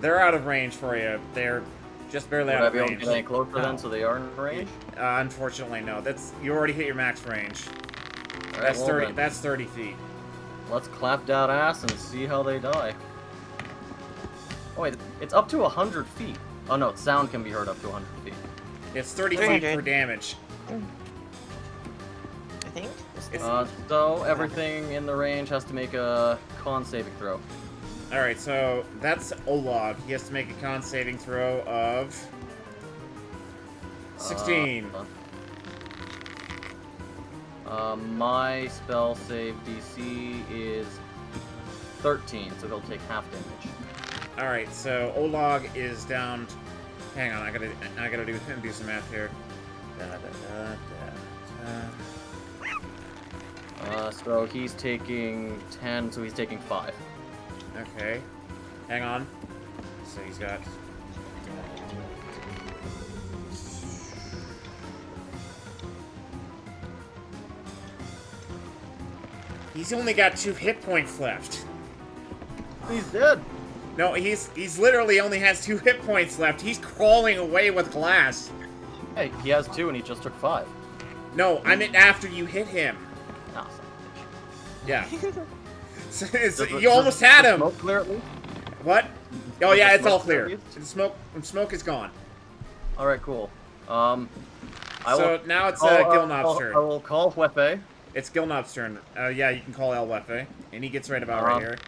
They're out of range for you. They're just barely Would out I of be able to range. get any closer No. then, so they are in range? Unfortunately, no. You already hit your max range. Alright, That's well 30. then, That's 30 feet. let's clap that ass and see how they die. Oh wait, it's up to 100 feet. Oh no, sound can be heard up to 100 feet. It's 30 feet 300. per damage. I think. So everything in the range has to make a con saving throw. Alright, so that's Olag. He has to make a con saving throw of 16. My spell save DC is 13, so he'll take half damage. Alright, so Olag is down. Hang on, I gotta do some math here. So he's taking 10, so he's taking 5. Okay. Hang on. So he's got. He's only got 2 hit points left. He's dead! No, he's literally only has 2 hit points left. He's crawling away with Glass. Hey, he has 2 and he just took 5. No, I meant after you hit him. Ah, son of a bitch. Yeah. Does the- You almost had does the him. Smoke clear at least? What? Oh Does yeah, the it's all smoke clear clear. at least? The smoke is gone. Alright, cool. So now it's Gilnob's turn. I will call Wepe. It's Gilnob's turn. Yeah, you can call El Wefe, and he gets right about right here.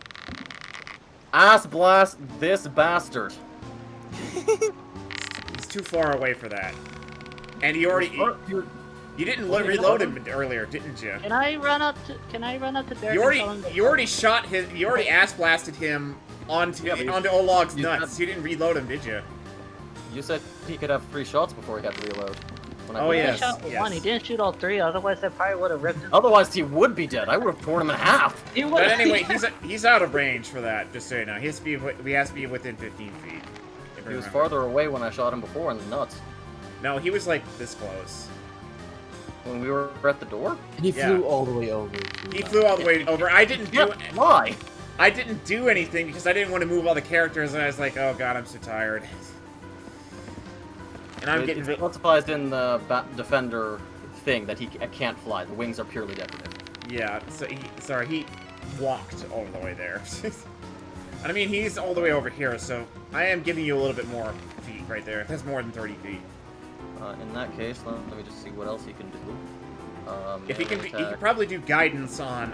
Ass blast this bastard. He's too far away for that. And he already... You didn't reload him earlier, didn't you? Can I run up to Derek? You and tell him to already shot his. You already ass blasted him onto Olog's nuts. You didn't reload him, did you? You said he could have 3 shots before he had to reload. Oh, He yes, shot one. He didn't shoot all 3. Otherwise, I probably would have ripped him. Otherwise, he would be dead. I would have torn him in half. But anyway, he's out of range for that. Just so you know, he has to be within 15 feet. He was farther away when I shot him before in the nuts. No, he was like this close. When we were at the door? He flew all the way over. He flew all the way over. I didn't do. Why? I didn't do anything because I didn't want to move all the characters, and I was like, oh god, I'm so tired. And I'm getting. It's specified in the defender thing that he can't fly. The wings are purely decorative. Yeah. So he walked all the way there. I mean, he's all the way over here, so I am giving you a little bit more feet right there. That's more than 30 feet. In that case, let me just see what else he can do. If he can probably do guidance on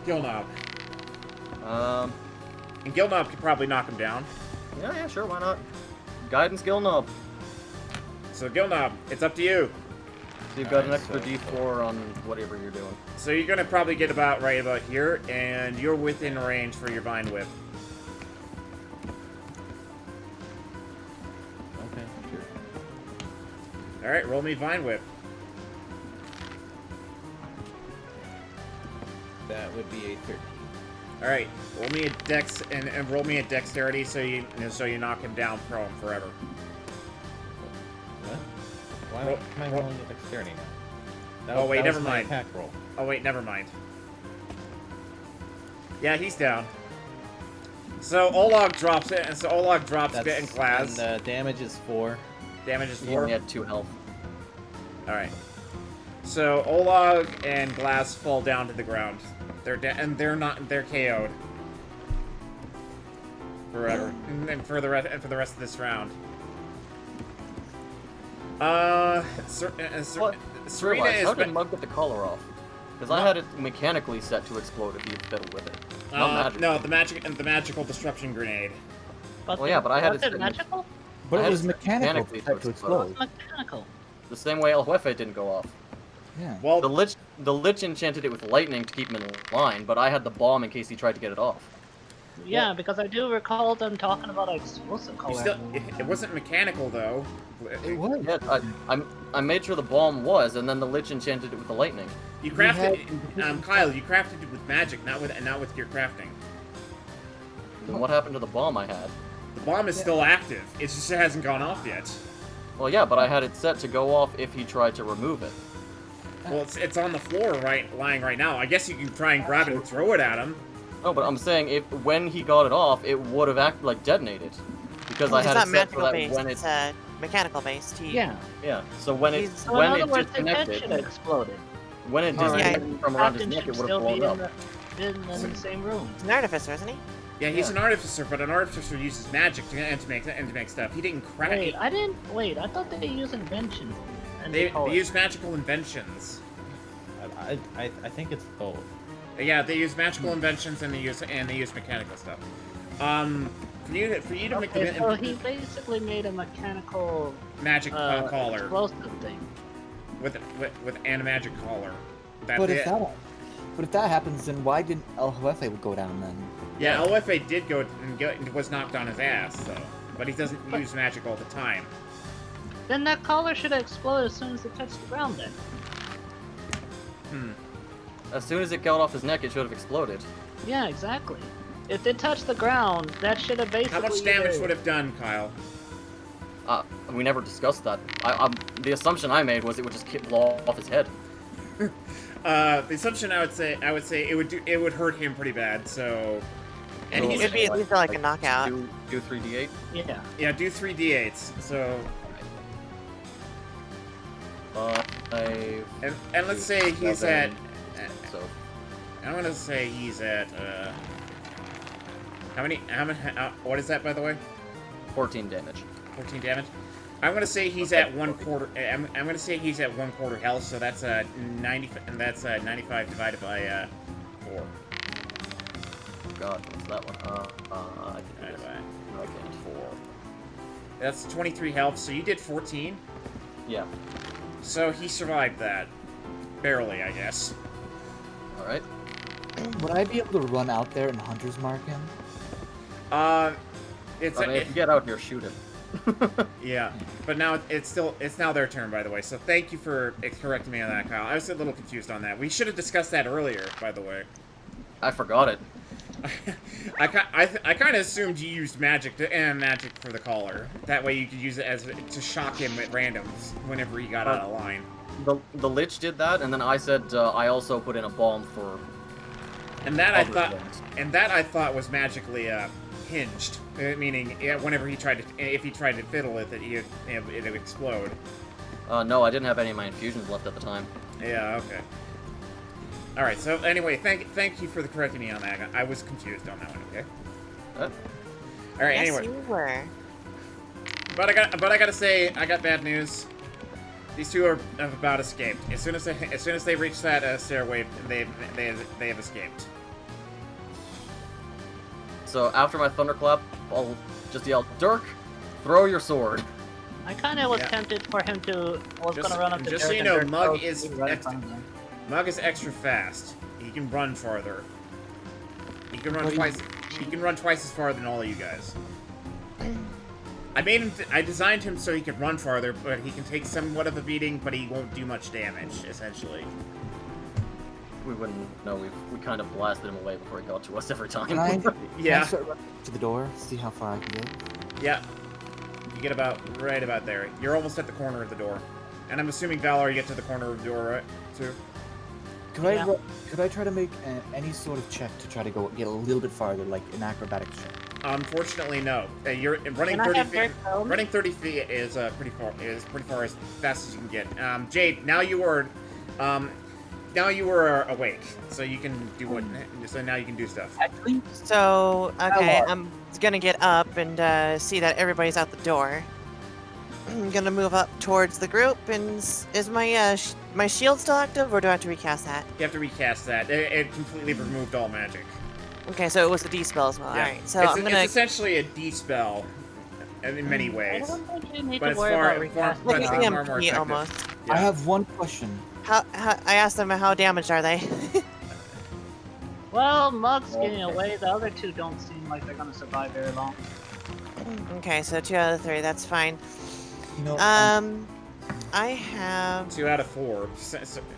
Gilnob. And Gilnob could probably knock him down. Yeah, sure, why not? Guidance Gilnob. So Gilnob, it's up to you. So you've got an extra D4 on whatever you're doing. So you're gonna probably get right about here, and you're within range for your Vine Whip. Okay, sure. Alright, roll me Vine Whip. That would be a 13. Alright, roll me a dex and roll me a dexterity so you knock him down prone forever. What? Why am I rolling a dexterity now? Oh wait, that never was my mind. attack roll. Oh wait, never mind. Yeah, he's down. So Olag drops it, and so Olag drops it in class. And damage is 4. Damage is He 4. only had 2 health. Alright. So Olag and Glass fall down to the ground. They're KO'd. Forever. And for the rest of this round. Serena Realize, is how did Mug get the collar off? Because I had it mechanically set to explode if he fiddled with it. Not magic. No, the magical disruption grenade. But Well, yeah, but I had was it it magical? But I it had was it mechanical mechanically to to explode. Mechanical. the same way El Jefe didn't go off. Yeah. Well, The Lich enchanted it with lightning to keep him in line, but I had the bomb in case he tried to get it off. Yeah, because I do recall them talking about explosive color. it wasn't mechanical though. It was. Yeah, I made sure the bomb was, and then the Lich enchanted it with the lightning. You crafted, Kyle. You crafted it with magic, not with your crafting. Then what happened to the bomb I had? The bomb is still active. It just hasn't gone off yet. Well, yeah, but I had it set to go off if he tried to remove it. Well, it's on the floor, lying right now. I guess you can try and grab it and throw it at him. No, but I'm saying when he got it off, it would have detonnated. Because I It's had not it set so magical that based. when It's mechanical based. Yeah. Yeah, so when it He's- So when in it other words, the head should have disconnected, exploded. when it Yeah. disconnected from around his Captain neck, should it would still have be blown up. in the same room. He's an artificer, isn't he? Yeah, he's an artificer, but an artificer uses magic to make stuff. He didn't crack Wait, it. I thought they use invention. And They call it- use magical inventions. I think it's both. Yeah, they use magical inventions and they use mechanical stuff. For you to make Okay, so the he basically made a mechanical magic collar explosive thing. with and a magic collar. That's But it. if that happens, then why didn't El Jefe go down then? Yeah, LFA did go and was knocked on his ass, though. But he doesn't use magic all the time. Then that collar should have exploded as soon as it touched the ground then. As soon as it got off his neck, it should have exploded. Yeah, exactly. If it touched the ground, that should have basically... How much damage would have done, Kyle? We never discussed that. The assumption I made was it would just blow off his head. The assumption I would say it would hurt him pretty bad. So, and So he's It'd be at least like a knockout. Do 3d8. Yeah. do 3 d8s. So, 5. and let's say he's at. 7, So I'm gonna say he's at. How many? What is that, by the way? 14 damage. 14 damage. I'm gonna say he's at 1/4. I'm gonna say he's at 1/4 health. So that's 90. And that's 95 divided by 4. God, what's that one? I can do Divided this. by. I can't. 4. That's 23 health, so you did 14? Yeah. So he survived that. Barely, I guess. Alright. Would I be able to run out there and Hunter's Mark him? It's I mean, if you get out here, shoot him. yeah, but now it's now their turn, by the way. So thank you for correcting me on that, Kyle. I was a little confused on that. We should have discussed that earlier, by the way. I forgot it. I kind of assumed you used magic for the collar. That way you could use it as to shock him at randoms whenever he got out of line. The Lich did that, and then I said I also put in a bomb for. And that I other thought, things. and that I thought was magically hinged, meaning whenever he tried to, if he tried to fiddle with it, it would explode. No, I didn't have any of my infusions left at the time. Yeah. Okay. All right. So anyway, thank you for correcting me on that. I was confused on that one. Okay. All right. Yes, Anyway, you were. but I gotta say, I got bad news. These two have about escaped. As soon as they reach that stairway, they have escaped. So after my thunderclap, I'll just yell, "Dirk, throw your sword!" I kind of was tempted for him to. I was Just- gonna run up to just so Dirk you and know, Dirk Mug throws is me right in extra- front of him. Mug is extra fast. He can run farther. He can run But twice. He can run twice as far than all of you guys. I made him. I designed him so he could run farther, but he can take somewhat of a beating, but he won't do much damage. Essentially. We wouldn't know. We kind of blasted him away before he got to us every time. Can I Yeah. start running to the door? See how far I can get. Yeah. You get right about there. You're almost at the corner of the door. And I'm assuming Valor, you get to the corner of the door, right? Too. Could I try to make any sort of check to try to get a little bit farther, like an acrobatics check? Unfortunately, no. You're running Can I 30 have feet. Dirk throw me? Running 30 feet is pretty far. Is pretty far as fast as you can get. Jade, now you are awake, so you can do what. So now you can do stuff. Actually, So, okay, Hello. I'm gonna get up and see that everybody's out the door. I'm gonna move up towards the group, and is my my shield still active, or do I have to recast that? You have to recast that. It completely removed all magic. Okay, so it was a D-spell as well. Yeah. Alright, so it's, I'm gonna... it's essentially a D-spell in many I ways. don't think you need But to it's worry far- about recasting. but Like it's an far more EMP effective. almost. Yeah. I have one question. How, I asked them how damaged are they? Well, Mug's getting Okay. away. The other two don't seem like they're gonna survive very long. Okay, so 2 out of 3, that's fine. You know, I have... 2 out of 4.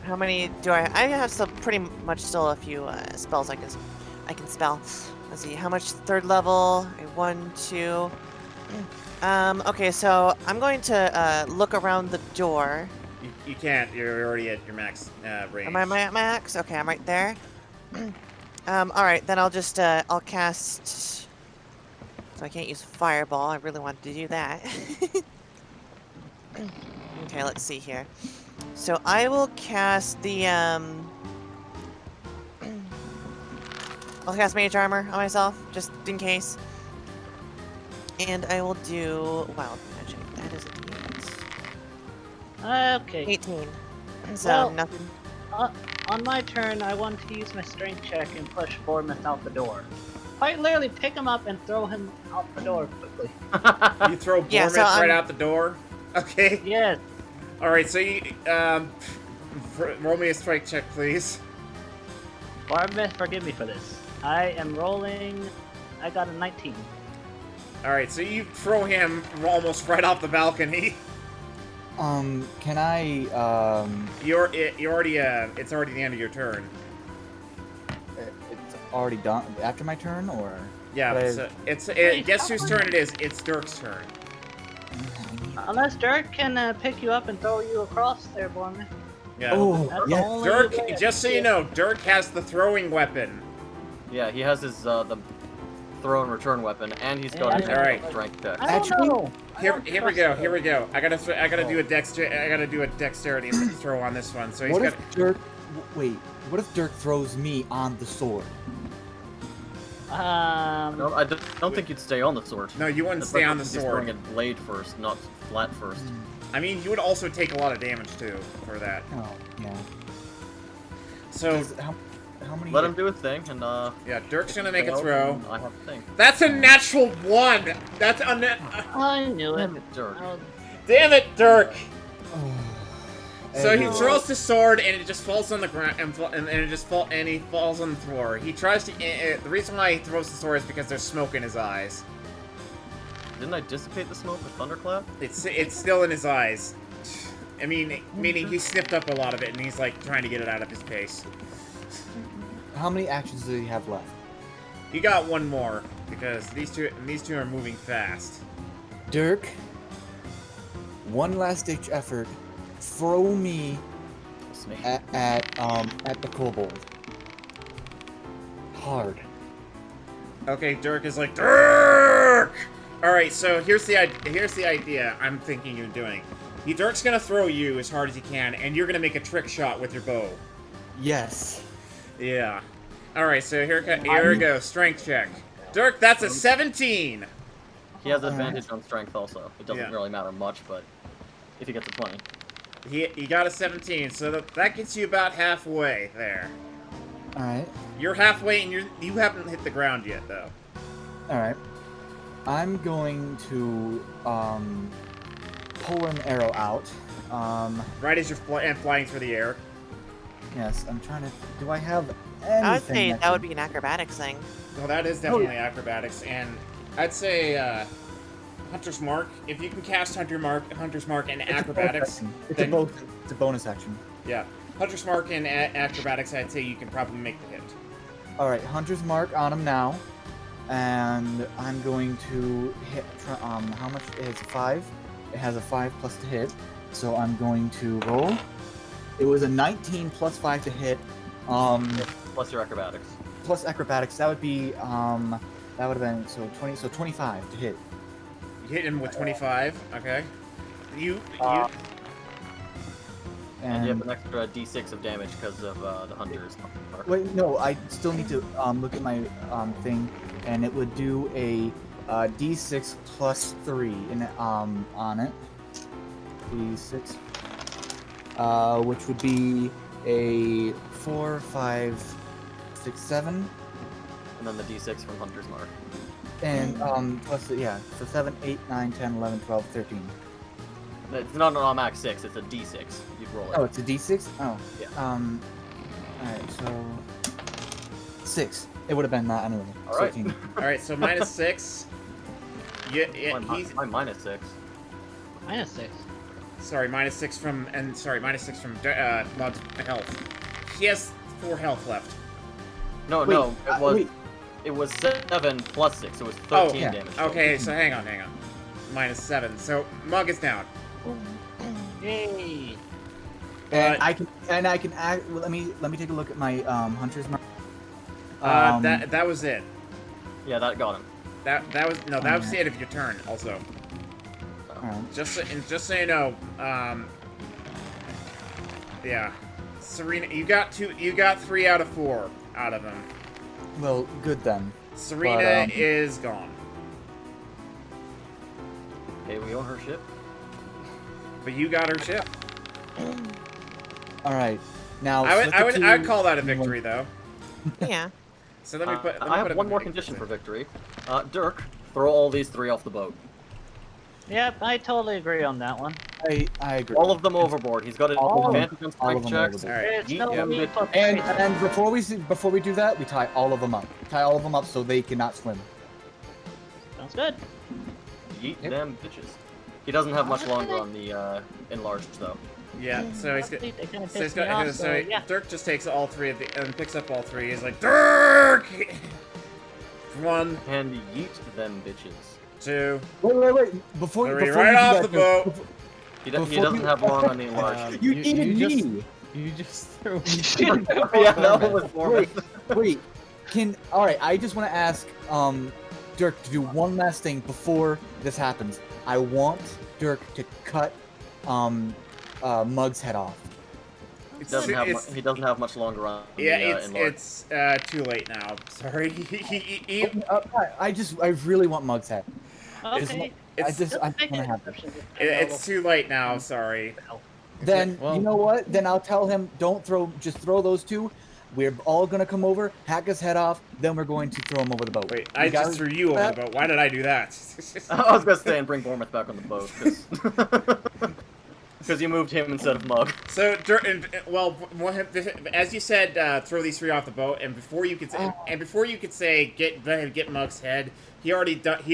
How many do I have still pretty much still a few spells I can spell. Let's see, how much 3rd level? 1, 2. Okay, so I'm going to look around the door. You can't. You're already at your max range. Am I at max? Okay, I'm right there. Alright, then I'll just, I'll cast... So I can't use Fireball, I really wanted to do that. Okay, let's see here. So I will cast the, I'll cast Mage Armor on myself, just in case. And I will do Wild Magic. That is a D8. Okay. 18. So Well- nothing. On my turn, I want to use my strength check and push Bournemouth out the door. Quite literally, pick him up and throw him out the door quickly. You throw Yeah, Bournemouth so right I'm- out the door. Okay. Yes. All right. So you roll me a strike check, please. Bournemouth, forgive me for this. I am rolling. I got a 19. All right. So you throw him almost right off the balcony. can I, You're already. It's already the end of your turn. it's already done after my turn, or? Yeah. But I- So it's Wait, guess how whose long- turn it is? It's Dirk's turn. Unless Dirk can pick you up and throw you across there, Bournemouth. Yeah. Oh, That's the yeah. only Dirk, way I just so can you see it. know, Dirk has the throwing weapon. Yeah, he has his the throw and return weapon, and he's got his Yeah. Alright. strength check. I don't Actually- know. I Here don't we trust go. Dirk. Here we go. I gotta do a dexterity throw on this one. So he's What got. if Dirk? Wait. What if Dirk throws me on the sword? No, I don't think you'd stay on the sword. No, you wouldn't stay on the Especially if sword. he's throwing it blade first, not flat first. I mean, you would also take a lot of damage too for that. Oh, yeah. So How many? Let him do his thing, and Yeah, Dirk's gonna make a fails, throw. and I have to think. That's a natural 1! That's a I knew it. Damn it, Dirk. Damn it, Dirk! Oh. So he Anyway. throws the sword and it just falls on the ground and he falls on the floor. He tries to. The reason why he throws the sword is because there's smoke in his eyes. Didn't I dissipate the smoke with thunderclap? It's still in his eyes. I mean, meaning he sniffed up a lot of it and he's like trying to get it out of his face. How many actions do you have left? You got one more because these two are moving fast. Dirk, one last ditch effort. Throw me Snake. at the kobold. Hard. Okay, Dirk is like Dirk. All right, so here's the idea I'm thinking of doing. Dirk's gonna throw you as hard as he can, and you're gonna make a trick shot with your bow. Yes. Yeah. All right, so here we go. Strength check. Dirk, that's a 17. He has advantage on strength also. It doesn't Yeah. really matter much, but if he gets a 20. He got a 17, so that gets you about halfway there. All right. You're halfway, and you haven't hit the ground yet, though. All right. I'm going to pull an arrow out. Right as you're flying through the air. Yes. I'm trying to. Do I have anything? I would say that would be an acrobatics thing. Well, that is definitely acrobatics, and I'd say Hunter's Mark. If you can cast Hunter's Mark, and acrobatics, It's a bonus action. yeah, Hunter's Mark and acrobatics, I'd say you can probably make the hit. All right, Hunter's Mark on him now, and I'm going to hit. How much? It's 5. It has a 5 plus to hit, so I'm going to roll. It was a 19 plus 5 to hit. Plus your acrobatics. Plus acrobatics. That would be that would have been 20. So 25 to hit. You hit him with 25. Okay. You And you have an extra d6 of damage because of the hunter's mark. Wait, no, I still need to look at my thing, and it would do a d6 plus 3 in on it. D6, which would be a 4, 5, 6, 7, And then the d6 from hunter's mark. and plus so 7, 8, 9, 10, 11, 12, 13. It's not an automatic 6, it's a d6. You roll it. Oh, it's a d6. Oh, Yeah. All right, so 6. It would have been that anyway. All right. 13. all right? So minus 6. Yeah, he's I'm minus 6. -6. sorry. Minus 6 from Mud's health. He has 4 health left. No, Wait, no, wait. it was 7 plus 6. It was 13 yeah. damage. Okay, so hang on. Minus 7. So Mug is down. Yay! And I can act. Well, let me take a look at my hunter's mark. That was it. Yeah, that got him. That was the end of your turn. Also, Alright. just so you know, yeah, Serena, you got 3 out of 4 out of them. Well, good then. Serena But, is gone, Okay, we own her ship. but you got her ship. All right. Now I would call that a victory though. Yeah. So let me put. I have one more condition for victory. Dirk, throw all these 3 off the boat. Yep, I totally agree on that one. I agree. All of them overboard. He's got an All of them. advantage on All of strength them checks. All right. It's no Yeah. need for And before we do that, we tie all of them up. Tie all of them up so they cannot swim. Sounds good. Yeet Yep. them bitches. He doesn't have much longer on the enlarged though. Yeah. So he's got. They kinda So, he's pissed me got, off, so so, yeah. Dirk just takes all 3 of the and picks up all 3. He's like Dirk. 1, And yeet them bitches. 2. Wait. Before Three, before right you do off that, the boat. before- He Before doesn't you- have long on the enlarged. You needed me. You just threw me. Yeah, that one was for me. Wait. All right. I just want to ask Dirk to do one last thing before this happens. I want Dirk to cut Mug's head off. He doesn't have much longer on Yeah, the enlarged. it's too late now. Sorry. I really want Mug's head. Okay. It's I want to have it. It's too late now. Sorry. Then Well- you know what? Then I'll tell him just throw those 2. We're all gonna come over, hack his head off, then we're going to throw him over the boat. Wait, You I guys just threw you over that? the boat. Why did I do that? I was gonna stay and bring Bournemouth back on the boat, because you moved him instead of Mug. So, well, as you said, throw these 3 off the boat, and before you could say, get Mug's head, he had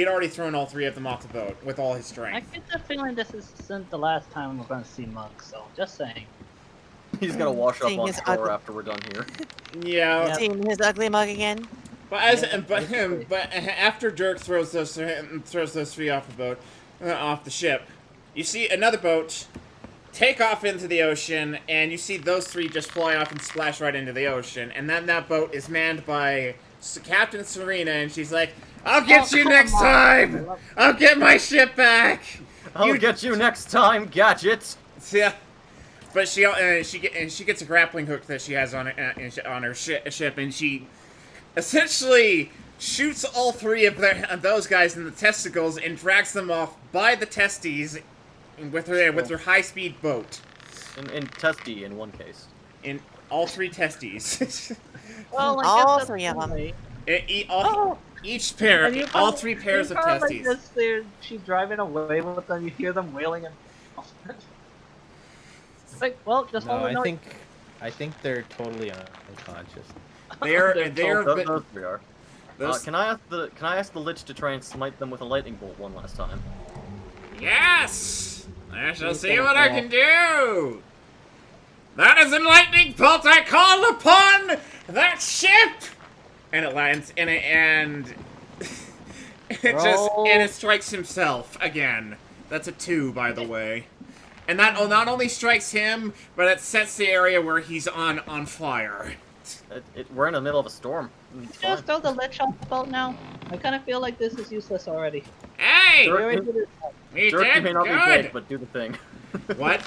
already thrown all 3 of them off the boat with all his I strength. get the feeling this isn't the last time we're going to see Mug, so just saying. He's gonna wash up Seeing on his shore ugly- after we're done here. Yeah. Seeing his ugly mug again. But basically. but after Dirk throws those 3 off the boat, off the ship, you see another boat take off into the ocean, and you see those 3 just fly off and splash right into the ocean. And then that boat is manned by Captain Serena, and she's like, "I'll get you come next on. time. I'll get my ship back." I'll get you next time, Gadget! Yeah. But she gets a grappling hook that she has on her ship, and she essentially shoots all 3 of those guys in the testicles and drags them off by the testes with her high-speed boat. In testy, in one case. In all 3 testes. Well, All I guess 3 of them. Each pair, And you all probably- 3 pairs you of probably testes. Just she's driving away with them. You hear them wailing and. Like, well, just No, hold the I think they're totally unconscious. They're Those 3 are. those- Can I ask the Lich to try and smite them with a lightning bolt one last time? Yes! I shall He's see gonna what I fall. can do! That is a lightning bolt I call upon that ship! And it lands, and it strikes himself again. That's a 2, by the way. And that not only strikes him, but it sets the area where he's on fire. We're in the middle of a storm. It's fine. Just throw the Lich off the boat now. I kind of feel like this is useless already. Hey! We already did it. We Jerky did may not be good! big, but do the thing. What?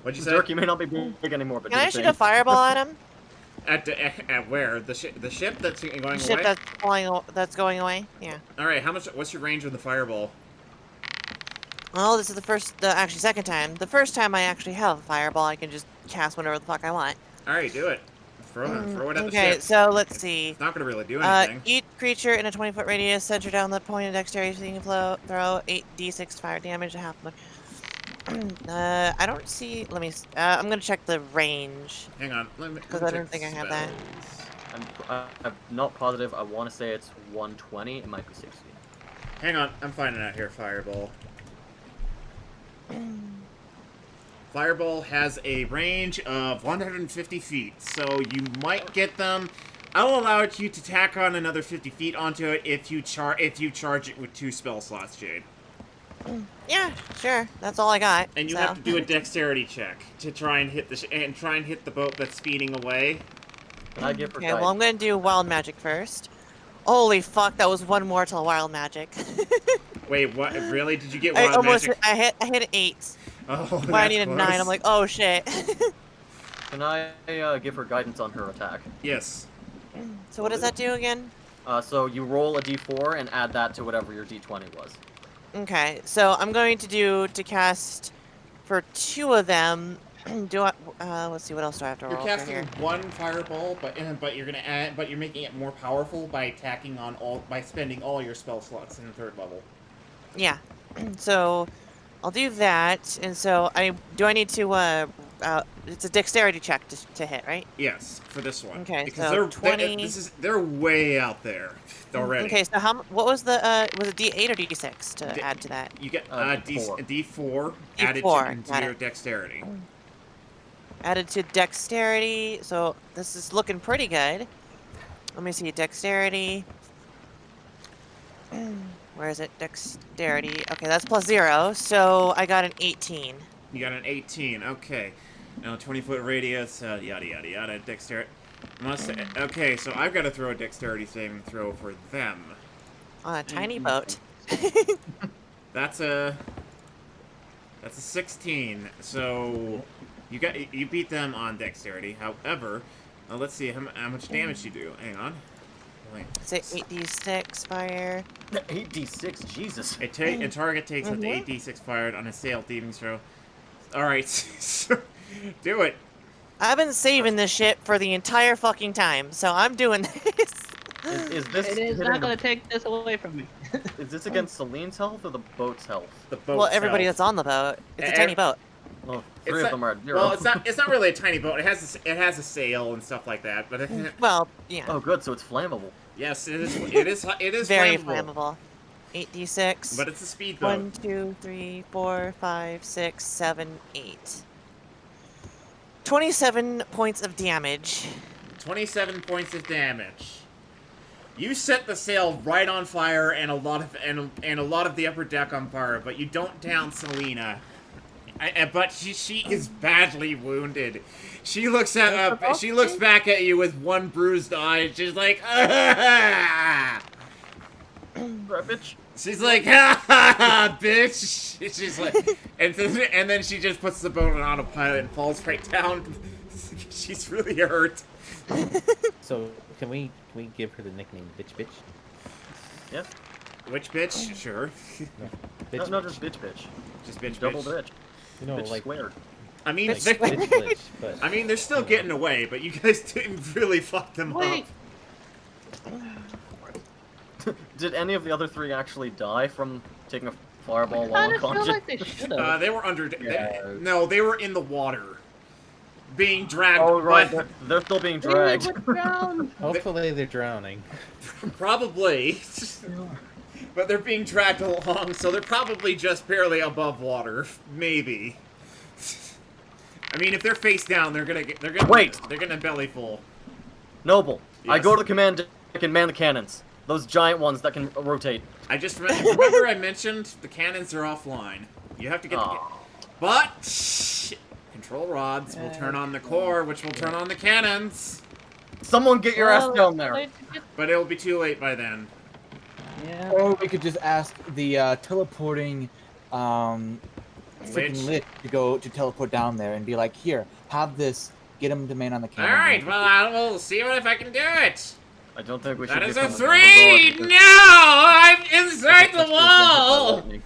What'd you say? Jerky may not be big anymore, but Can do I the shoot thing. a fireball at him? At where? The ship that's going The away? ship that's going away? Yeah. Alright, what's your range with the fireball? Well, this is actually second time. The first time I actually have a fireball, I can just cast whatever the fuck I want. Alright, do it. Throw it at the Okay, ship. so let's see. It's not gonna really do anything. Each creature in a 20-foot radius, center down the point of dexterity, so you can throw 8d6 fire damage to half the. I don't see. Let me. I'm gonna check the range. Hang on. Because I don't think I have that. I'm not positive. I want to say it's 120. It might be 60. Hang on, I'm finding out here. Fireball. Fireball has a range of 150 feet, so you might get them. I'll allow you to tack on another 50 feet onto it if you charge it with 2 spell slots, Jade. Yeah, sure. That's all I got. And you so. have to do a dexterity check to try and hit the boat that's speeding away. Can I give her Okay, well, I'm guidance? gonna do wild magic first. Holy fuck, that was 1 more till wild magic. Wait, what? Really? Did you get I wild almost magic? I hit an 8. Oh, But I that's needed close. 9. I'm like, oh shit. Can I give her guidance on her attack? Yes. So what does that do again? So you roll a d4 and add that to whatever your d20 was. Okay, so I'm going to cast for 2 of them. Let's see, what else do I have to You're roll for casting here? 1 fireball, but you're making it more powerful by spending all your spell slots in the 3rd level. Yeah. So I'll do that, and so I need to it's a dexterity check to hit, right? Yes, for this one. Okay, because so they're 20. they're way out there already. Okay, so what was the was it D8 or D6 to add to that? You get D4. D4 added D4, into got your it. dexterity. Added to dexterity, so this is looking pretty good. Let me see, dexterity. Where is it? Dexterity. Okay, that's +0, so I got an 18. You got an 18. Okay. Now 20-foot radius. Yada yada yada. Dexterity. Okay, so I've got to throw a dexterity saving throw for them. On a tiny boat. That's a 16. So you beat them on dexterity. However, let's see how much damage you do. Hang on. Wait. Say 8d6 fire. 8d6, Jesus. A target takes up to Mhm. 8d6 fired on a sail thieving throw. All right, so do it. I've been saving this shit for the entire fucking time, so I'm doing this. Is this It is hitting not the- gonna take this away from me. Is this against Celine's health or the boat's health? The boat. Well, everybody that's on the boat. It's a tiny boat. Well, It's three of not- them are at 0. Well, it's not really a tiny boat. It has a sail and stuff like that. But Well, yeah. Oh, good. So it's flammable. yes, it is Very flammable. flammable. 8d6. But it's a speedboat. 1, 2, 3, 4, 5, 6, 7, 8. 27 points of damage. 27 points of damage. You set the sail right on fire and a lot of the upper deck on fire, but you don't down Selena. But she is badly wounded. She looks back at you with one bruised eye. She's like, ah! Bitch. She's like, ha ha ha, bitch. She's like, and then she just puts the boat on autopilot and falls right down. She's really hurt. So can we give her the nickname Bitch? Yeah. Which bitch? Sure. Bitch, No, just bitch. Just bitch. Double bitch. bitch. You know, Bitch like squared. I mean, like they- bitch glitch, but I mean, they're still getting away, but you guys didn't really fuck them Wait. Did any of the other 3 actually die from taking a fireball I while kinda feel unconscious? like they should up. have. They were under. Yeah. No, they were in the water, being dragged. Oh right, but- they're still being dragged. hopefully they're drowning. Probably. But they're being dragged along, so they're probably just barely above water, maybe. I mean, if they're face down, they're gonna Wait! They're gonna belly full. Noble, I Yes. go to the command deck and man the cannons. Those giant ones that can rotate. I just remember I mentioned the cannons are offline. You have to get. Aw. But control rods will turn on the core, which will turn on the cannons. Someone get your ass down there. But it'll be too late by then. Yeah. Or we could just ask the teleporting freaking Lich. lich to go to teleport down there and be like, here, have this, get him to man on the All cannon. right, well I will see if I can do it. I don't think we should. That is give a them 3! the No! I'm inside the Let's go wall! lightning.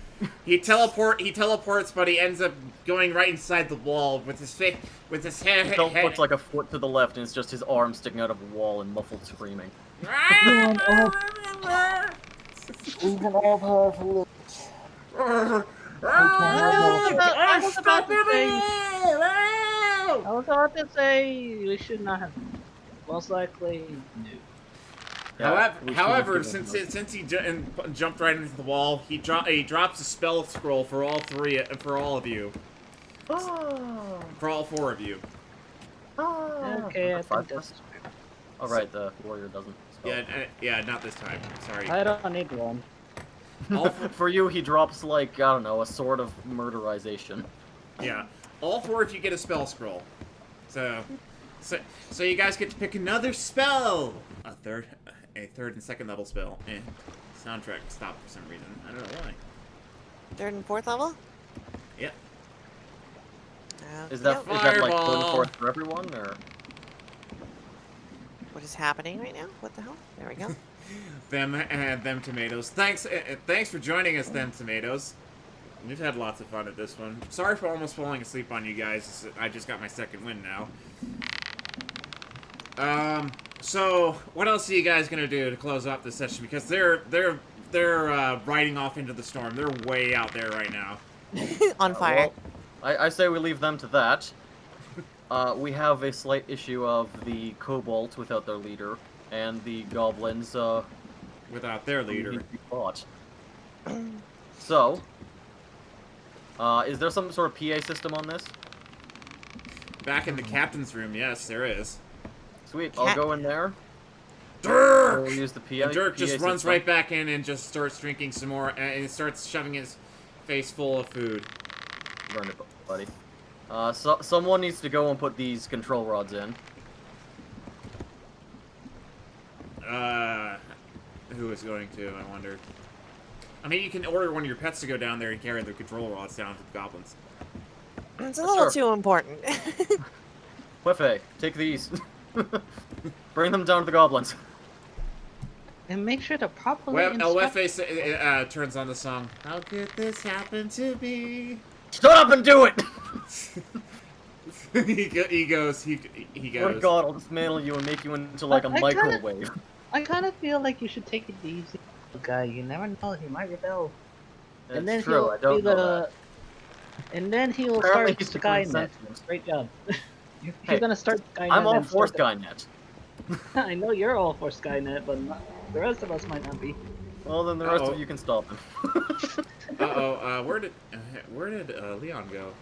He teleports, but he ends up going right inside the wall with his face, with his head. Teleports like a foot to the left, and it's just his arm sticking out of a wall and muffled screaming. Even all powerful I was about to say we should not have. Most likely, no. Yeah, we should have However, given since them- he jumped right into the wall, he drops a spell scroll for all of you, Oh. for all 4 of you. Okay, I Five think that's. All right, the warrior doesn't. Spell. Yeah, not this time. Sorry. I don't need one. All For you, he drops like I don't know, a sort of murderization. Yeah, all 4 of you get a spell scroll. So you guys get to pick another spell. A third and second level spell. Soundtrack stopped for some reason. I don't know why. 3rd and 4th level? Yep. Is that Yep. is that like Fireball. third and fourth for everyone, or? What is happening right now? What the hell? There we go. Them tomatoes. Thanks for joining us, them tomatoes. We've had lots of fun at this one. Sorry for almost falling asleep on you guys. I just got my second win now. So what else are you guys gonna do to close off this session? Because they're riding off into the storm. They're way out there right now. On fire. Well, I say we leave them to that. We have a slight issue of the kobolds without their leader, and the goblins Without their who leader. need to be fought. So, is there some sort of PA system on this? Back in the captain's room, yes, there is. Sweet, I'll go in there. Dirk! We'll use the PA. And Dirk just PA runs system. right back in and just starts drinking some more, and starts shoving his face full of food. Burn it, buddy. So someone needs to go and put these control rods in. Who is going to, I wonder? I mean, you can order one of your pets to go down there and carry the control rods down to the goblins. It's a little too important. Wefe, take these. Bring them down to the goblins. And make sure to properly Well, inspect. Elwefe turns on the song. How could this happen to me? Shut up and do it! he goes. Oh god, I'll dismantle you and make you into like a microwave. I kind of feel like you should take it easy, guy. You never know, he might rebel. It's And then true, he'll I don't be know the. that. And then he will Apparently start he's becoming Skynet. sentient. Great job. You're Hey, gonna start Skynet. I'm all and for start Skynet. I know you're all for Skynet, but the rest of us might not be. Well, then the rest of you can stop him. Where did Leon go?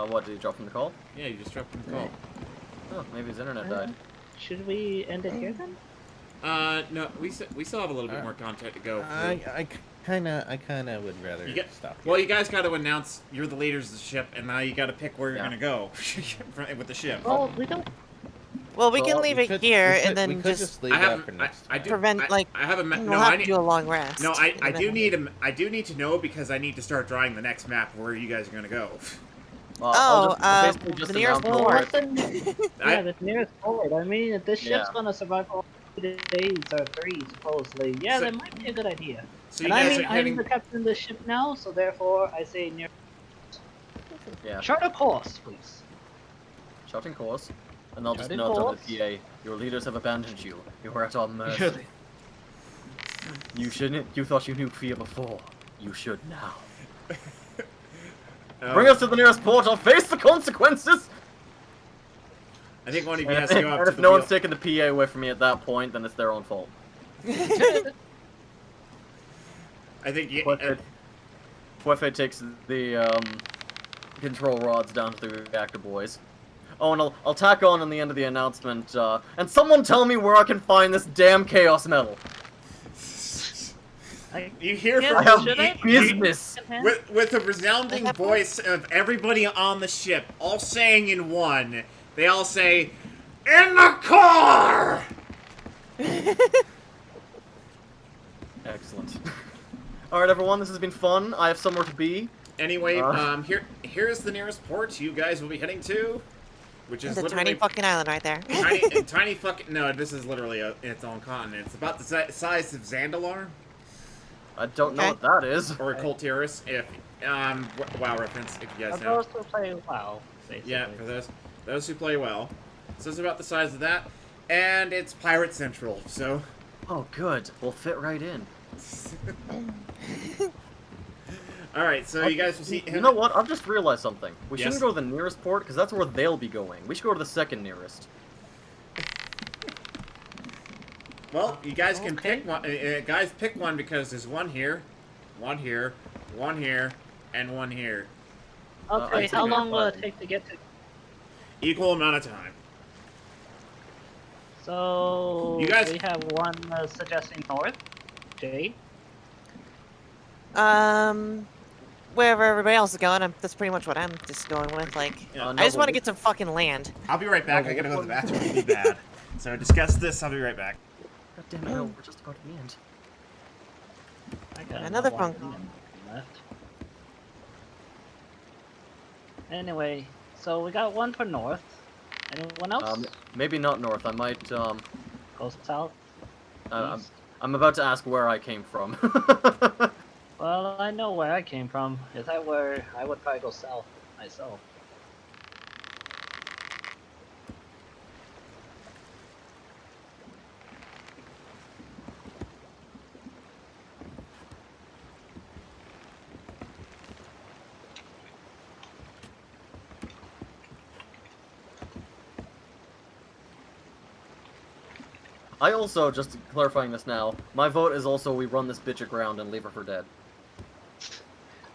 What, did he drop from the call? Yeah, you just dropped him the call. Oh, maybe his internet died. Should we end it here then? No, we still have a little bit more content to go. I kind of would rather stop. Well, you guys got to announce you're the leaders of the ship, and now you got to pick where you're gonna go with the ship. Well, we don't. Well, we can leave it here and then we could just leave that for next time. prevent like. I have a We'll no. have I to need. do a long rest. No, I and do then- need to know because I need to start drawing the next map where you guys are gonna go. I'll basically the just nearest announce port. Yeah, the nearest port. I mean, if this ship's Yeah. gonna survive for 2 days or 3, supposedly, yeah, So- that might be a good idea. So you And I guys mean, are I'm heading. the captain of the ship now, so therefore I say near. Yeah, Chart a course, please. shouting course. And I'll just Shouting note on course. the PA, your leaders have abandoned you. You are at our mercy. You shouldn't. You thought you knew fear before. You should now. Bring us to the nearest port. I'll face the consequences. I think one of you And, has to go up and to if the no wheel. one's taking the PA away from me at that point, then it's their own fault. I think you. Puefe takes the control rods down to the reactor boys. Oh, and I'll tack on the end of the announcement. And someone tell me where I can find this damn chaos metal. You hear Yeah, from I have should I? business. with a resounding voice of everybody on the ship, all saying in one. They all say, "In the car!" Excellent. All right, everyone. This has been fun. I have somewhere to be. Anyway, here's the nearest port you guys will be heading to, which is It's a literally tiny fucking island right there. tiny fucking. No, this is literally its own continent. It's about the size of Zandalar I don't know Okay. what that is. or Coltiris, if WoW reference, if you guys For know. those who play WoW, basically. Yeah, for those who play well. So it's about the size of that, and it's Pirate Central. So. Oh, good. We'll fit right in. All right, so you guys will see. You know what? I've just realized something. We Yes. shouldn't go to the nearest port because that's where they'll be going. We should go to the second nearest. Well, you guys can Okay. pick one. Guys, pick one because there's one here, one here, one here, and one here. Okay, I'd how say long will it five. take to get to? Equal amount of time. So You guys- we have one suggesting north. Jade. Wherever everybody else is going, that's pretty much what I'm just going with. Like, Yeah. I just want to get some fucking land. I'll be right back. I gotta go to the bathroom. It'll be bad. So discuss this. I'll be right back. God damn it, no, we're just about to the end. I got Another one phone call. left. Anyway, so we got one for north. Anyone else? Maybe not north. I might, Go south. I'm, east? I'm about to ask where I came from. Well, I know where I came from. Is that where I would probably go south myself? I also, just clarifying this now, my vote is also we run this bitch aground and leave her for dead.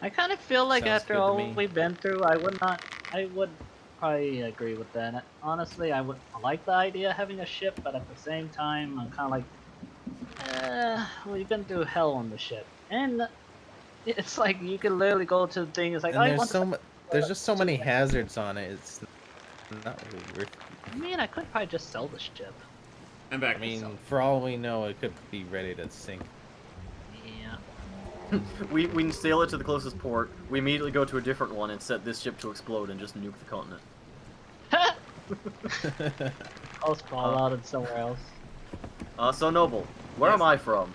I kind of feel like Sounds after good to all me. we've been through, I would probably agree with that. Honestly, I like the idea of having a ship, but at the same time, I'm kind of like, we've been through hell on the ship, and it's like you can literally go to things like, And I there's want. there's just so many hazards on it. It's not really worth. I mean, I could probably just sell the ship. I'm back. I mean, for all we know, it could be ready to sink. Yeah. We sail it to the closest port, we immediately go to a different one and set this ship to explode and just nuke the continent. I'll fall out and somewhere else. So Noble, where Yes. am I from?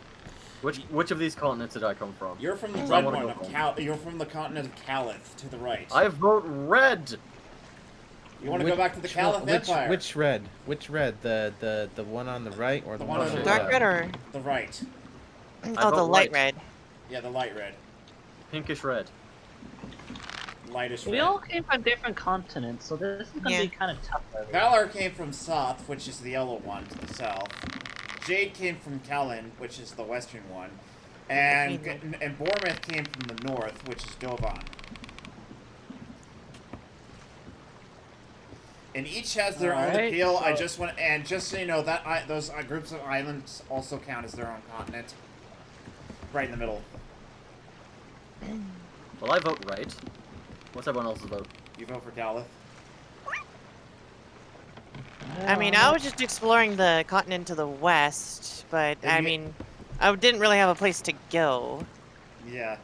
Which of these continents did I come from? You're from the I red wanna one go of home. Cal. You're from the continent of Calith to the right. I vote red! You want to go back to the Caliph Empire? Which red? Which red? The one on the right or the one on the Dark left? red or The right. oh, the vote light right. red. Yeah, the light red. Pinkish red. Lightish We red. all came from different continents, so this is gonna Yeah. be kind of tough. for everyone. Valor came from Soth, which is the yellow one to the south. Jade came from Kellen, which is the western one. And Bormeth came from the north, which is Dovan. And each has their own Alright, appeal. I so- just want, and just so you know, that those groups of islands also count as their own continent. Right in the middle. Well, I vote right. What's everyone else's vote? You vote for Caliph. I mean, I was just exploring the continent to the west, but I mean, I didn't really have a place to go. Yeah.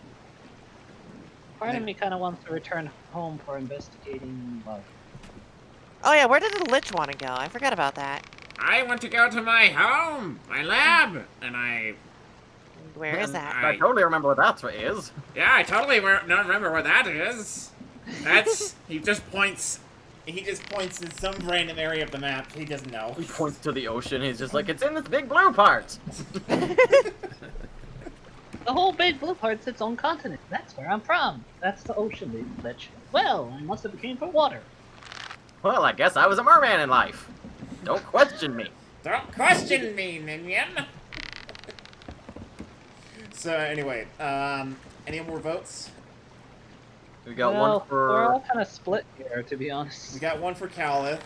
Part of me kind of wants to return home for investigating. Well, Oh yeah, where did the Lich want to go? I forgot about that. I want to go to my home, my lab, and Where is that? I totally remember what that is. yeah, I totally don't remember where that is. That's he just points in some random area of the map. He doesn't know. He points to the ocean. He's just like, it's in this big blue part. the whole big blue part's its own continent. That's where I'm from. That's the ocean lich. Well, I must have came from water. Well, I guess I was a merman in life. Don't question me. Don't question me, minion. So anyway, any more votes? We got well, one for. We're all kind of split here, to be honest. We got one for Caliph.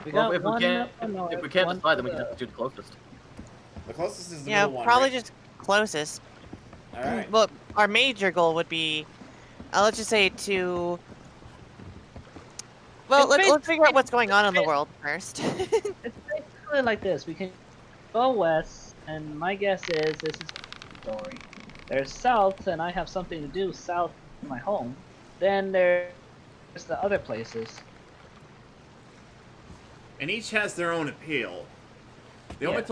We Well, got if we one can't, for north, if we can't one decide, then for we can the- just do the closest. The closest is the Yeah, middle one. probably right? just closest. All right. Well, our major goal would be, let's just say to. Well, It's let's figure out what's going on in the world first. It's basically like this. We can go west, and my guess is this is the story. There's south, and I have something to do south of my home. Then there's the other places. And each has their own appeal. The only Yes.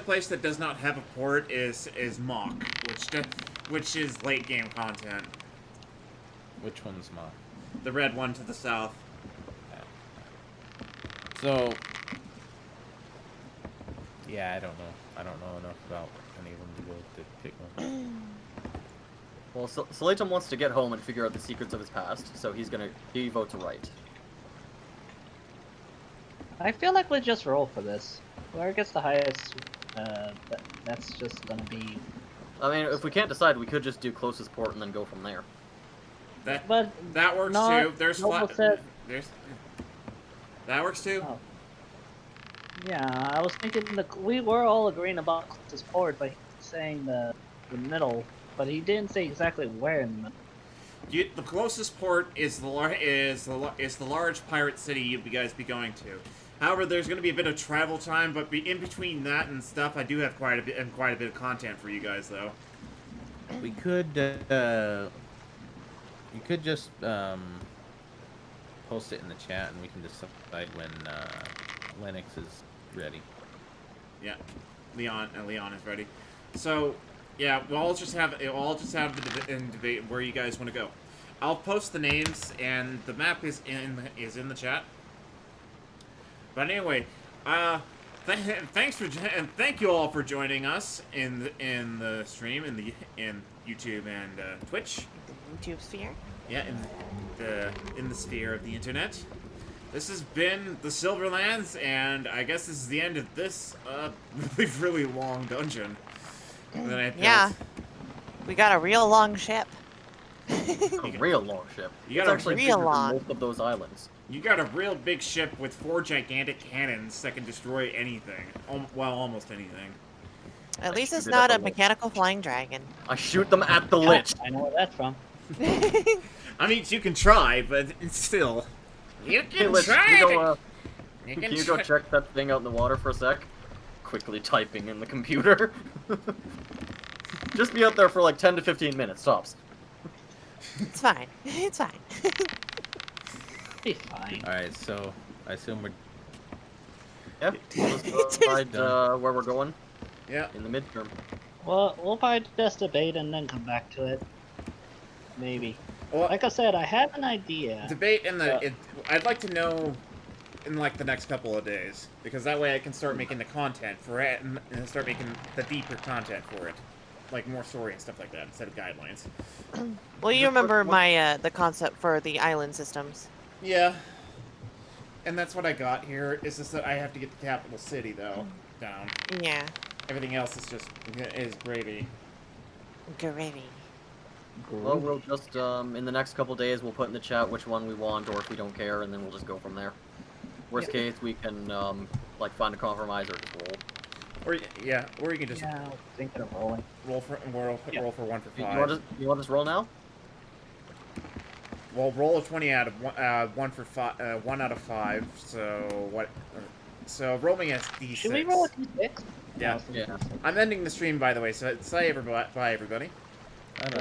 place that does not have a port is Mock, which is late game content. Which one's mine? The red one to the south. So, yeah, I don't know. I don't know enough about any of them to go to pick one. Well, Salatum wants to get home and figure out the secrets of his past, so he votes right. I feel like we just roll for this. Whoever gets the highest, that's just gonna be. I mean, if we can't decide, we could just do closest port and then go from there. But That works not- too. There's Noble flat. said- There's. That works too. Oh. Yeah, I was thinking we were all agreeing about closest port, but he's saying the middle, but he didn't say exactly where in the middle. The closest port is the large pirate city you guys be going to. However, there's going to be a bit of travel time, but in between that and stuff, I do have quite a bit of content for you guys, though. We could, you could just post it in the chat, and we can decide when Lennox is ready. Yeah, Leon is ready. So, yeah, we'll all just have the debate where you guys want to go. I'll post the names, and the map is in the chat. But anyway, thank you all for joining us in the stream in YouTube and Twitch. The YouTube sphere. Yeah, in the sphere of the internet. This has been the Silverlands, and I guess this is the end of this really long dungeon that I built. Yeah. We got a real long ship. A real long ship. You It's got a actually real bigger long. than most of those islands. You got a real big ship with 4 gigantic cannons that can destroy anything. Well, almost anything. At least it's shoot it not at a the Lich. mechanical flying dragon. I shoot them at the Lich. I know where that's from. I mean, you can try, but it's still. You Hey, can Lich, try. can you go check that thing out in the water for a sec? Quickly typing in the computer. Just be out there for like 10 to 15 minutes, tops. It's fine. It's fine. Be fine. Alright, so I assume we're Yep. We'll just decide where we're going Yeah. in the midterm. Well, we'll probably just debate and then come back to it. Maybe. Well, Like I said, I have an idea. debate in the. I'd like to know in like the next couple of days, because that way I can start making the content for it and start making the deeper content for it, like more story and stuff like that instead of guidelines. Well, you remember my the concept for the island systems. Yeah. And that's what I got here. Is just that I have to get the capital city though down. Yeah. Everything else is just is gravy. Gravy. Well, we'll just in the next couple days we'll put in the chat which one we want, or if we don't care, and then we'll just go from there. Worst case, we can like find a compromise or just roll. Or yeah, or you can just Yeah, I was thinking of rolling. roll for 1 for 5. You want us to roll now? Well, roll a 20 out of 1 for 5, 1 out of 5. So what? So roll me a d6. Should we roll a d6? Yeah. Yeah. I'm ending the stream, by the way. So say everybody, bye everybody. I don't know.